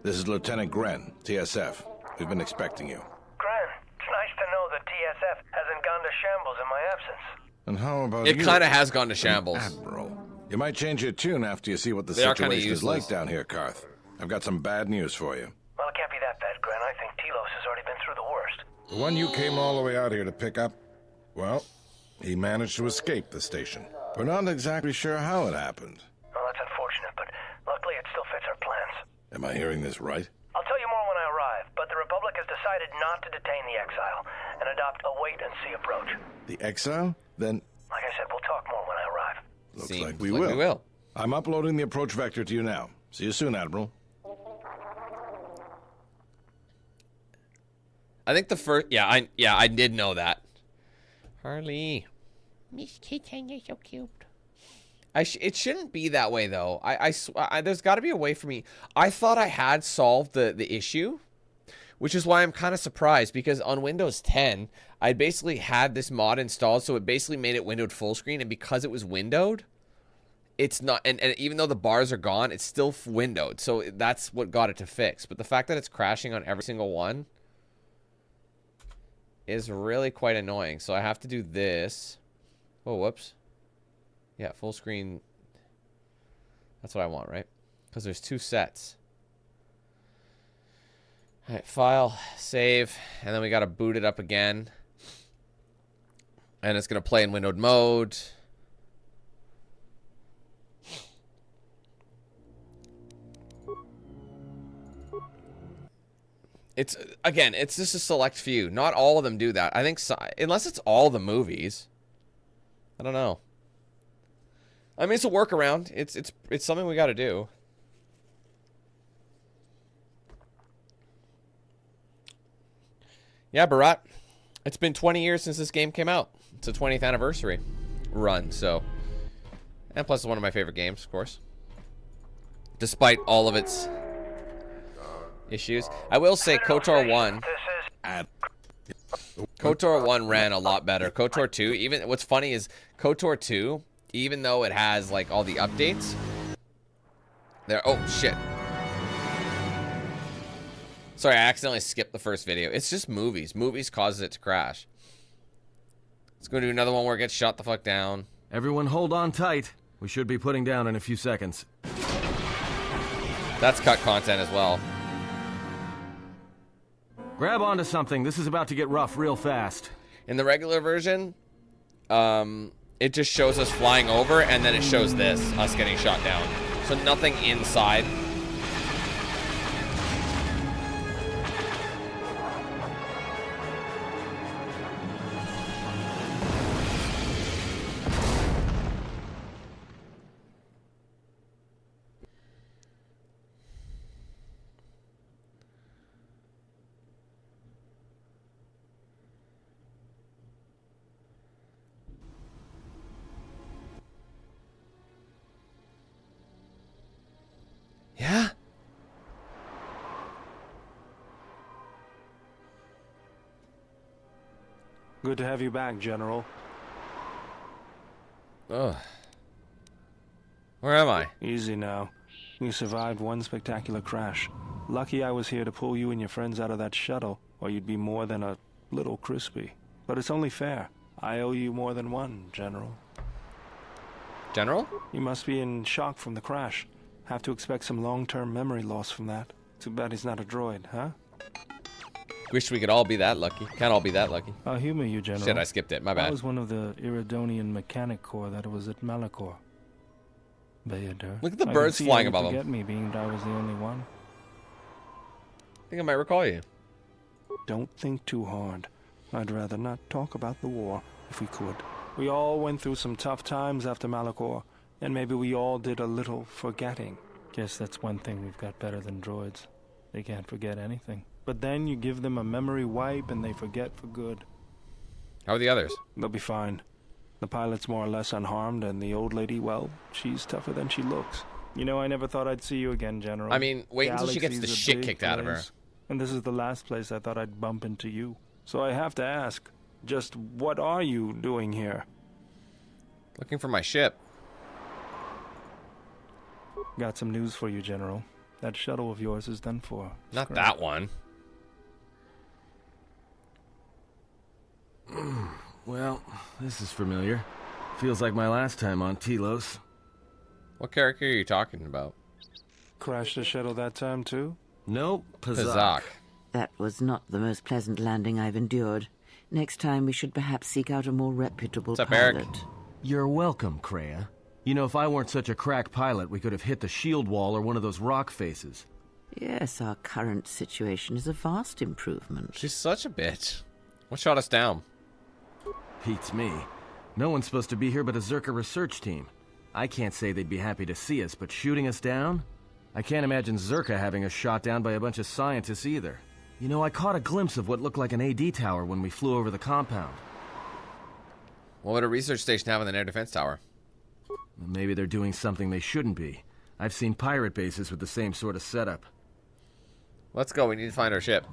This is Lieutenant Gren, TSF. We've been expecting you. Gren, it's nice to know that TSF hasn't gone to shambles in my absence. And how about It you? kind of has gone to shambles. Admiral, you might change your tune after you see what the They are kinda situation is like useless. down here, Carth. I've got some bad news for you. Well, it can't be that bad, Gren. I think Telos has already been through the worst. The one you came all the way out here to pick up, well, he managed to escape the station. We're not exactly sure how it happened. Well, that's unfortunate, but luckily it still fits our plans. Am I hearing this right? I'll tell you more when I arrive, but the Republic has decided not to detain the exile and adopt a wait-and-see approach. The exile? Then Like I said, we'll talk more when I arrive. looks Seems like we like will. we will. I'm uploading the approach vector to you now. See you soon, Admiral. I think the first, I did know that. Harley, Miss Kitten, you're so cute. It shouldn't be that way though. There's got to be a way for me. I thought I had solved the issue, which is why I'm kind of surprised because on Windows 10, I basically had this mod installed, so it basically made it windowed full screen, and because it was windowed, it's not. And even though the bars are gone, it's still windowed. So that's what got it to fix. But the fact that it's crashing on every single one is really quite annoying. So I have to do this. Oh, whoops. Yeah, full screen. That's what I want, right? Because there's two sets. All right, file, save, and then we got to boot it up again. And it's going to play in windowed mode. It's, again, it's just a select few. Not all of them do that. I think, unless it's all the movies. I don't know. I mean, it's a workaround. It's something we got to do. Yeah, Barat. It's been 20 years since this game came out. It's a 20th anniversary run, so. And plus, it's one of my favorite games, of course. Despite all of its issues. I will say KotOR 1. KotOR 1 ran a lot better. KotOR 2, even what's funny is KotOR 2, even though it has like all the updates, oh shit. Sorry, I accidentally skipped the first video. It's just movies. Movies causes it to crash. Let's go do another one where it gets shot the fuck down. Everyone hold on tight. We should be putting down in a few seconds. That's cut content as well. Grab onto something. This is about to get rough real fast. In the regular version, it just shows us flying over, and then it shows this, us getting shot down. So nothing inside. Yeah? Good to have you back, General. Ugh. Where am I? Easy now. You survived one spectacular crash. Lucky I was here to pull you and your friends out of that shuttle, or you'd be more than a little crispy. But it's only fair. I owe you more than one, General. General? You must be in shock from the crash. Have to expect some long-term memory loss from that. Too bad he's not a droid, huh? Wish we could all be that lucky. Can't all be that lucky. I'll humor you, General. Shit, I skipped it. My bad. I was one of the Iridonian mechanic corps that was at Malachor. Bao-Dur. Look at the birds flying above Forget them. me, being I was the only one. I think I might recall you. Don't think too hard. I'd rather not talk about the war, if we could. We all went through some tough times after Malachor, and maybe we all did a little forgetting. Guess that's one thing we've got better than droids. They can't forget anything. But then you give them a memory wipe and they forget for good. How are the others? They'll be fine. The pilot's more or less unharmed, and the old lady, well, she's tougher than she looks. You know, I never thought I'd see you again, General. I mean, wait until she gets the Galaxy's a shit big kicked out of her. place, and this is the last place I thought I'd bump into you. So I have to ask, just what are you doing here? Looking for my ship. Got some news for you, General. That shuttle of yours is done for. Not that one. Well, this is familiar. Feels like my last time on Telos. What character are you talking about? Crashed the shuttle that time, too? Nope, Pazak. That was not the most pleasant landing I've endured. Next time we should perhaps seek out a more reputable What's up, pilot. Eric? You're welcome, Kreia. You know, if I weren't such a crack pilot, we could have hit the shield wall or one of those rock faces. Yes, our current situation is a vast improvement. She's such a bitch. What shot us down? Beats me. No one's supposed to be here but a Czerka research team. I can't say they'd be happy to see us, but shooting us down? I can't imagine Czerka having us shot down by a bunch of scientists either. You know, I caught a glimpse of what looked like an AD tower when we flew over the compound. What would a research station have in an air defense tower? Maybe they're doing something they shouldn't be. I've seen pirate bases with the same sort of setup. Let's go. We need to find our ship.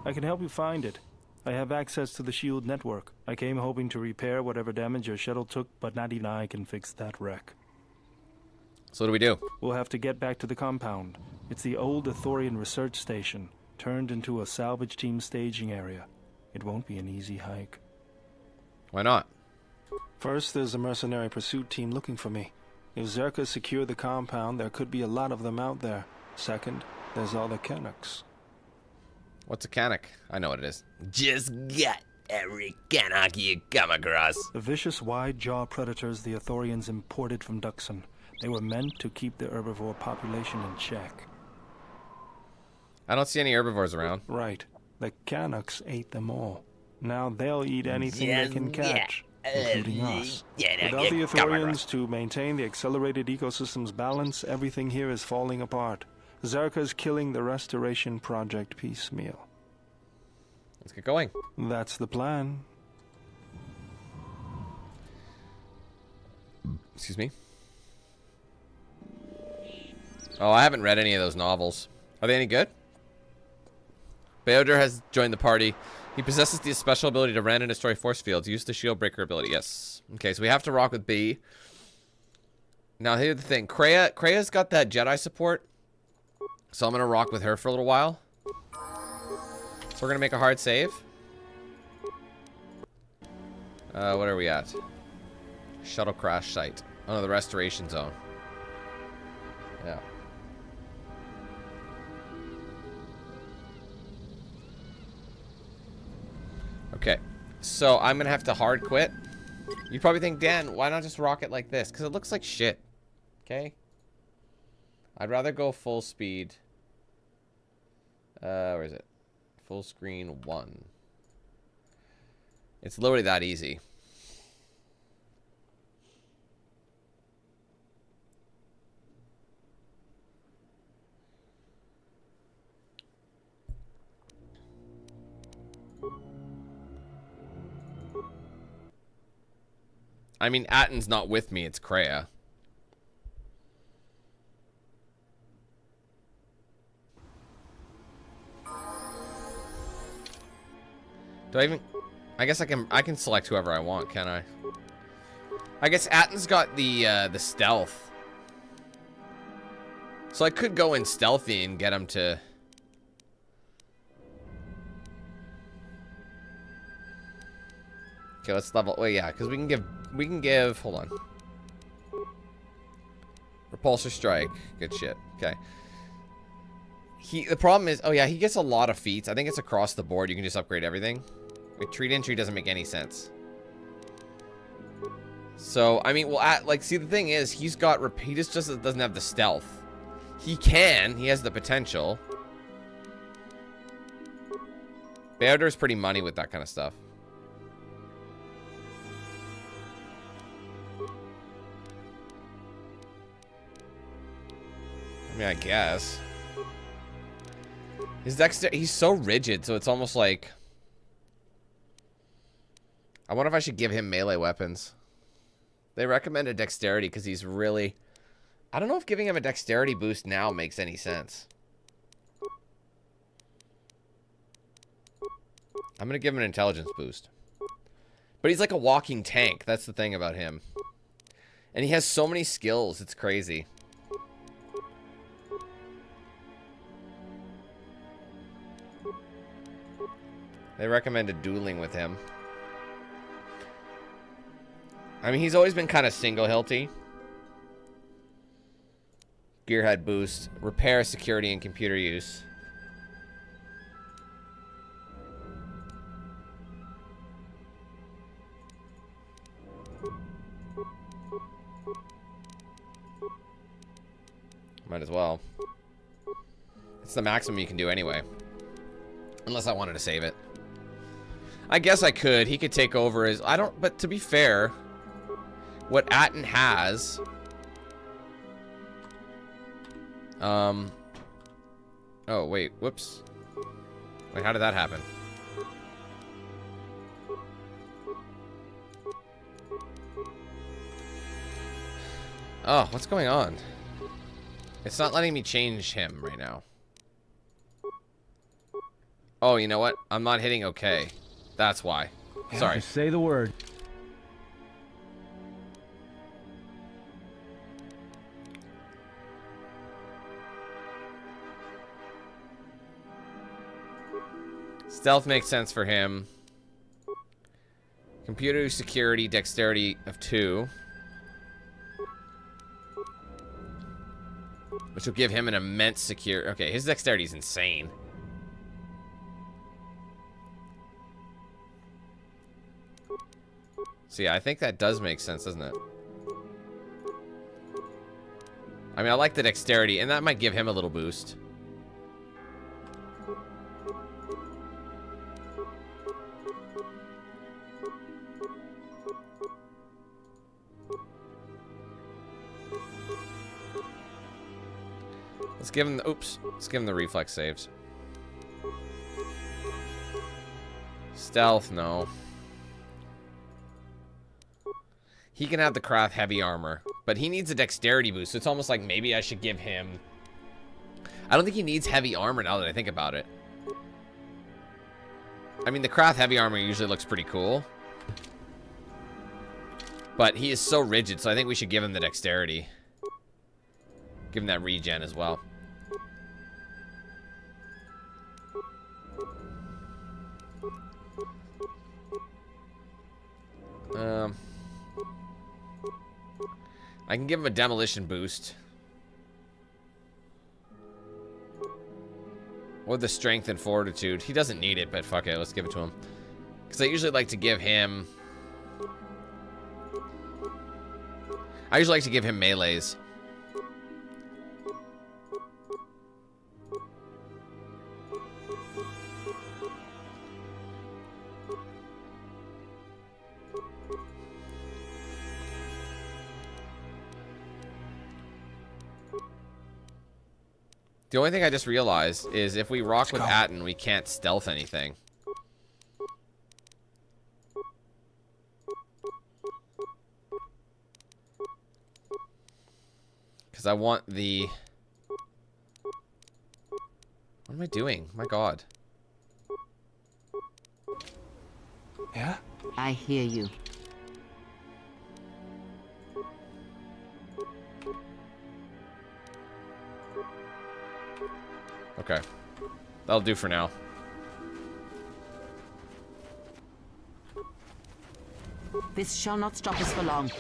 I can help you find it. I have access to the shield network. I came hoping to repair whatever damage your shuttle took, but not even I can fix that wreck. So what do we do? We'll have to get back to the compound. It's the old Ithorian research station, turned into a salvage team staging area. It won't be an easy hike. Why not? First, there's a mercenary pursuit team looking for me. If Czerka secure the compound, there could be a lot of them out there. Second, there's all the Canucks. What's a Canuck? I know what it is. Just get every Canuck you come across. The vicious wide-jaw predators the Ithorians imported from Duxon. They were meant to keep the herbivore population in check. I don't see any herbivores around. Right. The Canucks ate them all. Now they'll eat anything they can catch, including us. Without the Ithorians to maintain the accelerated ecosystem's balance, everything here is falling apart. Czerka's killing the restoration project piecemeal. Let's get going. That's the plan. Excuse me. Oh, I haven't read any of those novels. Are they any good? Bao-Dur has joined the party. He possesses the special ability to run and destroy force fields. Use the shield breaker ability. Yes. Okay, so we have to rock with B. Now, here's the thing. Kreia's got that Jedi support. So I'm going to rock with her for a little while. So we're going to make a hard save. What are we at? Shuttle crash site. Oh, no, the restoration zone. Yeah. Okay, so I'm gonna have to hard quit. You probably think, Dan, why not just rock it like this? Because it looks like shit. Okay? I'd rather go full speed. Where is it? Full screen 1. It's literally that easy. I mean, Atten's not with me, it's Kreia. Do I even... I guess I can select whoever I want, can I? I guess Atten's got the stealth. So I could go in stealthy and get him to... Okay, let's level... Wait, yeah, because we can give... Hold on. Repulsor strike. Good shit. Okay. The problem is... Oh, yeah, he gets a lot of feats. I think it's across the board. You can just upgrade everything. Wait, treat entry doesn't make any sense. So, I mean, well, like, see, the thing is, he's got... He just doesn't have the stealth. He can. He has the potential. Bao-Dur's pretty money with that kind of stuff. I mean, I guess. His dexterity, he's so rigid, so it's almost like... I wonder if I should give him melee weapons. They recommended dexterity because he's really... I don't know if giving him a dexterity boost now makes any sense. I'm going to give him an intelligence boost. But he's like a walking tank. That's the thing about him. And he has so many skills. It's crazy. They recommended dueling with him. I mean, he's always been kind of single-hilty. Gearhead boost. Repair, security, and computer use. Might as well. It's the maximum you can do anyway. Unless I wanted to save it. I guess I could. He could take over as... I don't... But to be fair... What Atten has... Oh, wait. Whoops. Wait, how did that happen? Oh, what's going on? It's not letting me change him right now. Oh, you know what? I'm not hitting OK. That's why. Sorry. Just say the word. Stealth makes sense for him. Computer security, dexterity of 2. Which will give him an immense secure... Okay, his dexterity is insane. So yeah, I think that does make sense, doesn't it? I mean, I like the dexterity, and that might give him a little boost. Let's give him the... Oops. Let's give him the reflex saves. Stealth, no. He can have the craft heavy armor, but he needs a dexterity boost, so it's almost like maybe I should give him... I don't think he needs heavy armor now that I think about it. I mean, the craft heavy armor usually looks pretty cool. But he is so rigid, so I think we should give him the dexterity. Give him that regen as well. I can give him a demolition boost. Or the strength and fortitude. He doesn't need it, but fuck it, let's give it to him. Because I usually like to give him... I usually like to give him melees. The only thing I just realized is if we rock with Atten, we can't stealth anything. Because I want the... What am I doing? My God. Yeah? I hear you. Okay. That'll do for now. This shall not stop us for long.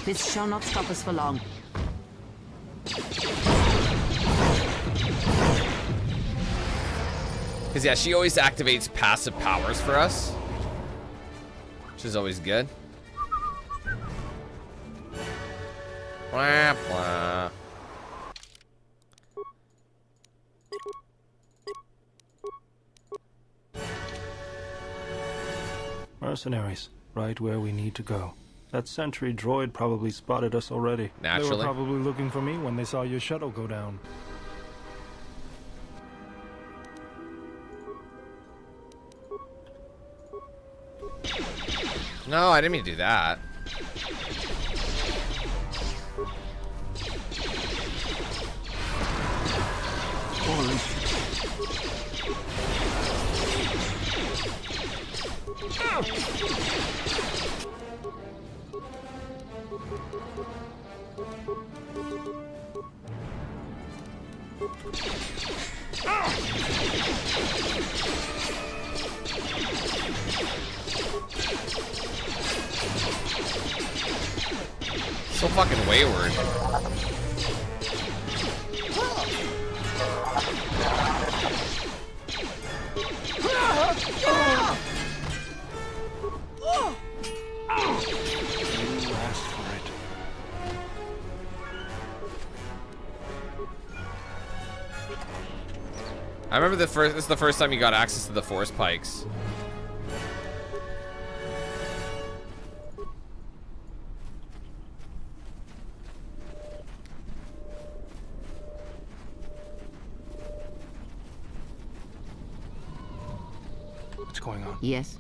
This shall not stop us for long. Because, yeah, she always activates passive powers for us. Which is always good. Blah, blah. Mercenaries, right where we need to go. That sentry droid probably spotted us already. Naturally. They were probably looking for me when they saw your shuttle go down. No, I didn't mean to do that. So fucking wayward. I remember this is the first time you got access to the force pikes. What's going on? Yes.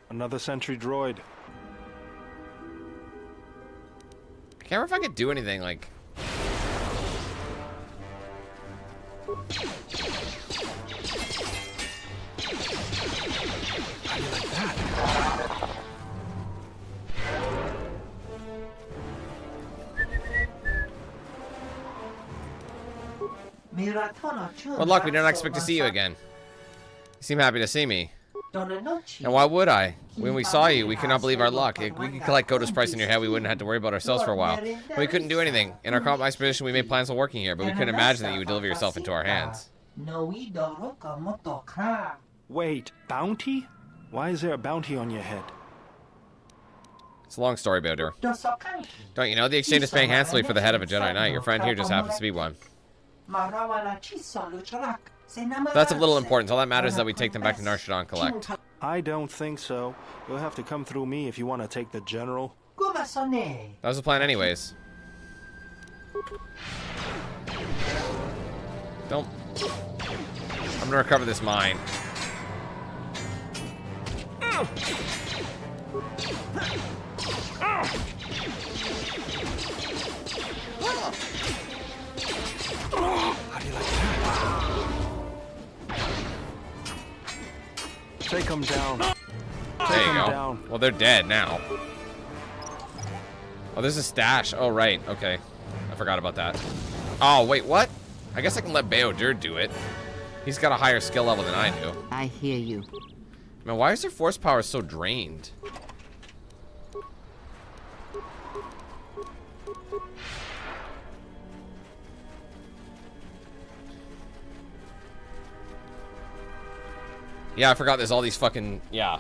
Another sentry droid. I can't remember if I could do anything like... How do you like that? Well, luck, we didn't expect to see you again. You seem happy to see me. And why would I? When we saw you, we could not believe our luck. If we could collect KotOR's price in your head, we wouldn't have to worry about ourselves for a while. We couldn't do anything. In our compromised position, we made plans while working here, but we couldn't imagine that you would deliver yourself into our hands. Wait, bounty? Why is there a bounty on your head? It's a long story, Bao-Dur. Don't you know? The exchange is paying handsomely for the head of a Jedi Knight. Your friend here just happens to be one. That's of little importance. All that matters is that we take them back to Nar Shaddaa and collect. I don't think so. You'll have to come through me if you want to take the general. That was the plan anyways. Don't... I'm gonna recover this mine. How do you like that? Take them down. There you go. Well, they're dead now. Oh, there's a stash. Oh, right. Okay. I forgot about that. Oh, wait, what? I guess I can let Bao-Dur do it. He's got a higher skill level than I do. I hear you. Man, why is their force power so drained? Yeah, I forgot there's all these fucking... Yeah.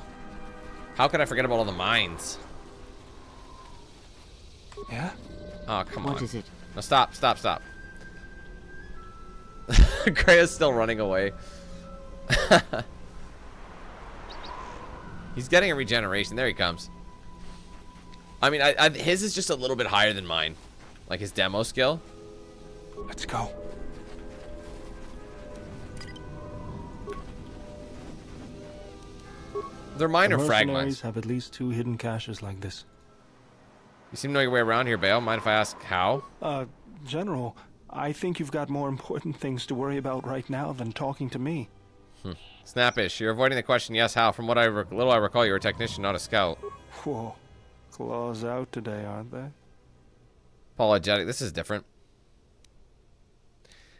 How could I forget about all the mines? Yeah? Oh, come on. What is it? No, stop. Krea's still running away. He's getting a regeneration. There he comes. I mean, his is just a little bit higher than mine. Like his demo skill. Let's go. They're minor the fragments. mercenaries have at least 2 hidden caches like this. You seem to know your way around here, Bao. Mind if I ask how? General, I think you've got more important things to worry about right now than talking to me. Snappish, you're avoiding the question, yes, how? From what little I recall, you're a technician, not a scout. Whoa. Claws out today, aren't they? Apologetic. This is different.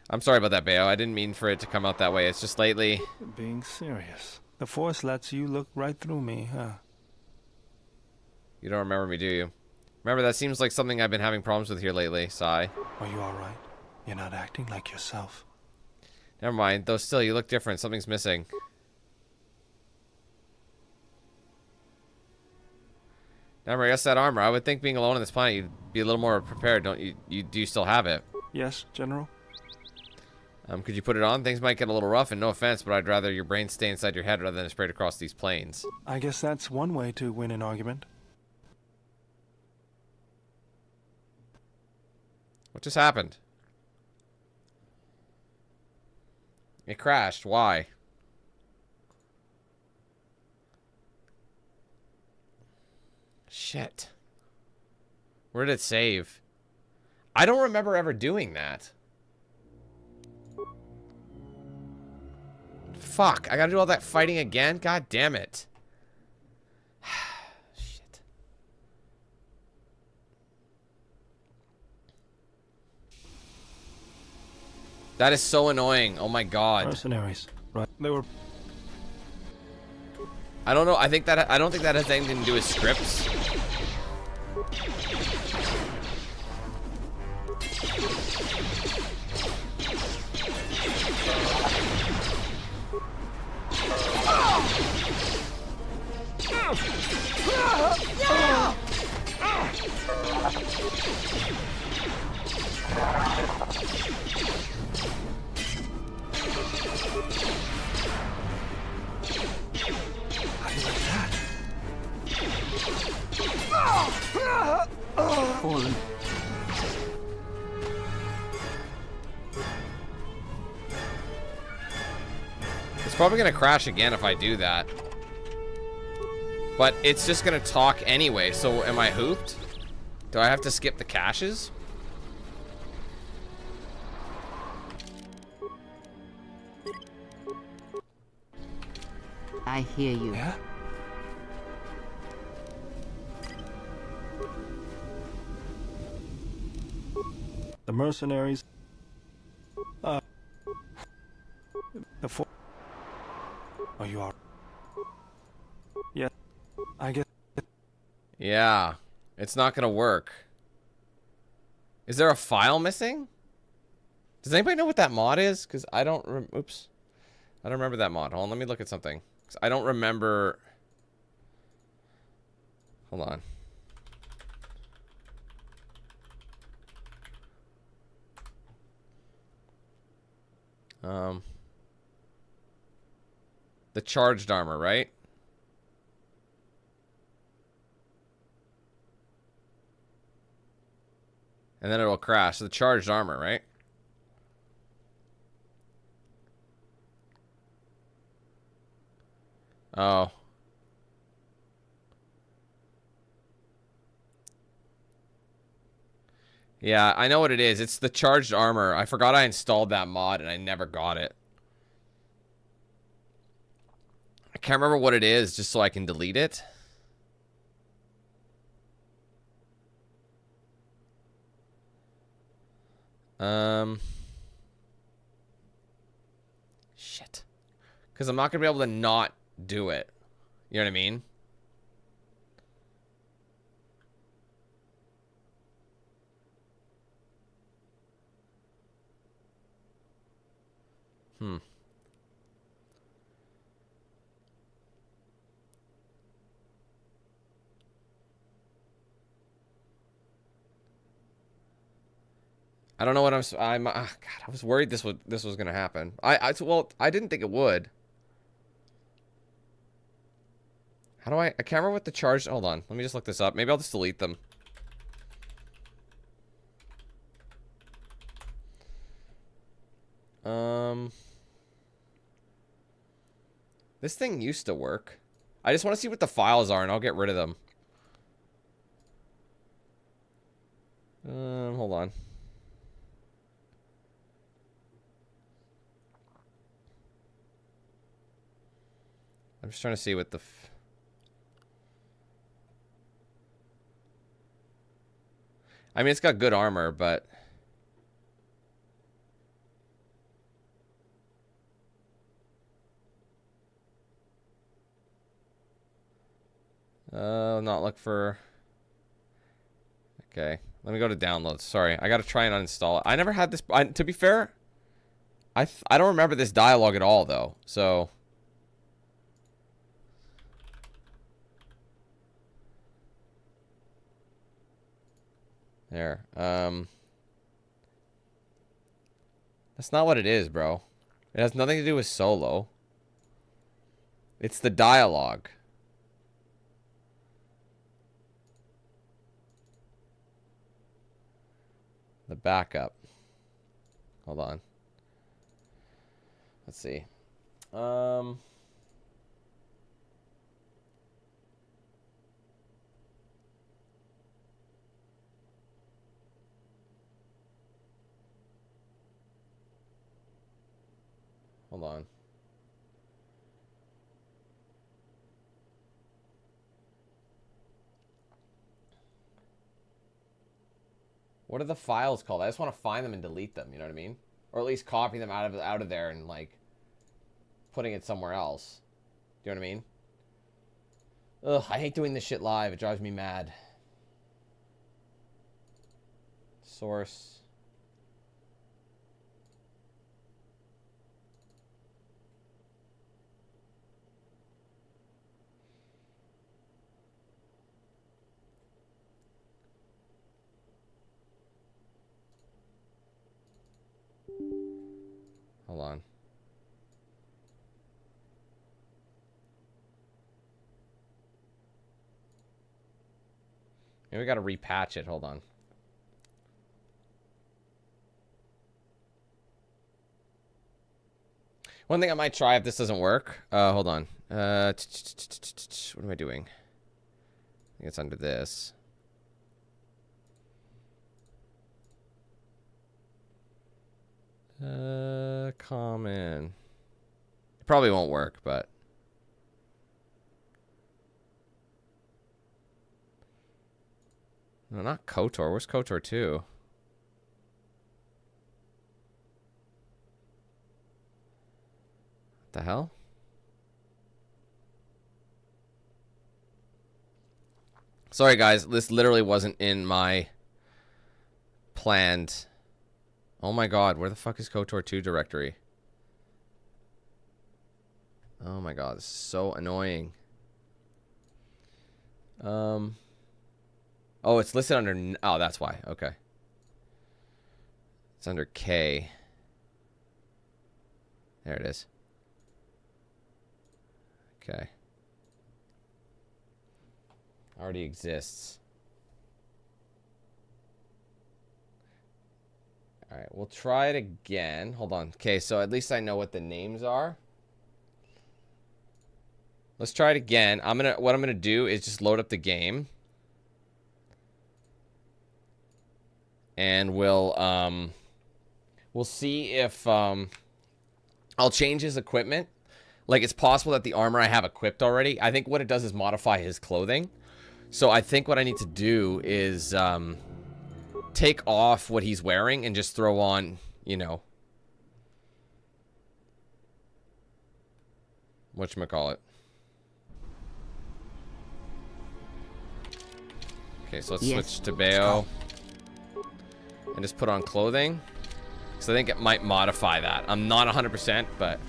I'm sorry about that, Bao. I didn't mean for it to come out that way. It's just lately... Being serious. The Force lets you look right through me, huh? You don't remember me, do you? Remember, that seems like something I've been having problems with here lately. Sigh. Are you alright? You're not acting like yourself. Never mind. Though still, you look different. Something's missing. Never, I guess that armor. I would think being alone on this planet, you'd be a little more prepared, don't you? Do you still have it? Yes, General? Could you put it on? Things might get a little rough, and no offense, but I'd rather your brain stay inside your head rather than sprayed across these planes. I guess that's one way to win an argument. What just happened? It crashed. Why? Shit. Where did it save? I don't remember ever doing that. Fuck. I gotta do all that fighting again? God damn it. Shit. That is so annoying. Oh my god. Mercenaries. Right. They were... I don't know. I don't think that has anything to do with scripts. Fallen. It's probably gonna crash again if I do that. But it's just gonna talk anyway, so am I hooped? Do I have to skip the caches? I hear you. Yeah? The mercenaries... the Force... Are you all... Yeah, I guess... Yeah, it's not gonna work. Is there a file missing? Does anybody know what that mod is? Because I don't... Oops. I don't remember that mod. Hold on, let me look at something. 'Cause I don't remember... Hold on. The charged armor, right? And then it'll crash. So the charged armor, right? Oh. Yeah, I know what it is. It's the charged armor. I forgot I installed that mod and I never got it. I can't remember what it is just so I can delete it. Shit. Because I'm not going to be able to not do it. You know what I mean? I don't know what God, I was worried this was gonna happen. Well, I didn't think it would. How do I can't remember what the charge. Hold on, let me just look this up. Maybe I'll just delete them. This thing used to work. I just want to see what the files are, and I'll get rid of them. Hold on. I'm just trying to see what the... I mean, it's got good armor, but... Not look for... Okay, let me go to downloads. Sorry, I gotta try and uninstall it. I never had this... to be fair, I don't remember this dialogue at all, though, so... There. That's not what it is, bro. It has nothing to do with solo. It's the dialogue. The backup. Hold on. Let's see. Hold on. What are the files called? I just want to find them and delete them, you know what I mean? Or at least copy them out of there and like putting it somewhere else. Do you know what I mean? Ugh, I hate doing this shit live. It drives me mad. Source. Hold on. Maybe we gotta repatch it. Hold on. One thing I might try if this doesn't work. Hold on. What am I doing? I think it's under this. Common. It probably won't work, but no, not KotOR. Where's KotOR 2? What the hell? Sorry, guys. This literally wasn't in my planned. Oh my god, where the fuck is KotOR 2 directory? Oh my god, this is so annoying. Oh, it's listed under... Oh, that's why. Okay. It's under K. There it is. Okay. Already exists. Alright, we'll try it again. Hold on. Okay, so at least I know what the names are. Let's try it again. What I'm gonna do is just load up the game. And we'll see if I'll change his equipment. Like, it's possible that the armor I have equipped already. I think what it does is modify his clothing. So I think what I need to do is take off what he's wearing and just throw on, you know, whatchamacallit. Okay, so let's switch to Bao and just put on clothing. So I think it might modify that. I'm not 100%, but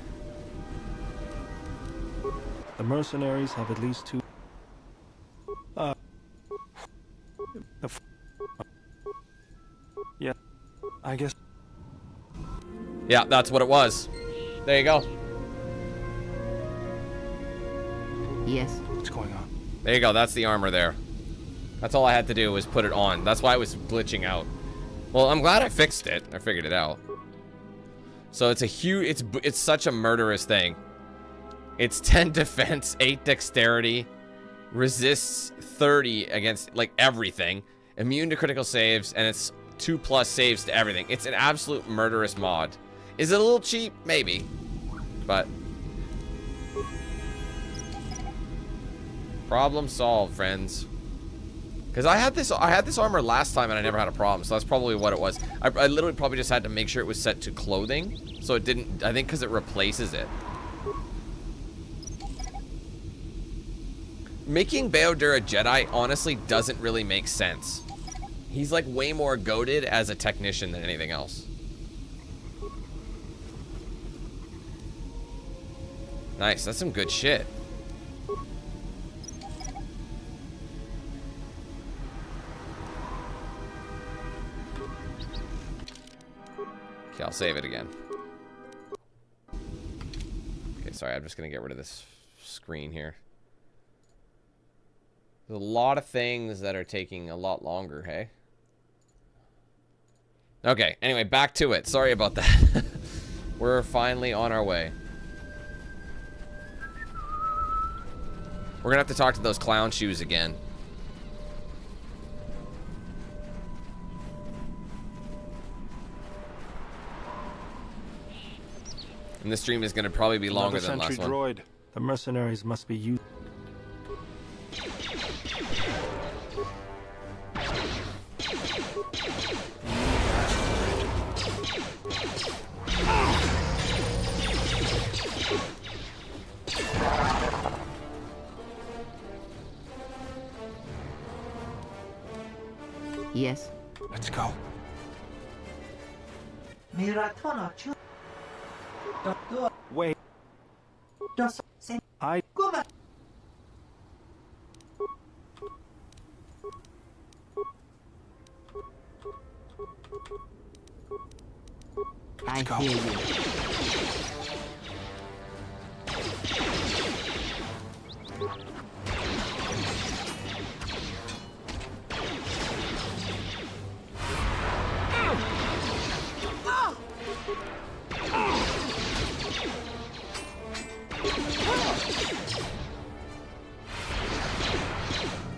The mercenaries have at least 2. Yeah, I guess. yeah, that's what it was. There you go. Yes. What's going on? There you go. That's the armor there. That's all I had to do was put it on. That's why it was glitching out. Well, I'm glad I fixed it. I figured it out. So it's a huge, it's such a murderous thing. It's 10 defense, 8 dexterity, resists 30 against like everything, immune to critical saves, and it's 2+ saves to everything. It's an absolute murderous mod. Is it a little cheap? Maybe, but problem solved, friends. Because I had this armor last time and I never had a problem, so that's probably what it was. I literally probably just had to make sure it was set to clothing, so it didn't. I think because it replaces it. Making Bao-Dur a Jedi honestly doesn't really make sense. He's like way more goated as a technician than anything else. Nice, that's some good shit. Okay, I'll save it again. Okay, sorry, I'm just gonna get rid of this screen here. There's a lot of things that are taking a lot longer, hey? Okay, anyway, back to it. Sorry about that. We're finally on our way. We're gonna have to talk to those clown shoes again. And this stream is gonna probably be longer than last one. Droid. The mercenaries must be used. Yes. Let's go. Wait. I. I hear you.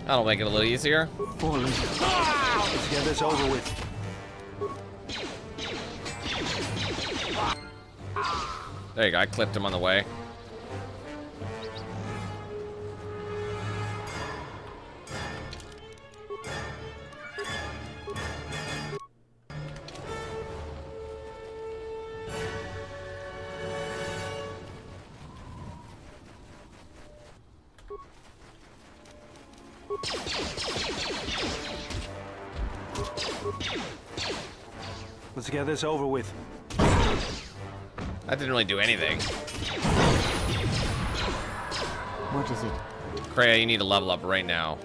That'll make it a little easier. Let's get this over with. There you go, I clipped him on the way. Let's get this over with. That didn't really do anything. What is it? Kreia, you need to level up right now.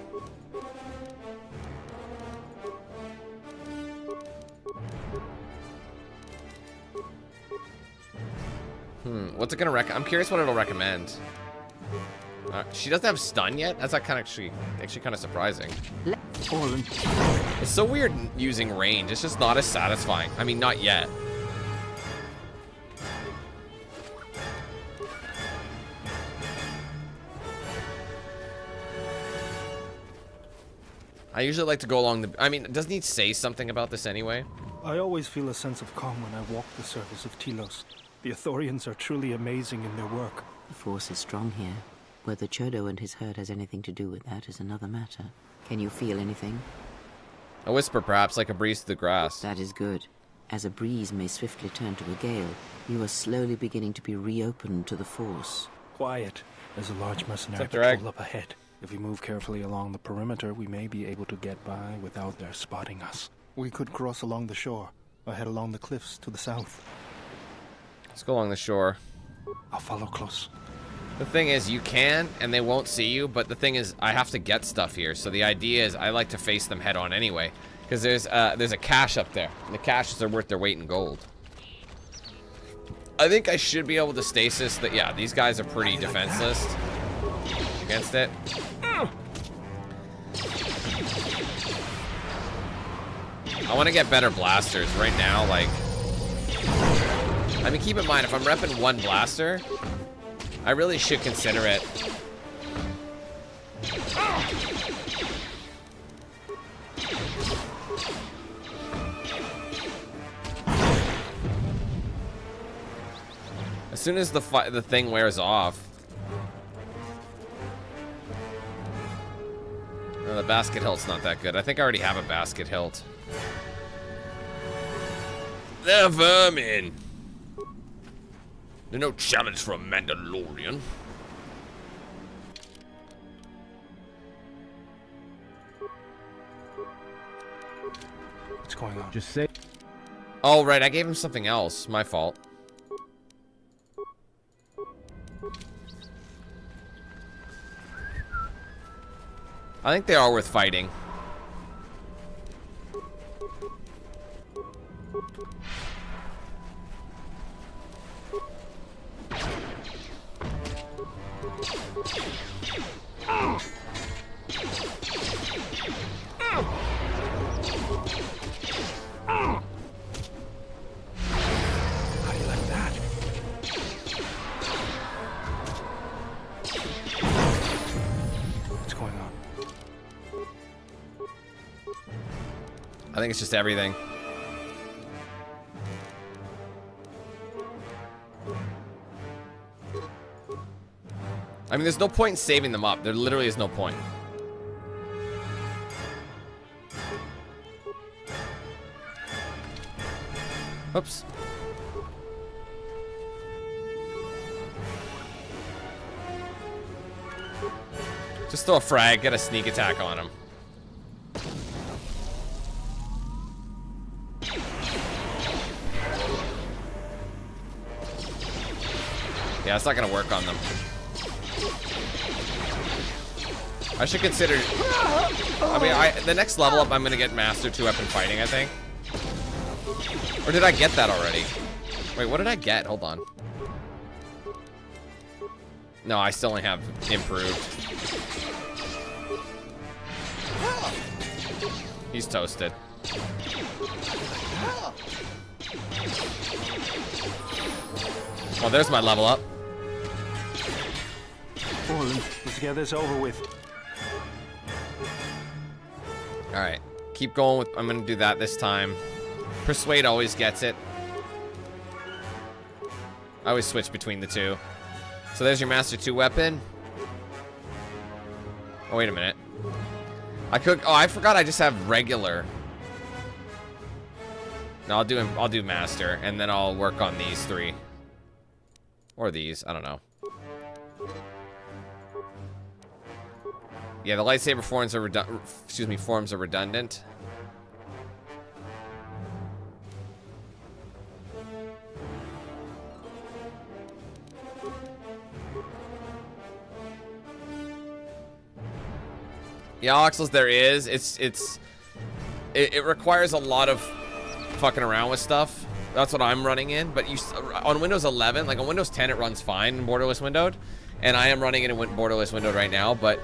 What's it gonna I'm curious what it'll recommend. She doesn't have stun yet? That's like actually kind of surprising. It's so weird using range. It's just not as satisfying. I mean, not yet. I usually like to go along the... I mean, doesn't he say something about this anyway? I always feel a sense of calm when I walk the surface of Telos. The Ithorians are truly amazing in their work. The force is strong here. Whether Chodo and his herd has anything to do with that is another matter. Can you feel anything? A whisper, perhaps, like a breeze through the grass. That is good. As a breeze may swiftly turn to a gale, you are slowly beginning to be reopened to the Force. Quiet. There's a large mercenary patrol up ahead. If we move carefully along the perimeter, we may be able to get by without their spotting us. We could cross along the shore, or head along the cliffs to the south. Let's go along the shore. I'll follow close. The thing is, you can, and they won't see you, but the thing is, I have to get stuff here, so the idea is I like to face them head on anyway. Because there's a cache up there, and the caches are worth their weight in gold. I think I should be able to stasis that. Yeah, these guys are pretty defenseless against it. I want to get better blasters right now. Like, I mean, keep in mind, if I'm repping one blaster, I really should consider it. As soon as the thing wears off. No, the basket hilt's not that good. I think I already have a basket hilt. They're vermin. They're no challenge for a Mandalorian. What's going on? Just say. Oh, right. I gave him something else. My fault. I think they are worth fighting. How do you like that? What's going on? I think it's just everything. I mean, there's no point in saving them up. There literally is no point. Oops. Just throw a frag, get a sneak attack on him. Yeah, it's not gonna work on them. I should consider. I mean, the next level up, I'm gonna get Master 2-Weapon Fighting, I think. Or did I get that already? Wait, what did I get? Hold on. No, I still only have Improved. He's toasted. Oh, there's my level up. Let's get this over with. Alright. Keep going with. I'm gonna do that this time. Persuade always gets it. I always switch between the two. So there's your Master 2 weapon. Oh, wait a minute. I could. Oh, I forgot I just have regular. No, I'll do Master, and then I'll work on these three. Or these. I don't know. Yeah, the lightsaber forms are redundant. Yeah, Oxels, there is. It requires a lot of fucking around with stuff. That's what I'm running in. But on Windows 11, like on Windows 10, it runs fine in borderless windowed, and I am running it in borderless windowed right now. But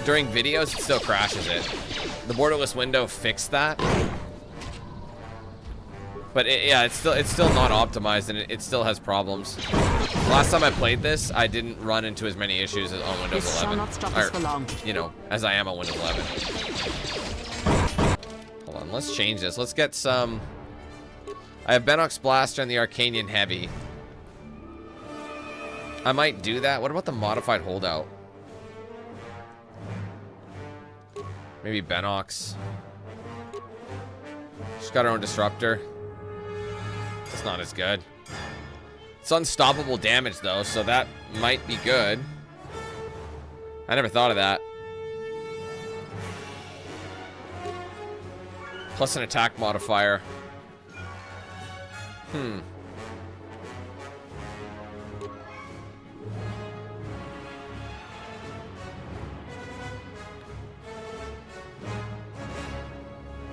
during videos, it still crashes it. The borderless window fixed that. But yeah, it's still not optimized, and it still has problems. Last time I played this, I didn't run into as many issues as on Windows 11. This shall not stop us for long. You know, as I am on Windows 11. Hold on, let's change this. Let's get some. I have Benox Blaster and the Arcanian Heavy. I might do that. What about the modified holdout? Maybe Benox. She's got her own disruptor. It's not as good. It's unstoppable damage, though, so that might be good. I never thought of that. Plus an attack modifier.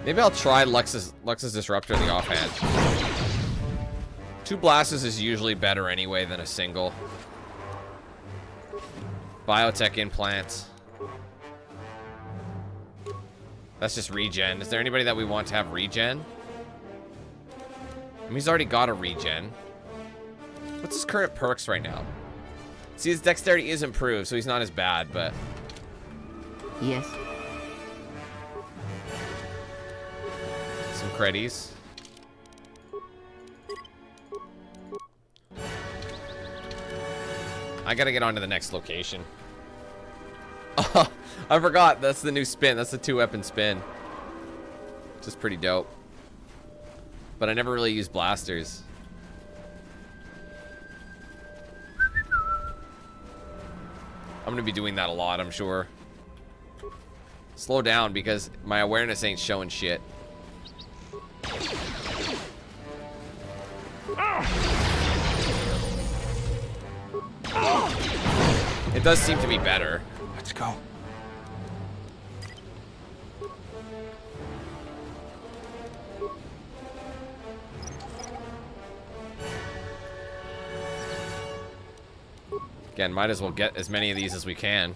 Maybe I'll try Lux's Disruptor in the offhand. 2 blasters is usually better anyway than a single. Biotech implants. That's just regen. Is there anybody that we want to have regen? I mean, he's already got a regen. What's his current perks right now? See, his dexterity is improved, so he's not as bad, but... Yes. Some creddies. I gotta get on to the next location. Oh, I forgot. That's the new spin. That's the 2-weapon spin. Which is pretty dope. But I never really used blasters. I'm gonna be doing that a lot, I'm sure. Slow down because my awareness ain't showing shit. It does seem to be better. Let's go. Again, might as well get as many of these as we can.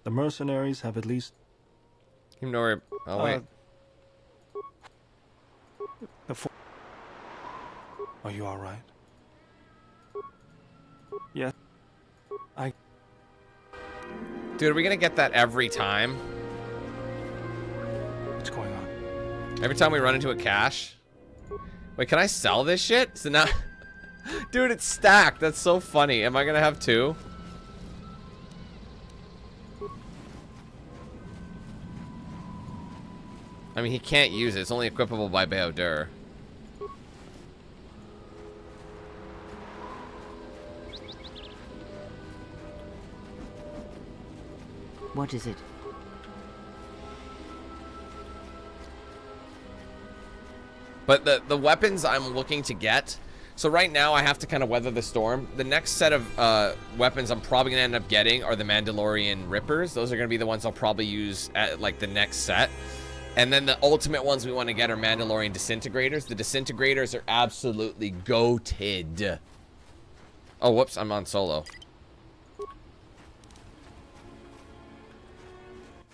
The mercenaries have at least... You know where... Oh, wait. Are you alright? Yes. Dude, are we gonna get that every time? What's going on? Every time we run into a cache? Wait, can I sell this shit? So now... Dude, it's stacked. That's so funny. Am I gonna have 2? I mean, he can't use it. It's only equipable by Bao-Dur. What is it? But the weapons I'm looking to get... So right now, I have to kind of weather the storm. The next set of weapons I'm probably going to end up getting are the Mandalorian Rippers. Those are going to be the ones I'll probably use at, like, the next set. And then the ultimate ones we want to get are Mandalorian Disintegrators. The Disintegrators are absolutely goated. Oh, whoops, I'm on solo.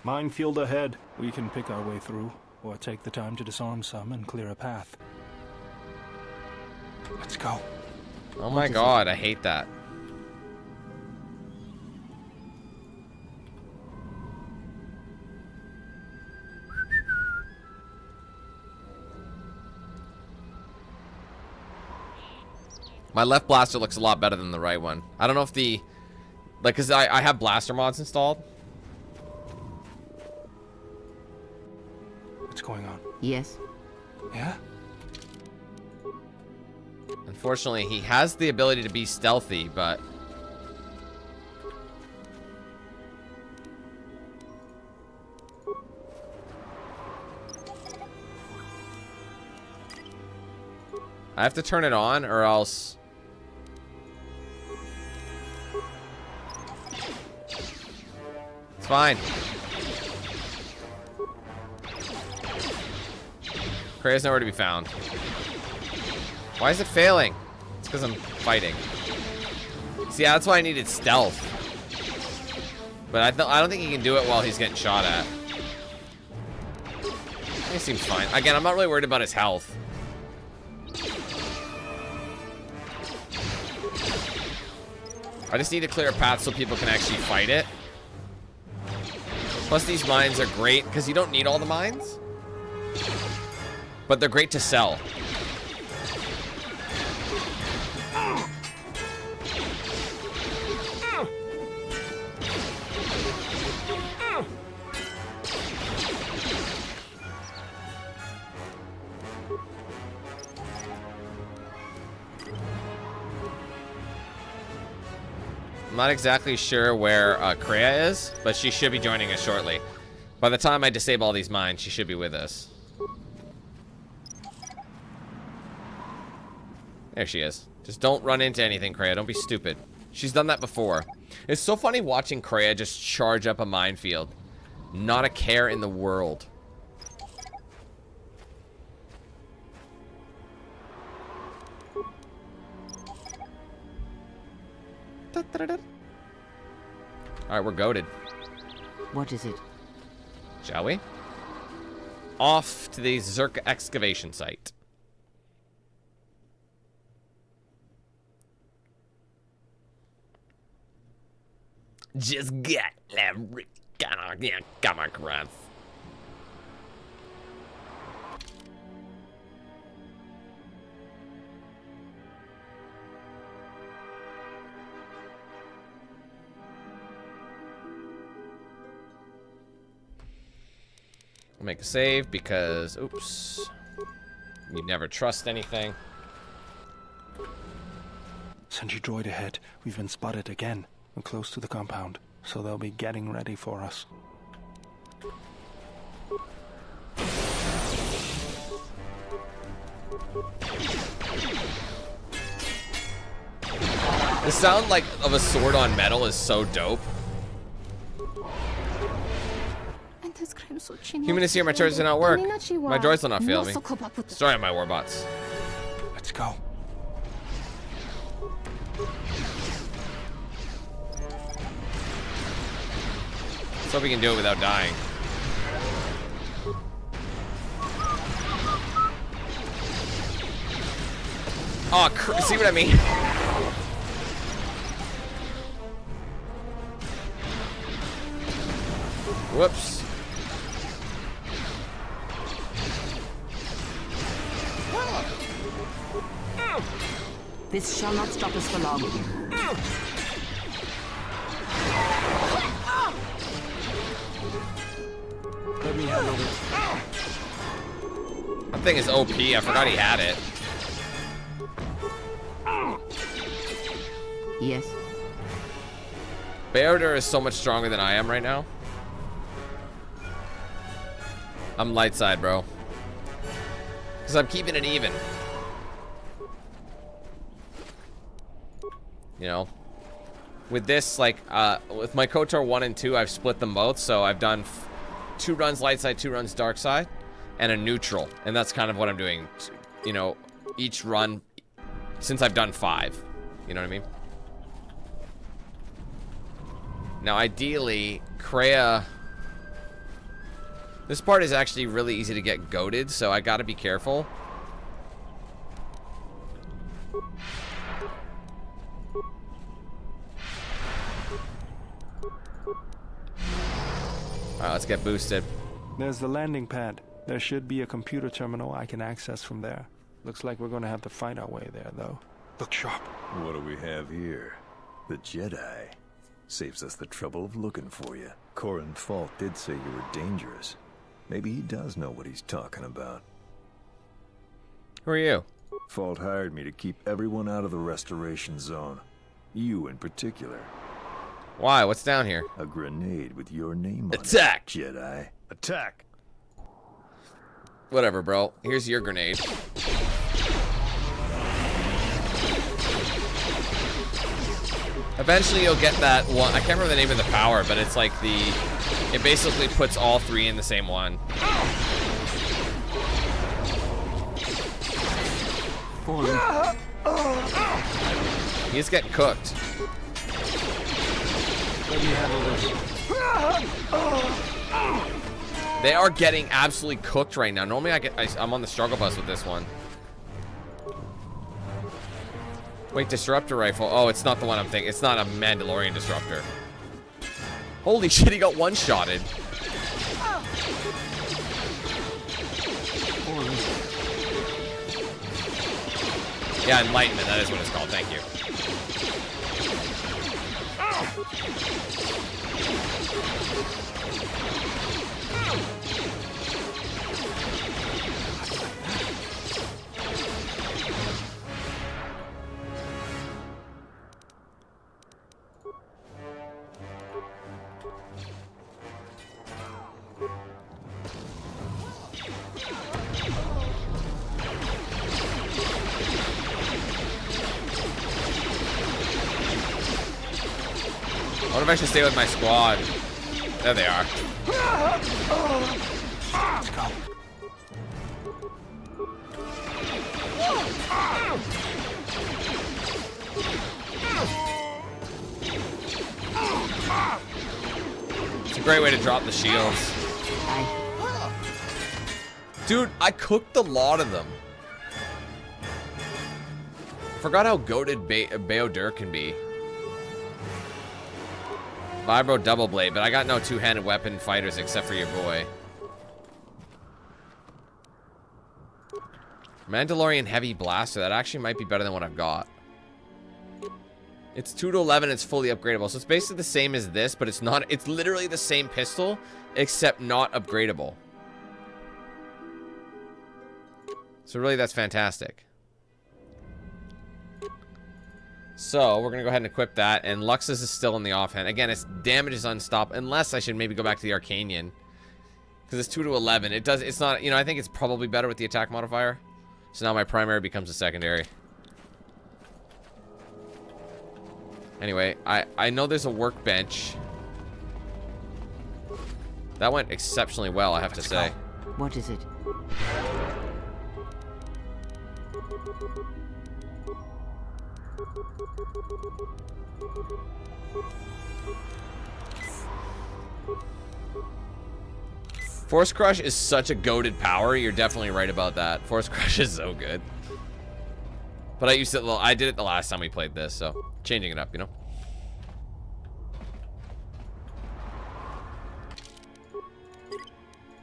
Minefield ahead. We can pick our way through, or take the time to disarm some and clear a path. Let's go. Oh my god, I hate that. My left blaster looks a lot better than the right one. I don't know if the... Like, because I have blaster mods installed. What's going on? Yes. Yeah? Unfortunately, he has the ability to be stealthy, but... I have to turn it on, or else... It's fine. Kraya's nowhere to be found. Why is it failing? It's because I'm fighting. See, that's why I needed stealth. But I don't think he can do it while he's getting shot at. He seems fine. Again, I'm not really worried about his health. I just need to clear a path so people can actually fight it. Plus, these mines are great because you don't need all the mines. But they're great to sell. I'm not exactly sure where Kreia is, but she should be joining us shortly. By the time I disable all these mines, she should be with us. There she is. Just don't run into anything, Kreia. Don't be stupid. She's done that before. It's so funny watching Kreia just charge up a minefield. Not a care in the world. Alright, we're goated. What is it? Shall we? Off to the Czerka excavation site. Just get every come across. I'll make a save because, oops, you never trust anything. Send your droid ahead. We've been spotted again. We're close to the compound, so they'll be getting ready for us. The sound like of a sword on metal is so dope. Human is here, my turrets do not work. My droids will not fail me. Destroy my warbots. Let's go. Let's hope we can do it without dying. Oh, see what I mean? Whoops. This shall not stop us for long. Let me handle this. That thing is OP. I forgot he had it. Yes. Bao-Dur is so much stronger than I am right now. I'm light side, bro. Because I'm keeping it even. You know? With this, like, with my KotOR 1 and 2, I've split them both. So I've done 2 runs light side, 2 runs dark side, and a neutral. And that's kind of what I'm doing. You know, each run, since I've done 5. You know what I mean? Now, ideally, Kreia... This part is actually really easy to get goated, so I gotta be careful. Alright, let's get boosted. There's the landing pad. There should be a computer terminal I can access from there. Looks like we're gonna have to find our way there, though. Look sharp. What do we have here? The Jedi. Saves us the trouble of looking for you. Corp Fault did say you were dangerous. Maybe he does know what he's talking about. Who are you? Fault hired me to keep everyone out of the restoration zone. You in particular. Why? What's down here? A grenade with your name on it. Attack! Jedi. Attack! Whatever, bro. Here's your grenade. Eventually you'll get that one. I can't remember the name of the power, but it's like the... It basically puts all 3 in the same one. He's getting cooked. Let me handle this. They are getting absolutely cooked right now. Normally I'm on the struggle bus with this one. Wait, disruptor rifle. Oh, it's not the one I'm thinking. It's not a Mandalorian disruptor. Holy shit, he got one-shotted. Yeah, enlightenment. That is what it's called. Thank you. I wonder if I should stay with my squad. There they are. Let's go. It's a great way to drop the shields. Dude, I cooked a lot of them. Forgot how goated Bao-Dur can be. Vibro double blade, but I got no two-handed weapon fighters except for your boy. Mandalorian heavy blaster. That actually might be better than what I've got. It's 2 to 11. It's fully upgradable. So it's basically the same as this, but it's not. It's literally the same pistol, except not upgradable. So really, that's fantastic. So we're gonna go ahead and equip that, and Luxus is still in the offhand. Again, its damage is unstoppable, unless I should maybe go back to the Arcanian, because it's 2 to 11. It does. It's not. You know, I think it's probably better with the attack modifier. So now my primary becomes a secondary. Anyway, I know there's a workbench. That went exceptionally well, I have to say. What is it? Force Crush is such a goated power. You're definitely right about that. Force Crush is so good. But I used it. I did it the last time we played this, so changing it up, you know.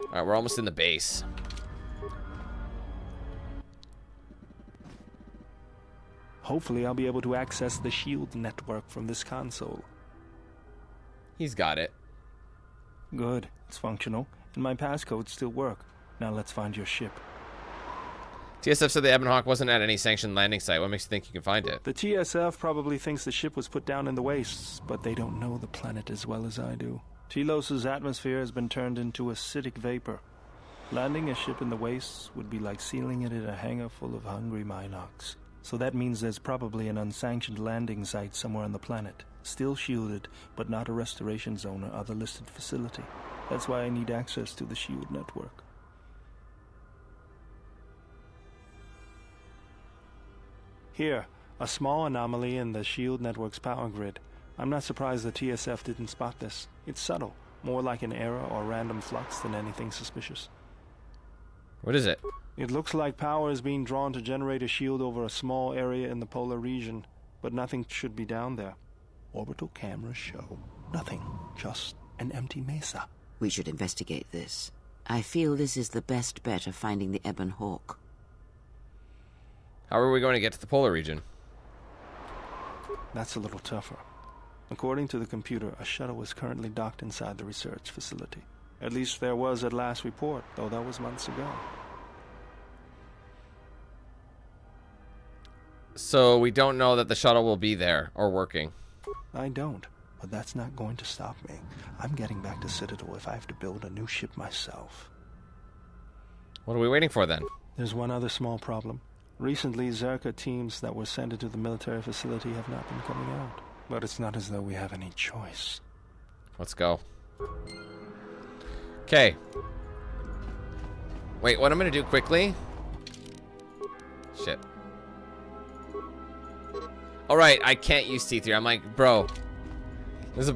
All right, we're almost in the base. Hopefully, I'll be able to access the shield network from this console. He's got it. Good. It's functional, and my passcodes still work. Now let's find your ship. TSF said the Ebon Hawk wasn't at any sanctioned landing site. What makes you think you can find it? The TSF probably thinks the ship was put down in the wastes, but they don't know the planet as well as I do. Telos' atmosphere has been turned into acidic vapor. Landing a ship in the wastes would be like sealing it in a hangar full of hungry Minocs. So that means there's probably an unsanctioned landing site somewhere on the planet, still shielded, but not a restoration zone or other listed facility. That's why I need access to the shield network. Here, a small anomaly in the shield network's power grid. I'm not surprised the TSF didn't spot this. It's subtle, more like an error or random flux than anything suspicious. What is it? It looks like power is being drawn to generate a shield over a small area in the polar region, but nothing should be down there. Orbital cameras show nothing, just an empty mesa. We should investigate this. I feel this is the best bet of finding the Ebon Hawk. How are we going to get to the polar region? That's a little tougher. According to the computer, a shuttle is currently docked inside the research facility. At least there was at last report, though that was months ago. So we don't know that the shuttle will be there or working. I don't, but that's not going to stop me. I'm getting back to Citadel if I have to build a new ship myself. What are we waiting for then? There's one other small problem. Recently, Czerka teams that were sent into the military facility have not been coming out. But it's not as though we have any choice. Let's go. Okay. Wait, what I'm going to do quickly... Shit. Alright, I can't use T3. I'm like, bro.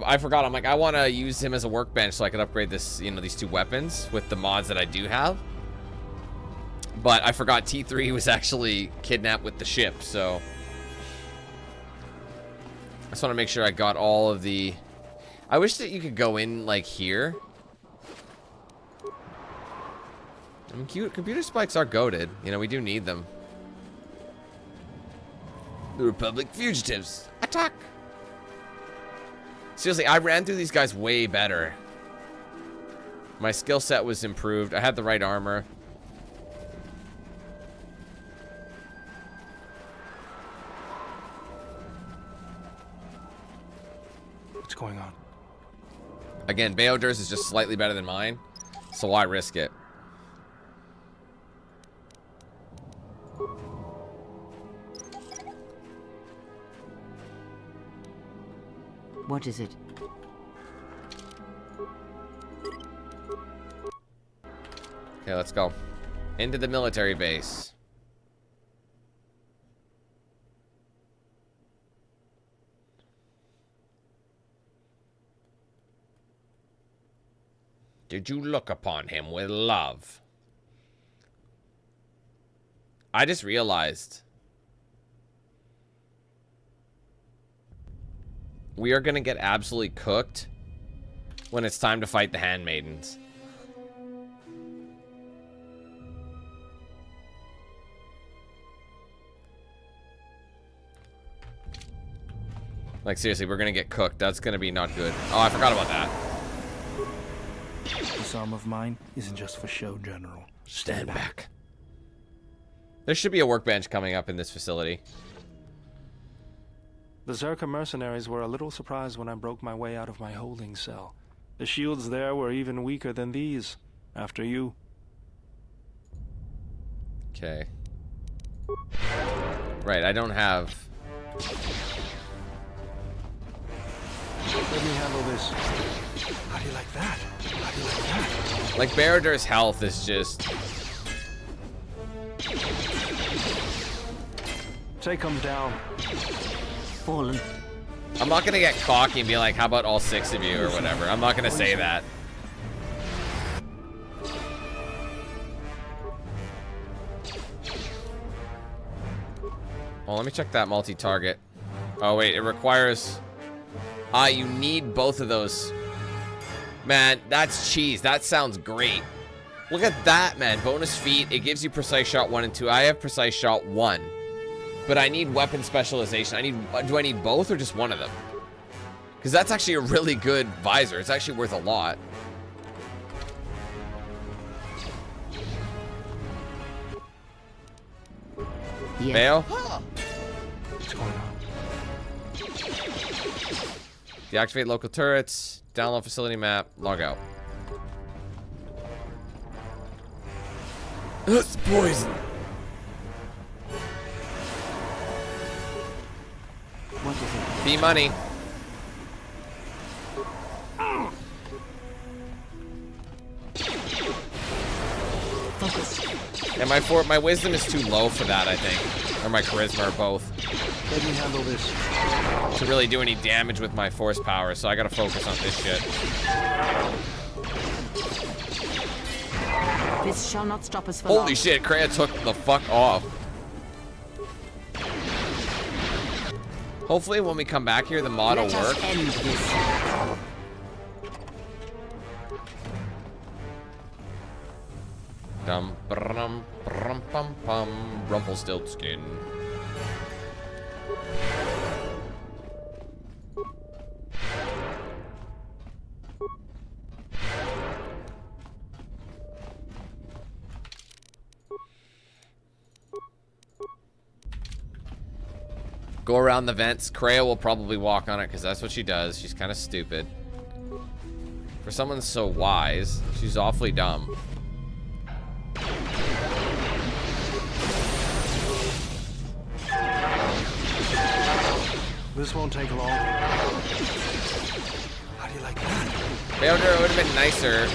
I forgot. I'm like, I want to use him as a workbench so I could upgrade this, you know, these two weapons with the mods that I do have. But I forgot T3 was actually kidnapped with the ship, so... I just want to make sure I got all of the... I wish that you could go in, like, here. I mean, computer spikes are goated. You know, we do need them. The Republic fugitives. Attack! Seriously, I ran through these guys way better. My skill set was improved. I had the right armor. What's going on? Again, Bao-Dur's is just slightly better than mine, so why risk it? What is it? Okay, let's go. Into the military base. Did you look upon him with love? I just realized we are going to get absolutely cooked when it's time to fight the handmaidens. Like, seriously, we're going to get cooked. That's going to be not good. Oh, I forgot about that. This arm of mine isn't just for show, General. Stand back. There should be a workbench coming up in this facility. The Czerka mercenaries were a little surprised when I broke my way out of my holding cell. The shields there were even weaker than these. After you. Okay. Right, I don't have... Let me handle this. How do you like that? How do you like that? Like, Bao-Dur's health is just... Take him down. Fallen. I'm not gonna get cocky and be like, how about all 6 of you or whatever. I'm not gonna say that. Well, let me check that multi-target. Oh, wait, it requires... you need both of those. Man, that's cheese. That sounds great. Look at that, man. Bonus feat. It gives you precise shot 1 and 2. I have precise shot 1. But I need weapon specialization. Do I need both or just one of them? Because that's actually a really good visor. It's actually worth a lot. Yeah. Bail? What's going on? Deactivate local turrets. Download facility map. Log out. That's poison. What is it? Bumani. Focus. And my wisdom is too low for that, I think. Or my charisma, or both. Let me handle this. To really do any damage with my force power, so I gotta focus on this shit. This shall not stop us for Holy long. shit, Kreia took the fuck off. Hopefully when we come back here, the mod will work. Let us end this. Dum brum brum pum pum Rumpelstiltskin. Go around the vents. Kreia will probably walk on it because that's what she does. She's kind of stupid. For someone so wise, she's awfully dumb. This won't take long. How do you like that? Bao-Dur would have been nicer.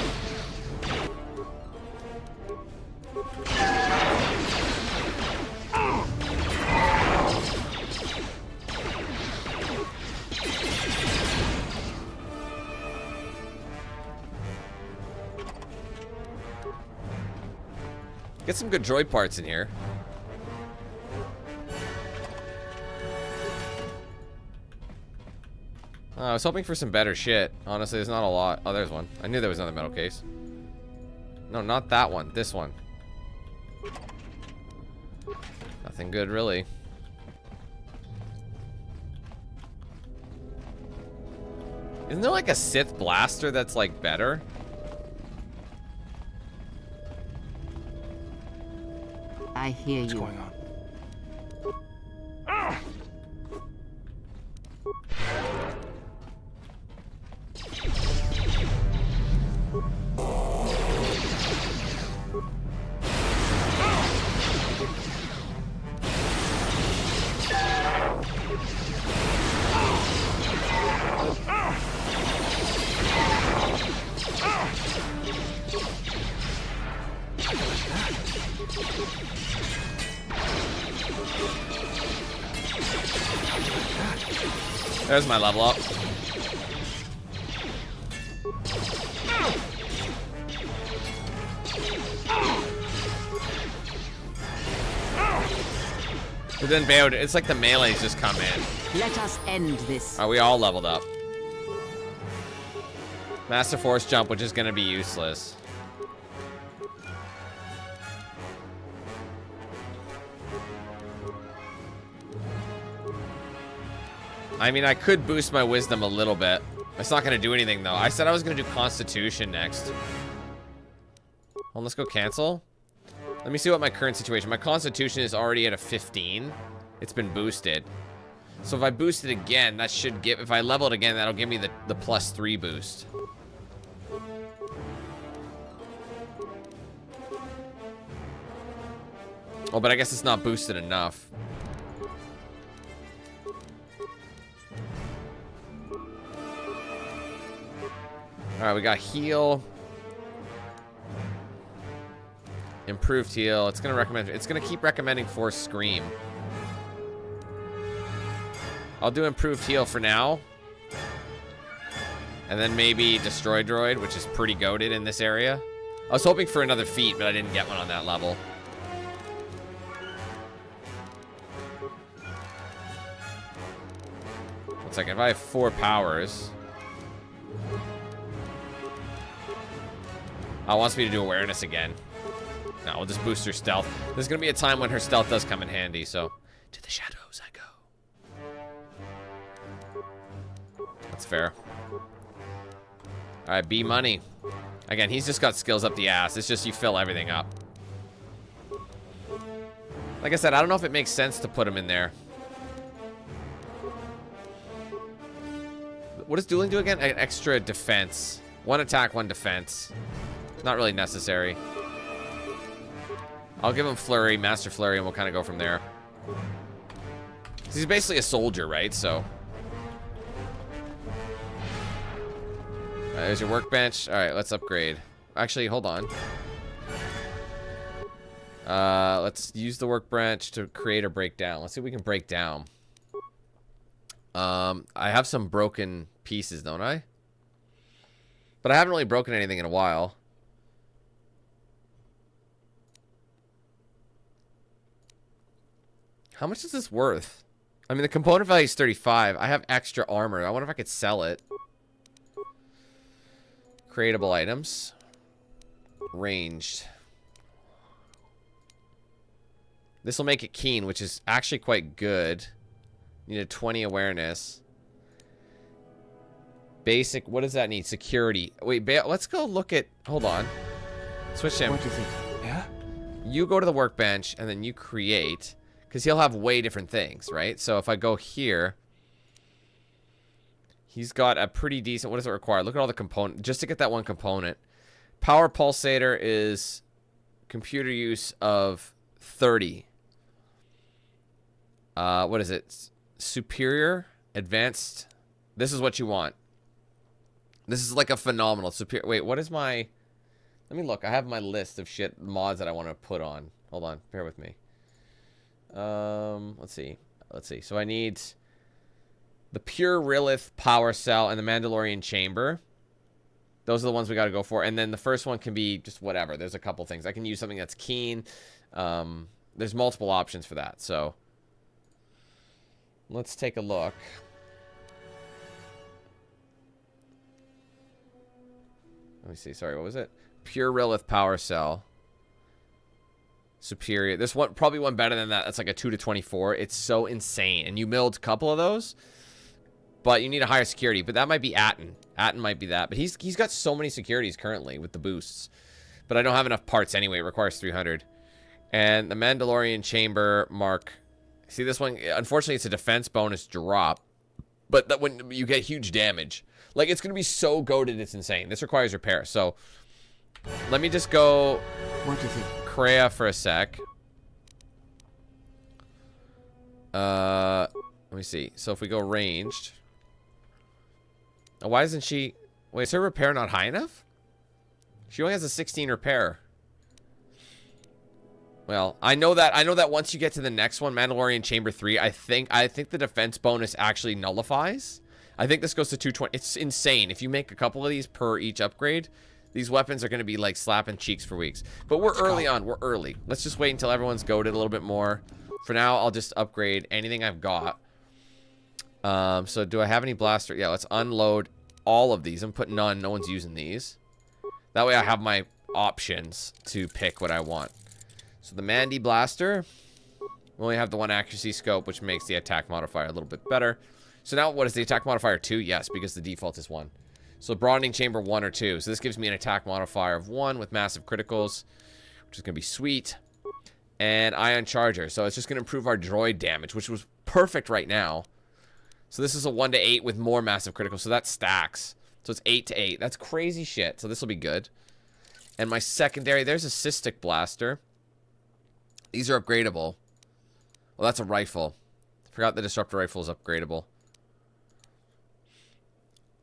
Get some good droid parts in here. I was hoping for some better shit. Honestly, there's not a lot. Oh, there's one. I knew there was another metal case. No, not that one. This one. Nothing good, really. Isn't there like a Sith blaster that's like better? I hear What's you. going on? There's my level up. But then Bao-Dur, it's like the melees just come in. Let us end this. Are we all leveled up? Master Force Jump, which is going to be useless. I mean, I could boost my wisdom a little bit. It's not going to do anything, though. I said I was going to do Constitution next. Well, let's go cancel. Let me see what my current situation. My Constitution is already at a 15. It's been boosted. So if I boost it again, that should give... If I level it again, that'll give me the +3 boost. Oh, but I guess it's not boosted enough. Alright, we got heal. Improved heal. It's gonna recommend. It's gonna keep recommending Force Scream. I'll do improved heal for now, and then maybe Destroy Droid, which is pretty goated in this area. I was hoping for another feat, but I didn't get one on that level. One second. If I have 4 powers. Oh, it wants me to do awareness again. No, we'll just boost her stealth. There's gonna be a time when her stealth does come in handy, so to the shadows I go. That's fair. Alright, B Money. Again, he's just got skills up the ass. It's just you fill everything up. Like I said, I don't know if it makes sense to put him in there. What does dueling do again? An extra defense. 1 attack, 1 defense. Not really necessary. I'll give him Flurry, Master Flurry, and we'll kind of go from there. He's basically a soldier, right? So. There's your workbench. Alright, let's upgrade. Actually, hold on. Let's use the workbench to create or break down. Let's see if we can break down. I have some broken pieces, don't I? But I haven't really broken anything in a while. How much is this worth? I mean, the component value is 35. I have extra armor. I wonder if I could sell it. Creatable items. Ranged. This will make it keen, which is actually quite good. Need a 20 awareness. Basic, what does that need? Security. Wait, let's go look at... Hold on. Switch him. What is it? Yeah? You go to the workbench, and then you create... Because he'll have way different things, right? So if I go here, he's got a pretty decent... What does it require? Look at all the components. Just to get that one component. Power pulsator is computer use of 30. What is it? Superior? Advanced? This is what you want. This is like a phenomenal superior... Wait, what is my... Let me look. I have my list of shit mods that I want to put on. Hold on. Bear with me. Let's see. So I need the Pure Rilith Power Cell and the Mandalorian Chamber. Those are the ones we got to go for. And then the first one can be just whatever. There's a couple things. I can use something that's keen. There's multiple options for that. So let's take a look. Let me see. Sorry, what was it? Pure Rilith Power Cell. Superior. There's one, probably one better than that. That's like a 2 to 24. It's so insane. And you milled a couple of those, but you need a higher security. But that might be Atten. Atten might be that. But he's got so many securities currently with the boosts. But I don't have enough parts anyway. It requires 300. And the Mandalorian Chamber Mark. See this one? Unfortunately, it's a defense bonus drop. But that when you get huge damage. Like, it's going to be so goated, it's insane. This requires repair. So, let me just go... What is it? Kreia for a sec. Let me see. So if we go ranged. Oh, why isn't she... Wait, is her repair not high enough? She only has a 16 repair. Well, I know that once you get to the next one, Mandalorian Chamber 3, I think the defense bonus actually nullifies. I think this goes to 220. It's insane. If you make a couple of these per each upgrade, these weapons are going to be like slapping cheeks for weeks. But we're early on. We're early. Let's just wait until everyone's goated a little bit more. For now, I'll just upgrade anything I've got. So do I have any blaster? Yeah, let's unload all of these. I'm putting none. No one's using these. That way I have my options to pick what I want. So the Mandy blaster. We only have the 1 accuracy scope, which makes the attack modifier a little bit better. So now what is the attack modifier? 2? Yes, because the default is 1. So broadening chamber 1 or 2. So this gives me an attack modifier of 1 with massive criticals, which is going to be sweet. And ion charger. So it's just going to improve our droid damage, which was perfect right now. So this is a 1 to 8 with more massive criticals. So that stacks. So it's 8 to 8. That's crazy shit. So this will be good. And my secondary, there's a cystic blaster. These are upgradable. Well, that's a rifle. Forgot the disruptor rifle is upgradable.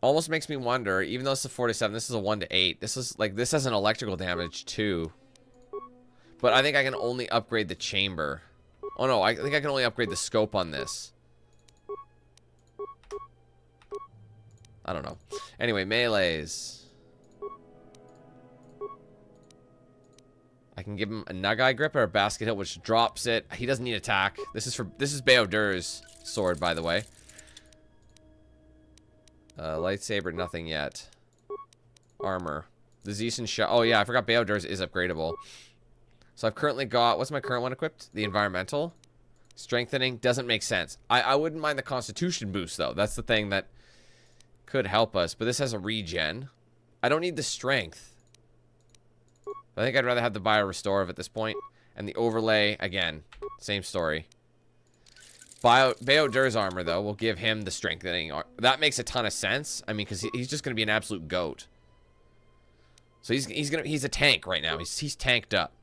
Almost makes me wonder, even though it's a 4 to 7, this is a 1 to 8. This is like, this has an electrical damage too. But I think I can only upgrade the chamber. Oh no, I think I can only upgrade the scope on this. I don't know. Anyway, melees. I can give him a Nagai grip or a basket hilt, which drops it. He doesn't need attack. This is Bao-Dur's sword, by the way. Lightsaber, nothing yet. Armor. The Zeeson shot. Oh yeah, I forgot Bao-Dur's is upgradable. So I've currently got, what's my current one equipped? The environmental. Strengthening doesn't make sense. I wouldn't mind the constitution boost though. That's the thing that could help us. But this has a regen. I don't need the strength. I think I'd rather have the bio restorative at this point. And the overlay, again, same story. Bao-Dur's armor, though, will give him the strengthening. That makes a ton of sense. I mean, because he's just going to be an absolute goat. So he's a tank right now. He's tanked up.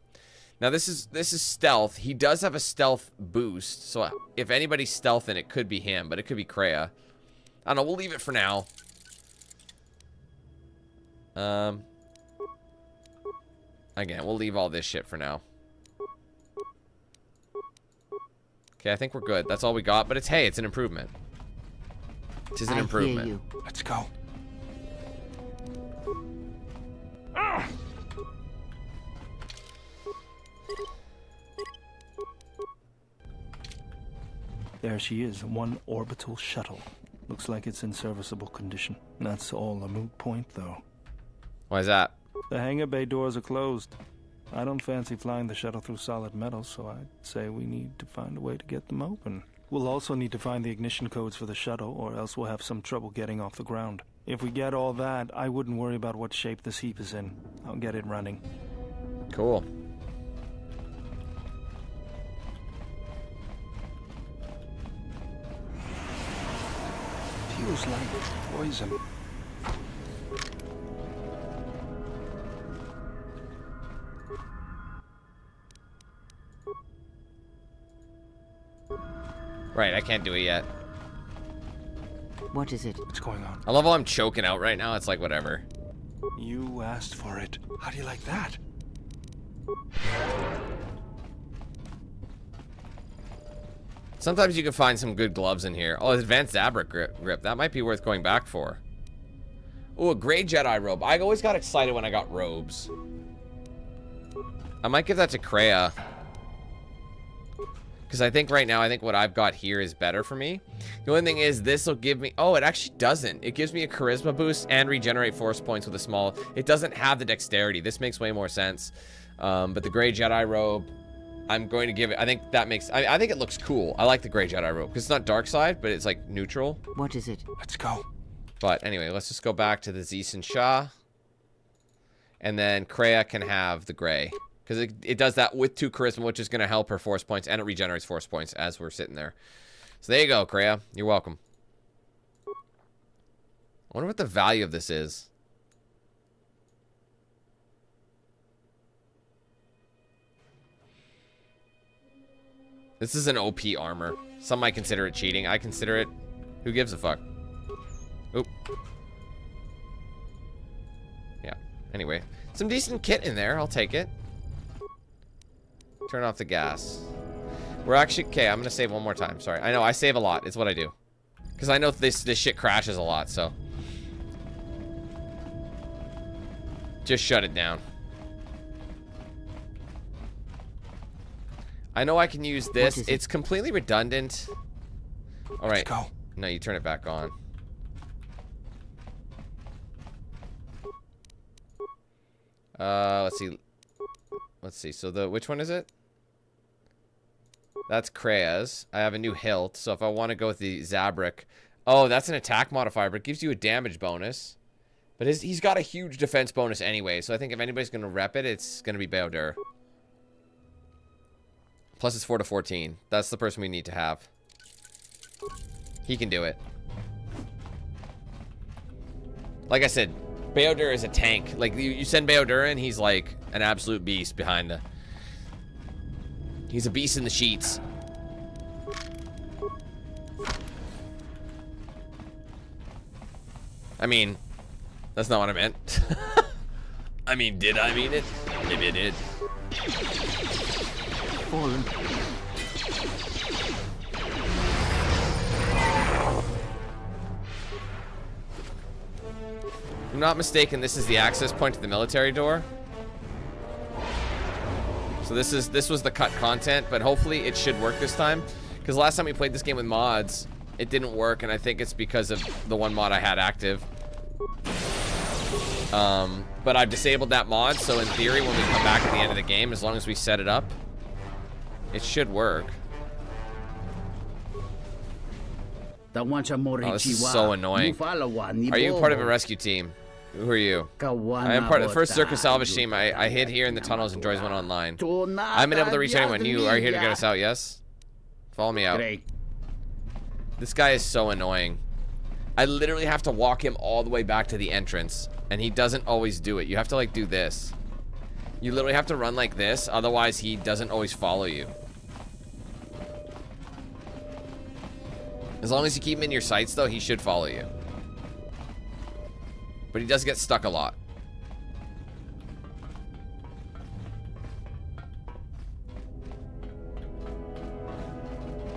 Now, this is stealth. He does have a stealth boost. So if anybody's stealthing, it could be him. But it could be Kreia. I don't know. We'll leave it for now. Again, we'll leave all this shit for now. Okay, I think we're good. That's all we got. But it's, hey, it's an improvement. It is an improvement. Hear you. Let's go. There she is, one orbital shuttle. Looks like it's in serviceable condition. That's all a moot point, though. Why is that? The hangar bay doors are closed. I don't fancy flying the shuttle through solid metal, so I'd say we need to find a way to get them open. We'll also need to find the ignition codes for the shuttle, or else we'll have some trouble getting off the ground. If we get all that, I wouldn't worry about what shape this heap is in. I'll get it running. Cool. Feels like poison. Right, I can't do it yet. What is it? What's going on? I love how I'm choking out right now. It's like, whatever. You asked for it. How do you like that? Sometimes you can find some good gloves in here. Oh, advanced Zabrak grip. That might be worth going back for. Oh, a gray Jedi robe. I always got excited when I got robes. I might give that to Kreia. Because I think right now, I think what I've got here is better for me. The only thing is, this will give me... Oh, it actually doesn't. It gives me a charisma boost and regenerate force points with a small... It doesn't have the dexterity. This makes way more sense. But the gray Jedi robe, I'm going to give it... I think that makes... I think it looks cool. I like the gray Jedi robe. Because it's not dark side, but it's like neutral. What is it? Let's go. But anyway, let's just go back to the Zeeson Shah. And then Kreia can have the gray. Because it does that with 2 charisma, which is going to help her force points, and it regenerates force points as we're sitting there. So there you go, Kreia. You're welcome. I wonder what the value of this is. This is an OP armor. Some might consider it cheating. I consider it... Who gives a fuck? Oop. Yeah. Anyway. Some decent kit in there. I'll take it. Turn off the gas. We're actually... Okay, I'm going to save one more time. Sorry. I know, I save a lot. It's what I do. Because I know this shit crashes a lot, so... Just shut it down. I know I can use this. It's completely redundant. Alright. Let's go. No, you turn it back on. Let's see. Let's see. So which one is it? That's Krea's. I have a new hilt, so if I want to go with the Zabrak... Oh, that's an attack modifier, but it gives you a damage bonus. But he's got a huge defense bonus anyway, so I think if anybody's going to rep it, it's going to be Bao-Dur. Plus it's 4 to 14. That's the person we need to have. He can do it. Like I said, Bao-Dur is a tank. Like, you send Bao-Dur in, he's like an absolute beast behind the... He's a beast in the sheets. I mean, that's not what I meant. I mean, did I mean it? Maybe I did. Fallen. If I'm not mistaken, this is the access point to the military door. So this was the cut content, but hopefully it should work this time. Because last time we played this game with mods, it didn't work, and I think it's because of the one mod I had active. But I've disabled that mod, so in theory, when we come back at the end of the game, as long as we set it up, it should work. Oh, this is so annoying. Are you part of a rescue team? Who are you? I am part of the first Czerka salvage team. I hid here in the tunnels and joins one online. I haven't been able to reach anyone. You are here to get us out, yes? Follow me out. This guy is so annoying. I literally have to walk him all the way back to the entrance, and he doesn't always do it. You have to, like, do this. You literally have to run like this, otherwise he doesn't always follow you. As long as you keep him in your sights, though, he should follow you. But he does get stuck a lot.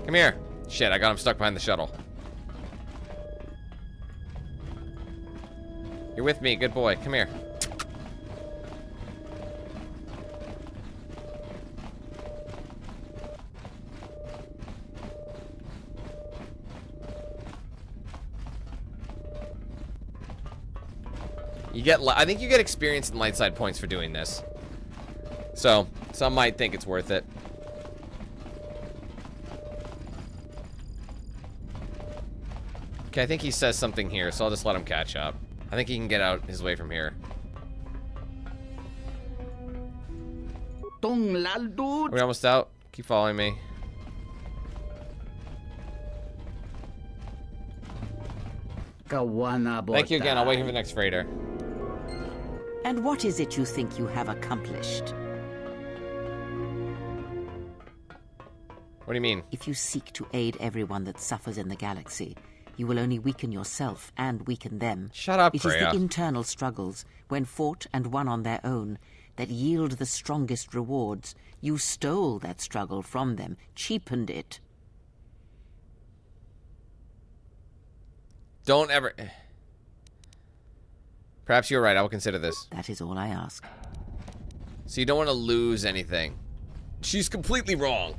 Come here. Shit, I got him stuck behind the shuttle. You're with me, good boy. Come here. I think you get experience and light side points for doing this. So, some might think it's worth it. Okay, I think he says something here, so I'll just let him catch up. I think he can get out his way from here. Are we almost out? Keep following me. Thank you again. I'll wait here for the next freighter. And what is it you think you have accomplished? What do you mean? If you seek to aid everyone that suffers in the galaxy, you will only weaken yourself and weaken them. Shut up, It is the internal struggles, when fought and won on their own, that yield the strongest rewards. You stole that struggle from them, cheapened it. Don't ever... Perhaps you're right. I will consider this. That is all I ask. So you don't want to lose anything. She's completely wrong.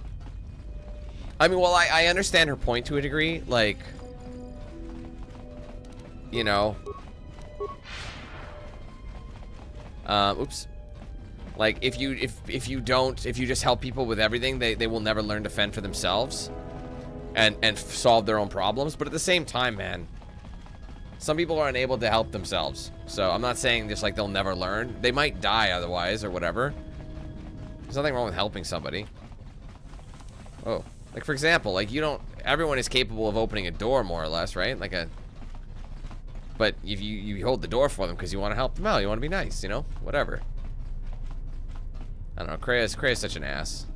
I mean, well, I understand her point to a degree. Like, you know. Oops. Like, if you just help people with everything, they will never learn to fend for themselves and solve their own problems. But at the same time, man, some people are unable to help themselves. So I'm not saying just like they'll never learn. They might die otherwise or whatever. There's nothing wrong with helping somebody. Oh, like for example, like everyone is capable of opening a door more or less, right? But if you hold the door for them because you want to help them out, you want to be nice, you know, whatever. I don't know. Krea's such an ass.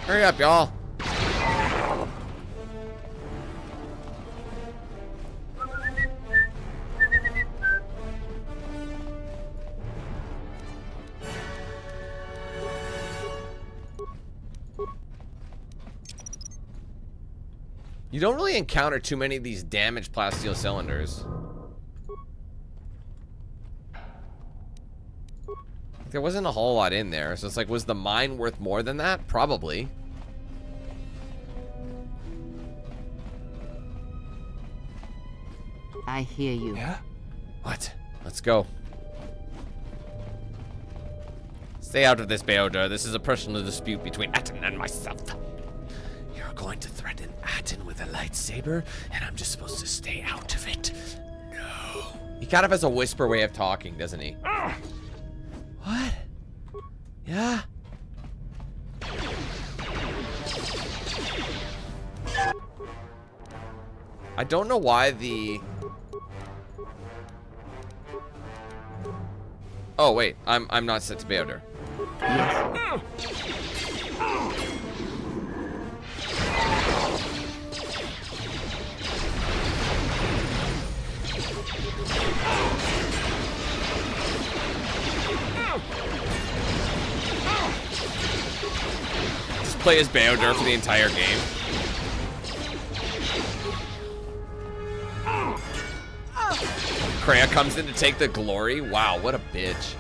Hurry up, y'all. You don't really encounter too many of these damaged plasteel cylinders. There wasn't a whole lot in there, so it's like, was the mine worth more than that? Probably. I hear you. Yeah? What? Let's go. Stay out of this, Bao-Dur. This is a personal dispute between Aten and myself. You're going to threaten Aten with a lightsaber, and I'm just supposed to stay out of it. No. He kind of has a whisper way of talking, doesn't he? What? Yeah? I don't know why the... Oh wait, I'm not set to Bao-Dur. Just play as Bao-Dur for the entire game. Kreia comes in to take the glory. Wow, what a bitch.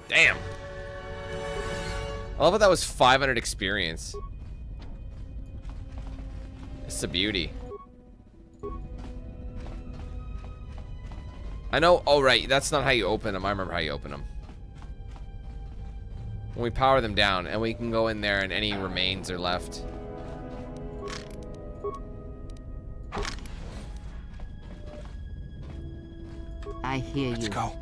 Damn. I love how that was 500 experience. It's a beauty. I know. Oh, right. That's not how you open them. I remember how you open them. When we power them down, and we can go in there and any remains are left. I hear you. Let's go.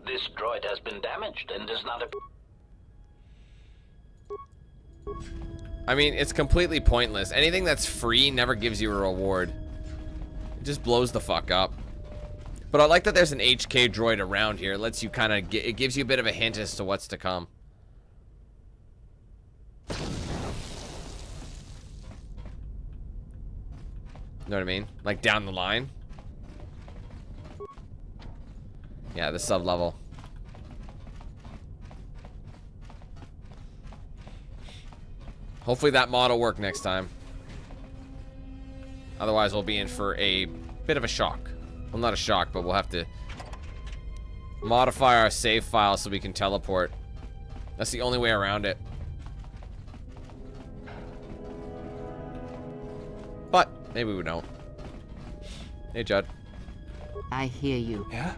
This droid has been damaged and does not appear. I mean, it's completely pointless. Anything that's free never gives you a reward. It just blows the fuck up. But I like that there's an HK droid around here. It lets you kind of get, it gives you a bit of a hint as to what's to come. Know what I mean? Like down the line. Yeah, the sub level. Hopefully that mod will work next time. Otherwise, we'll be in for a bit of a shock. Well, not a shock, but we'll have to modify our save file so we can teleport. That's the only way around it. But maybe we don't. Hey, Judd. I hear you. Yeah?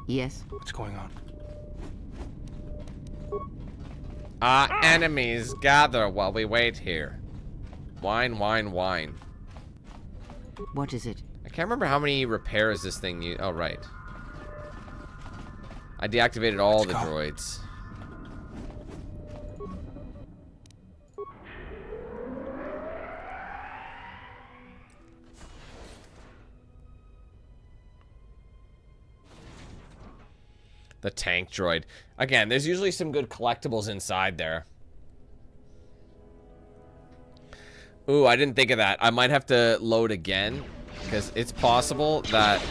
Yes. What's going on? Our enemies gather while we wait here. Wine, wine, wine. What is it? I can't remember how many repairs this thing needs. Oh, right. I deactivated all the droids. The tank droid. Again, there's usually some good collectibles inside there. Ooh, I didn't think of that. I might have to load again, because it's possible that...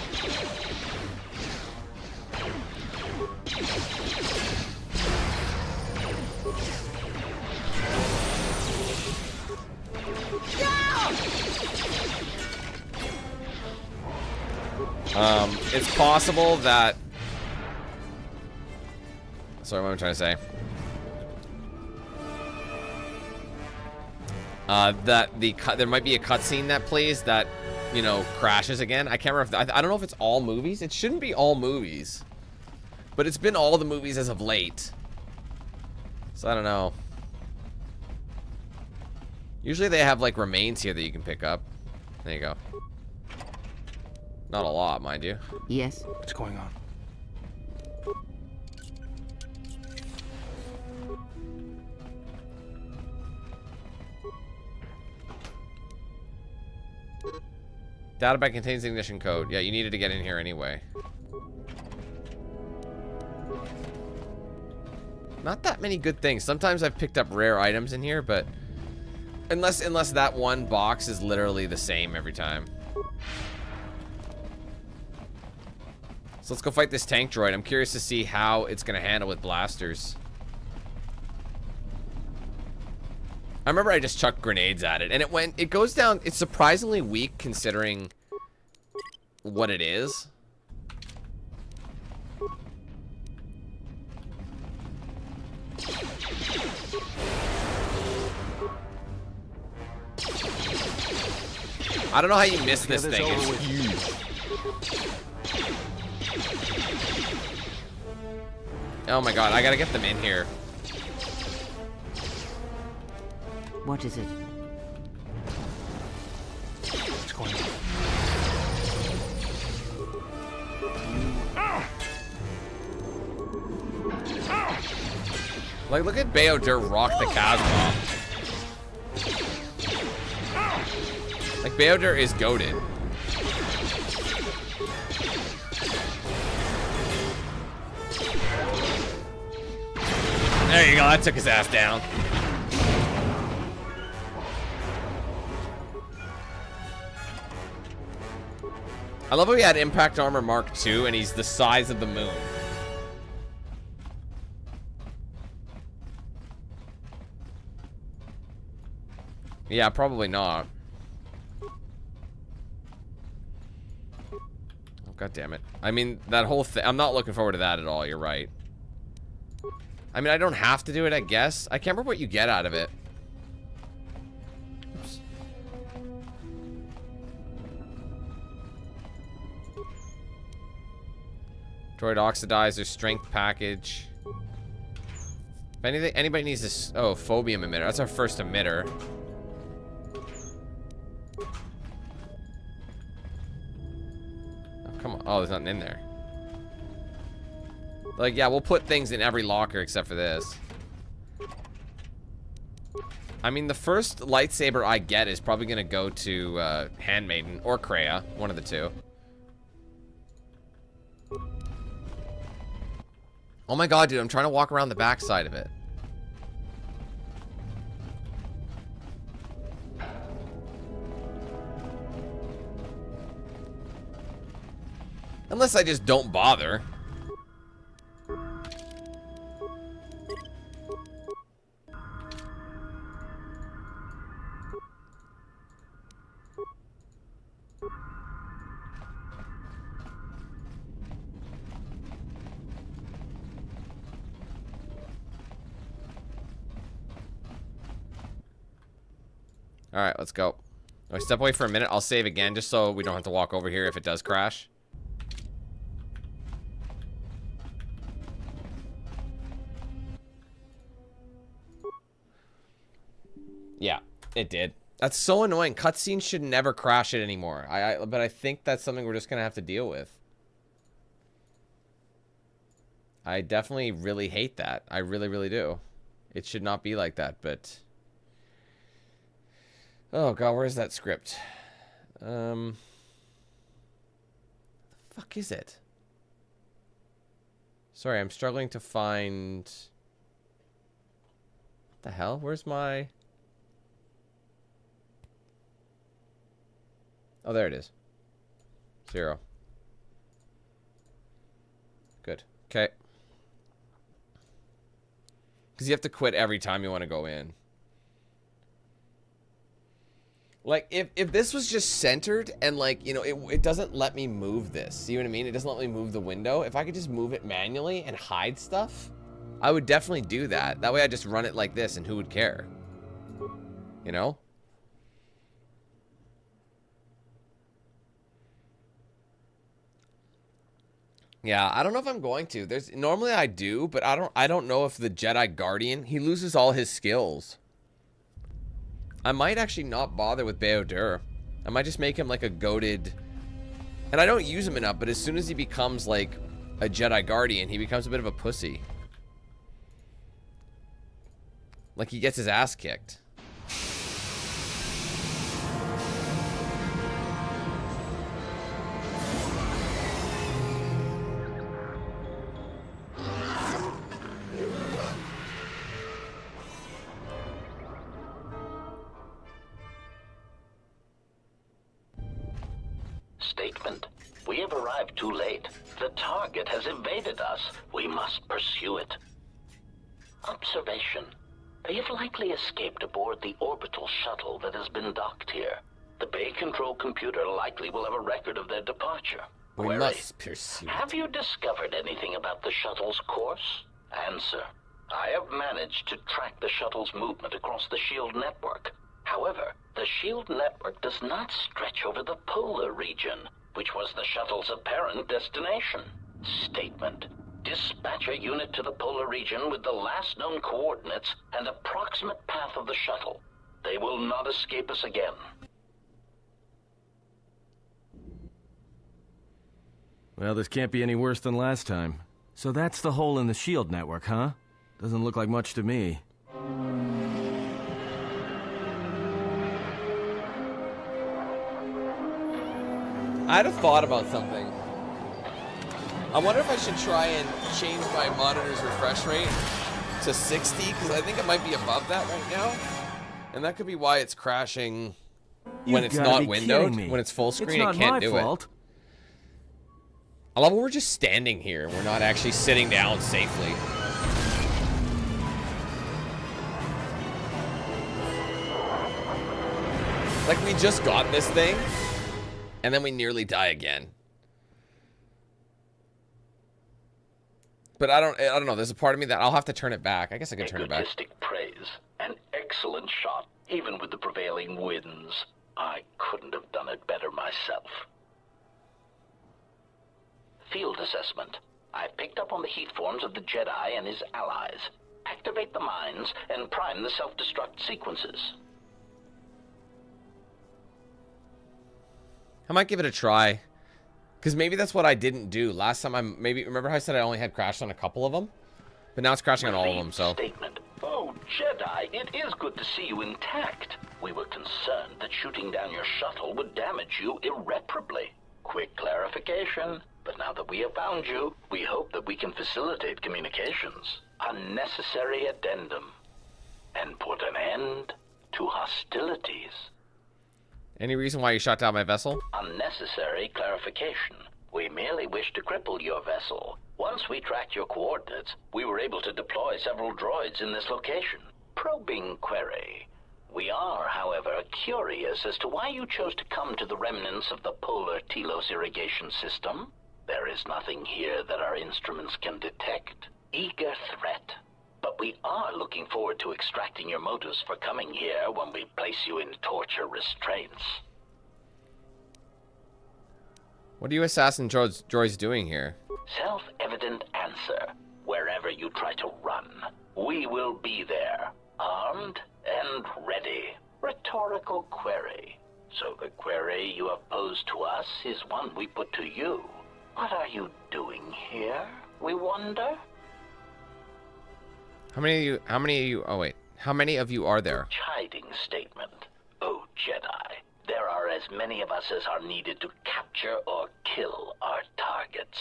it's possible that... Sorry, what am I trying to say? That there might be a cutscene that plays that, you know, crashes again. I can't remember if I don't know if it's all movies. It shouldn't be all movies, but it's been all the movies as of late. So I don't know. Usually they have like remains here that you can pick up. There you go. Not a lot, mind you. Yes. What's going on? Database contains the ignition code. Yeah, you needed to get in here anyway. Not that many good things. Sometimes I've picked up rare items in here, but unless that one box is literally the same every time. So let's go fight this tank droid. I'm curious to see how it's gonna handle with blasters. I remember I just chucked grenades at it, and it goes down. It's surprisingly weak considering what it is. I don't know how you miss this thing. It's huge. Oh my god, I gotta get them in here. What is it? What's going on? Like, look at Bao-Dur rock the chasm off. Like, Bao-Dur is goated. There you go, that took his ass down. I love how he had Impact Armor Mark II and he's the size of the moon. Yeah, probably not. Oh, God damn it. I mean, that whole thing, I'm not looking forward to that at all, you're right. I mean, I don't have to do it, I guess. I can't remember what you get out of it. Oops. Droid Oxidizer, Strength Package. If anything, anybody needs this... Oh, Phobium Emitter. That's our first emitter. Oh, come on. Oh, there's nothing in there. Like, yeah, we'll put things in every locker except for this. I mean, the first lightsaber I get is probably going to go to Handmaiden or Kreia. One of the two. Oh my god, dude, I'm trying to walk around the backside of it. Unless I just don't bother. Alright, let's go. I step away for a minute. I'll save again just so we don't have to walk over here if it does crash. Yeah, it did. That's so annoying. Cutscenes should never crash it anymore. But I think that's something we're just going to have to deal with. I definitely really hate that. I really, really do. It should not be like that, but... Oh god, where's that script? The fuck is it? Sorry, I'm struggling to find... What the hell? Where's my... Oh, there it is. 0. Good. Okay. Because you have to quit every time you want to go in. Like, if this was just centered and, like, you know, it doesn't let me move this. See what I mean? It doesn't let me move the window. If I could just move it manually and hide stuff, I would definitely do that. That way I just run it like this and who would care? You know? Yeah, I don't know if I'm going to. Normally I do, but I don't know if the Jedi Guardian, he loses all his skills. I might actually not bother with Bao-Dur. I might just make him like a goated And I don't use him enough, but as soon as he becomes like a Jedi Guardian, he becomes a bit of a pussy. Like he gets his ass kicked. Statement. We have arrived too late. The target has evaded us. We must pursue it. Observation. They have likely escaped aboard the orbital shuttle that has been docked here. The Bay control computer likely will have a record of their departure. We Query. must pursue. Have you discovered anything about the shuttle's course? Answer. I have managed to track the shuttle's movement across the shield network. However, the shield network does not stretch over the polar region, which was the shuttle's apparent destination. Statement. Dispatch a unit to the polar region with the last known coordinates and approximate path of the shuttle. They will not escape us again. Well, this can't be any worse than last time. So that's the hole in the shield network, huh? Doesn't look like much to me. I had a thought about something. I wonder if I should try and change my monitor's refresh rate to 60, because I think it might be above that right now. And that could be why it's crashing when it's not windowed. When it's full screen, it can't do it. I love when we're just standing here. We're not actually sitting down safely. Like, we just got this thing, and then we nearly die again. But I don't know. There's a part of me that I'll have to turn it back. I guess I could turn it back. Egotistic praise. An excellent shot, even with the prevailing winds. I couldn't have done it better myself. Field assessment. I picked up on the heat forms of the Jedi and his allies. Activate the mines and prime the self-destruct sequences. I might give it a try. Because maybe that's what I didn't do. Last time remember how I said I only had crashed on a couple of them? But now it's crashing on all of them, so. Statement. Oh, Jedi, it is good to see you intact. We were concerned that shooting down your shuttle would damage you irreparably. Quick clarification. But now that we have found you, we hope that we can facilitate communications. Unnecessary addendum. And put an end to hostilities. Any reason why you shot down my vessel? Unnecessary clarification. We merely wish to cripple your vessel. Once we tracked your coordinates, we were able to deploy several droids in this location. Probing query. We are, however, curious as to why you chose to come to the remnants of the polar Telos irrigation system. There is nothing here that our instruments can detect. Eager threat. But we are looking forward to extracting your motives for coming here when we place you in torture restraints. What are you assassin droids doing here? Self-evident answer. Wherever you try to run, we will be there, armed and ready. Rhetorical query. So the query you have posed to us is one we put to you. What are you doing here, we wonder? How many of you are there? Chiding statement. Oh, Jedi. There are as many of us as are needed to capture or kill our targets.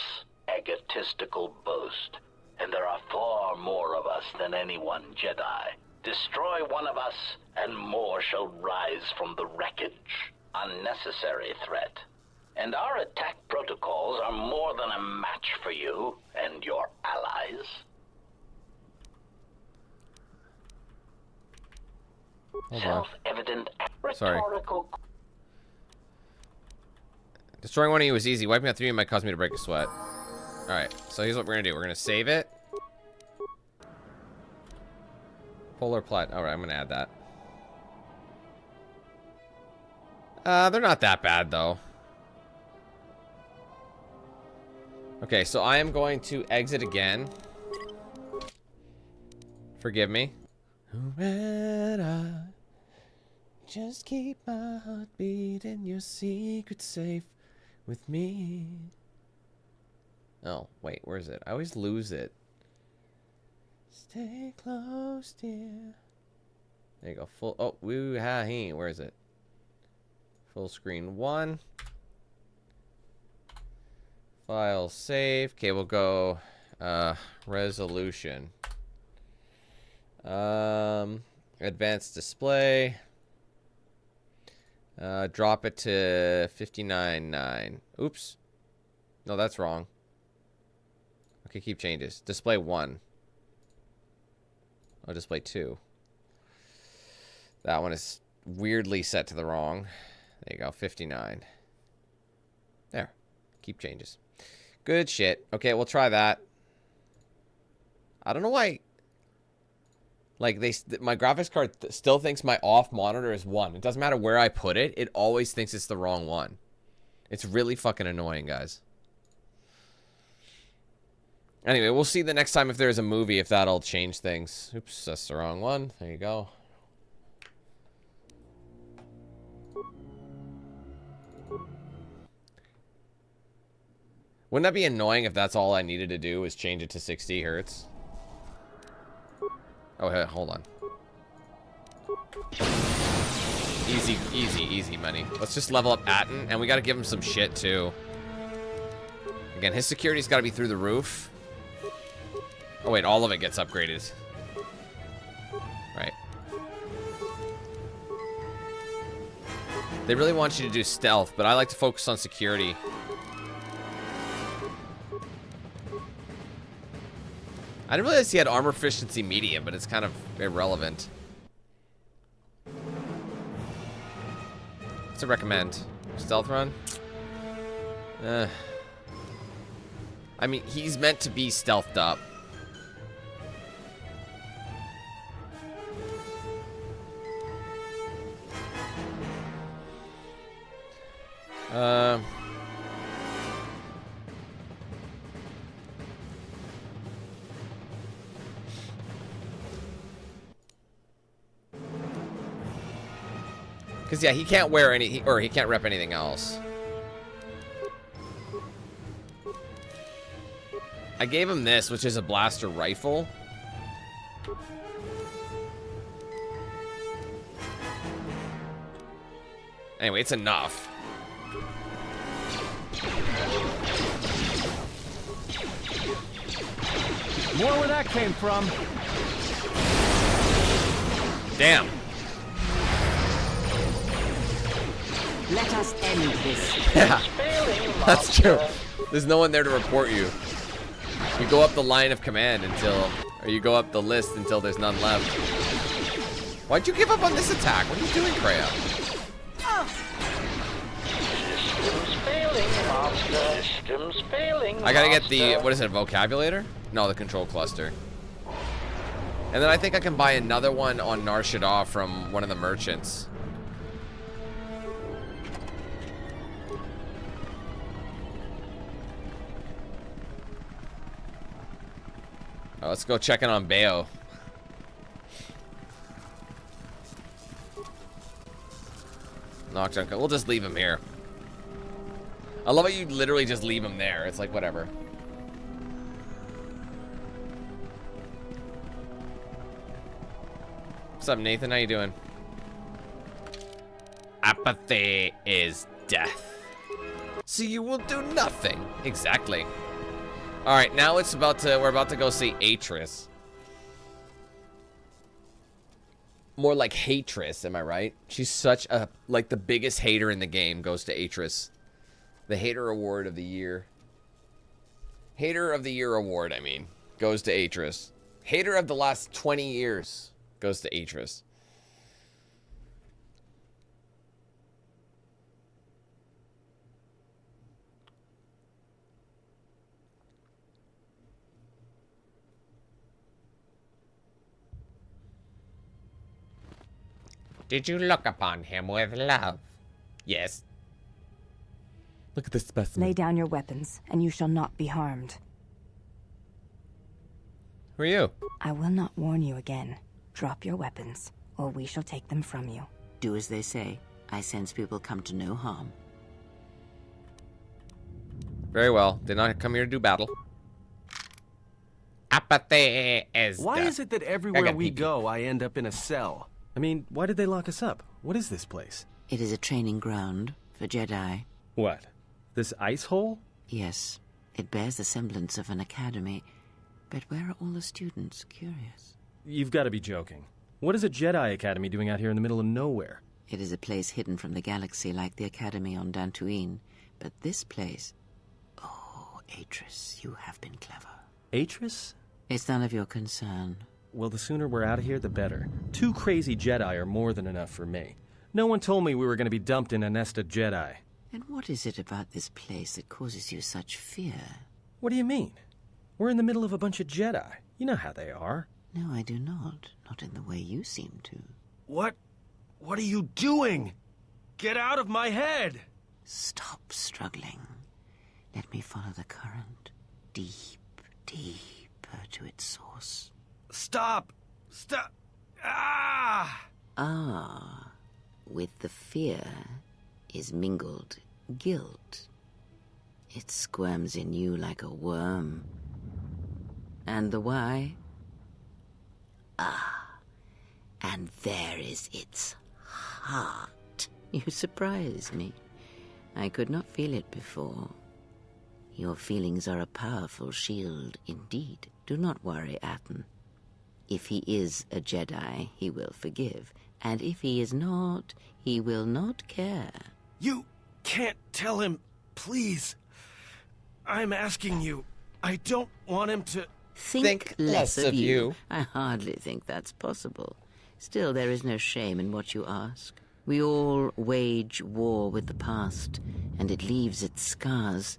Egotistical boast. And there are far more of us than any one Jedi. Destroy one of us, and more shall rise from the wreckage. Unnecessary threat. And our attack protocols are more than a match for you and your allies. Self-evident rhetorical. Destroying one of you is easy. Wiping out 3 of you might cause me to break a sweat. Alright, so here's what we're gonna do. We're gonna save it. Polar Plateau. Alright, I'm gonna add that. They're not that bad, though. Okay, so I am going to exit again. Forgive me. Just keep my heart beating, your secret safe with me. Oh, wait, where is it? I always lose it. Stay close, dear. There you go. Full. Oh, woo ha he. Where is it? Full screen 1. File save. Okay, we'll go resolution. Advanced display. Drop it to 59.9. Oops. No, that's wrong. Okay, keep changes. Display 1. Oh, display 2. That one is weirdly set to the wrong. There you go, 59. There. Keep changes. Good shit. Okay, we'll try that. I don't know why. Like, my graphics card still thinks my off monitor is 1. It doesn't matter where I put it. It always thinks it's the wrong one. It's really fucking annoying, guys. Anyway, we'll see the next time if there's a movie, if that'll change things. Oops, that's the wrong one. There you go. Wouldn't that be annoying if that's all I needed to do was change it to 60 hertz? Oh, hey, hold on. Easy, easy, easy money. Let's just level up Atten, and we gotta give him some shit, too. Again, his security's gotta be through the roof. Oh, wait, all of it gets upgraded. Right. They really want you to do stealth, but I like to focus on security. I didn't realize he had armor efficiency medium, but it's kind of irrelevant. What's it recommend? Stealth run? I mean, he's meant to be stealthed up. Because, yeah, he can't wear any, or he can't rep anything else. I gave him this, which is a blaster rifle. Anyway, it's enough. More where that came from. Damn. Let us end this. Yeah, that's true. There's no one there to report you. You go up the line of command until, or you go up the list until there's none left. Why'd you give up on this attack? What are you doing, Freya? Systems failing, Master. Systems failing, I gotta get the, what is it, vocabulator? No, the control cluster. And then I think I can buy another one on Nar Shaddaa from one of the merchants. Oh, let's go check in on Bao. Knockdown. We'll just leave him here. I love how you literally just leave him there. It's like, whatever. What's up, Nathan? How you doing? Apathy is death. So you will do nothing. Exactly. All right, now it's about to, we're about to go see Atris. More like Hatris, am I right? She's such a, like, the biggest hater in the game goes to Atris. The Hater Award of the Year. Hater of the Year Award, I mean, goes to Atris. Hater of the last 20 years goes to Atris. Did you look upon him with love? Yes. Look at this specimen. Lay down your weapons, and you shall not be harmed. Who are you? I will not warn you again. Drop your weapons, or we shall take them from you. Do as they say. I sense people come to no harm. Very well. Did not come here to do battle. Apathy is Why death. is it that everywhere we go, I end up in a cell? I mean, why did they lock us up? What is this place? It is a training ground for Jedi. What? This ice hole? Yes. It bears the semblance of an academy. But where are all the students? Curious. You've got to be joking. What is a Jedi Academy doing out here in the middle of nowhere? It is a place hidden from the galaxy like the academy on Dantooine. But this place... Oh, Atris, you have been clever. Atris? It's none of your concern. Well, the sooner we're out of here, the better. 2 crazy Jedi are more than enough for me. No one told me we were going to be dumped in a nest of Jedi. And what is it about this place that causes you such fear? What do you mean? We're in the middle of a bunch of Jedi. You know how they are. No, I do not. Not in the way you seem to. What are you doing? Get out of my head! Stop struggling. Let me follow the current. Deep, deeper to its source. Stop! Stop! Ah! Ah, with the fear is mingled guilt. It squirms in you like a worm. And the why? Ah, and there is its heart. You surprise me. I could not feel it before. Your feelings are a powerful shield indeed. Do not worry, Atten. If he is a Jedi, he will forgive. And if he is not, he will not care. You can't tell him, please. I'm asking you. I don't want him to... Think less of you. I hardly think that's possible. Still, there is no shame in what you ask. We all wage war with the past, and it leaves its scars.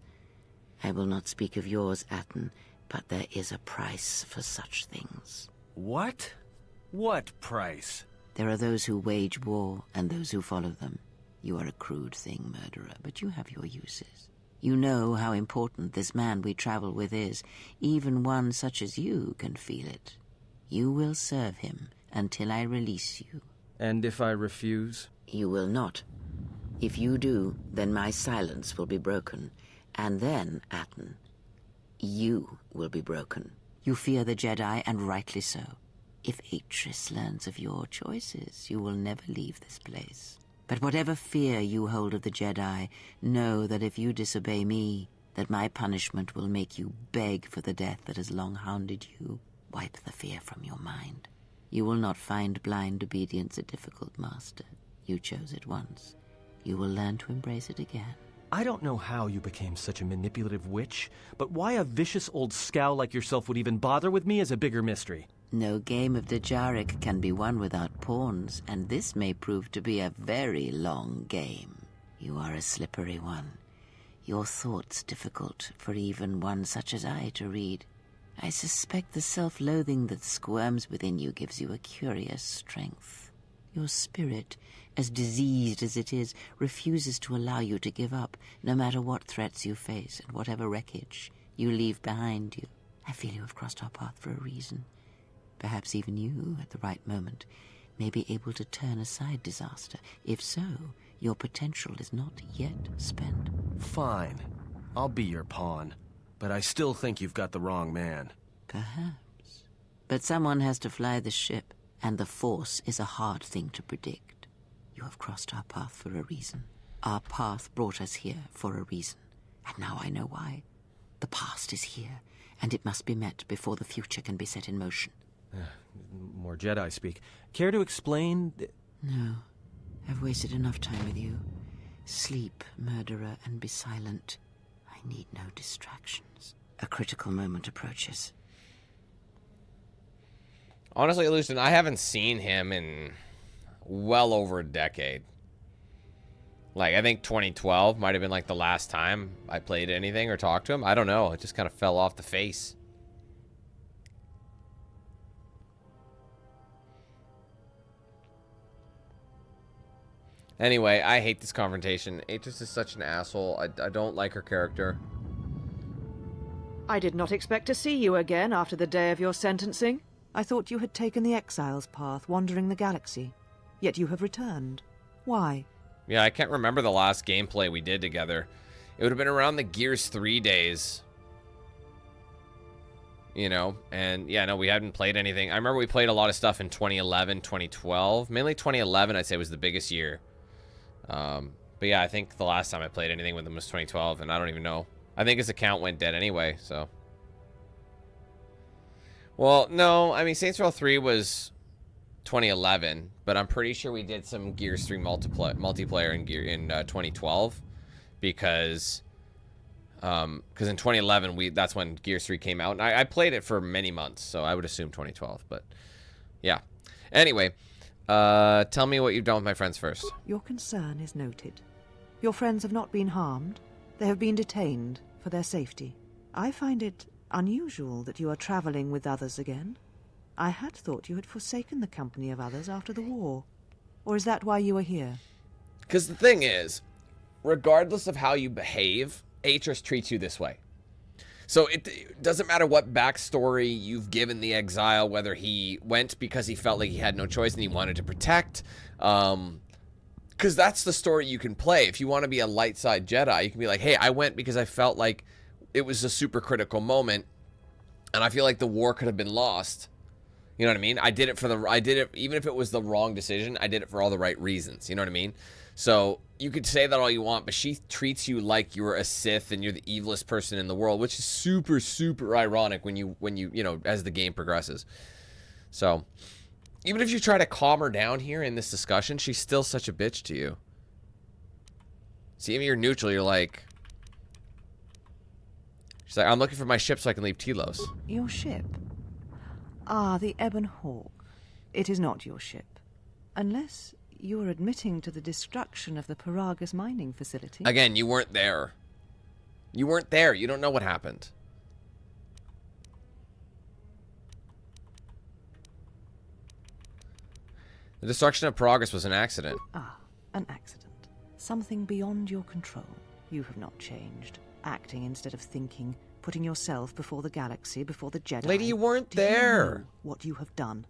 I will not speak of yours, Atten, but there is a price for such things. What? What price? There are those who wage war and those who follow them. You are a crude thing, murderer, but you have your uses. You know how important this man we travel with is. Even one such as you can feel it. You will serve him until I release you. And if I refuse? You will not. If you do, then my silence will be broken. And then, Atten, you will be broken. You fear the Jedi, and rightly so. If Atris learns of your choices, you will never leave this place. But whatever fear you hold of the Jedi, know that if you disobey me, that my punishment will make you beg for the death that has long hounded you. Wipe the fear from your mind. You will not find blind obedience a difficult master. You chose it once. You will learn to embrace it again. I don't know how you became such a manipulative witch, but why a vicious old scow like yourself would even bother with me is a bigger mystery. No game of Djarik can be won without pawns, and this may prove to be a very long game. You are a slippery one. Your thoughts difficult for even one such as I to read. I suspect the self-loathing that squirms within you gives you a curious strength. Your spirit, as diseased as it is, refuses to allow you to give up, no matter what threats you face and whatever wreckage you leave behind you. I feel you have crossed our path for a reason. Perhaps even you, at the right moment, may be able to turn aside disaster. If so, your potential is not yet spent. Fine. I'll be your pawn. But I still think you've got the wrong man. Perhaps. But someone has to fly the ship, and the Force is a hard thing to predict. You have crossed our path for a reason. Our path brought us here for a reason. And now I know why. The past is here, and it must be met before the future can be set in motion. More Jedi speak. Care to explain? No. I've wasted enough time with you. Sleep, murderer, and be silent. I need no distractions. A critical moment approaches. Honestly, Lucian, I haven't seen him in well over a decade. Like, I think 2012 might have been like the last time I played anything or talked to him. I don't know. It just kind of fell off the face. Anyway, I hate this confrontation. Atris is such an asshole. I don't like her character. I did not expect to see you again after the day of your sentencing. I thought you had taken the Exile's path, wandering the galaxy. Yet you have returned. Why? Yeah, I can't remember the last gameplay we did together. It would have been around the Gears 3 days. You know, and yeah, no, we hadn't played anything. I remember we played a lot of stuff in 2011, 2012. Mainly 2011, I'd say, was the biggest year. But yeah, I think the last time I played anything with him was 2012, and I don't even know. I think his account went dead anyway, so. Well, no, I mean, Saints Row 3 was 2011, but I'm pretty sure we did some Gears 3 multiplayer in 2012, because in 2011 that's when Gears 3 came out, and I played it for many months, so I would assume 2012. But yeah, anyway, tell me what you've done with my friends first. Your concern is noted. Your friends have not been harmed. They have been detained for their safety. I find it unusual that you are traveling with others again. I had thought you had forsaken the company of others after the war. Or is that why you are here? Because the thing is, regardless of how you behave, Atris treats you this way. So it doesn't matter what backstory you've given the exile, whether he went because he felt like he had no choice and he wanted to protect. Because that's the story you can play. If you want to be a light side Jedi, you can be like, hey, I went because I felt like it was a super critical moment, and I feel like the war could have been lost. You know what I mean? I did it even if it was the wrong decision, I did it for all the right reasons. You know what I mean? So you could say that all you want, but she treats you like you're a Sith and you're the evilest person in the world, which is super, super ironic when you know, as the game progresses. So even if you try to calm her down here in this discussion, she's still such a bitch to you. See, even you're neutral, you're like, she's like, I'm looking for my ship so I can leave Telos. Your ship? Ah, the Ebon Hawk. It is not your ship. Unless you are admitting to the destruction of the Paragus mining facility. Again, you weren't there. You weren't there. You don't know what happened. The destruction of Paragus was an accident. Ah, an accident. Something beyond your control. You have not changed. Acting instead of thinking. Putting yourself before the galaxy, before the Jedi. Lady, you weren't there. You know what you have done?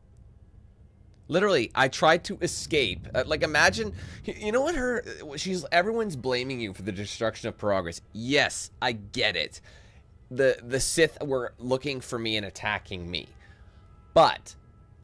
Literally, I tried to escape. Like, imagine, you know what everyone's blaming you for the destruction of Paragus. Yes, I get it. The Sith were looking for me and attacking me. But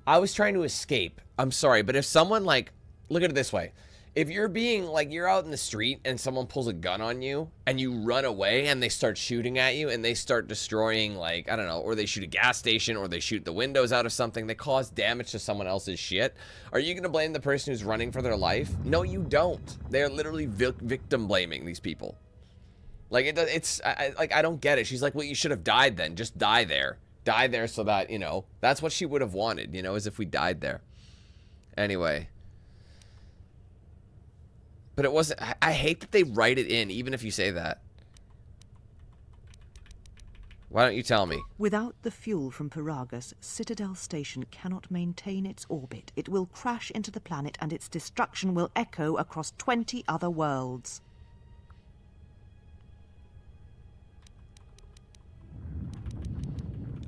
I was trying to escape. I'm sorry, but if someone, like, look at it this way. If you're being, like, you're out in the street and someone pulls a gun on you and you run away and they start shooting at you and they start destroying, like, I don't know, or they shoot a gas station or they shoot the windows out of something, they cause damage to someone else's shit, are you going to blame the person who's running for their life? No, you don't. They're literally victim blaming these people. Like, I don't get it. She's like, well, you should have died then. Just die there. Die there so that, you know, that's what she would have wanted, you know, as if we died there. Anyway. But it wasn't. I hate that they write it in, even if you say that. Why don't you tell me? Without the fuel from Paragus, Citadel Station cannot maintain its orbit. It will crash into the planet and its destruction will echo across 20 other worlds.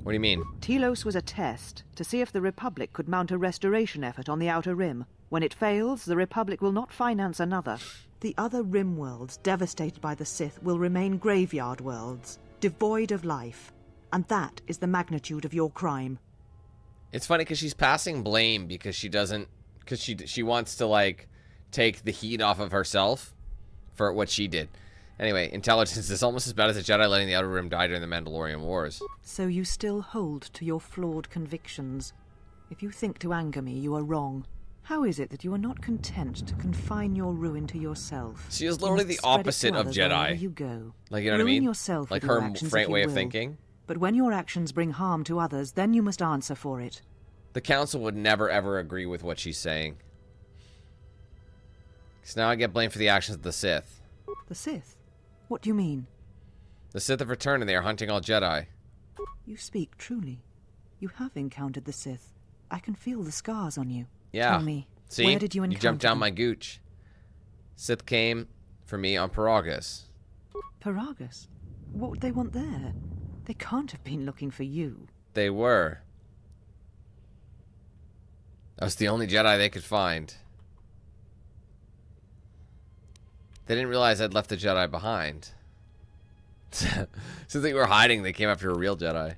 What do you mean? Telos was a test to see if the Republic could mount a restoration effort on the Outer Rim. When it fails, the Republic will not finance another. The other Rim worlds, devastated by the Sith, will remain graveyard worlds, devoid of life. And that is the magnitude of your crime. It's funny because she's passing blame because she doesn't... Because she wants to, like, take the heat off of herself for what she did. Anyway, intelligence is almost as bad as a Jedi letting the Outer Rim die during the Mandalorian Wars. So you still hold to your flawed convictions. If you think to anger me, you are wrong. How is it that you are not content to confine your ruin to yourself? She is literally the opposite of Jedi. You go. Like, you know what I mean? Yourself like with her your actions frank way of will. thinking. But when your actions bring harm to others, then you must answer for it. The Council would never, ever agree with what she's saying. So now I get blamed for the actions of the Sith. The Sith? What do you mean? The Sith have returned and they are hunting all Jedi. You speak truly. You have encountered the Sith. I can feel the scars on you. Yeah. Tell me, see? where did you encounter You jumped down them? my gooch. Sith came for me on Paragus. Paragus? What would they want there? They can't have been looking for you. They were. I was the only Jedi they could find. They didn't realize I'd left the Jedi behind. Since they were hiding, they came after a real Jedi.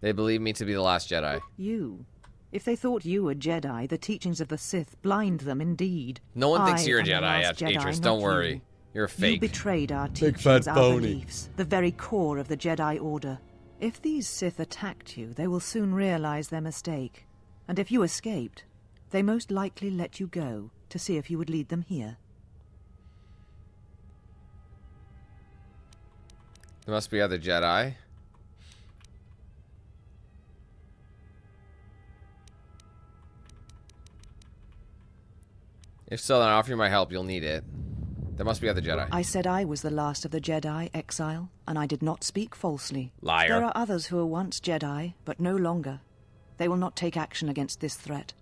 They believed me to be the last Jedi. You. If they thought you were Jedi, the teachings of the Sith blind them indeed. No one thinks you're a I am the Jedi, last Atris. not Don't worry. you. You're a fake. You betrayed our Big teachings, fat our phony. beliefs, the very core of the Jedi Order. If these Sith attacked you, they will soon realize their mistake. And if you escaped, they most likely let you go to see if you would lead them here. There must be other Jedi. If so, then I offer you my help. You'll need it. There must be other Jedi. I said I was the last of the Jedi, Exile, and I did not speak falsely. Liar. There are others who were once Jedi, but no longer. They will not take action against this threat.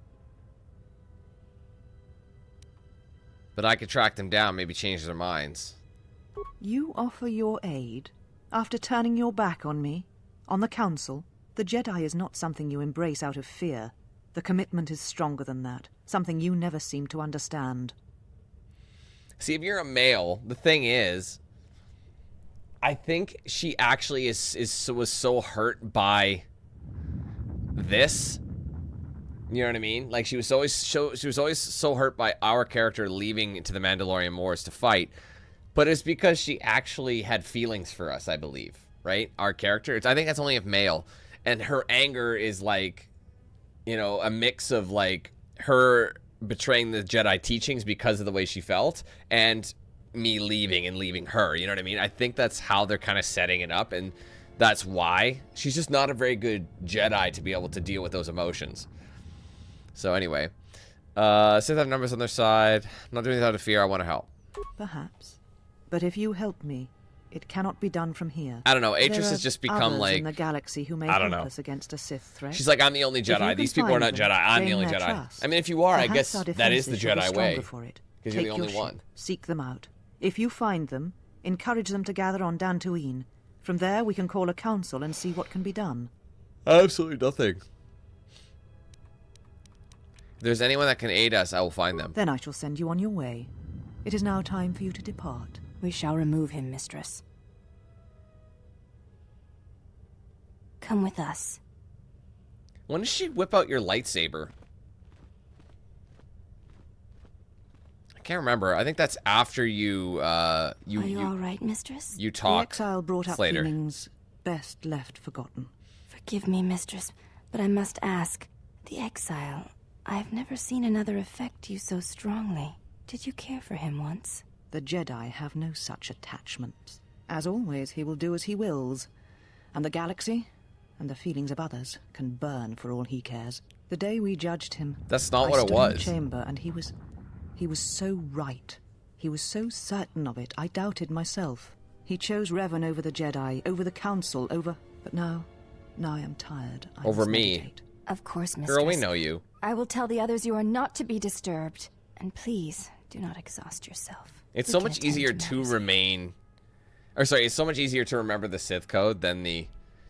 But I could track them down, maybe change their minds. You offer your aid? After turning your back on me? On the Council? The Jedi is not something you embrace out of fear. The commitment is stronger than that. Something you never seem to understand. See, if you're a male, the thing is, I think she actually was so hurt by this. You know what I mean? Like she was always so hurt by our character leaving to the Mandalorian Wars to fight, but it's because she actually had feelings for us, I believe, right? Our character. I think that's only if male, and her anger is like, you know, a mix of like her betraying the Jedi teachings because of the way she felt, and me leaving her. You know what I mean? I think that's how they're kind of setting it up, and that's why she's just not a very good Jedi to be able to deal with those emotions. So anyway, Sith have numbers on their side. I'm not doing this out of fear. I want to help. Perhaps. But if you help me, it cannot be done from here. I don't know. Atris There has are just become others like in the galaxy who may I don't help know. us against a Sith threat. She's like, I'm the only If you Jedi. can These people are find not them, Jedi. I'm the gain only their Jedi. trust. I mean, if you are, I Perhaps guess our that is the defenses will be Jedi stronger way. for it. Because you're the Take only your one. ship, seek them out. If you find them, encourage them to gather on Dantooine. From there, we can call a council and see what can be done. Absolutely nothing. If there's anyone that can aid us, I will find them. Then I shall send you on your way. It is now time for you to depart. We shall remove him, mistress. Come with us. When does she whip out your lightsaber? I can't remember. I think that's after you, Are you all right, mistress? You The talk exile brought up later. feelings best left forgotten. Forgive me, mistress, but I must ask. The exile, I have never seen another affect you so strongly. Did you care for him once? The Jedi have no such attachments. As always, he will do as he wills. And the galaxy, and the feelings of others, can burn for all he cares. The day we judged him, That's not I what it stood in was. the chamber, and he was so right. He was so certain of it, I doubted myself. He chose Revan over the Jedi, over the Council, over... But now I am tired. I Over must me. meditate. Of course, mistress. Girl, we know you. I will tell the others you are not to be disturbed. And please, do not exhaust yourself. It's We so can much attend easier to to matters. remain... Or sorry, it's so much easier to remember the Sith code than the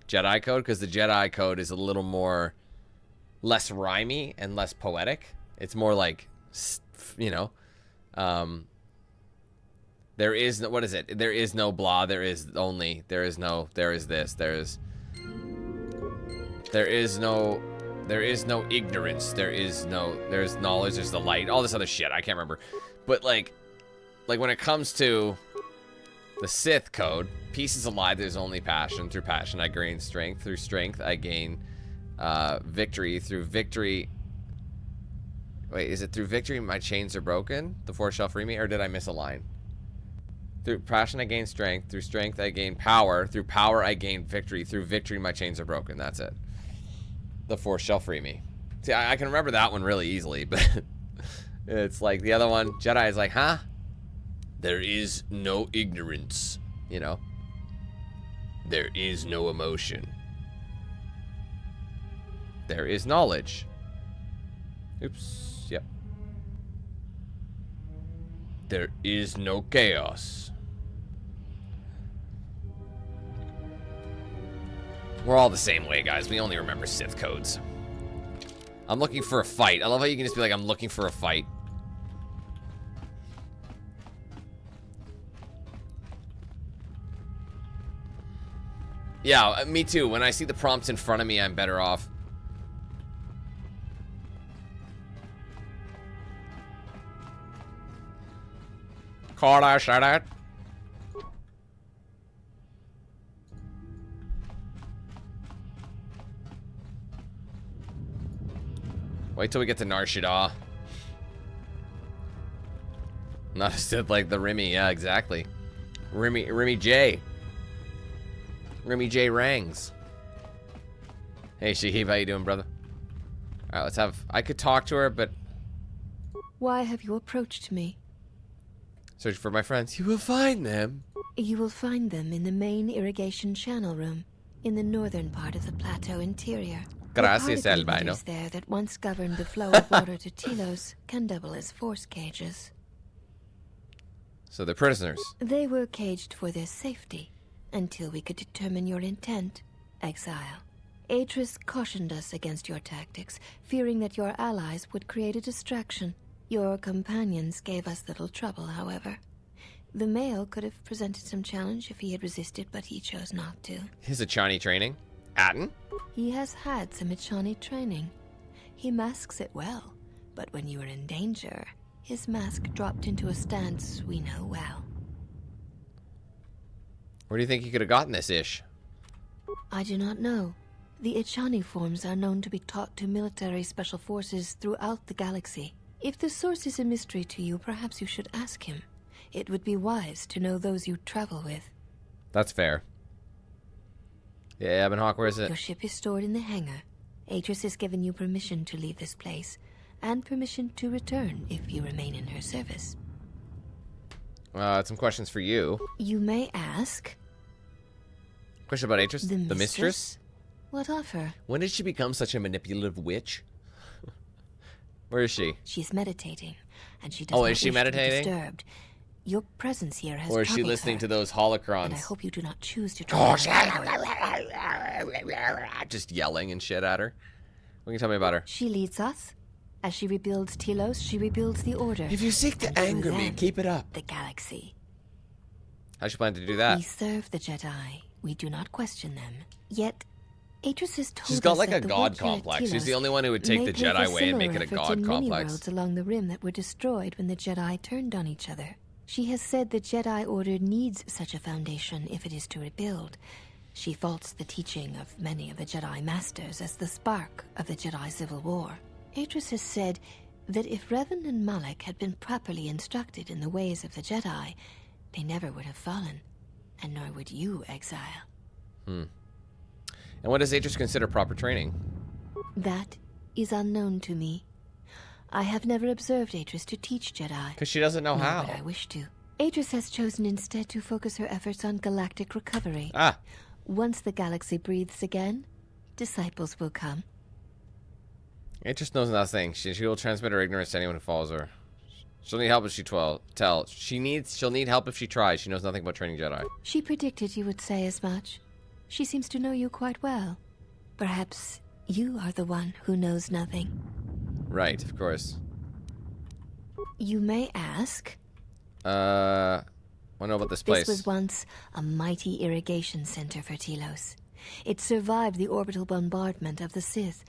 Jedi code, because the Jedi code is a little more... less rhymey and less poetic. It's more like, you know... there is no... What is it? There is no blah, there is only... There is no... There is this, there is... There is no... There is no ignorance. There is knowledge. There's the light. All this other shit. I can't remember. But like when it comes to the Sith code, peace is alive. There's only passion. Through passion, I gain strength. Through strength, I gain victory. Through victory. Wait, is it through victory my chains are broken? The Force shall free me, or did I miss a line? Through passion, I gain strength. Through strength, I gain power. Through power, I gain victory. Through victory, my chains are broken. That's it. The Force shall free me. See, I can remember that one really easily, but it's like the other one, Jedi is like, huh? There is no ignorance, you know? There is no emotion. There is knowledge. Oops, yep. There is no chaos. We're all the same way, guys. We only remember Sith codes. I'm looking for a fight. I love how you can just be like, I'm looking for a fight. Yeah, me too. When I see the prompts in front of me, I'm better off. KotOR, shout out. Wait till we get to Nar Shaddaa. Not a Sith like the Remy, yeah, exactly. Remy J. Remy J Rangs. Hey Shahib, how you doing, brother? Alright, let's have... I could talk to her, but... Why have you approached me? Search for my friends. You will find them. You will find them in the main irrigation channel room, in the northern part of the Plateau interior. Gracias, the albino. there that once governed the flow of water to Telos can double as force cages. So they're prisoners. They were caged for their safety, until we could determine your intent, exile. Atris cautioned us against your tactics, fearing that your allies would create a distraction. Your companions gave us little trouble, however. The male could have presented some challenge if he had resisted, but he chose not to. His Achani training? Atten? He has had some Achani training. He masks it well, but when you are in danger, his mask dropped into a stance we know well. Where do you think he could have gotten this ish? I do not know. The Achani forms are known to be taught to military special forces throughout the galaxy. If the source is a mystery to you, perhaps you should ask him. It would be wise to know those you travel with. That's fair. Yeah, Ebon Hawk, where is it? Your ship is stored in the hangar. Atris has given you permission to leave this place, and permission to return if you remain in her service. Some questions for you. You may ask. Question about Atris? The mistress? What of her? When did she become such a manipulative witch? Where is she? She's meditating, and she does not is she wish meditating? To be disturbed. Your presence here has Or is she troubled listening her, to those holocrons? and I hope you do not choose to Just yelling and shit at her. What can you tell me about her? She leads us. As she rebuilds Telos, she rebuilds the Order. If you seek to anger me, keep it up. The galaxy. How's she plan to do that? We serve the Jedi. We do not question them. Yet, Atris has told She's got us like a that the god work here at complex. She's Telos the only one who would take may the pay for Jedi way and make it a similar efforts god in complex. mini-worlds along the rim that were destroyed when the Jedi turned on each other. She has said the Jedi Order needs such a foundation if it is to rebuild. She faults the teaching of many of the Jedi Masters as the spark of the Jedi Civil War. Atris has said that if Revan and Malak had been properly instructed in the ways of the Jedi, they never would have fallen, and nor would you, exile. And what does Atris consider proper training? That is unknown to me. I have never observed Atris to teach Jedi. Because she doesn't know Nor how. would I wish to. Atris has chosen instead to focus her efforts on galactic recovery. Once the galaxy breathes again, disciples will come. Atris knows nothing. She will transmit her ignorance to anyone who follows her. She'll need help if she tell. She'll need help if she tries. She knows nothing about training Jedi. She predicted you would say as much. She seems to know you quite well. Perhaps you are the one who knows nothing. Right, of course. You may ask. I know about this place. This was once a mighty irrigation center for Telos. It survived the orbital bombardment of the Sith,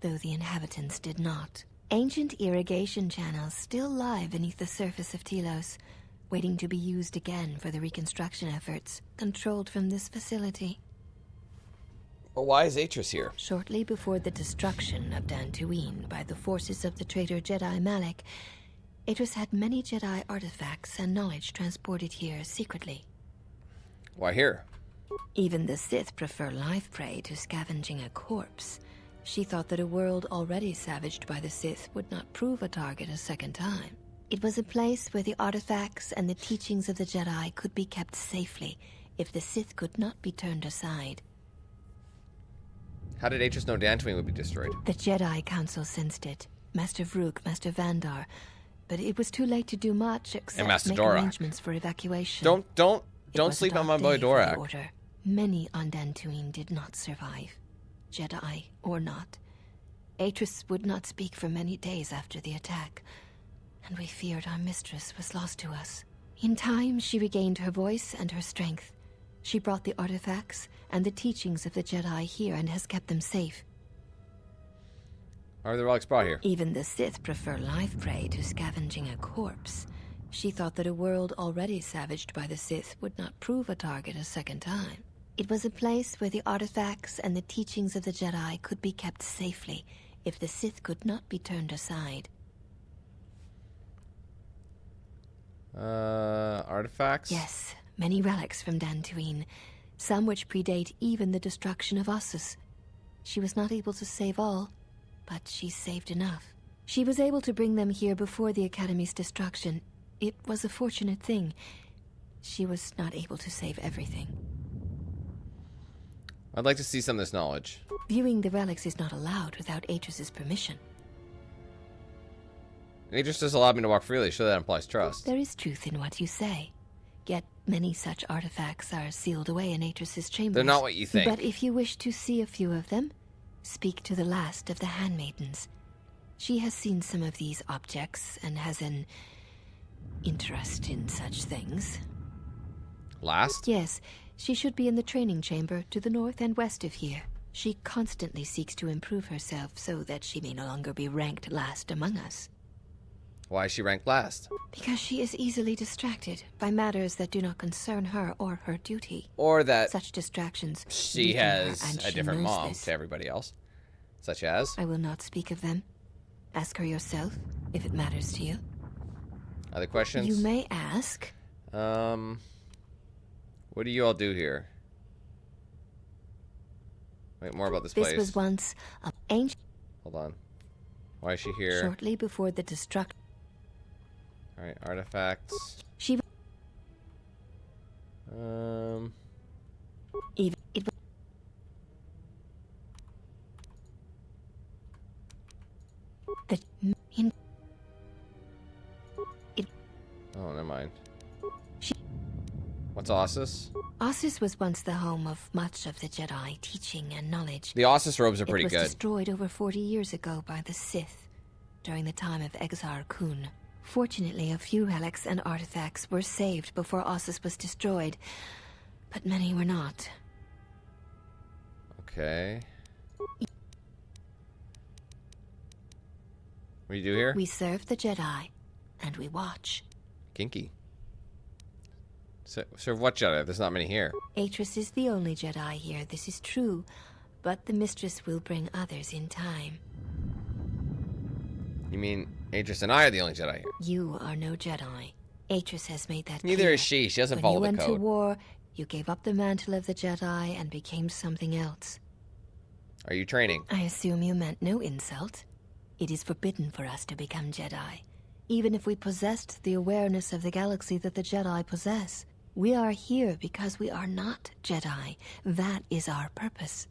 though the inhabitants did not. Ancient irrigation channels still lie beneath the surface of Telos, waiting to be used again for the reconstruction efforts, controlled from this facility. Well, why is Atris here? Shortly before the destruction of Dantooine by the forces of the traitor Jedi Malak, Atris had many Jedi artifacts and knowledge transported here secretly. Why here? Even the Sith prefer live prey to scavenging a corpse. She thought that a world already savaged by the Sith would not prove a target a second time. It was a place where the artifacts and the teachings of the Jedi could be kept safely if the Sith could not be turned aside. How did Atris know Dantooine would be destroyed? The Jedi Council sensed it. Master Vrook, Master Vandar. But it was too late to do much except make arrangements for evacuation. Don't sleep on my boy Dorak. Many on Dantooine did not survive, Jedi or not. Atris would not speak for many days after the attack, and we feared our mistress was lost to us. In time, she regained her voice and her strength. She brought the artifacts and the teachings of the Jedi here and has kept them safe. How are the relics brought here? Even the Sith prefer live prey to scavenging a corpse. She thought that a world already savaged by the Sith would not prove a target a second time. It was a place where the artifacts and the teachings of the Jedi could be kept safely if the Sith could not be turned aside. Artifacts? Yes, many relics from Dantooine, some which predate even the destruction of Ossus. She was not able to save all, but she saved enough. She was able to bring them here before the Academy's destruction. It was a fortunate thing. She was not able to save everything. I'd like to see some of this knowledge. Viewing the relics is not allowed without Atris's permission. Atris just allowed me to walk freely, so that implies trust. There is truth in what you say. Yet many such artifacts are sealed away in Atris's chambers. They're not what you think. But if you wish to see a few of them, speak to the last of the handmaidens. She has seen some of these objects and has an interest in such things. Last? Yes, she should be in the training chamber to the north and west of here. She constantly seeks to improve herself so that she may no longer be ranked last among us. Why is she ranked last? Because she is easily distracted by matters that do not concern her or her duty. Or that such distractions she has a different mom to everybody else. Such as? I will not speak of them. Ask her yourself, if it matters to you. Other questions? You may ask. What do you all do here? Wait, more about this place. This was once an ancient... Hold on. Why is she here? Shortly before the destruction... Alright, artifacts. She... Even... Oh, never mind. What's Ossus? Ossus was once the home of much of the Jedi teaching and knowledge. The Ossus robes are pretty good. It was good. Destroyed over 40 years ago by the Sith during the time of Exar Kun. Fortunately, a few relics and artifacts were saved before Ossus was destroyed, but many were not. Okay. What do you do here? We serve the Jedi, and we watch. Kinky. Serve what Jedi? There's not many here. Atris is the only Jedi here, this is true, but the Mistress will bring others in time. You mean Atris and I are the only Jedi here? You are no Jedi. Atris has made that Neither clear. is she. She doesn't When follow the you code. went to war, you gave up the mantle of the Jedi and became something else. Are you training? I assume you meant no insult. It is forbidden for us to become Jedi, even if we possessed the awareness of the galaxy that the Jedi possess. We are here because we are not Jedi. That is our purpose.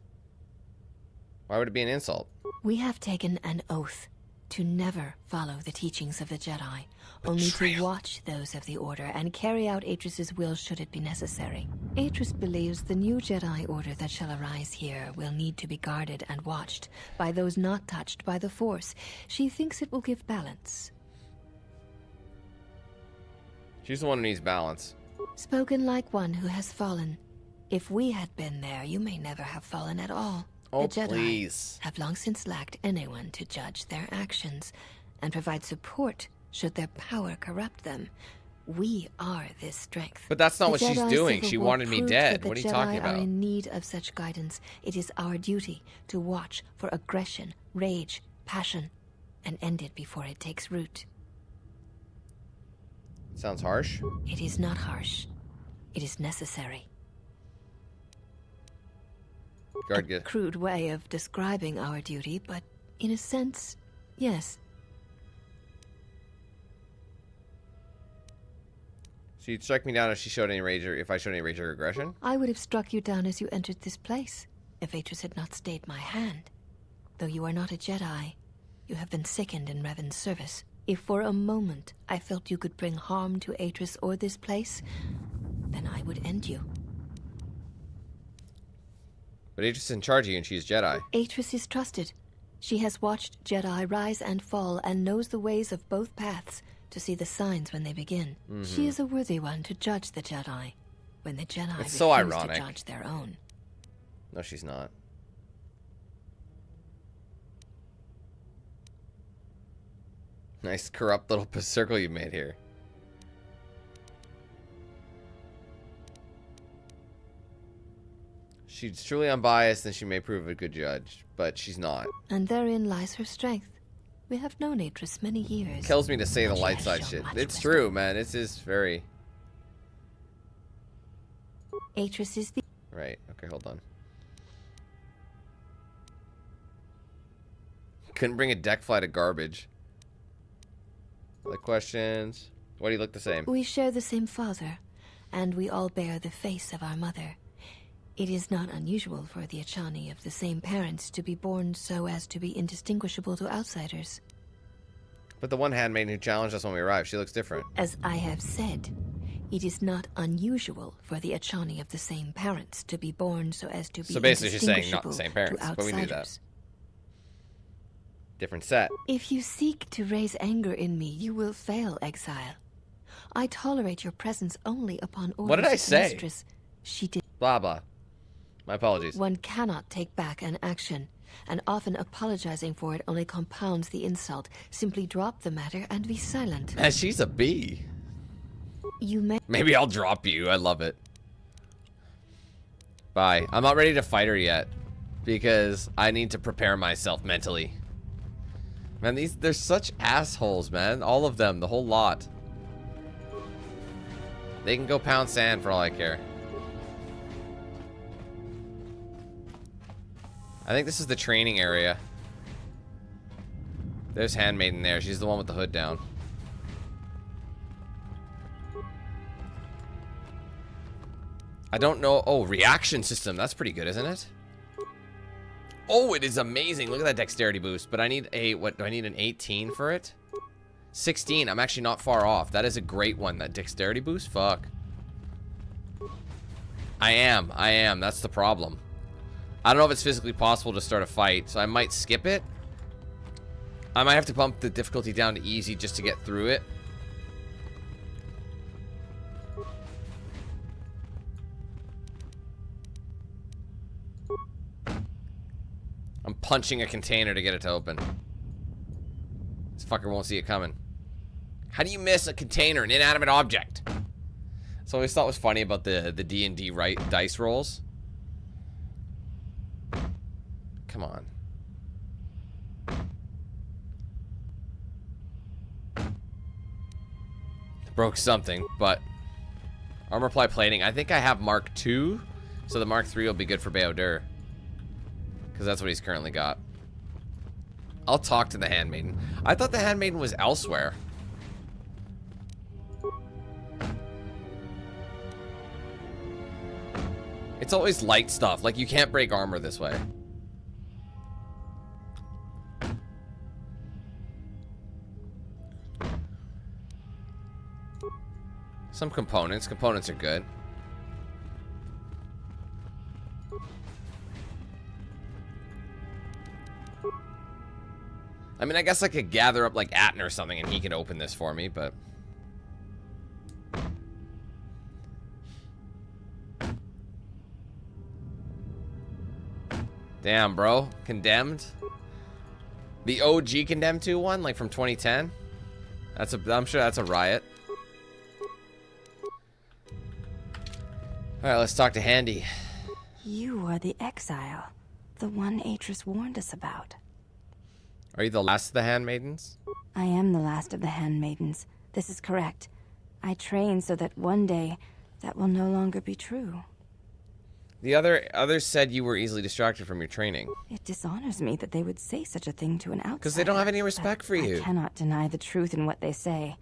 Why would it be an insult? We have taken an oath to never follow the teachings of the Jedi, only to watch those of the Order and carry out Atris's will should it be necessary. Atris believes the new Jedi Order that shall arise here will need to be guarded and watched by those not touched by the Force. She thinks it will give balance. She's the one who needs balance. Spoken like one who has fallen. If we had been there, you may never have fallen at all. Oh, the Jedi please. have long since lacked anyone to judge their actions and provide support should their power corrupt them. We are this strength. But that's not what she's Jedi doing. Civil She War wanted me proved dead. that the What are you Jedi talking about? are in need of such guidance. It is our duty to watch for aggression, rage, passion, and end it before it takes root. Sounds harsh. It is not harsh. It is necessary. Guard A crude way of describing our duty, but in a sense, yes. So you'd strike me down if she showed any rage or if I showed any rage or aggression? I would have struck you down as you entered this place, if Atris had not stayed my hand. Though you are not a Jedi, you have been sickened in Revan's service. If for a moment I felt you could bring harm to Atris or this place, then I would end you. But Atris is in charge of you and she's Jedi. Atris is trusted. She has watched Jedi rise and fall and knows the ways of both paths to see the signs when they begin. She is a worthy one to judge the Jedi. when the Jedi It's so refuse ironic. to judge their own. No, she's not. Nice corrupt little circle you made here. She's truly unbiased and she may prove a good judge, but she's not. And therein lies her strength. We have known Atris many years. Kills me to say the and she light has side shown shit. much It's wisdom. true, man. It's just very... Atris is the... Right. Okay, hold on. Couldn't bring a deck fly to garbage. Other questions? Why do you look the same? We share the same father, and we all bear the face of our mother. It is not unusual for the Achani of the same parents to be born so as to be indistinguishable to outsiders. But the one handmaiden who challenged us when we arrived, she looks different. As I have said, it is not unusual for the Achani of the same parents to be born so as to be So basically she's saying not the same indistinguishable parents, to but we knew that. outsiders. Different set. If you seek to raise anger in me, you will fail, exile. I tolerate your presence only upon orders What did I of the say? mistress. She did. Blah, blah. My apologies. One cannot take back an action, and often apologizing for it only compounds the insult. Simply drop the matter and be silent. Man, she's a bee. You may... Maybe I'll drop you. I love it. Bye. I'm not ready to fight her yet, because I need to prepare myself mentally. Man, they're such assholes, man. All of them, the whole lot. They can go pound sand for all I care. I think this is the training area. There's Handmaiden there. She's the one with the hood down. I don't know. Oh, reaction system. That's pretty good, isn't it? Oh, it is amazing. Look at that dexterity boost. But I need a, what, do I need an 18 for it? 16. I'm actually not far off. That is a great one. That dexterity boost? Fuck. I am. That's the problem. I don't know if it's physically possible to start a fight, so I might skip it. I might have to bump the difficulty down to easy just to get through it. I'm punching a container to get it to open. This fucker won't see it coming. How do you miss a container, an inanimate object? So I always thought was funny about the D&D dice rolls. Come on. Broke something, but armor ply plating. I think I have Mark II, so the Mark III will be good for Bao-Dur, because that's what he's currently got. I'll talk to the Handmaiden. I thought the Handmaiden was elsewhere. It's always light stuff. Like, you can't break armor this way. Some components. Components are good. I mean, I guess I could gather up, like, Atton or something and he can open this for me, but... Damn, bro. Condemned? The OG Condemned 2 one, like from 2010? I'm sure that's a riot. Alright, let's talk to Handy. You are the exile, the one Atris warned us about. Are you the last of the Handmaidens? I am the last of the Handmaidens. This is correct. I train so that one day that will no longer be true. The others said you were easily distracted from your training. It dishonors me that they would say such a thing to an outsider. Because they don't have any respect for you. I cannot deny the truth in what they say.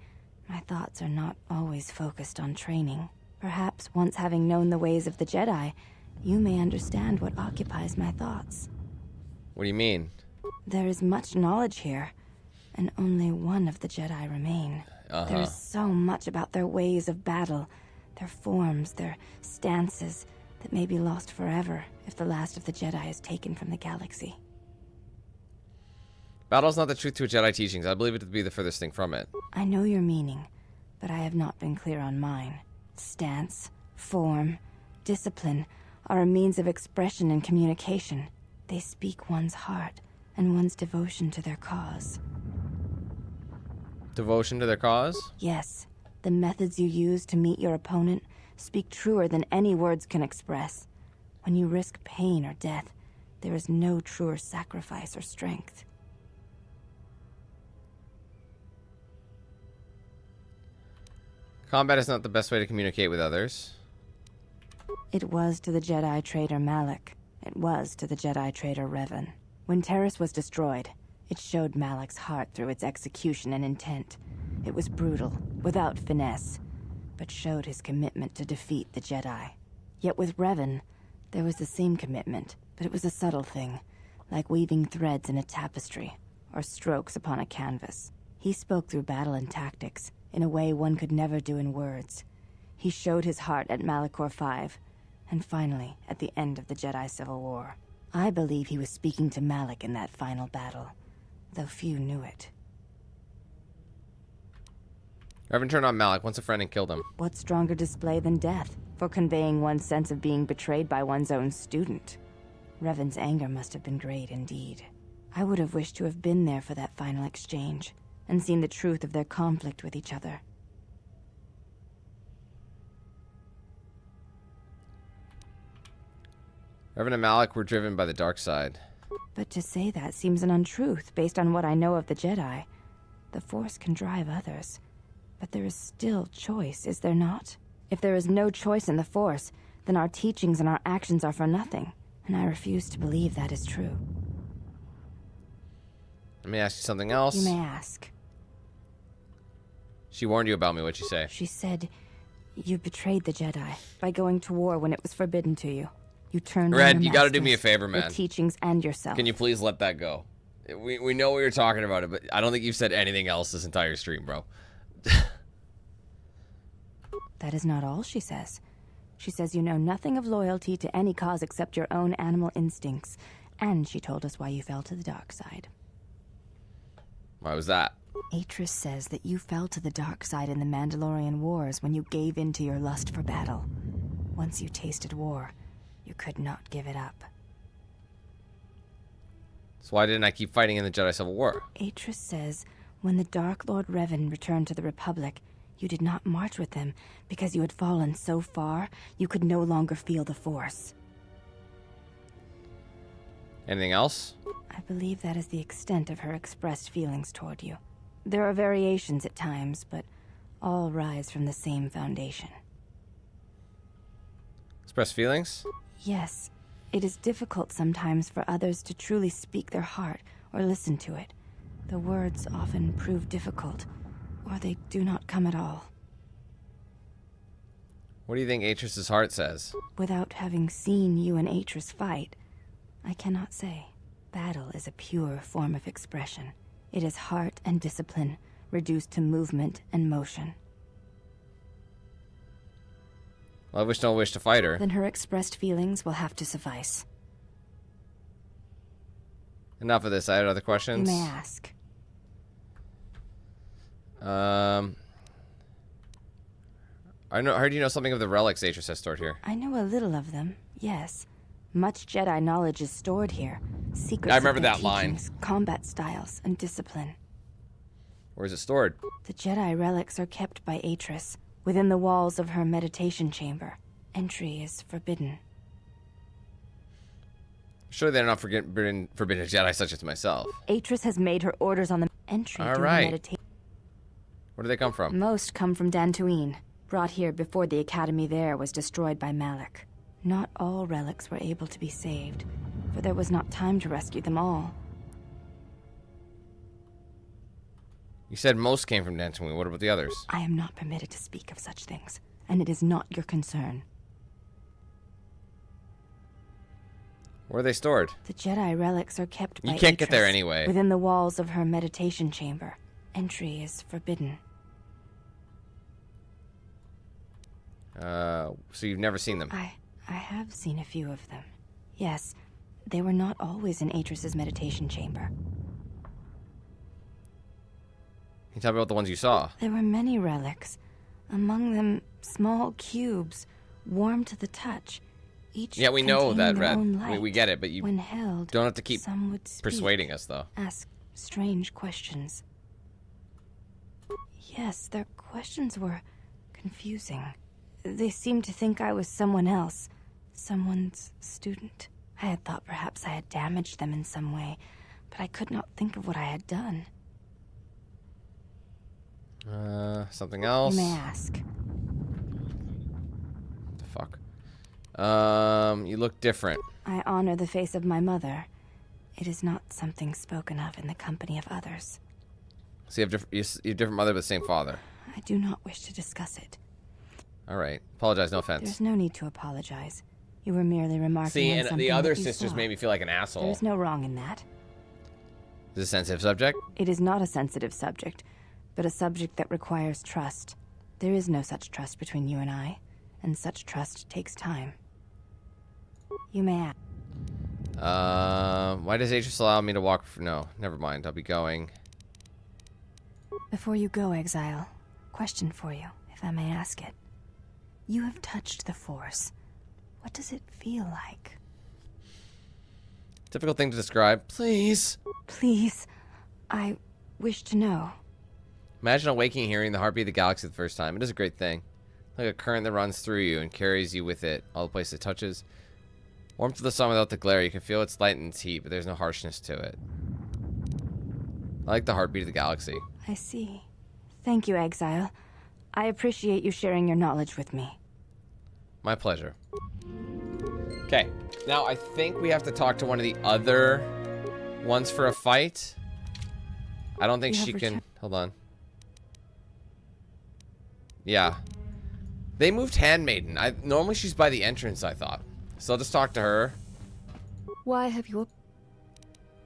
My thoughts are not always focused on training. Perhaps once having known the ways of the Jedi, you may understand what occupies my thoughts. What do you mean? There is much knowledge here, and only one of the Jedi remain. There is so much about their ways of battle, their forms, their stances, that may be lost forever if the last of the Jedi is taken from the galaxy. Battle's not the truth to a Jedi teachings. I believe it to be the furthest thing from it. I know your meaning, but I have not been clear on mine. Stance, Form, discipline are a means of expression and communication. They speak one's heart and one's devotion to their cause. Devotion to their cause? Yes, the methods you use to meet your opponent speak truer than any words can express. When you risk pain or death, there is no truer sacrifice or strength. Combat is not the best way to communicate with others. It was to the Jedi traitor Malak. It was to the Jedi traitor Revan. When Terrace was destroyed, it showed Malak's heart through its execution and intent. It was brutal, without finesse, but showed his commitment to defeat the Jedi. Yet with Revan, there was the same commitment, but it was a subtle thing, like weaving threads in a tapestry, or strokes upon a canvas. He spoke through battle and tactics, in a way one could never do in words. He showed his heart at Malachor V, and finally, at the end of the Jedi Civil War. I believe he was speaking to Malak in that final battle, though few knew it. Revan turned on Malak once a friend and killed him. What stronger display than death, for conveying one's sense of being betrayed by one's own student? Revan's anger must have been great indeed. I would have wished to have been there for that final exchange, and seen the truth of their conflict with each other. Revan and Malak were driven by the dark side. But to say that seems an untruth based on what I know of the Jedi. The Force can drive others, but there is still choice, is there not? If there is no choice in the Force, then our teachings and our actions are for nothing, and I refuse to believe that is true. Let me ask you something else. You may ask. She warned you about me, what'd she say? She said, you betrayed the Jedi by going to war when it was forbidden to you. You turned on Red, your you gotta do masters, me a favor, man. your teachings and yourself. Can you please let that go? We know what you're talking about it, but I don't think you've said anything else this entire stream, bro. That is not all she says. She says you know nothing of loyalty to any cause except your own animal instincts, and she told us why you fell to the dark side. Why was that? Atris says that you fell to the dark side in the Mandalorian Wars when you gave in to your lust for battle. Once you tasted war, you could not give it up. So why didn't I keep fighting in the Jedi Civil War? Atris says when the Dark Lord Revan returned to the Republic, you did not march with them because you had fallen so far you could no longer feel the Force. Anything else? I believe that is the extent of her expressed feelings toward you. There are variations at times, but all rise from the same foundation. Express feelings? Yes, it is difficult sometimes for others to truly speak their heart or listen to it. The words often prove difficult, or they do not come at all. What do you think Atris's heart says? Without having seen you and Atris fight, I cannot say. Battle is a pure form of expression. It is heart and discipline, reduced to movement and motion. Well, I wish no wish to fight her. Then her expressed feelings will have to suffice. Enough of this. I had other questions. You may ask. I heard you know something of the relics Atris has stored here. I know a little of them, yes. Much Jedi knowledge is stored here. Secrets I remember of their that line. teachings, combat styles, and discipline. Where is it stored? The Jedi relics are kept by Atris, within the walls of her meditation chamber. Entry is forbidden. Surely they're not forbidden Jedi such as myself. Atris has made her orders on the entry All to right. her meditation. Where do they come from? Most come from Dantooine, brought here before the academy there was destroyed by Malak. Not all relics were able to be saved, for there was not time to rescue them all. You said most came from Dantooine. What about the others? I am not permitted to speak of such things, and it is not your concern. Where are they stored? The Jedi relics are kept by You can't get Atris, there anyway. within the walls of her meditation chamber. Entry is forbidden. So you've never seen them? I have seen a few of them. Yes, they were not always in Atris's meditation chamber. Can you tell me about the ones you saw? There were many relics. Among them, small cubes, warm to the touch. Each Yeah, we know that, containing their own Red. light. We get it, but you When held, don't have to keep some would speak, persuading us, though. ask strange questions. Yes, their questions were confusing. They seemed to think I was someone else, someone's student. I had thought perhaps I had damaged them in some way, but I could not think of what I had done. Something else? You may ask. What the fuck? You look different. I honor the face of my mother. It is not something spoken of in the company of others. So you have you have different mother but the same father. I do not wish to discuss it. All right. Apologize, no offense. There's no need to apologize. You were merely remarking See, on and something the other that you sisters saw. made me feel like an asshole. There's no wrong in that. Is this a sensitive subject? It is not a sensitive subject, but a subject that requires trust. There is no such trust between you and I, and such trust takes time. You may ask. Why does Aegis allow me to walk? No, never mind. I'll be going. Before you go, Exile, question for you, if I may ask it. You have touched the Force. What does it feel like? Difficult thing to describe. Please. Please, I wish to know. Imagine awaking hearing the heartbeat of the galaxy the first time. It is a great thing. Like a current that runs through you and carries you with it, all the places it touches. Warmth of the sun without the glare. You can feel its light and its heat, but there's no harshness to it. I like the heartbeat of the galaxy. I see. Thank you, Exile. I appreciate you sharing your knowledge with me. My pleasure. Okay, now I think we have to talk to one of the other ones for a fight. I don't think she can... Hold on. Yeah. They moved Handmaiden. Normally she's by the entrance, I thought. So I'll just talk to her. Why have you...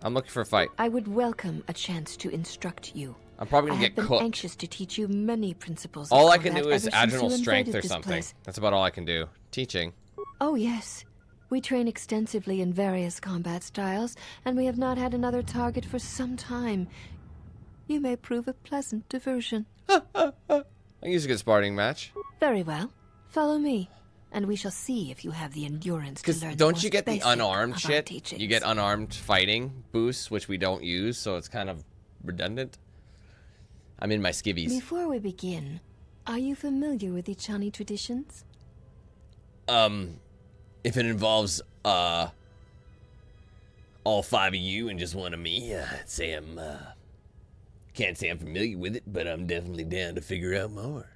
I'm looking for a fight. I would welcome a chance to instruct you. I'm probably gonna get I have cooked. been anxious to teach you many principles. All of I can combat do is ever since adrenal you strength invaded or this something. place. That's about all I can do. Teaching. Oh, yes. We train extensively in various combat styles, and we have not had another target for some time. You may prove a pleasant diversion. I use a good sparring match. Very well. Follow me, and we shall see if you have the endurance to Because learn don't the you get the most basic unarmed of our shit? teachings. You get unarmed fighting boosts, which we don't use, so it's kind of redundant. I'm in my skivvies. Before we begin, are you familiar with the Chani traditions? If it involves, all 5 of you and just one of me, I'd say I'm, can't say I'm familiar with it, but I'm definitely down to figure out more.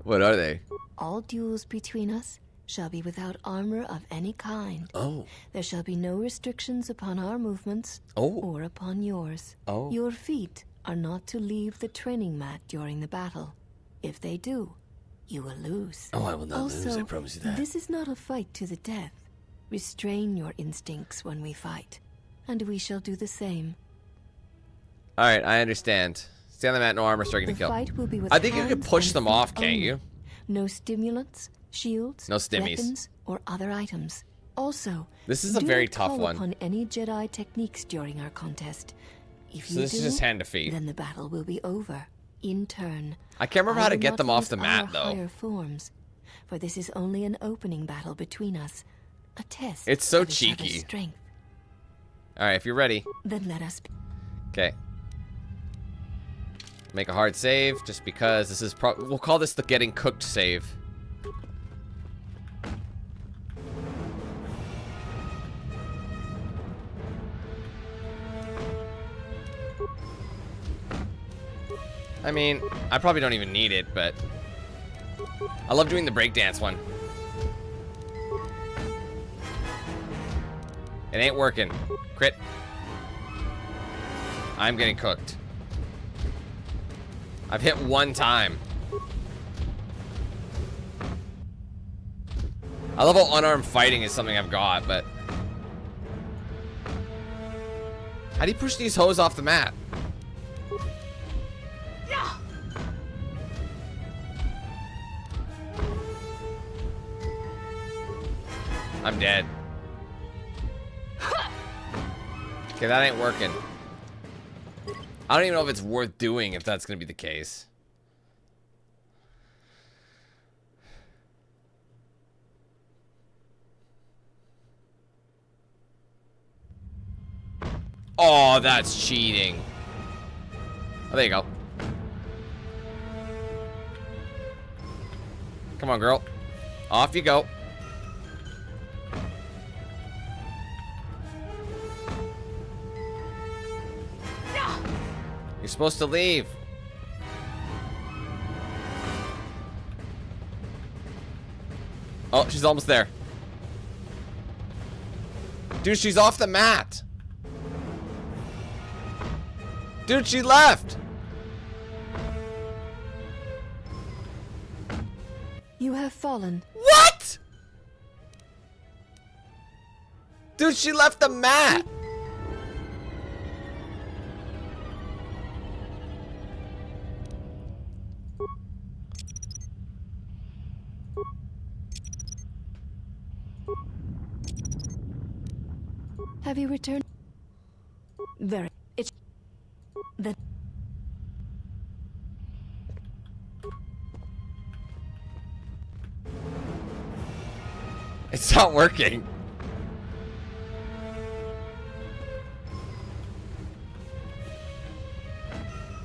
What are they? All duels between us shall be without armor of any kind. Oh. There shall be no restrictions upon our movements or upon yours. Oh. Your feet are not to leave the training mat during the battle. If they do, you will lose. Oh, I will not also, lose, I promise you that. This is not a fight to the death. Restrain your instincts when we fight, and we shall do the same. Alright, I understand. Stay on the mat, no armor, start getting The killed. fight will be with I think you can hands push and them feet off, can't only. you? No stimulants, shields, No stimmies. weapons, or other items. Also, This is a do very not tough call one. upon any Jedi techniques during our contest. If So you this is do, just hand to feet. then the battle will be over. In turn, I can't remember how to will get not them off use the mat, our though. Higher forms, for this is only an opening battle between us, a test. It's so of each other's cheeky. Strength. Alright, if you're ready. Then let us. Okay. Make a hard save, just because this is we'll call this the getting cooked save. I mean, I probably don't even need it, but I love doing the breakdance one. It ain't working. Crit. I'm getting cooked. I've hit one time. I love how unarmed fighting is something I've got, but... How do you push these hoes off the mat? I'm dead. Okay, that ain't working. I don't even know if it's worth doing if that's gonna be the case. Oh, that's cheating. Oh, there you go. Come on, girl. Off you go. You're supposed to leave. Oh, she's almost there. Dude, she's off the mat. Dude, she left. You have fallen. What? Dude, she left the mat. Have you returned? Very. It's that. It's not working.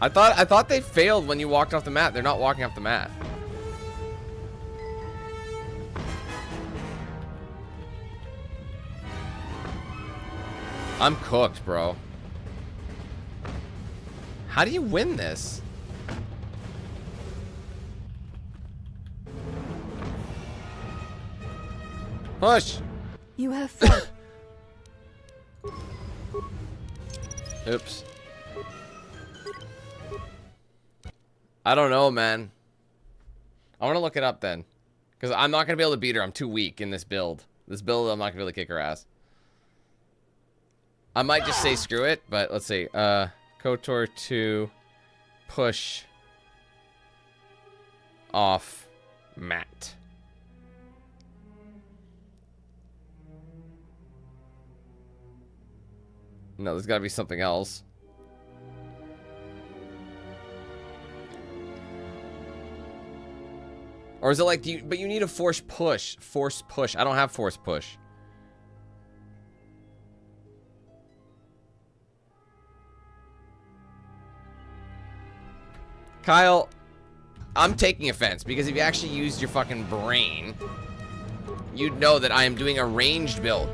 I thought they failed when you walked off the mat. They're not walking off the mat. I'm cooked, bro. How do you win this? Push. You have fallen. Oops. I don't know, man. I want to look it up then. Because I'm not going to be able to beat her. I'm too weak in this build. This build, I'm not going to be able to kick her ass. I might just say screw it, but let's see. KotOR 2 push off mat. No, there's got to be something else. Or is it like, but you need a force push. Force push. I don't have force push. Kyle, I'm taking offense because if you actually used your fucking brain, you'd know that I am doing a ranged build.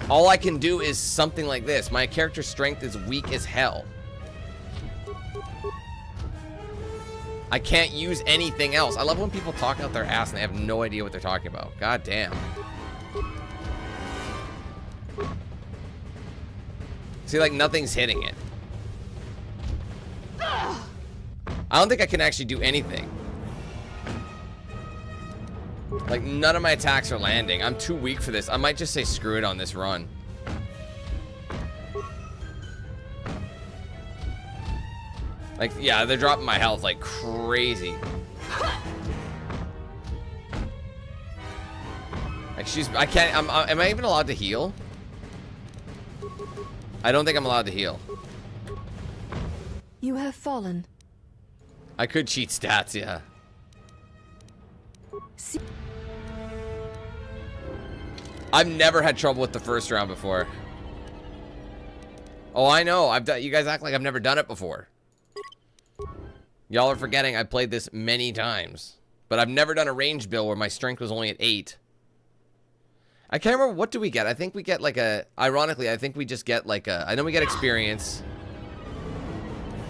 All I can do is something like this. My character strength is weak as hell. I can't use anything else. I love when people talk out their ass and they have no idea what they're talking about. God damn. See, like, nothing's hitting it. I don't think I can actually do anything. Like, none of my attacks are landing. I'm too weak for this. I might just say screw it on this run. Like, yeah, they're dropping my health like crazy. Like, I can't, am I even allowed to heal? I don't think I'm allowed to heal. You have fallen. I could cheat stats, yeah. I've never had trouble with the first round before. Oh, I know. You guys act like I've never done it before. Y'all are forgetting I played this many times. But I've never done a ranged build where my strength was only at 8. I can't remember, what do we get? I think we get like a... Ironically, I think we just get like a... I know we get experience.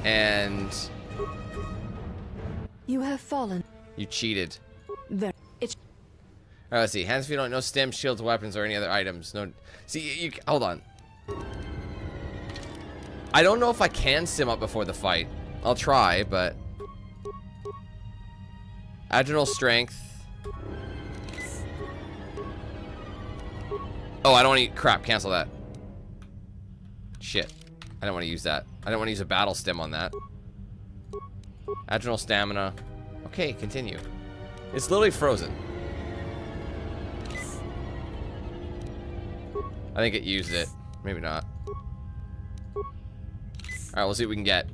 And... You have fallen. You cheated. There. It's... Alright, let's see. Hands, if you don't know, stim, shields, weapons, or any other items. No... See, hold on. I don't know if I can stim up before the fight. I'll try, but... Adrenal strength. Oh, I don't want to... Crap, cancel that. Shit. I don't want to use that. I don't want to use a battle stim on that. Adrenal stamina. Okay, continue. It's literally frozen. I think it used it. Maybe not. Alright, we'll see what we can get.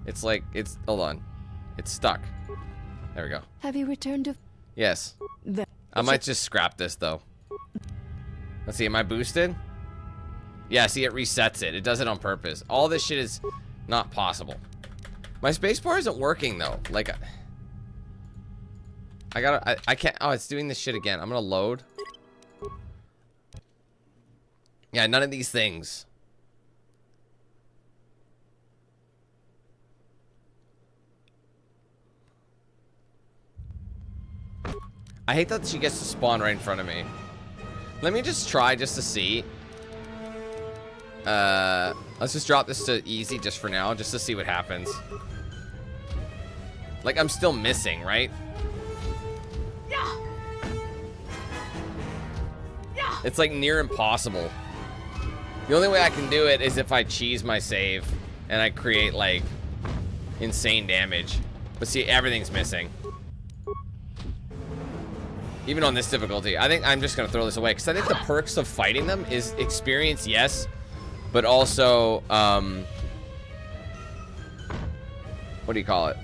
It's like, it's... Hold on. It's stuck. There we go. Have you returned to... Yes. I might just scrap this, though. Let's see, am I boosted? Yeah, see, it resets it. It does it on purpose. All this shit is not possible. My spacebar isn't working, though. Like, I can't, oh, it's doing this shit again. I'm gonna load. Yeah, none of these things. I hate that she gets to spawn right in front of me. Let me just try just to see. Let's just drop this to easy just for now, just to see what happens. Like, I'm still missing, right? It's like near impossible. The only way I can do it is if I cheese my save and I create like insane damage. But see, everything's missing. Even on this difficulty. I think I'm just gonna throw this away because I think the perks of fighting them is experience, yes, but also what do you call it?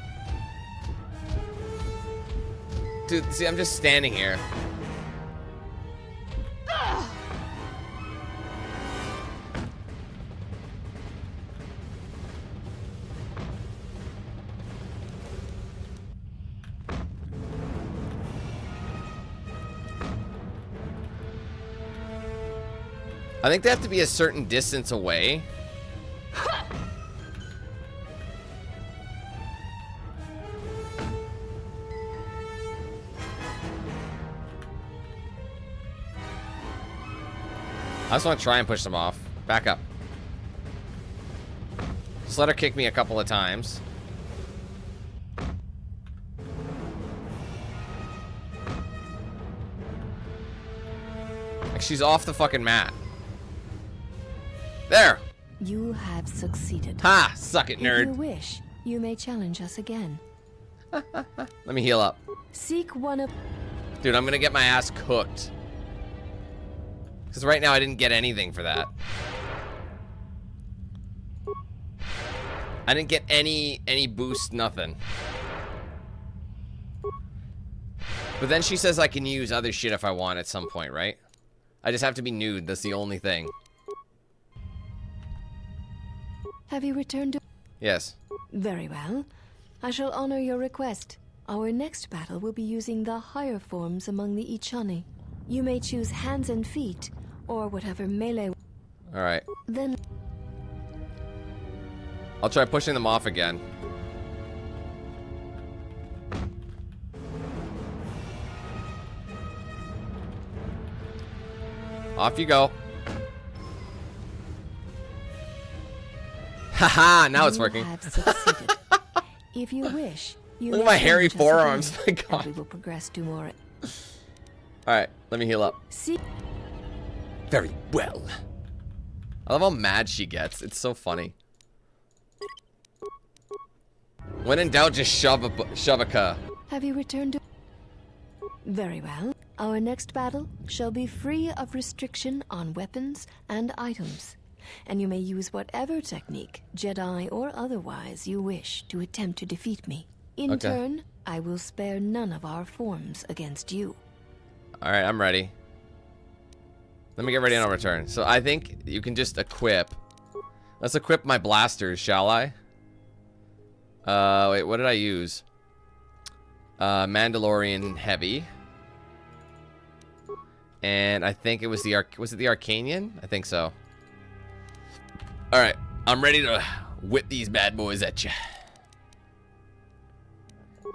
Dude, see, I'm just standing here. I think they have to be a certain distance away. I just want to try and push them off. Back up. Just let her kick me a couple of times. Like, she's off the fucking mat. There. You have succeeded. Ha! Suck it, nerd. If you wish, you may challenge us again. Let me heal up. Seek one of... Dude, I'm gonna get my ass cooked. Because right now I didn't get anything for that. I didn't get any boost, nothing. But then she says I can use other shit if I want at some point, right? I just have to be nude, that's the only thing. Have you returned to... Yes. Very well. I shall honor your request. Our next battle will be using the higher forms among the Ichani. You may choose hands and feet, or whatever melee... Alright. Then... I'll try pushing them off again. Off you go. Haha, now it's working. If you wish, you look at my hairy forearms. My God. We will progress to more. Alright, let me heal up. See. Very well. I love how mad she gets. It's so funny. When in doubt, just shove a ka. Have you returned to... Very well. Our next battle shall be free of restriction on weapons and items. And you may use whatever technique, Jedi or otherwise, you wish to attempt to defeat me. In turn, I will spare none of our forms against you. Alright, I'm ready. Let me get ready and I'll return. So I think you can just equip. Let's equip my blasters, shall I? Wait, what did I use? Mandalorian Heavy. And I think it was the was it the Arcanian? I think so. Alright, I'm ready to whip these bad boys at you.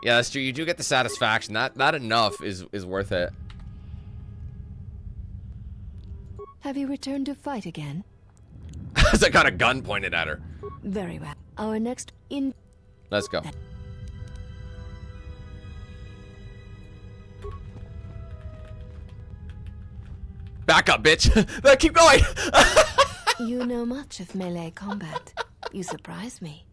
Yeah, that's true. You do get the satisfaction. Not enough is worth it. Have you returned to fight again? As I got a gun pointed at her. Very well. Our next in... Let's go. Back up, bitch. Keep going. You know much of melee combat. You surprise me.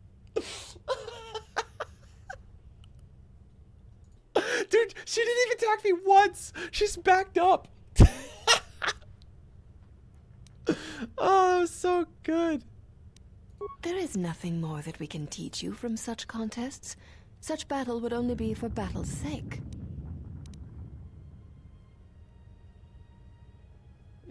Dude, she didn't even attack me once. She's backed up. Oh, that was so good. There is nothing more that we can teach you from such contests. Such battle would only be for battle's sake.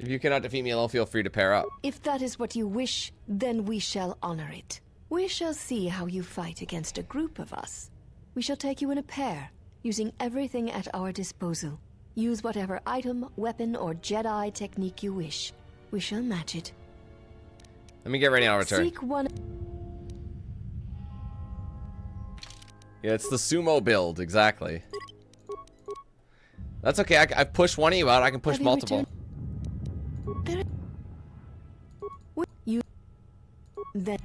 If you cannot defeat me alone, feel free to pair up. If that is what you wish, then we shall honor it. We shall see how you fight against a group of us. We shall take you in a pair, using everything at our disposal. Use whatever item, weapon, or Jedi technique you wish. We shall match it. Let me get ready and I'll return. Seek one. Yeah, it's the sumo build, exactly. That's okay, I've pushed one of you out, I can push multiple. You... Then...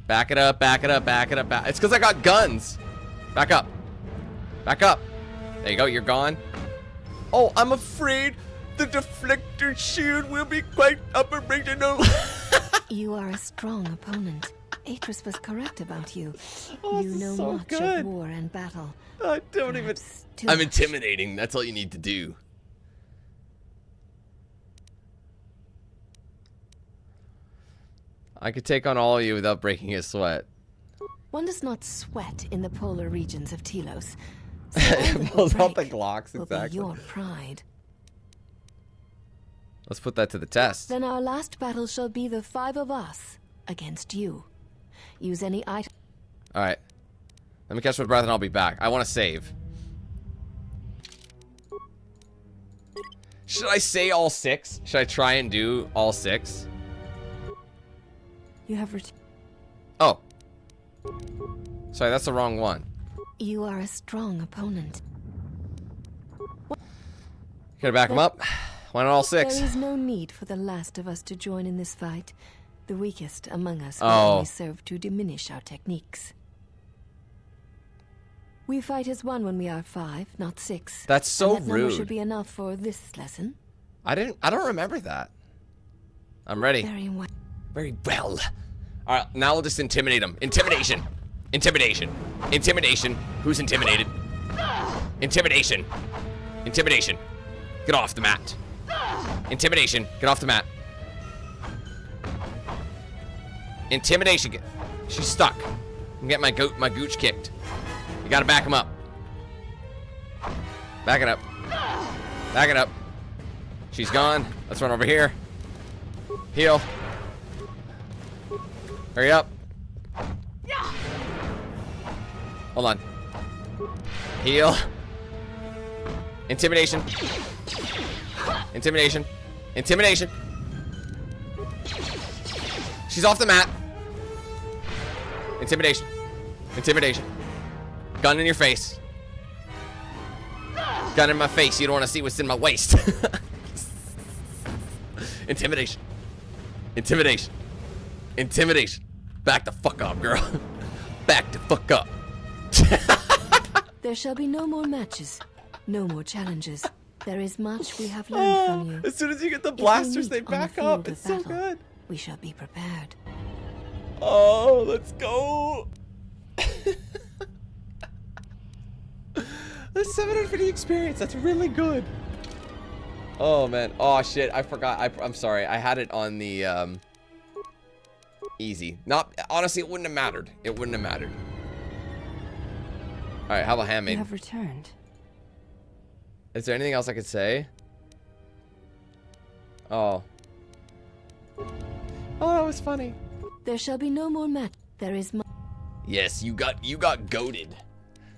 Back it up, back it up, back it up, back. It's because I got guns. Back up. Back up. There you go, you're gone. Oh, I'm afraid the deflector shield will be quite operational. You are a strong opponent. Atris was correct about you. Oh, you know so much good. of war and battle. I don't even... I'm intimidating. That's all you need to do. I could take on all of you without breaking a sweat. One does not sweat in the polar regions of Telos. Pulls out the Glocks, exactly. Your pride. Let's put that to the test. Then our last battle shall be the 5 of us against you. Use any item. Alright. Let me catch my breath and I'll be back. I want to save. Should I say all 6? Should I try and do all 6? You have Oh. Sorry, that's the wrong one. You are a strong opponent. Gotta back him up. Why not all 6? There is no need for the last of us to join in this fight. The weakest among us will Oh. only serve to diminish our techniques. We fight as one when we are 5, not 6. That's so and that number rude. should be enough for this lesson. I don't remember that. I'm ready. Very well. Very well. Alright, now we'll just intimidate him. Intimidation. Intimidation. Intimidation. Who's intimidated? Intimidation. Intimidation. Get off the mat. Intimidation. Get off the mat. Intimidation. She's stuck. I'm getting my gooch kicked. You gotta back him up. Back it up. Back it up. She's gone. Let's run over here. Heal. Hurry up. Hold on. Heal. Intimidation. Intimidation. Intimidation. She's off the mat. Intimidation. Intimidation. Gun in your face. Gun in my face. You don't want to see what's in my waist. Intimidation. Intimidation. Intimidation. Back the fuck up, girl. Back the fuck up. There shall be no more matches, no more challenges. There is much we have learned from you. As soon as you get the If we blasters, meet they on the back field up. of It's so battle, good. We shall be prepared. Oh, let's go. The 750 experience. That's really good. Oh, man. Oh, shit. I forgot. I'm sorry. I had it on the, easy. Honestly, it wouldn't have mattered. It wouldn't have mattered. All right, how about handmade? You have returned. Is there anything else I could say? Oh. Oh, that was funny. There shall be no more match. There is Yes, you got goated.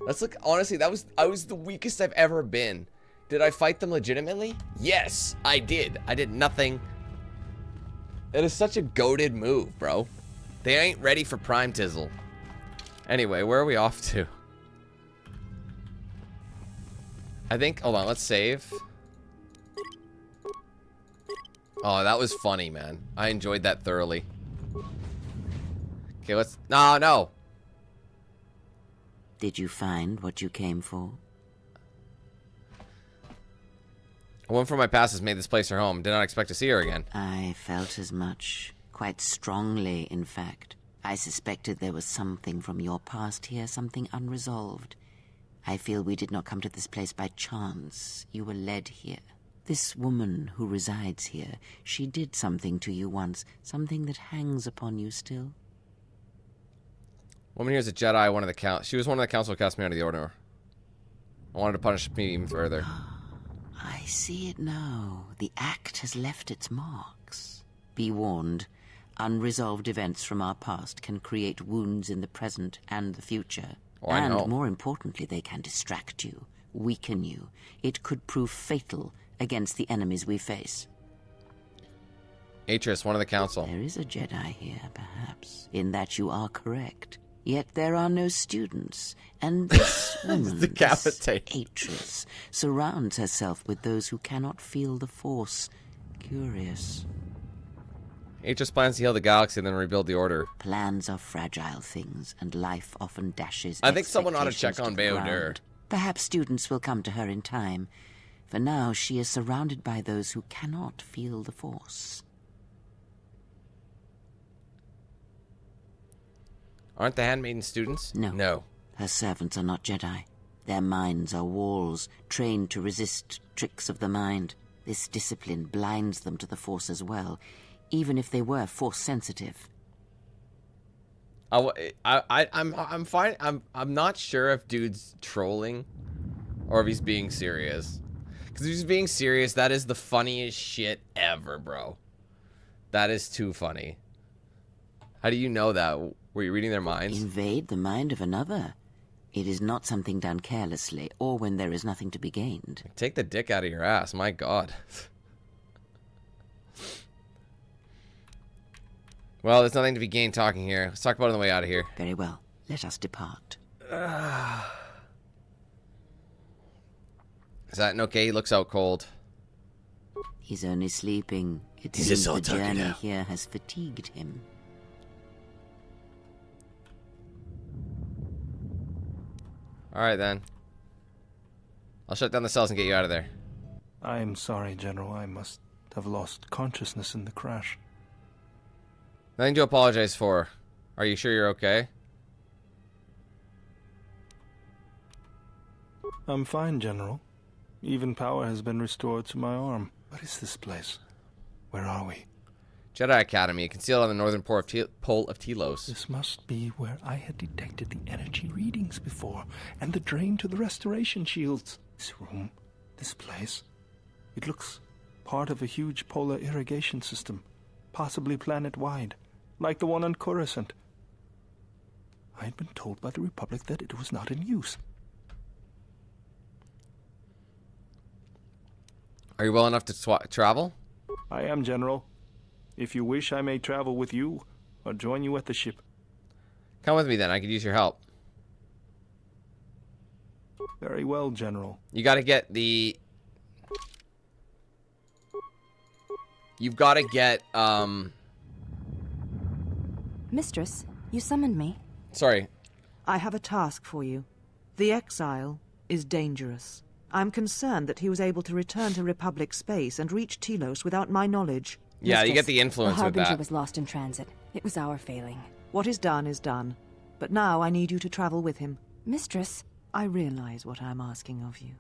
That's like, honestly, I was the weakest I've ever been. Did I fight them legitimately? Yes, I did. I did nothing. It is such a goated move, bro. They ain't ready for prime tizzle. Anyway, where are we off to? I think, hold on, let's save. Oh, that was funny, man. I enjoyed that thoroughly. Okay, let's, no. Did you find what you came for? A woman from my past has made this place her home. Did not expect to see her again. I felt as much. Quite strongly, in fact. I suspected there was something from your past here, something unresolved. I feel we did not come to this place by chance. You were led here. This woman who resides here, she did something to you once, something that hangs upon you still. Woman here is a Jedi, one of the council. She was one of the council who cast me out of the order. I wanted to punish me even further. I see it now. The act has left its marks. Be warned. Unresolved events from our past can create wounds in the present and the future. Oh, I know. And more importantly, they can distract you, weaken you. It could prove fatal against the enemies we face. Atreus, one of the council. There is a Jedi here, perhaps, in that you are correct. Yet there are no students, and this woman, Decapitate. this Atreus, surrounds herself with those who cannot feel the Force. Curious. Atreus plans to heal the galaxy and then rebuild the Order. Plans are fragile things, and life often dashes. I think someone ought to check on expectations to the Bao-Dur. ground. Perhaps students will come to her in time. For now, she is surrounded by those who cannot feel the Force. Aren't the handmaiden students? No. No. Her servants are not Jedi. Their minds are walls, trained to resist tricks of the mind. This discipline blinds them to the Force as well, even if they were Force sensitive. I'm fine. I'm not sure if dude's trolling or if he's being serious. Because if he's being serious, that is the funniest shit ever, bro. That is too funny. How do you know that? Were you reading their minds? Invade the mind of another. It is not something done carelessly or when there is nothing to be gained. Take the dick out of your ass, my god. Well, there's nothing to be gained talking here. Let's talk about it on the way out of here. Very well. Let us depart. Is that okay? He looks out cold. He's only sleeping. It He's seems just all the tuckered journey out. here has fatigued him. Alright then. I'll shut down the cells and get you out of there. I'm sorry, General. I must have lost consciousness in the crash. Nothing to apologize for. Are you sure you're okay? I'm fine, General. Even power has been restored to my arm. What is this place? Where are we? Jedi Academy, concealed on the northern pole of Telos. This must be where I had detected the energy readings before, and the drain to the restoration shields. This room, this place, it looks part of a huge polar irrigation system, possibly planet-wide, like the one on Coruscant. I had been told by the Republic that it was not in use. Are you well enough to travel? I am, General. If you wish, I may travel with you, or join you at the ship. Come with me then, I could use your help. Very well, General. You gotta get the... You've gotta get, Mistress, you summoned me. Sorry. I have a task for you. The exile is dangerous. I'm concerned that he was able to return to Republic space and reach Telos without my knowledge. Yeah, you Mistress, get the influence the with Harbinger that. was lost in transit. It was our failing. What is done is done. But now I need you to travel with him. Mistress, I realize what I'm asking of you.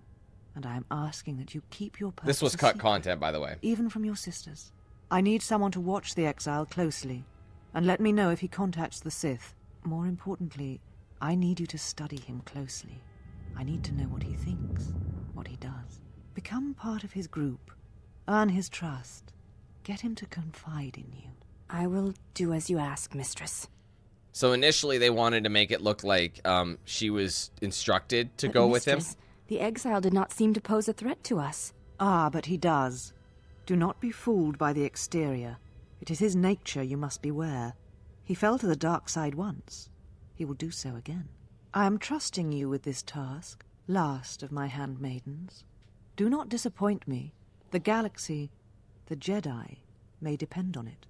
And I am asking that you keep your purpose This was a cut secret, content, by the way. even from your sisters. I need someone to watch the exile closely. And let me know if he contacts the Sith. More importantly, I need you to study him closely. I need to know what he thinks, what he does. Become part of his group. Earn his trust. Get him to confide in you. I will do as you ask, Mistress. So initially they wanted to make it look like she was instructed to go with him. Mistress, the exile did not seem to pose a threat to us. Ah, but he does. Do not be fooled by the exterior. It is his nature you must beware. He fell to the dark side once. He will do so again. I am trusting you with this task, last of my handmaidens. Do not disappoint me. The galaxy, the Jedi, may depend on it.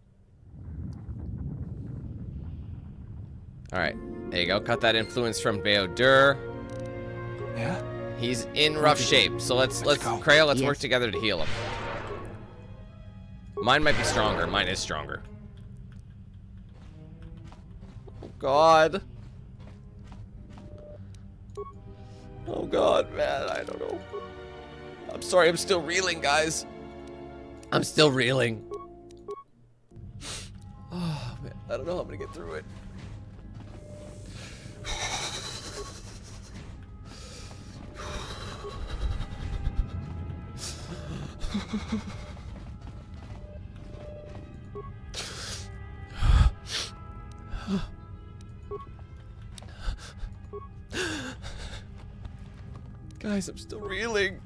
Alright, there you go. Cut that influence from Bao-Dur. Yeah? He's in rough shape, so let's Krail, let's work together to heal him. Mine might be stronger. Mine is stronger. Oh god. Oh god, man, I don't know. I'm sorry, I'm still reeling, guys. I'm still reeling. Oh man, I don't know how I'm gonna get through it. Guys, I'm still reeling.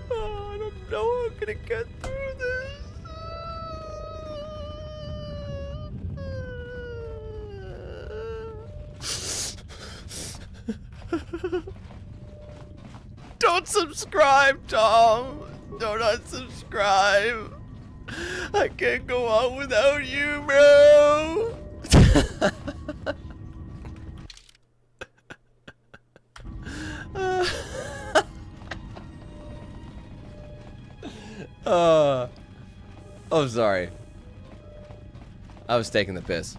Oh, I don't know how I'm gonna get through this. Don't subscribe, Tom. Do not subscribe. I can't go on without you, bro. I'm sorry. I was taking the piss.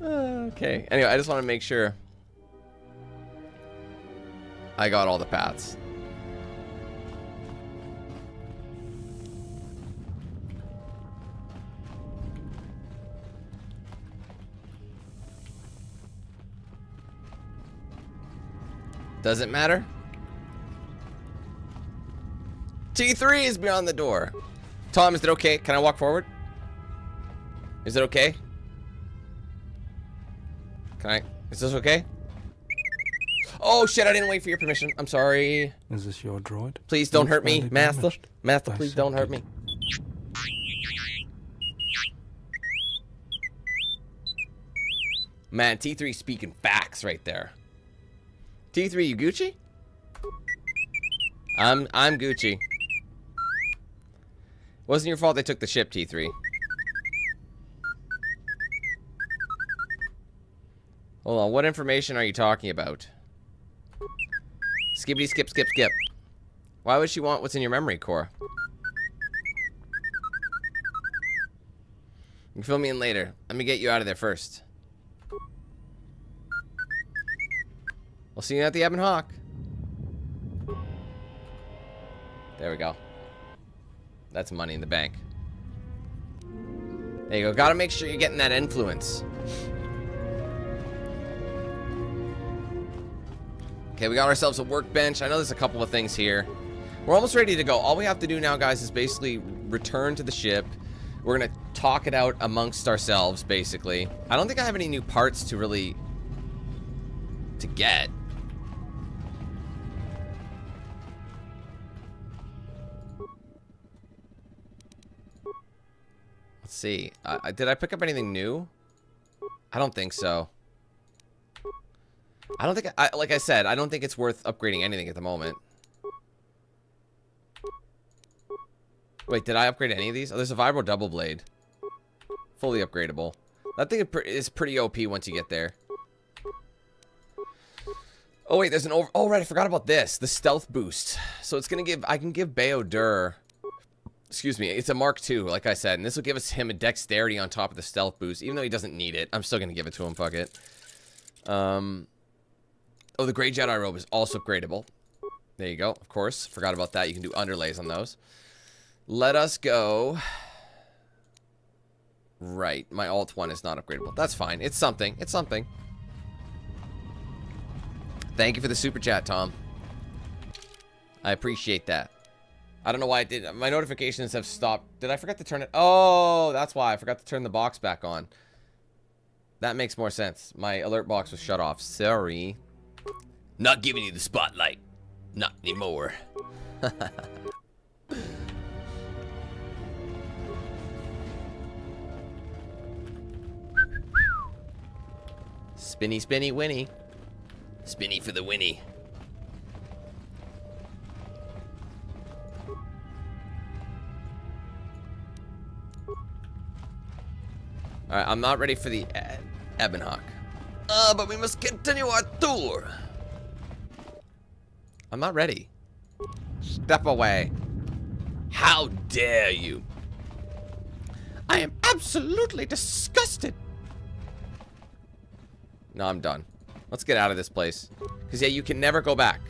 Okay. Anyway, I just want to make sure I got all the paths. Does it matter? T3 is beyond the door. Tom, is it okay? Can I walk forward? Is it okay? Can I? Is this okay? Oh shit, I didn't wait for your permission. I'm sorry. Is this your droid? Please don't hurt me, Master. Master, please don't hurt me. Man, T3 speaking facts right there. T3, you Gucci? I'm Gucci. Wasn't your fault they took the ship, T3. Hold on, what information are you talking about? Skippity skip skip skip. Why would she want what's in your memory core? You can fill me in later. Let me get you out of there first. We'll see you at the Ebon Hawk. There we go. That's money in the bank. There you go. Gotta make sure you're getting that influence. Okay, we got ourselves a workbench. I know there's a couple of things here. We're almost ready to go. All we have to do now, guys, is basically return to the ship. We're gonna talk it out amongst ourselves, basically. I don't think I have any new parts to really get. Let's see. Did I pick up anything new? I don't think so. I don't think, like I said, I don't think it's worth upgrading anything at the moment. Wait, did I upgrade any of these? Oh, there's a Vibro Double Blade. Fully upgradable. That thing is pretty OP once you get there. Oh, wait, there's an oh, right, I forgot about this. The stealth boost. So it's going to give, I can give Bao-Dur, excuse me, it's a Mark II, like I said. And this will give him a dexterity on top of the stealth boost. Even though he doesn't need it. I'm still going to give it to him, fuck it. Oh, the Grey Jedi robe is also upgradable. There you go, of course. Forgot about that. You can do underlays on those. Let us go. Right, my alt one is not upgradable. That's fine. It's something. It's something. Thank you for the super chat, Tom. I appreciate that. I don't know why I did. My notifications have stopped. Did I forget to turn it? Oh, that's why. I forgot to turn the box back on. That makes more sense. My alert box was shut off. Sorry. Not giving you the spotlight. Not anymore. Spinny, spinny, winny. Spinny for the winny. Alright, I'm not ready for the Ebon Hawk. But we must continue our tour. I'm not ready. Step away. How dare you? I am absolutely disgusted. No, I'm done. Let's get out of this place. Because, yeah, you can never go back.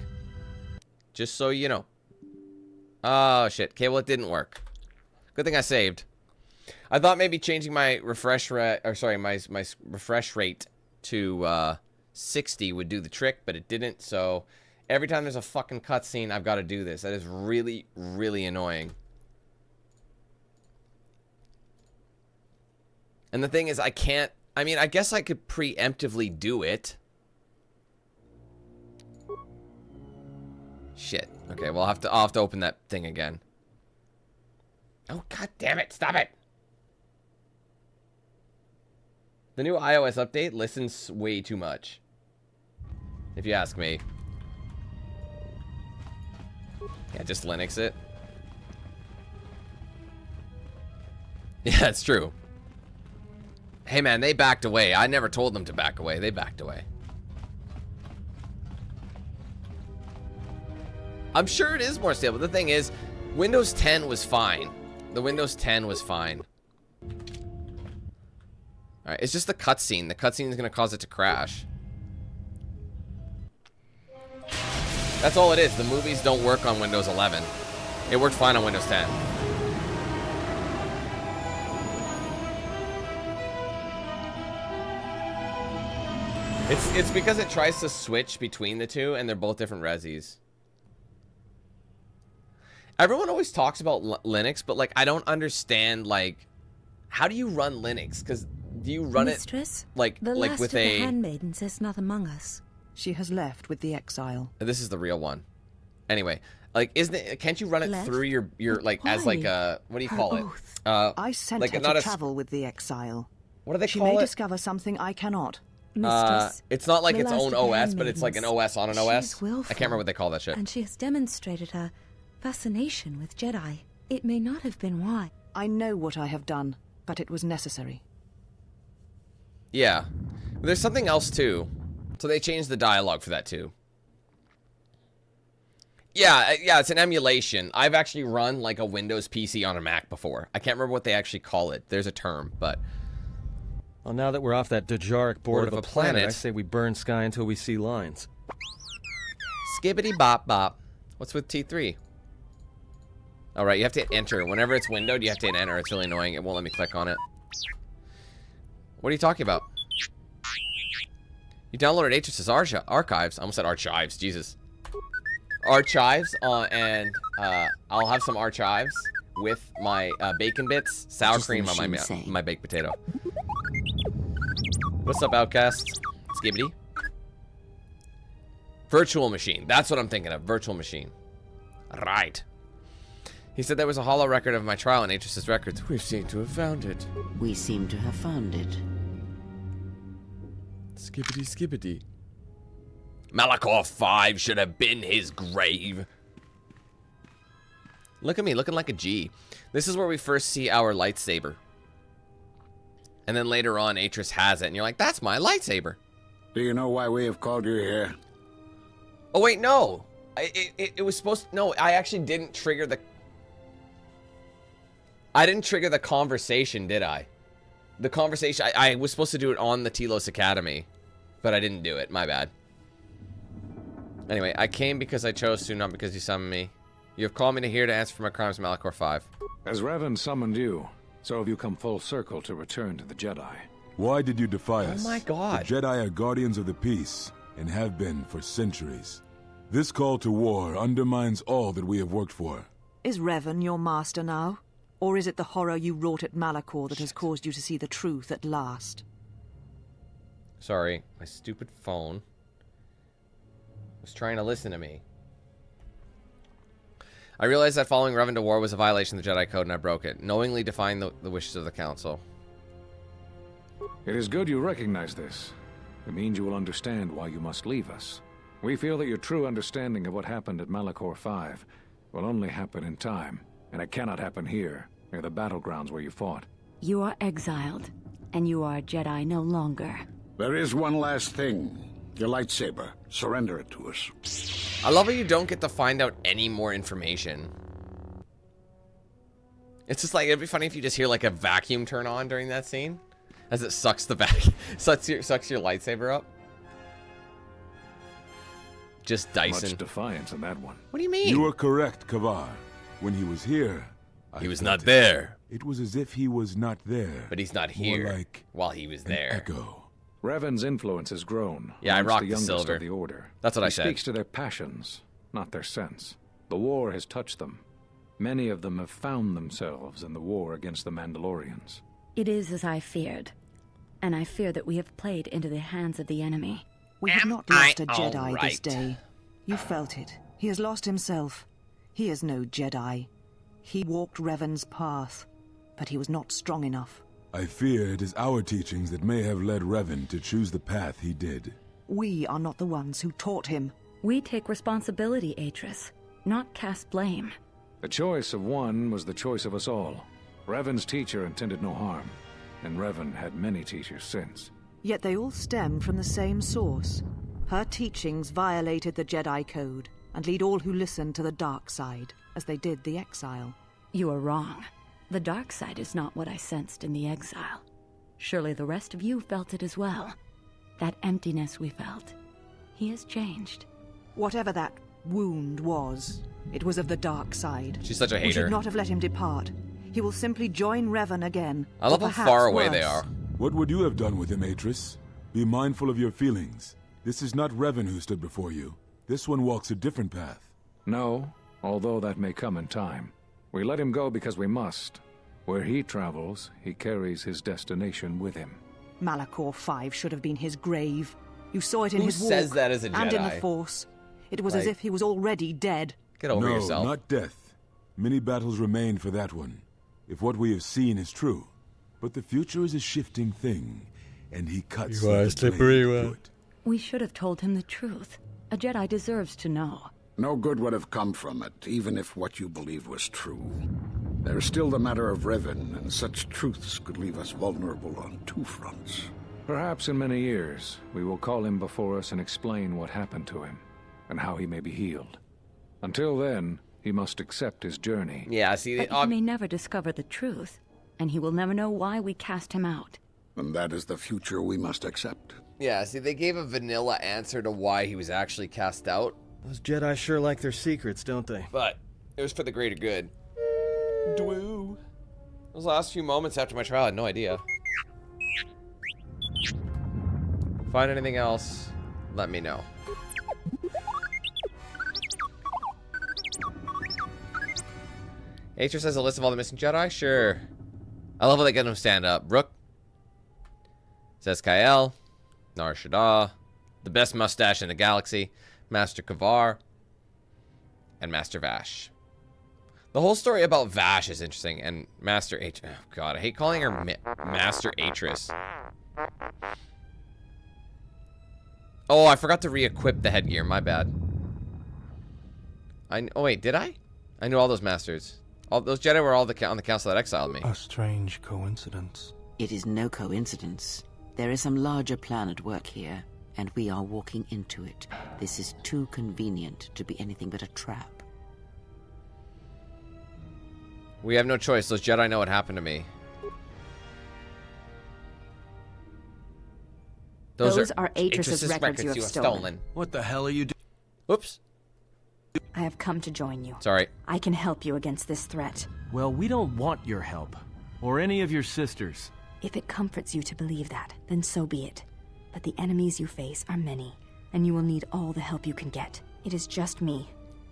Just so you know. Oh, shit. Okay, well, it didn't work. Good thing I saved. I thought maybe changing my refresh rate, or sorry, my refresh rate to 60 would do the trick, but it didn't. So every time there's a fucking cutscene, I've got to do this. That is really, really annoying. And the thing is, I can't. I mean, I guess I could preemptively do it. Shit. Okay, well, I'll have to open that thing again. Oh, god damn it. Stop it. The new iOS update listens way too much, if you ask me. Yeah, just Linux it. Yeah, it's true. Hey, man, they backed away. I never told them to back away. They backed away. I'm sure it is more stable. The thing is, Windows 10 was fine. The Windows 10 was fine. Alright, it's just the cutscene. The cutscene is going to cause it to crash. That's all it is. The movies don't work on Windows 11. It worked fine on Windows 10. It's because it tries to switch between the two, and they're both different resis. Everyone always talks about Linux, but, like, I don't understand, like, how do you run Linux? Because do you run Mistress, it, like the last with of the a... handmaidens is not among us. She has left with the exile. This is the real one. Anyway, like, isn't it... Can't you run it Left? through your like, as, like, a... What do you Her call oath. it? I sent like, her not to a... travel with the exile. What do they She call may it? discover something I cannot. It's not like the its last own of the OS, but it's like an OS on an OS. She's willful, I can't remember what they call that shit. And she has demonstrated her fascination with Jedi. It may not have been why. I know what I have done, but it was necessary. Yeah. But there's something else, too. So they changed the dialogue for that, too. Yeah, it's an emulation. I've actually run, like, a Windows PC on a Mac before. I can't remember what they actually call it. There's a term, but... Well, now that we're off that Dejaric board of a planet, I say we burn sky until we see lines. Skibbity bop bop. What's with T3? All right, you have to hit enter. Whenever it's windowed, you have to hit enter. It's really annoying. It won't let me click on it. What are you talking about? You downloaded Atris's archives. I almost said archives. Jesus. Archives, and I'll have some archives with my bacon bits, sour cream on my baked potato. What's up, Outcast? Skibbity. Virtual machine. That's what I'm thinking of. Virtual machine. Right. He said there was a hollow record of my trial in Atris's records. We seem to have found it. We seem to have found it. Skibbity skibbity. Malachor 5 should have been his grave. Look at me, looking like a G. This is where we first see our lightsaber. And then later on, Atris has it, and you're like, that's my lightsaber. Do you know why we have called you here? Oh, wait, no. It was supposed to... No, I actually didn't trigger the... I didn't trigger the conversation, did I? The conversation... I was supposed to do it on the Telos Academy, but I didn't do it. My bad. Anyway, I came because I chose to, not because you summoned me. You have called me here to answer for my crimes, Malachor 5. As Revan summoned you, so have you come full circle to return to the Jedi. Why did you defy us? Oh my god. The Jedi are guardians of the peace, and have been for centuries. This call to war undermines all that we have worked for. Is Revan your master now? Or is it the horror you wrought at Malachor that has caused you to see the truth at last? Sorry, my stupid phone was trying to listen to me. I realized that following Revan to war was a violation of the Jedi Code, and I broke it, knowingly defying the wishes of the Council. It is good you recognize this. It means you will understand why you must leave us. We feel that your true understanding of what happened at Malachor 5 will only happen in time, and it cannot happen here, near the battlegrounds where you fought. You are exiled, and you are a Jedi no longer. There is one last thing. Your lightsaber. Surrender it to us. I love how you don't get to find out any more information. It's just like, it'd be funny if you just hear like a vacuum turn on during that scene. As it sucks the sucks your lightsaber up. Just Dyson. Much defiance in that one. What do you mean? You are correct, Kavar. When he was here, he was not there. It was as if he was not there. But he's not More here like while he was an there. echo. Revan's influence has grown. Yeah, I amongst rock the the youngest silver. of the Order. That's what I He said. speaks to their passions, not their sense. The war has touched them. Many of them have found themselves in the war against the Mandalorians. It is as I feared. And I fear that we have played into the hands of the enemy. We have not lost a Jedi this day. You felt it. He has lost himself. He is no Jedi. He walked Revan's path, but he was not strong enough. I fear it is our teachings that may have led Revan to choose the path he did. We are not the ones who taught him. We take responsibility, Atris, not cast blame. The choice of one was the choice of us all. Revan's teacher intended no harm, and Revan had many teachers since. Yet they all stem from the same source. Her teachings violated the Jedi Code and lead all who listen to the dark side, as they did the exile. You are wrong. The dark side is not what I sensed in the exile. Surely the rest of you felt it as well. That emptiness we felt. He has changed. Whatever that wound was, it was of the dark side. She's such a hater. We should not have let him depart. He will simply join Revan again. I love how far away they are. What would you have done with him, Atris? Be mindful of your feelings. This is not Revan who stood before you. This one walks a different path. No, although that may come in time. We let him go because we must. Where he travels, he carries his destination with him. Malachor 5 should have been his grave. You saw it in Who his walk says that as a and in the Jedi? Force. It was as if he was already dead. Get over no, yourself. Not death. Many battles remain for that one, if what we have seen is true. But the future is a shifting thing, and he cuts You are like a slippery blade one. through it. We should have told him the truth. A Jedi deserves to know. No good would have come from it, even if what you believe was true. There's still the matter of Revan, and such truths could leave us vulnerable on two fronts. Perhaps in many years, we will call him before us and explain what happened to him, and how he may be healed. Until then, he must accept his journey. Yeah, see, But he may never discover the truth, and he will never know why we cast him out. And that is the future we must accept. Yeah, see, they gave a vanilla answer to why he was actually cast out. Those Jedi sure like their secrets, don't they? But it was for the greater good. Dwoo. Those last few moments after my trial, I had no idea. Find anything else, let me know. Atris has a list of all the missing Jedi? Sure. I love how they get them stand up. Rook. Says Kael. Nar Shaddaa. The best mustache in the galaxy. Master KotOR. And Master Vash. The whole story about Vash is interesting. And Master Atris. Oh god, I hate calling her Master Atris. Oh, I forgot to re-equip the headgear. My bad. Oh wait, did I? I knew all those masters. All those Jedi were all on the council that exiled me. A strange coincidence. It is no coincidence. There is some larger plan at work here, and we are walking into it. This is too convenient to be anything but a trap. We have no choice. Those Jedi know what happened to me. Those are Atris's records you have stolen. What the hell are you doing? Whoops. I have come to join you. Sorry. I can help you against this threat. Well, we don't want your help. Or any of your sisters. If it comforts you to believe that, then so be it. But the enemies you face are many, and you will need all the help you can get. It is just me,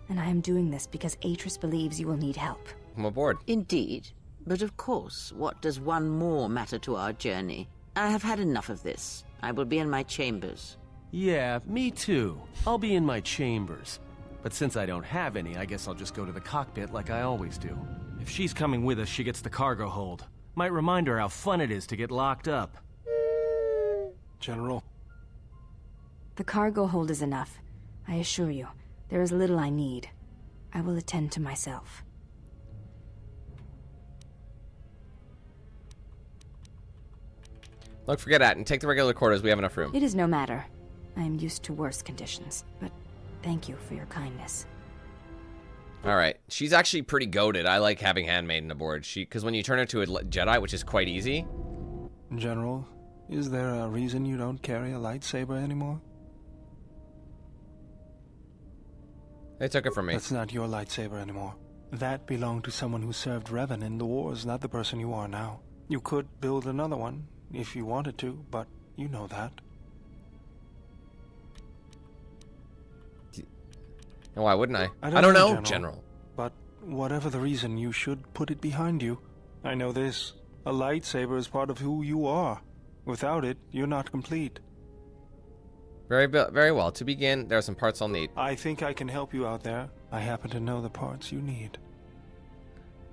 and I am doing this because Atris believes you will need help. I'm aboard. Indeed. But of course, what does one more matter to our journey? I have had enough of this. I will be in my chambers. Yeah, me too. I'll be in my chambers. But since I don't have any, I guess I'll just go to the cockpit like I always do. If she's coming with us, she gets the cargo hold. Might remind her how fun it is to get locked up. General. The cargo hold is enough. I assure you, there is little I need. I will attend to myself. Look, forget that, and take the regular quarters. We have enough room. It is no matter. I am used to worse conditions, but thank you for your kindness. Alright. She's actually pretty goated. I like having Handmaiden aboard. Because when you turn her to a Jedi, which is quite easy. General, is there a reason you don't carry a lightsaber anymore? They took it from me. That's not your lightsaber anymore. That belonged to someone who served Revan in the wars, not the person you are now. You could build another one, if you wanted to, but you know that. Why wouldn't I? I don't know, General. But whatever the reason, you should put it behind you. I know this. A lightsaber is part of who you are. Without it, you're not complete. Very well. To begin, there are some parts I'll need. I think I can help you out there. I happen to know the parts you need.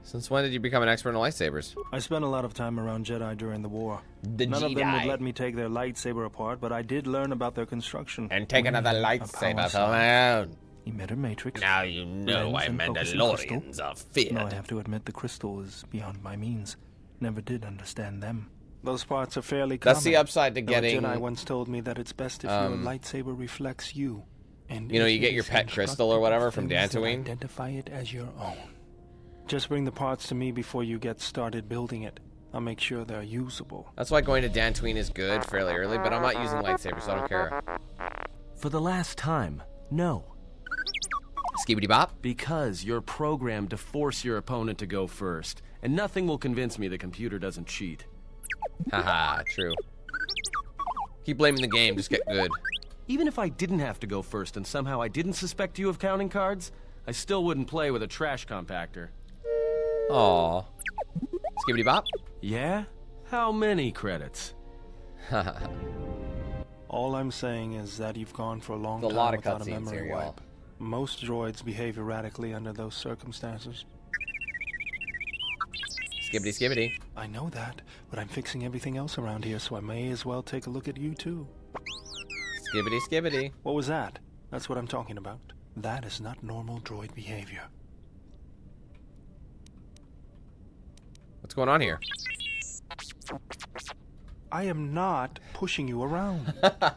Since when did you become an expert in lightsabers? I spent a lot of time around Jedi during the war. The None Jedi. of them would let me take their lightsaber apart, but I did learn about their construction. And take another lightsaber for my own. Emitter matrix. Now you know why Mandalorians are feared. No, I have to admit the crystal is beyond my means. Never did understand them. Those parts are fairly common. That's the upside to getting... Jedi once told me that it's best if your lightsaber reflects you. And you know, you get your pet crystal or whatever from Dantooine. Identify it as your own. Just bring the parts to me before you get started building it. I'll make sure they're usable. That's why going to Dantooine is good fairly early, but I'm not using lightsabers, so I don't care. For the last time, no. Skibbity bop? Because you're programmed to force your opponent to go first, and nothing will convince me the computer doesn't cheat. Haha, true. Keep blaming the game, just get good. Even if I didn't have to go first and somehow I didn't suspect you of counting cards, I still wouldn't play with a trash compactor. Aww. Skibbity bop? Yeah? How many credits? All I'm saying is that you've gone for a long There's time a lot of without a cutscenes memory here, y'all. wipe. Most droids behave erratically under those circumstances. Skibbity skibbity. I know that, but I'm fixing everything else around here, so I may as well take a look at you too. Skibbity skibbity. What was that? That's what I'm talking about. That is not normal droid behavior. What's going on here? I am not pushing you around.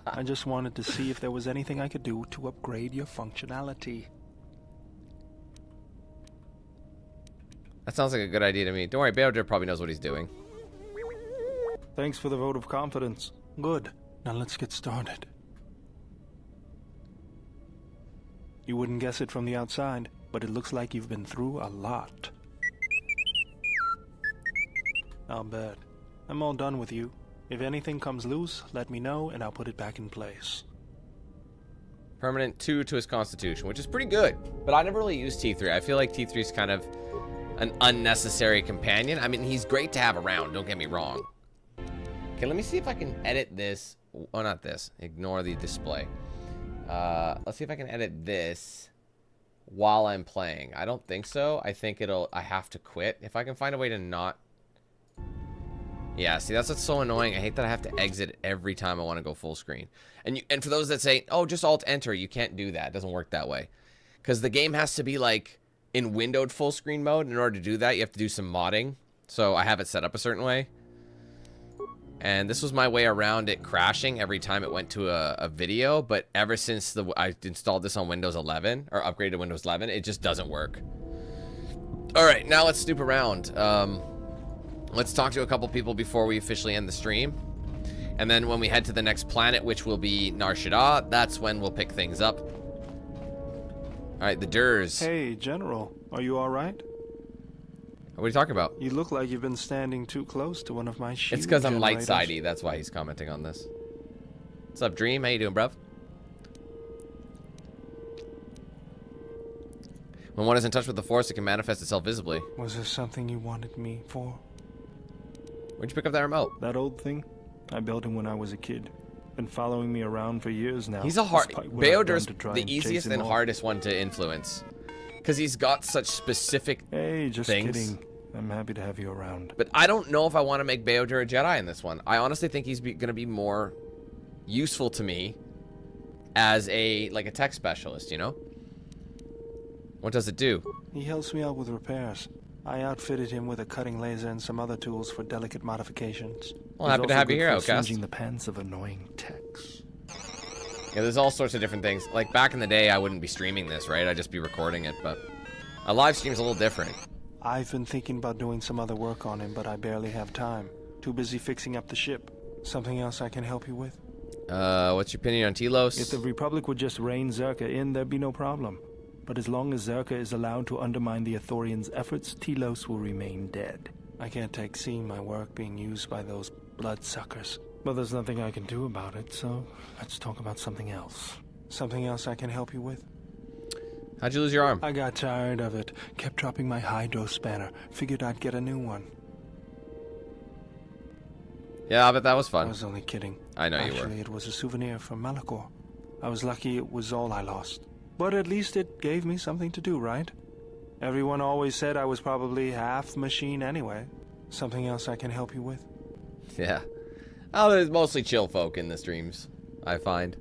I just wanted to see if there was anything I could do to upgrade your functionality. That sounds like a good idea to me. Don't worry, Bao-Dur probably knows what he's doing. Thanks for the vote of confidence. Good. Now let's get started. You wouldn't guess it from the outside, but it looks like you've been through a lot. I'll bet. I'm all done with you. If anything comes loose, let me know and I'll put it back in place. Permanent 2 to his constitution, which is pretty good. But I never really used T3. I feel like T3 is kind of an unnecessary companion. I mean, he's great to have around, don't get me wrong. Okay, let me see if I can edit this. Oh, not this. Ignore the display. Let's see if I can edit this while I'm playing. I don't think so. I think I have to quit. If I can find a way to not... Yeah, see, that's what's so annoying. I hate that I have to exit every time I want to go full screen. And for those that say, oh, just Alt-Enter, you can't do that. It doesn't work that way. Because the game has to be, like, in windowed full screen mode. In order to do that, you have to do some modding. So I have it set up a certain way. And this was my way around it crashing every time it went to a video. But ever since I installed this on Windows 11, or upgraded to Windows 11, it just doesn't work. All right, now let's snoop around. Let's talk to a couple people before we officially end the stream. And then when we head to the next planet, which will be Nar Shaddaa, that's when we'll pick things up. All right, the Durs. Hey, General. Are you all right? What are you talking about? You look like you've been standing too close to one of my shield It's because I'm generators. light-sidey. That's why he's commenting on this. What's up, Dream? How you doing, bruv? When one is in touch with the Force, it can manifest itself visibly. Was there something you wanted me for? Where'd you pick up that remote? That old thing? I built it when I was a kid. Been following me around for years now. He's a hard... Bao-Dur's the and easiest and hardest one to influence. Because he's got such specific Hey, just things. kidding. I'm happy to have you around. But I don't know if I want to make Bao-Dur a Jedi in this one. I honestly think he's going to be more useful to me as a tech specialist, you know? What does it do? He helps me out with repairs. I outfitted him with a cutting laser and some other tools for delicate modifications. Well, happy to have you here, Outcast. Singeing the pants of annoying techs. Yeah, there's all sorts of different things. Like, back in the day, I wouldn't be streaming this, right? I'd just be recording it, but a live stream's a little different. I've been thinking about doing some other work on him, but I barely have time. Too busy fixing up the ship. Something else I can help you with? What's your opinion on Telos? If the Republic would just rein Czerka in, there'd be no problem. but as long as Czerka is allowed to undermine the Ithorians' efforts, Telos will remain dead. I can't take seeing my work being used by those bloodsuckers. But there's nothing I can do about it, so let's talk about something else. Something else I can help you with? How'd you lose your arm? I got tired of it. Kept dropping my hydro spanner. Figured I'd get a new one. Yeah, but that was fun. I was only kidding. I know you were. Actually, it was a souvenir from Malachor. I was lucky it was all I lost. But at least it gave me something to do, right? Everyone always said I was probably half machine anyway. Something else I can help you with? Yeah. Oh, there's mostly chill folk in the streams, I find.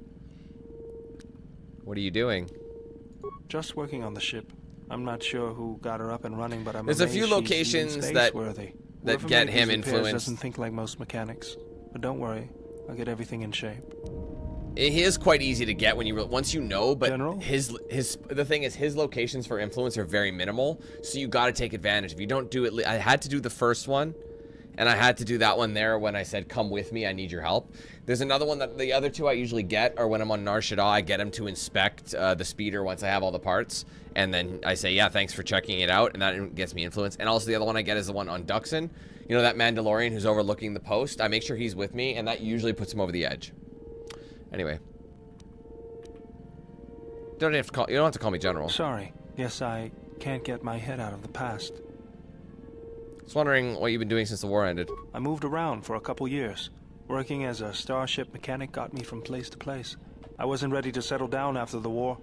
What are you doing? Just working on the ship. I'm not sure who got her up and running, but I'm There's a few locations that get him influenced. Doesn't think like most mechanics, but don't worry, I'll get everything in shape. He is quite easy to get when you once you know, but General? the thing is his locations for influence are very minimal, so you got to take advantage. If you don't do it, I had to do the first one, and I had to do that one there when I said, "Come with me, I need your help." There's another one that the other two I usually get are when I'm on Nar Shaddaa, I get him to inspect the speeder once I have all the parts, and then I say, "Yeah, thanks for checking it out," and that gets me influence. And also the other one I get is the one on Duxon. You know that Mandalorian who's overlooking the post? I make sure he's with me, and that usually puts him over the edge. Anyway. You don't have to call me General. Sorry. Guess I can't get my head out of the past. I was wondering what you've been doing since the war ended. I moved around for a couple years. Working as a starship mechanic got me from place to place. I wasn't ready to settle down after the war.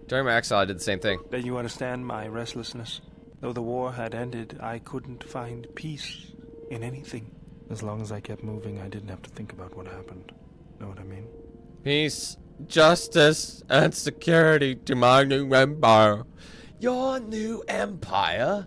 During my exile, I did the same thing. Then you understand my restlessness. Though the war had ended, I couldn't find peace in anything. As long as I kept moving, I didn't have to think about what happened. Know what I mean? Peace, justice, and security to my new empire. Your new empire?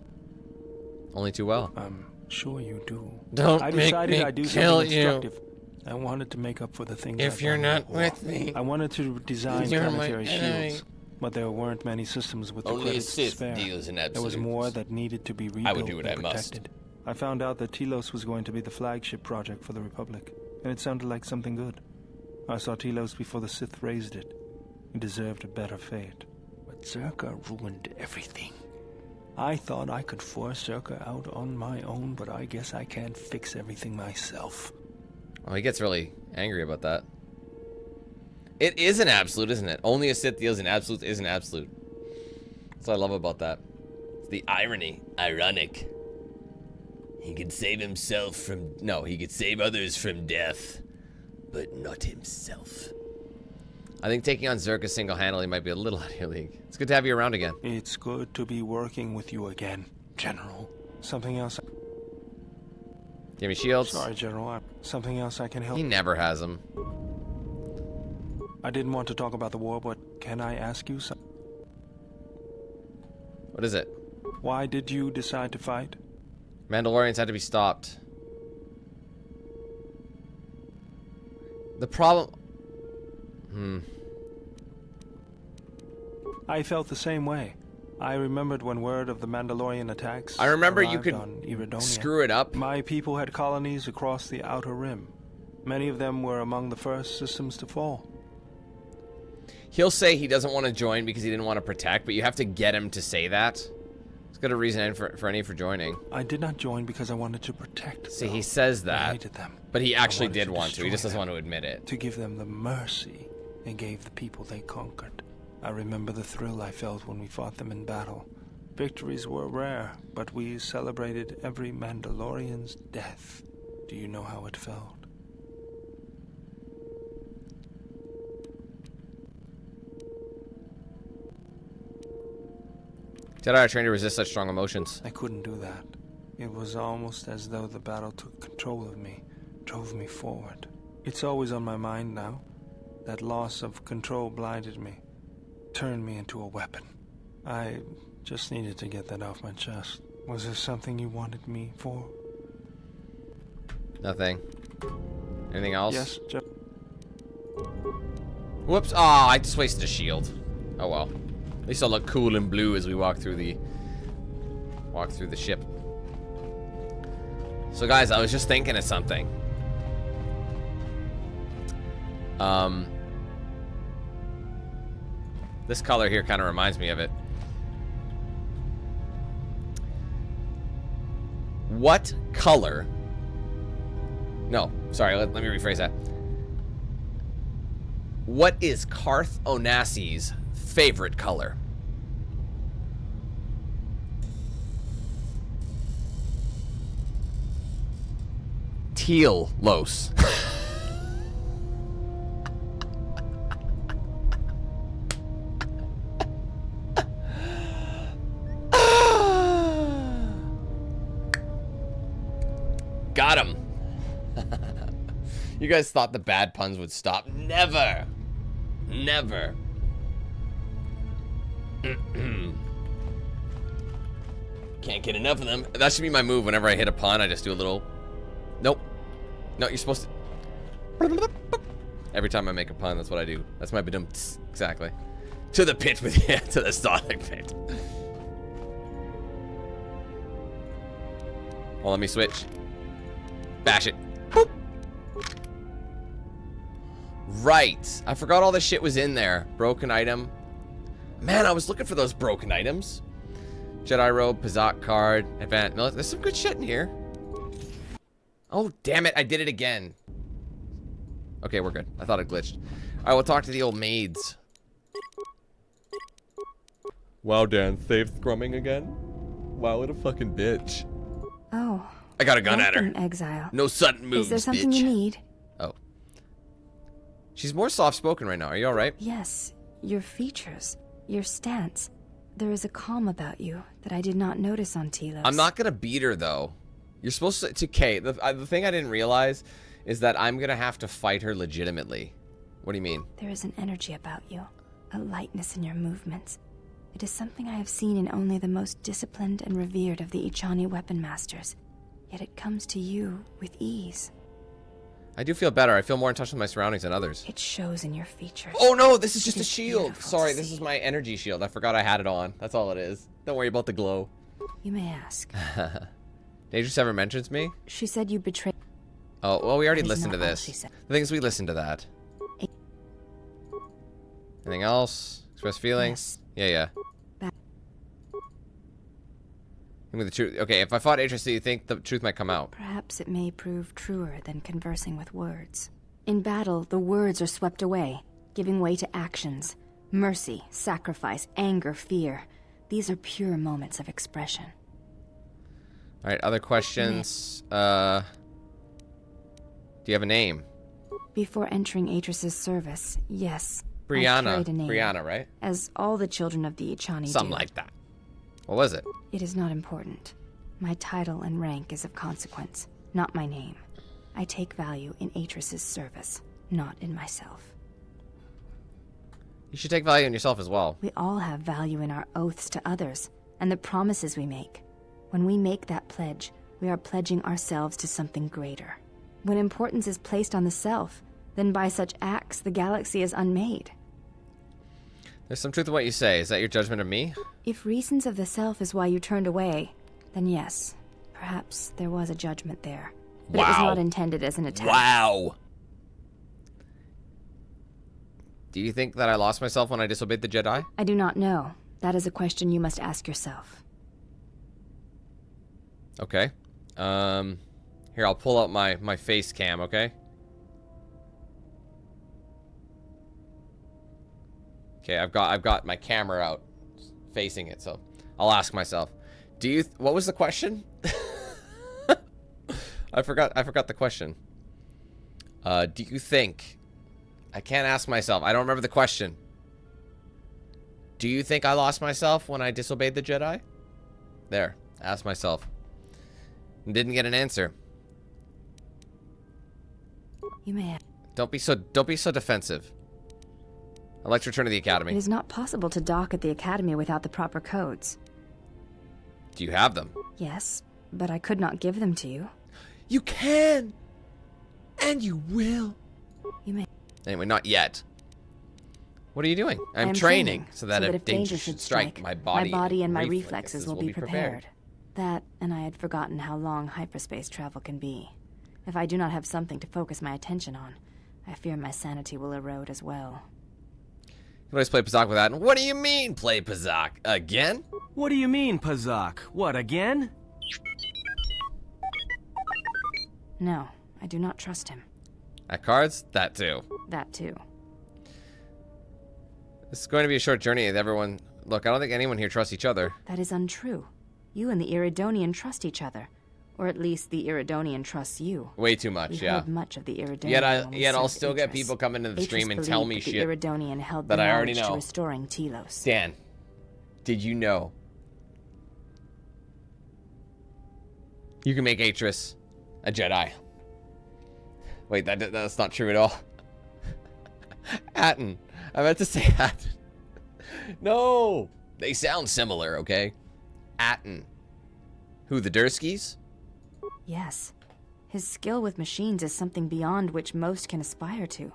Only too well. I'm sure you do. Don't I make decided me I'd do kill something you. instructive. I wanted to make up for the things If I've you're done not in the war. with me, I wanted to design you're my planetary enemy. shields, but there weren't many systems with the Only a credits to Sith spare. deals in There was absolutes. more that needed to be rebuilt I would do what and I must. protected. I found out that Telos was going to be the flagship project for the Republic, and it sounded like something good. I saw Telos before the Sith raised it. He deserved a better fate. But Czerka ruined everything. I thought I could force Czerka out on my own, but I guess I can't fix everything myself. Oh, he gets really angry about that. It is an absolute, isn't it? Only a Sith deals in absolutes is an absolute. That's what I love about that. It's the irony. Ironic. He could save himself from... No, he could save others from death, but not himself. I think taking on Czerka single-handedly might be a little out of your league. It's good to have you around again. It's good to be working with you again, General. Something else... Give me shields. Sorry, General. Something else I can help... He never has them. I didn't want to talk about the war, but can I ask you something? What is it? Why did you decide to fight? Mandalorians had to be stopped. The problem... I felt the same way. I remembered when word of the Mandalorian attacks I remember you arrived could on Iridonia. screw it up. My people had colonies across the Outer Rim. Many of them were among the first systems to fall. He'll say he doesn't want to join because he didn't want to protect, but you have to get him to say that. He's got a reason for joining. I did not join because I wanted to protect See, them. he says I that, hated them. but he actually I wanted did to want to. He just doesn't destroy want to admit it. To give them the mercy they gave the people they conquered. I remember the thrill I felt when we fought them in battle. Victories were rare, but we celebrated every Mandalorian's death. Do you know how it felt? Jedi are trained to resist such strong emotions. I couldn't do that. It was almost as though the battle took control of me, drove me forward. It's always on my mind now. That loss of control blinded me, turned me into a weapon. I just needed to get that off my chest. Was there something you wanted me for? Nothing. Anything else? Yes, Whoops. Ah, I just wasted a shield. Oh well. At least I'll look cool and blue as we walk through the ship. So guys, I was just thinking of something. This color here kind of reminds me of it. What color? No, sorry, let me rephrase that. What is Karth Onassi's favorite color? Telos. Got him. You guys thought the bad puns would stop. Never. Never. Can't get enough of them. That should be my move. Whenever I hit a pun, I just do a little... Nope. No, you're supposed to... Every time I make a pun, that's what I do. That's my badum. Exactly. To the pit with you. To the sonic pit. Well, let me switch. Bash it. Boop. Right. I forgot all this shit was in there. Broken item. Man, I was looking for those broken items. Jedi robe, Pazak card, advanced military. There's some good shit in here. Oh, damn it. I did it again. Okay, we're good. I thought it glitched. All right, we'll talk to the old maids. Wow, Dan, safe scrumming again? Wow, what a fucking bitch. Oh. I got a gun at her. Exile. No sudden moves, Is there something bitch. you need? Oh. She's more soft-spoken right now. Are you alright? Yes. Your features. Your stance. There is a calm about you that I did not notice on Telos. I'm not gonna beat her, though. You're supposed to Kate. The thing I didn't realize is that I'm gonna have to fight her legitimately. What do you mean? There is an energy about you. A lightness in your movements. It is something I have seen in only the most disciplined and revered of the Ichani weapon masters. Yet it comes to you with ease. I do feel better. I feel more in touch with my surroundings than others. It shows in your features. Oh no, this is just a shield. Sorry, this is my energy shield. I forgot I had it on. That's all it is. Don't worry about the glow. You may ask. Dangerous ever mentions me? She said you betrayed... Oh, well, we already That is listened to not all this. she said. The thing is, we listened to that. Anything else? Express feelings? Yes. Yeah. Give me the truth. Okay, if I fought Atris, do you think the truth might come out? Perhaps it may prove truer than conversing with words. In battle, the words are swept away, giving way to actions. Mercy, sacrifice, anger, fear. These are pure moments of expression. Alright, other questions. Do you have a name? Before entering Atris's service, yes. Brianna. I carried a name, Brianna, right? as all the children of the Ichani Something do. like that. What was it? It is not important. My title and rank is of consequence, not my name. I take value in Atris's service, not in myself. You should take value in yourself as well. We all have value in our oaths to others, and the promises we make. When we make that pledge, we are pledging ourselves to something greater. When importance is placed on the self, then by such acts the galaxy is unmade. There's some truth in what you say. Is that your judgment of me? If reasons of the self is why you turned away, then yes, perhaps there was a judgment there. But it was not intended as an attack. Wow. Do you think that I lost myself when I disobeyed the Jedi? I do not know. That is a question you must ask yourself. Okay. Here, I'll pull out my face cam, okay? Okay, I've got my camera out facing it, so I'll ask myself. What was the question? I forgot the question. Do you think... I can't ask myself. I don't remember the question. Do you think I lost myself when I disobeyed the Jedi? There. Ask myself. Didn't get an answer. You may. Don't be so defensive. I'd like to return to the academy. It is not possible to dock at the academy without the proper codes. Do you have them? Yes, but I could not give them to you. You can! And you will. You may. Anyway, not yet. What are you doing? I'm training so that if danger should strike, my body and my reflexes will be prepared. That, and I had forgotten how long hyperspace travel can be. If I do not have something to focus my attention on, I fear my sanity will erode as well. You always play Pazak with that. What do you mean, play Pazak? Again? What do you mean, Pazak? What, again? No, I do not trust him. At cards? That too. That too. This is going to be a short journey with everyone. Look, I don't think anyone here trusts each other. That is untrue. You and the Iridonian trust each other. Or at least the Iridonian trusts you. Way too much, we heard much of the Iridonian. Yet I'll still get people come into the stream and tell me shit the Iridonian held that the I already knowledge know. To restoring Telos. Dan, did you know you can make Atris a Jedi? Wait, that's not true at all. Atten. I meant to say Atten. No! They sound similar, okay? Atten. Who, the Durskis? Yes. His skill with machines is something beyond which most can aspire to.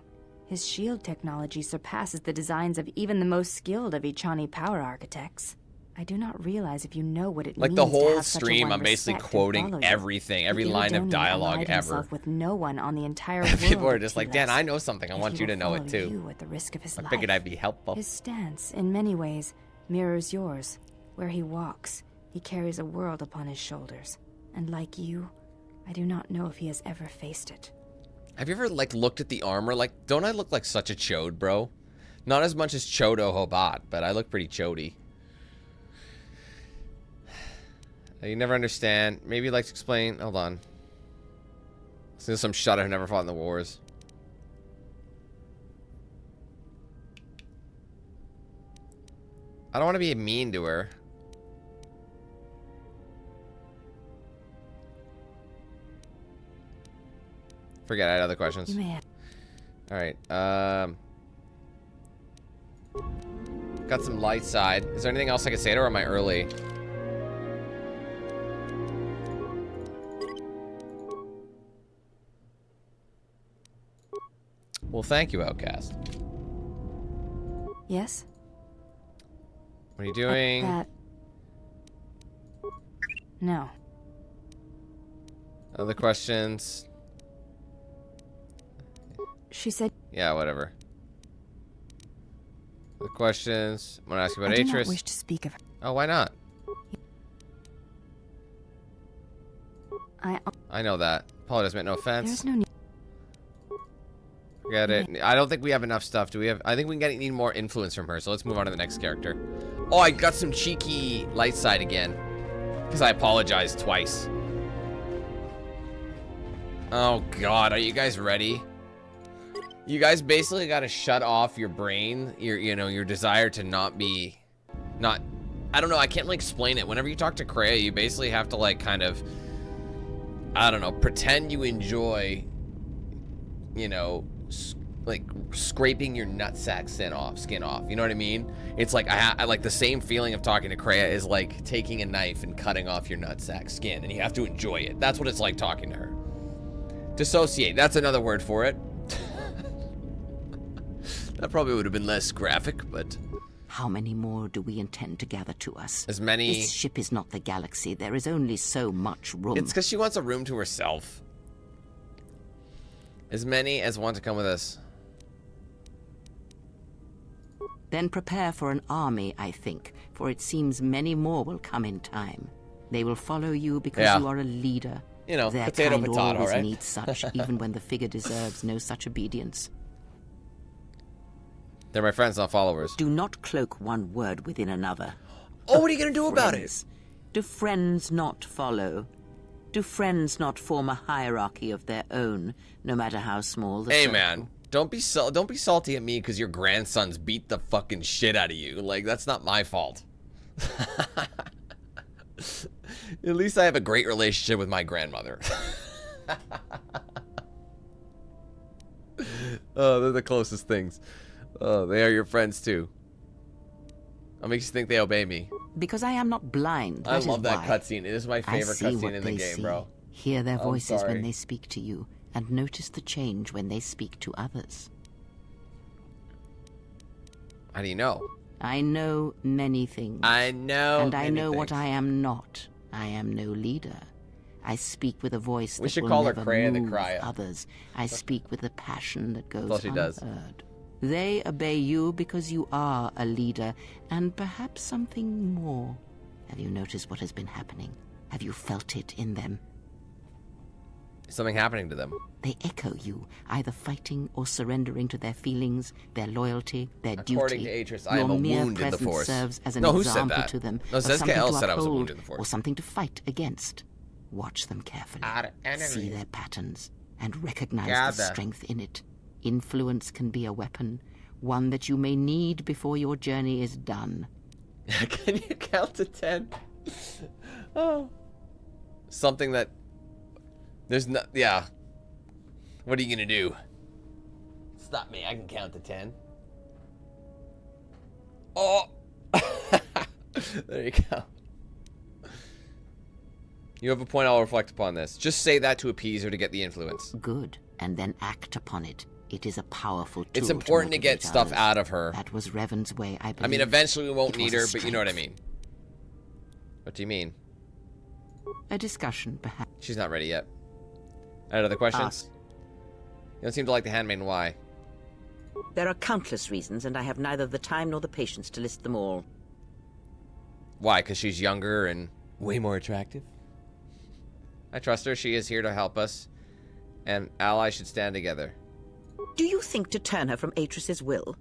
His shield technology surpasses the designs of even the most skilled of Ichani power architects. I do not realize if you know what it means like the to whole have such a stream, one I'm basically respect and quoting follow you. everything, every The line of Iridonian dialogue allied ever. himself with no one on the entire And world people are of just like, Telos. Dan, I know something. I And want he you to will know it follow too. you at the risk of his I life. figured I'd be helpful. His stance, in many ways, mirrors yours. Where he walks, he carries a world upon his shoulders. And like you, I do not know if he has ever faced it. Have you ever, like, looked at the armor? Like, don't I look like such a chode, bro? Not as much as Chodo Hobat, but I look pretty chody. You never understand. Maybe you'd like to explain. Hold on. This is some shut I've never fought in the wars. I don't want to be mean to her. Forget I had other questions. You may have. Alright, got some light side. Is there anything else I can say to her, or am I early? Well, thank you, Outcast. Yes? What are you doing? That... No. Other questions? She said... Yeah, whatever. Other questions? Want to ask you about I do not Atris? wish to speak of her. Oh, why not? I know that. Apologize, meant no offense. There's no need. Forget it. I don't think we have enough stuff. Do we have? I think we need more influence from her. So let's move on to the next character. Oh, I got some cheeky light side again. Because I apologized twice. Oh, God. Are you guys ready? You guys basically got to shut off your brain. Your desire to not be... I don't know. I can't really explain it. Whenever you talk to Kreia, you basically have to, like, kind of... I don't know. Pretend you enjoy... like scraping your nutsack skin off. You know what I mean? It's like I like the same feeling of talking to Kreia is like taking a knife and cutting off your nutsack skin, and you have to enjoy it. That's what it's like talking to her. Dissociate. That's another word for it. That probably would have been less graphic, but... How many more do we intend to gather to us? As many... This ship is not the galaxy. There is only so much room. It's because she wants a room to herself. As many as want to come with us. Then prepare for an army, I think, for it seems many more will come in time. They will follow you because you are a leader. You know, their potato, kind potato, always right? needs such, even when the figure deserves no such obedience. They're my friends, not followers. Do not cloak one word within another. Oh, what are you going to do about it? Do friends not follow? Do friends not form a hierarchy of their own, no matter how small the Hey, circle? man. Don't be salty at me because your grandsons beat the fucking shit out of you. Like, that's not my fault. At least I have a great relationship with my grandmother. Oh, they're the closest things. Oh, they are your friends too. What makes you think they obey me? Because I am not blind. I love that cutscene. It is my favorite cutscene in the they game, see. bro. Hear their I'm voices sorry. when they speak to you, and notice the change when they speak to others. How do you know? I know many things. I know And I many know what things. I am not. I am no leader. I speak with a voice We that should will call her never Kreia the move Kreia. others. I speak with a passion that goes all she does. unheard. They obey you because you are a leader, and perhaps something more. Have you noticed what has been happening? Have you felt it in them? Is something happening to them? They echo you, either fighting or surrendering to their feelings, their loyalty, their duty. According to Atris, I am a wound in the Force. Serves as an no, who said example that? to them No, of something ZKL to said I was a uphold wound in the Force. or something to fight against. Watch them carefully. See their patterns and recognize the strength in it. Influence can be a weapon, one that you may need before your journey is done. Can you count to 10? Oh. Something that... There's no... Yeah. What are you gonna do? Stop me, I can count to 10. Oh! There you go. You have a point, I'll reflect upon this. Just say that to appease her to get the influence. Good, and then act upon it. It is a powerful tool. It's important to get stuff out of her. That was Revan's way, I believe. I mean, eventually we won't need her, but you know what I mean. What do you mean? A discussion, perhaps. She's not ready yet. Any other questions? You don't seem to like the handmaiden. Why? There are countless reasons, and I have neither the time nor the patience to list them all. Why? Because she's younger and way more attractive? I trust her. She is here to help us. And allies should stand together. Do you think to turn her from Atris's will?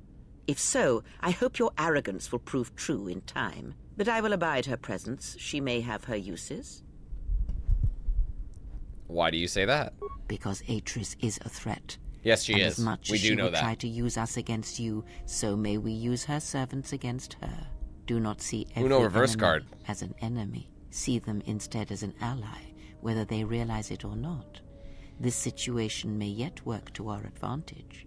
If so, I hope your arrogance will prove true in time. But I will abide her presence. She may have her uses. Why do you say that? Because Atris is a threat. Yes, she is. As much we as do she know will that. try to use us against you, so may we use her servants against her. Do not see every Uno reverse enemy card. as an enemy. See them instead as an ally, whether they realize it or not. This situation may yet work to our advantage.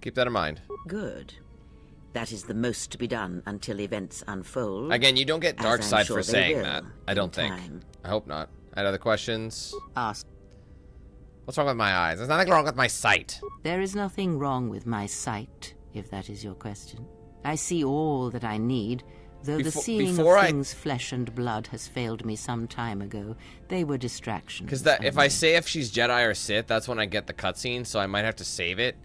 Keep that in mind. Good. That is the most to be done until events unfold. Again, you don't get dark as I'm side sure for they saying will that. I don't in think. time. I hope not. Any other questions? Ask. What's wrong with my eyes? There's nothing wrong with my sight. There is nothing wrong with my sight, if that is your question. I see all that I need, though the seeing of things flesh and blood has failed me some time ago. They were distractions. Because that if I say if she's Jedi or Sith, that's when I get the cutscene, so I might have to save it.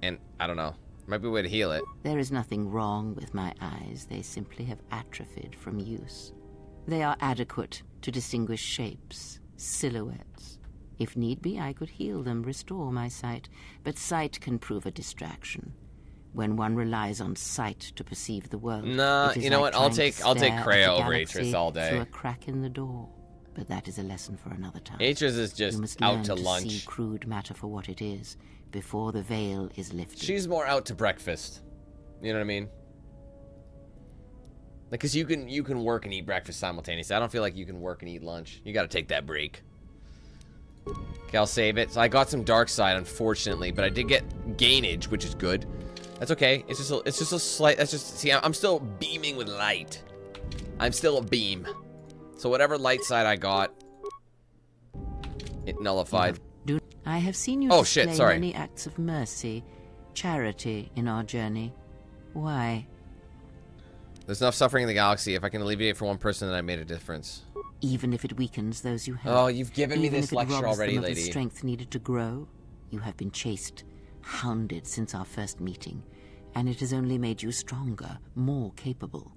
And I don't know. Might be a way to heal it. There is nothing wrong with my eyes. They simply have atrophied from use. They are adequate to distinguish shapes, silhouettes. If need be, I could heal them, restore my sight. But sight can prove a distraction. When one relies on sight to perceive the world, Nah, it is you know like what? I'll trying to take stare Kreia at the over galaxy Atris all day. through a crack in the door. But that is a lesson for another time. Atris is just you must out learn to to lunch. see crude matter for what it is before the veil is lifted. She's more out to breakfast. You know what I mean? Like, cause you can work and eat breakfast simultaneously. I don't feel like you can work and eat lunch. You got to take that break. Okay, I'll save it. So I got some dark side, unfortunately, but I did get gainage, which is good. That's okay. It's just a slight. That's just see. I'm still beaming with light. I'm still a beam. So whatever light side I got, it nullified. I have seen you Oh, display shit, sorry. many acts of mercy, charity in our journey. Why? There's enough suffering in the galaxy. If I can alleviate for one person, then I made a difference. Even if it weakens those you help. Oh, you've given me Even this if it lecture robs already, them of lady. the strength needed to grow. You have been chased, hounded since our first meeting, and it has only made you stronger, more capable.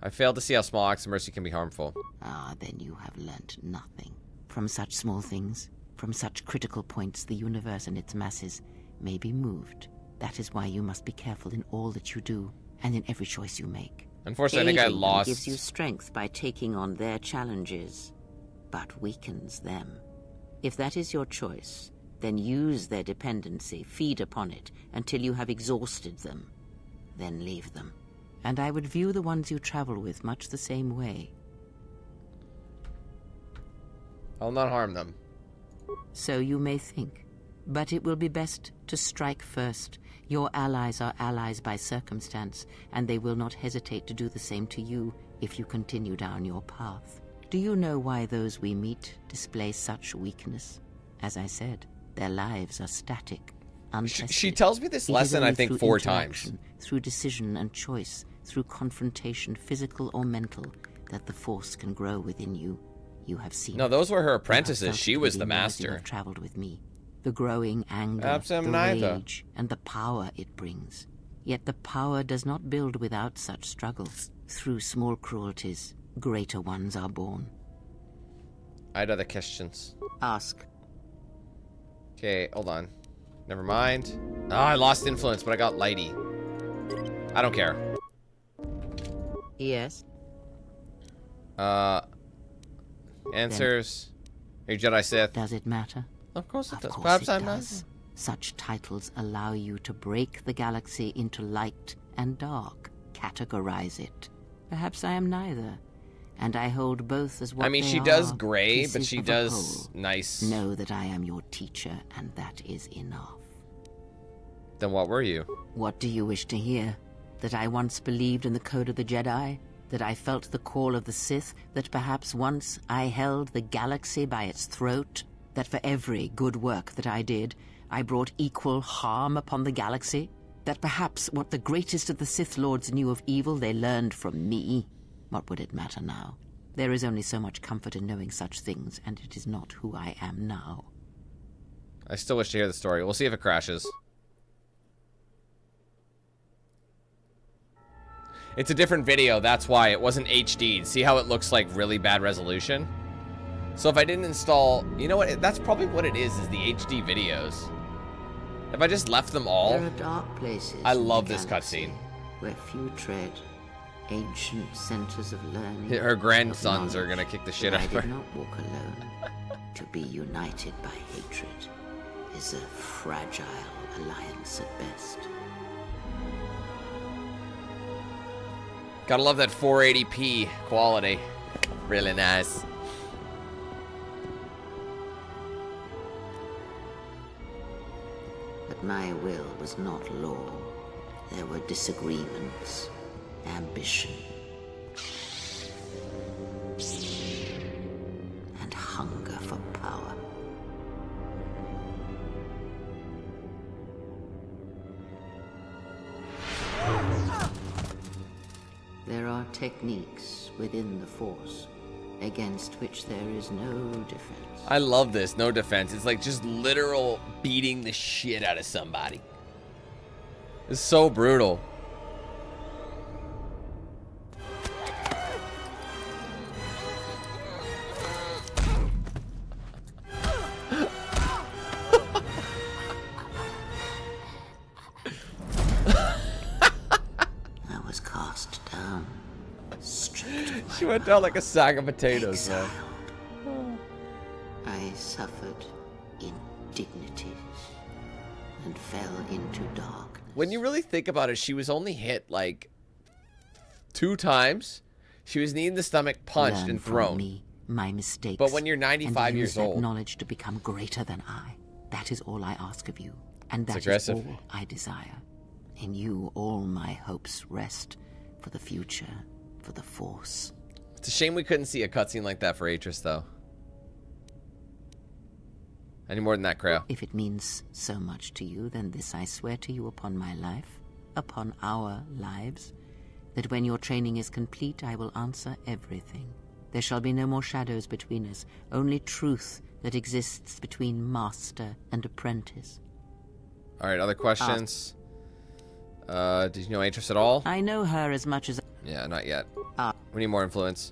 I failed to see how small acts of mercy can be harmful. Ah, then you have learnt nothing. From such small things, from such critical points, the universe and its masses may be moved. That is why you must be careful in all that you do, and in every choice you make. Unfortunately, I think I Aiding them lost. gives you strength by taking on their challenges, but weakens them. If that is your choice, then use their dependency, feed upon it, until you have exhausted them. Then leave them. And I would view the ones you travel with much the same way. I'll not harm them. So you may think. But it will be best to strike first. Your allies are allies by circumstance, and they will not hesitate to do the same to you if you continue down your path. Do you know why those we meet display such weakness? As I said, their lives are static, untested. She tells me this It is lesson, only I think, through 4 times. interaction, through decision and choice, through confrontation, physical or mental, that the force can grow within you. You have seen. No, those were her You have apprentices. felt She it was the within you as you master. have traveled with me. The growing anger, Perhaps I'm the neither. rage, and the power it brings. Yet the power does not build without such struggle. Through small cruelties, greater ones are born. I had other questions. Ask. Okay, hold on. Never mind. Oh, I lost influence, but I got lighty. I don't care. Yes. Answers. Are you Jedi Sith? Does it matter? Of course it does. Course Perhaps it I'm does. Such titles allow you to break the galaxy into light and dark, categorize it. Perhaps I am neither, and I hold both as what I mean, they she does are, gray, but pieces she of a does whole. nice. Know that I am your teacher, and that is enough. Then what were you? What do you wish to hear? That I once believed in the code of the Jedi? That I felt the call of the Sith? That perhaps once I held the galaxy by its throat? That for every good work that I did, I brought equal harm upon the galaxy? That perhaps what the greatest of the Sith Lords knew of evil they learned from me? What would it matter now? There is only so much comfort in knowing such things, and it is not who I am now. I still wish to hear the story. We'll see if it crashes. It's a different video, that's why. It wasn't HD'd. See how it looks like really bad resolution? So if I didn't install... You know what? That's probably what it is the HD videos. If I just left them all... There are dark places I in love the this galaxy cutscene. where few tread, ancient centers of learning. Her grandsons of are gonna kick the shit knowledge, out of but her. I did not walk alone. To be united by hatred is a fragile alliance at best. Gotta love that 480p quality. Really nice. But my will was not law. There were disagreements, ambition, and hunger for power. There are techniques within the Force against which there is no defense. I love this. No defense. It's like just literal beating the shit out of somebody. It's so brutal. I was cast down. She went down like a sack of potatoes, man. I suffered indignities and fell into dark. When you really think about it, she was only hit like 2 times. She was knee in the stomach, punched, Learn and from thrown. me, my mistakes. But when you're 95 and use years that old, knowledge to become greater than I. That is all I ask of you, and It's that is aggressive. all I desire. In you, all my hopes rest for the future, for the Force. it's a shame we couldn't see a cutscene like that for Atris, though. Any more than that, Crow? If it means so much to you, then this I swear to you upon my life, upon our lives, that when your training is complete, I will answer everything. There shall be no more shadows between us, only truth that exists between master and apprentice. All right, other questions? Did you know Atris at all? I know her as much as... Yeah, not yet. We need more influence.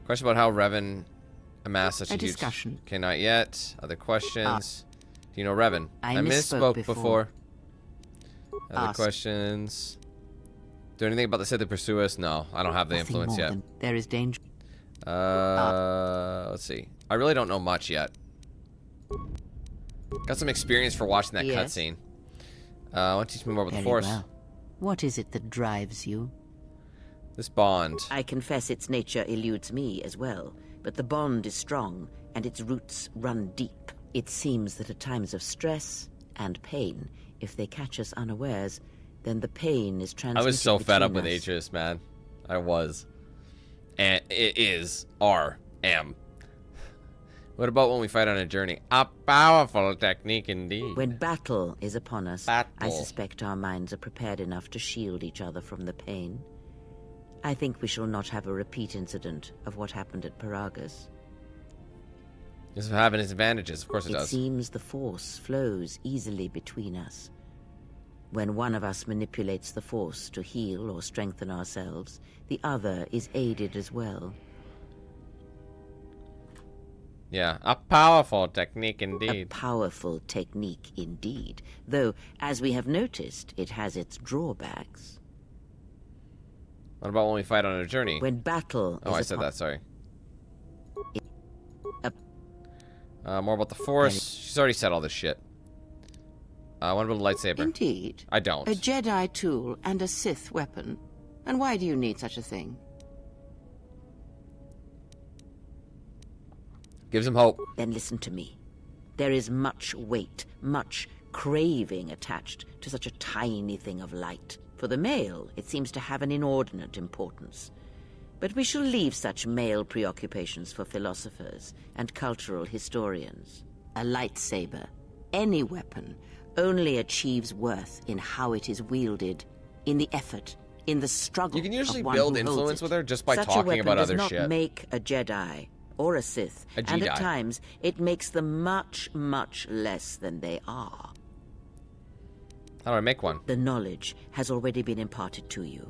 Question about how Revan amassed such a, A huge... discussion. Okay, not yet. Other questions? Do you know Revan? I misspoke misspoke before. Other Ask. questions? Do anything about the Sith that pursue us? No, I don't have the Nothing influence more yet. than there is danger. Let's see. I really don't know much yet. Got some experience for watching that Yes. cutscene. Want to teach me more about the Very Force? well. What is it that drives you? This bond. I confess its nature eludes me as well, but the bond is strong, and its roots run deep. It seems that at times of stress and pain, if they catch us unawares, then the pain is transmitted I was so fed up with between us. Atris, man. I was. And it is. Am. What about when we fight on a journey? A powerful technique indeed. When battle is upon us, Battle. I suspect our minds are prepared enough to shield each other from the pain. I think we shall not have a repeat incident of what happened at Paragus. Just having its advantages, of course it does. It seems the Force flows easily between us. When one of us manipulates the Force to heal or strengthen ourselves, the other is aided as well. Yeah, a powerful technique indeed. A powerful technique indeed. Though, as we have noticed, it has its drawbacks. What about when we fight on a journey? When battle Oh, I said that, sorry. More about the Force. She's already said all this shit. What about a lightsaber? Indeed. I don't. A Jedi tool and a Sith weapon. And why do you need such a thing? Gives him hope. Then listen to me. There is much weight, much craving attached to such a tiny thing of light. For the male, it seems to have an inordinate importance. But we shall leave such male preoccupations for philosophers and cultural historians. A lightsaber, any weapon, only achieves worth in how it is wielded, in the effort, in the struggle. You can usually of one build who influence holds it. with her just by Such talking about other does shit. not make a Jedi or a Sith, A and Jedi. at times it makes them much, much less than they are. How do I make one? The knowledge has already been imparted to you.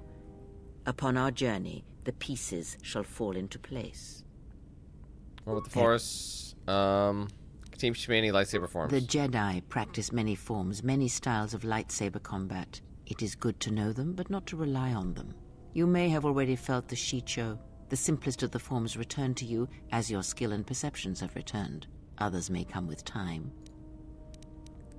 Upon our journey, the pieces shall fall into place. What about the Force? Teach me any lightsaber forms. The Jedi practice many forms, many styles of lightsaber combat. It is good to know them, but not to rely on them. You may have already felt the Shicho. The simplest of the forms return to you as your skill and perceptions have returned. Others may come with time.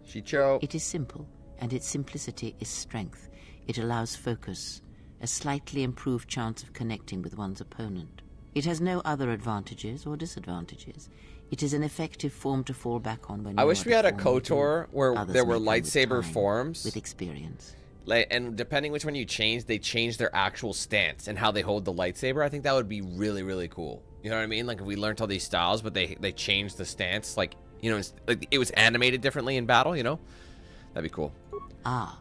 Shicho. It is simple, and its simplicity is strength. It allows focus, a slightly improved chance of connecting with one's opponent. It has no other advantages or disadvantages. It is an effective form to fall back on when I you wish are we had a the form you KotOR do. where Others there were may come with lightsaber time, forms. with experience. And depending which one you change, they change their actual stance and how they hold the lightsaber. I think that would be really, really cool. You know what I mean? Like if we learned all these styles, but they changed the stance, like, you know, like it was animated differently in battle, you know? That'd be cool. Ah,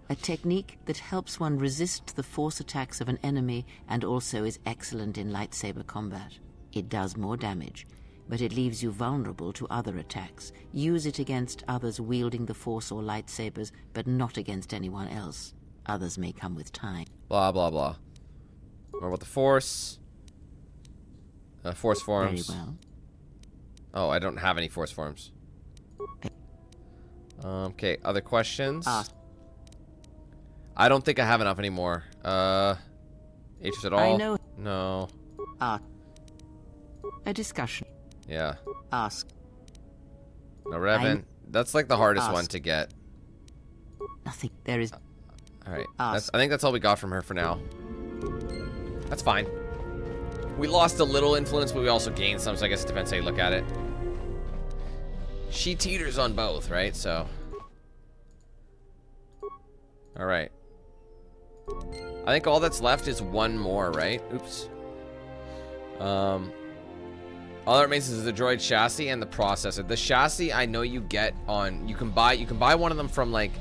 a technique that helps one resist the force attacks of an enemy and also is excellent in lightsaber combat. It does more damage, but it leaves you vulnerable to other attacks. Use it against others wielding the Force or lightsabers, but not against anyone else. Others may come with time. Blah, blah, blah. More about the Force. Force forms. Very well. Oh, I don't have any Force forms. Okay, other questions? I don't think I have enough anymore. Aegis at all? I know. No. A discussion. Yeah. Ask. No, Revan. That's like the hardest one Ask. to get. Nothing. There is. Alright. Ask. I think that's all we got from her for now. That's fine. We lost a little influence, but we also gained some, so I guess it depends how you look at it. She teeters on both, right? So. Alright. I think all that's left is one more, right? Oops. All that remains is the droid chassis and the processor. The chassis I know you get on, you can buy one of them from like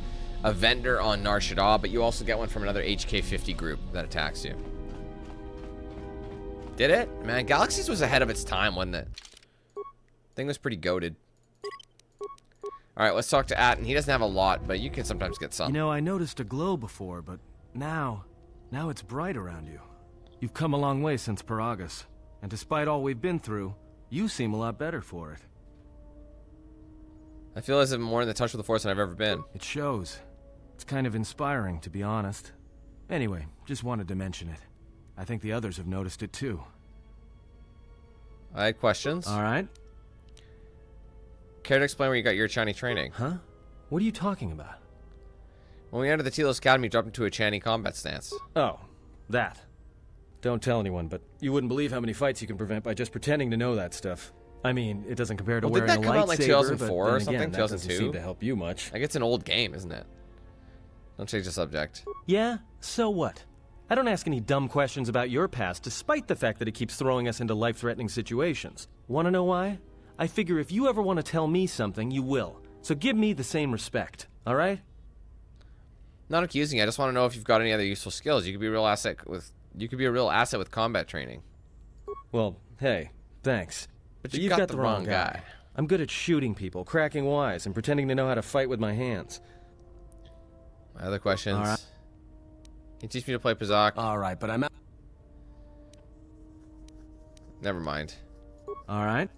a vendor on Nar Shaddaa, but you also get one from another HK50 group that attacks you. Did it? Man, Galaxies was ahead of its time, wasn't it? Thing was pretty goated. Alright, let's talk to Atten. He doesn't have a lot, but you can sometimes get some. You know, I noticed a glow before, but now it's bright around you. You've come a long way since Paragus, and despite all we've been through, you seem a lot better for it. I feel as if I'm more in the touch with the Force than I've ever been. It shows. It's kind of inspiring, to be honest. Anyway, just wanted to mention it. I think the others have noticed it too. I had questions. Alright. Care to explain where you got your Chani training? Huh? What are you talking about? When we entered the Telos Academy, you dropped into a Chani combat stance. Oh, that. Don't tell anyone, but you wouldn't believe how many fights you can prevent by just pretending to know that stuff. I mean, it doesn't compare to wearing a lightsaber, didn't that come out like 2004 but or then something? again, that doesn't 2002? seem to help you much. Like, it's an old game, isn't it? Don't change the subject. Yeah? So what? I don't ask any dumb questions about your past, despite the fact that it keeps throwing us into life-threatening situations. Want to know why? I figure if you ever want to tell me something, you will. So give me the same respect, alright? Not accusing you, I just want to know if you've got any other useful skills. You could be a real asset with combat training. Well, hey, thanks. But you've got the wrong guy. I'm good at shooting people, cracking wise, and pretending to know how to fight with my hands. Other questions? All right. Can you teach me to play Pazak? All right, but I'm out. Never mind. All right.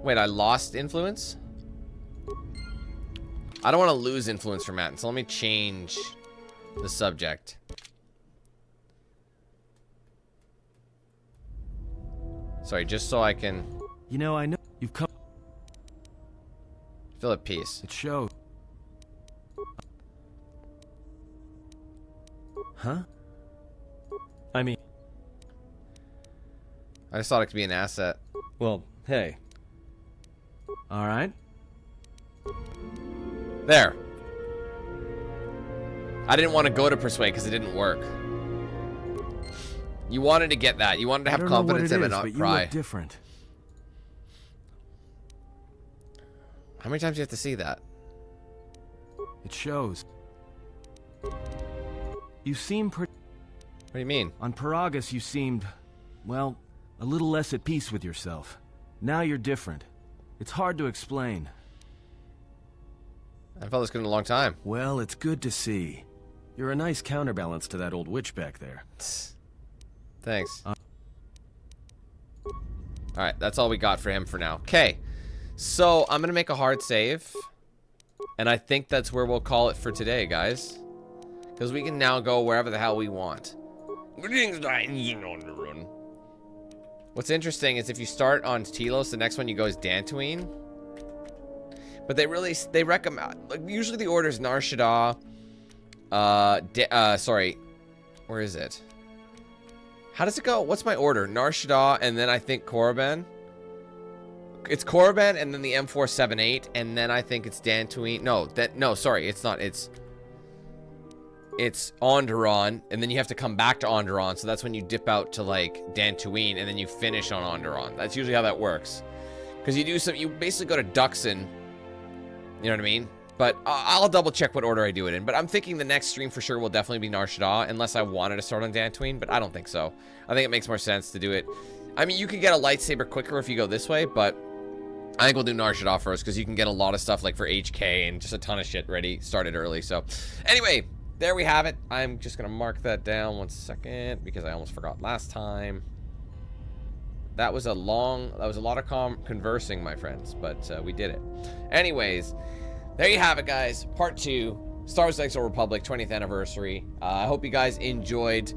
Wait, I lost influence? I don't want to lose influence from Matt, so let me change the subject. Sorry, just so I can... You know, I know you've come... Feel at peace. It shows. Huh? I mean... I just thought it could be an asset. Well, hey. All right. There. I didn't want to go to Persuade because it didn't work. You wanted to get that. You wanted to have confidence in it, not pry. You look different. How many times do you have to see that? It shows. You seem pretty... What do you mean? On Paragus, you seemed, well, a little less at peace with yourself. Now you're different. It's hard to explain. I felt this good in a long time. Well, it's good to see. You're a nice counterbalance to that old witch back there. Thanks. Alright, that's all we got for him for now. Okay. So, I'm going to make a hard save. And I think that's where we'll call it for today, guys. Because we can now go wherever the hell we want. What's interesting is if you start on Telos, the next one you go is Dantooine. But they recommend, like, usually the order is Nar Shaddaa, sorry, where is it? How does it go? What's my order? Nar Shaddaa, and then I think Korriban. It's Korriban, and then the M478, and then I think it's Dantooine. No, sorry, it's not. It's Onderon, and then you have to come back to Onderon, so that's when you dip out to, like, Dantooine, and then you finish on Onderon. That's usually how that works. Because you basically go to Duxon, you know what I mean? But I'll double check what order I do it in. But I'm thinking the next stream for sure will definitely be Nar Shaddaa, unless I wanted to start on Dantooine, but I don't think so. I think it makes more sense to do it. I mean, you can get a lightsaber quicker if you go this way, but I think we'll do Nar Shaddaa first, because you can get a lot of stuff, like, for HK, and just a ton of shit ready, started early. So, anyway, there we have it. I'm just going to mark that down 1 second, because I almost forgot last time. That was a lot of conversing, my friends, but we did it. Anyways, there you have it, guys. Part 2, Star Wars: The Old Republic, 20th anniversary. I hope you guys enjoyed.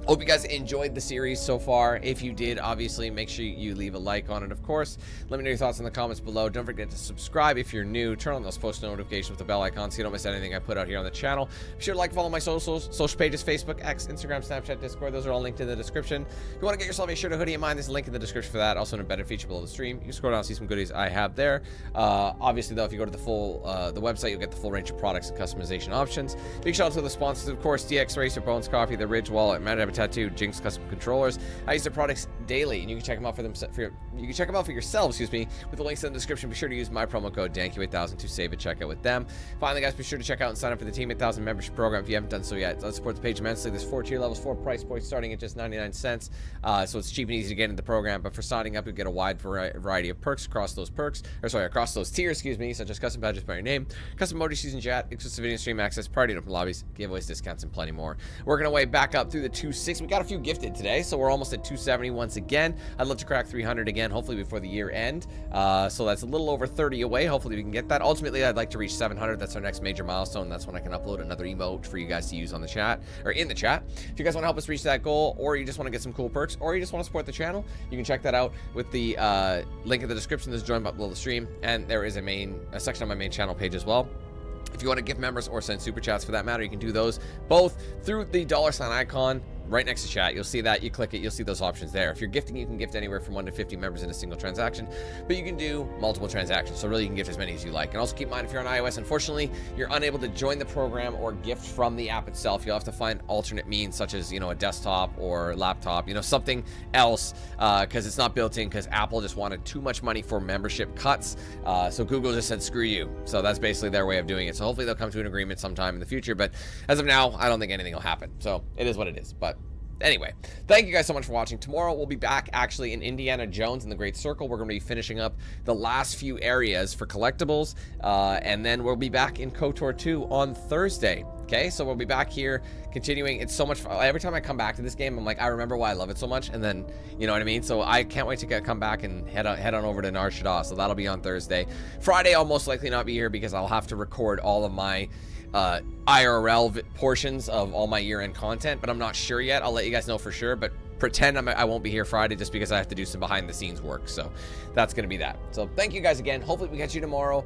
Hope you guys enjoyed the series so far. If you did, obviously, make sure you leave a like on it, of course. Let me know your thoughts in the comments below. Don't forget to subscribe if you're new. Turn on those post notifications with the bell icon so you don't miss anything I put out here on the channel. Be sure to like, follow my social pages, Facebook, X, Instagram, Snapchat, Discord. Those are all linked in the description. If you want to get yourself a shirt or hoodie of mine, there's a link in the description for that. Also, an embedded feature below the stream. You can scroll down and see some goodies I have there. Obviously, though, if you go to the website, you'll get the full range of products and customization options. Big shout out to the sponsors, of course, DXRacer, Bones Coffee, The Ridge Wallet, Mad Habit Tattoo, Jinx Custom Controllers. I use their products daily, and you can check them out for yourselves, with the links in the description. Be sure to use my promo code DANQ8000 to save a checkout with them. Finally, guys, be sure to check out and sign up for the Team 8000 membership program if you haven't done so yet. Let's support the page immensely. There's 4 tier levels, 4 price points starting at just 99 cents. So it's cheap and easy to get into the program. But for signing up, you get a wide variety of perks across those tiers, such as custom badges by your name, custom emoji season chat, exclusive video stream access, party and open lobbies, giveaways, discounts, and plenty more. Working our way back up through the 260. We got a few gifted today, so we're almost at 270 once again. I'd love to crack 300 again, hopefully before the year end. So that's a little over 30 away. Hopefully we can get that. Ultimately, I'd like to reach 700. That's our next major milestone. That's when I can upload another emote for you guys to use on the chat, or in the chat. If you guys want to help us reach that goal, or you just want to get some cool perks, or you just want to support the channel, you can check that out with the link in the description. There's a join button below the stream, and there is a section on my main channel page as well. If you want to gift members or send super chats for that matter, you can do those both through the $ icon right next to chat. You'll see that. You click it, you'll see those options there. If you're gifting, you can gift anywhere from 1 to 50 members in a single transaction, but you can do multiple transactions. So really, you can gift as many as you like. And also keep in mind, if you're on iOS, unfortunately, you're unable to join the program or gift from the app itself. You'll have to find alternate means, such as, a desktop or laptop, something else, because it's not built in, because Apple just wanted too much money for membership cuts. So Google just said, screw you. So that's basically their way of doing it. So hopefully they'll come to an agreement sometime in the future. But as of now, I don't think anything will happen. So it is what it is. But anyway, thank you guys so much for watching. Tomorrow we'll be back actually in Indiana Jones in the Great Circle. We're going to be finishing up the last few areas for collectibles, and then we'll be back in KotOR 2 on Thursday. Okay, so we'll be back here continuing. It's so much fun. Every time I come back to this game, I'm like, I remember why I love it so much, and then, you know what I mean? So I can't wait to come back and head on over to Nar Shaddaa. So that'll be on Thursday. Friday, I'll most likely not be here because I'll have to record all of my IRL portions of all my year-end content, but I'm not sure yet. I'll let you guys know for sure, but pretend I won't be here Friday just because I have to do some behind-the-scenes work. So that's going to be that. So thank you guys again. Hopefully we catch you tomorrow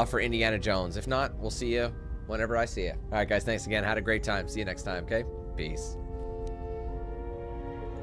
for Indiana Jones. If not, we'll see you whenever I see you. All right, guys, thanks again. Had a great time. See you next time, okay? Peace.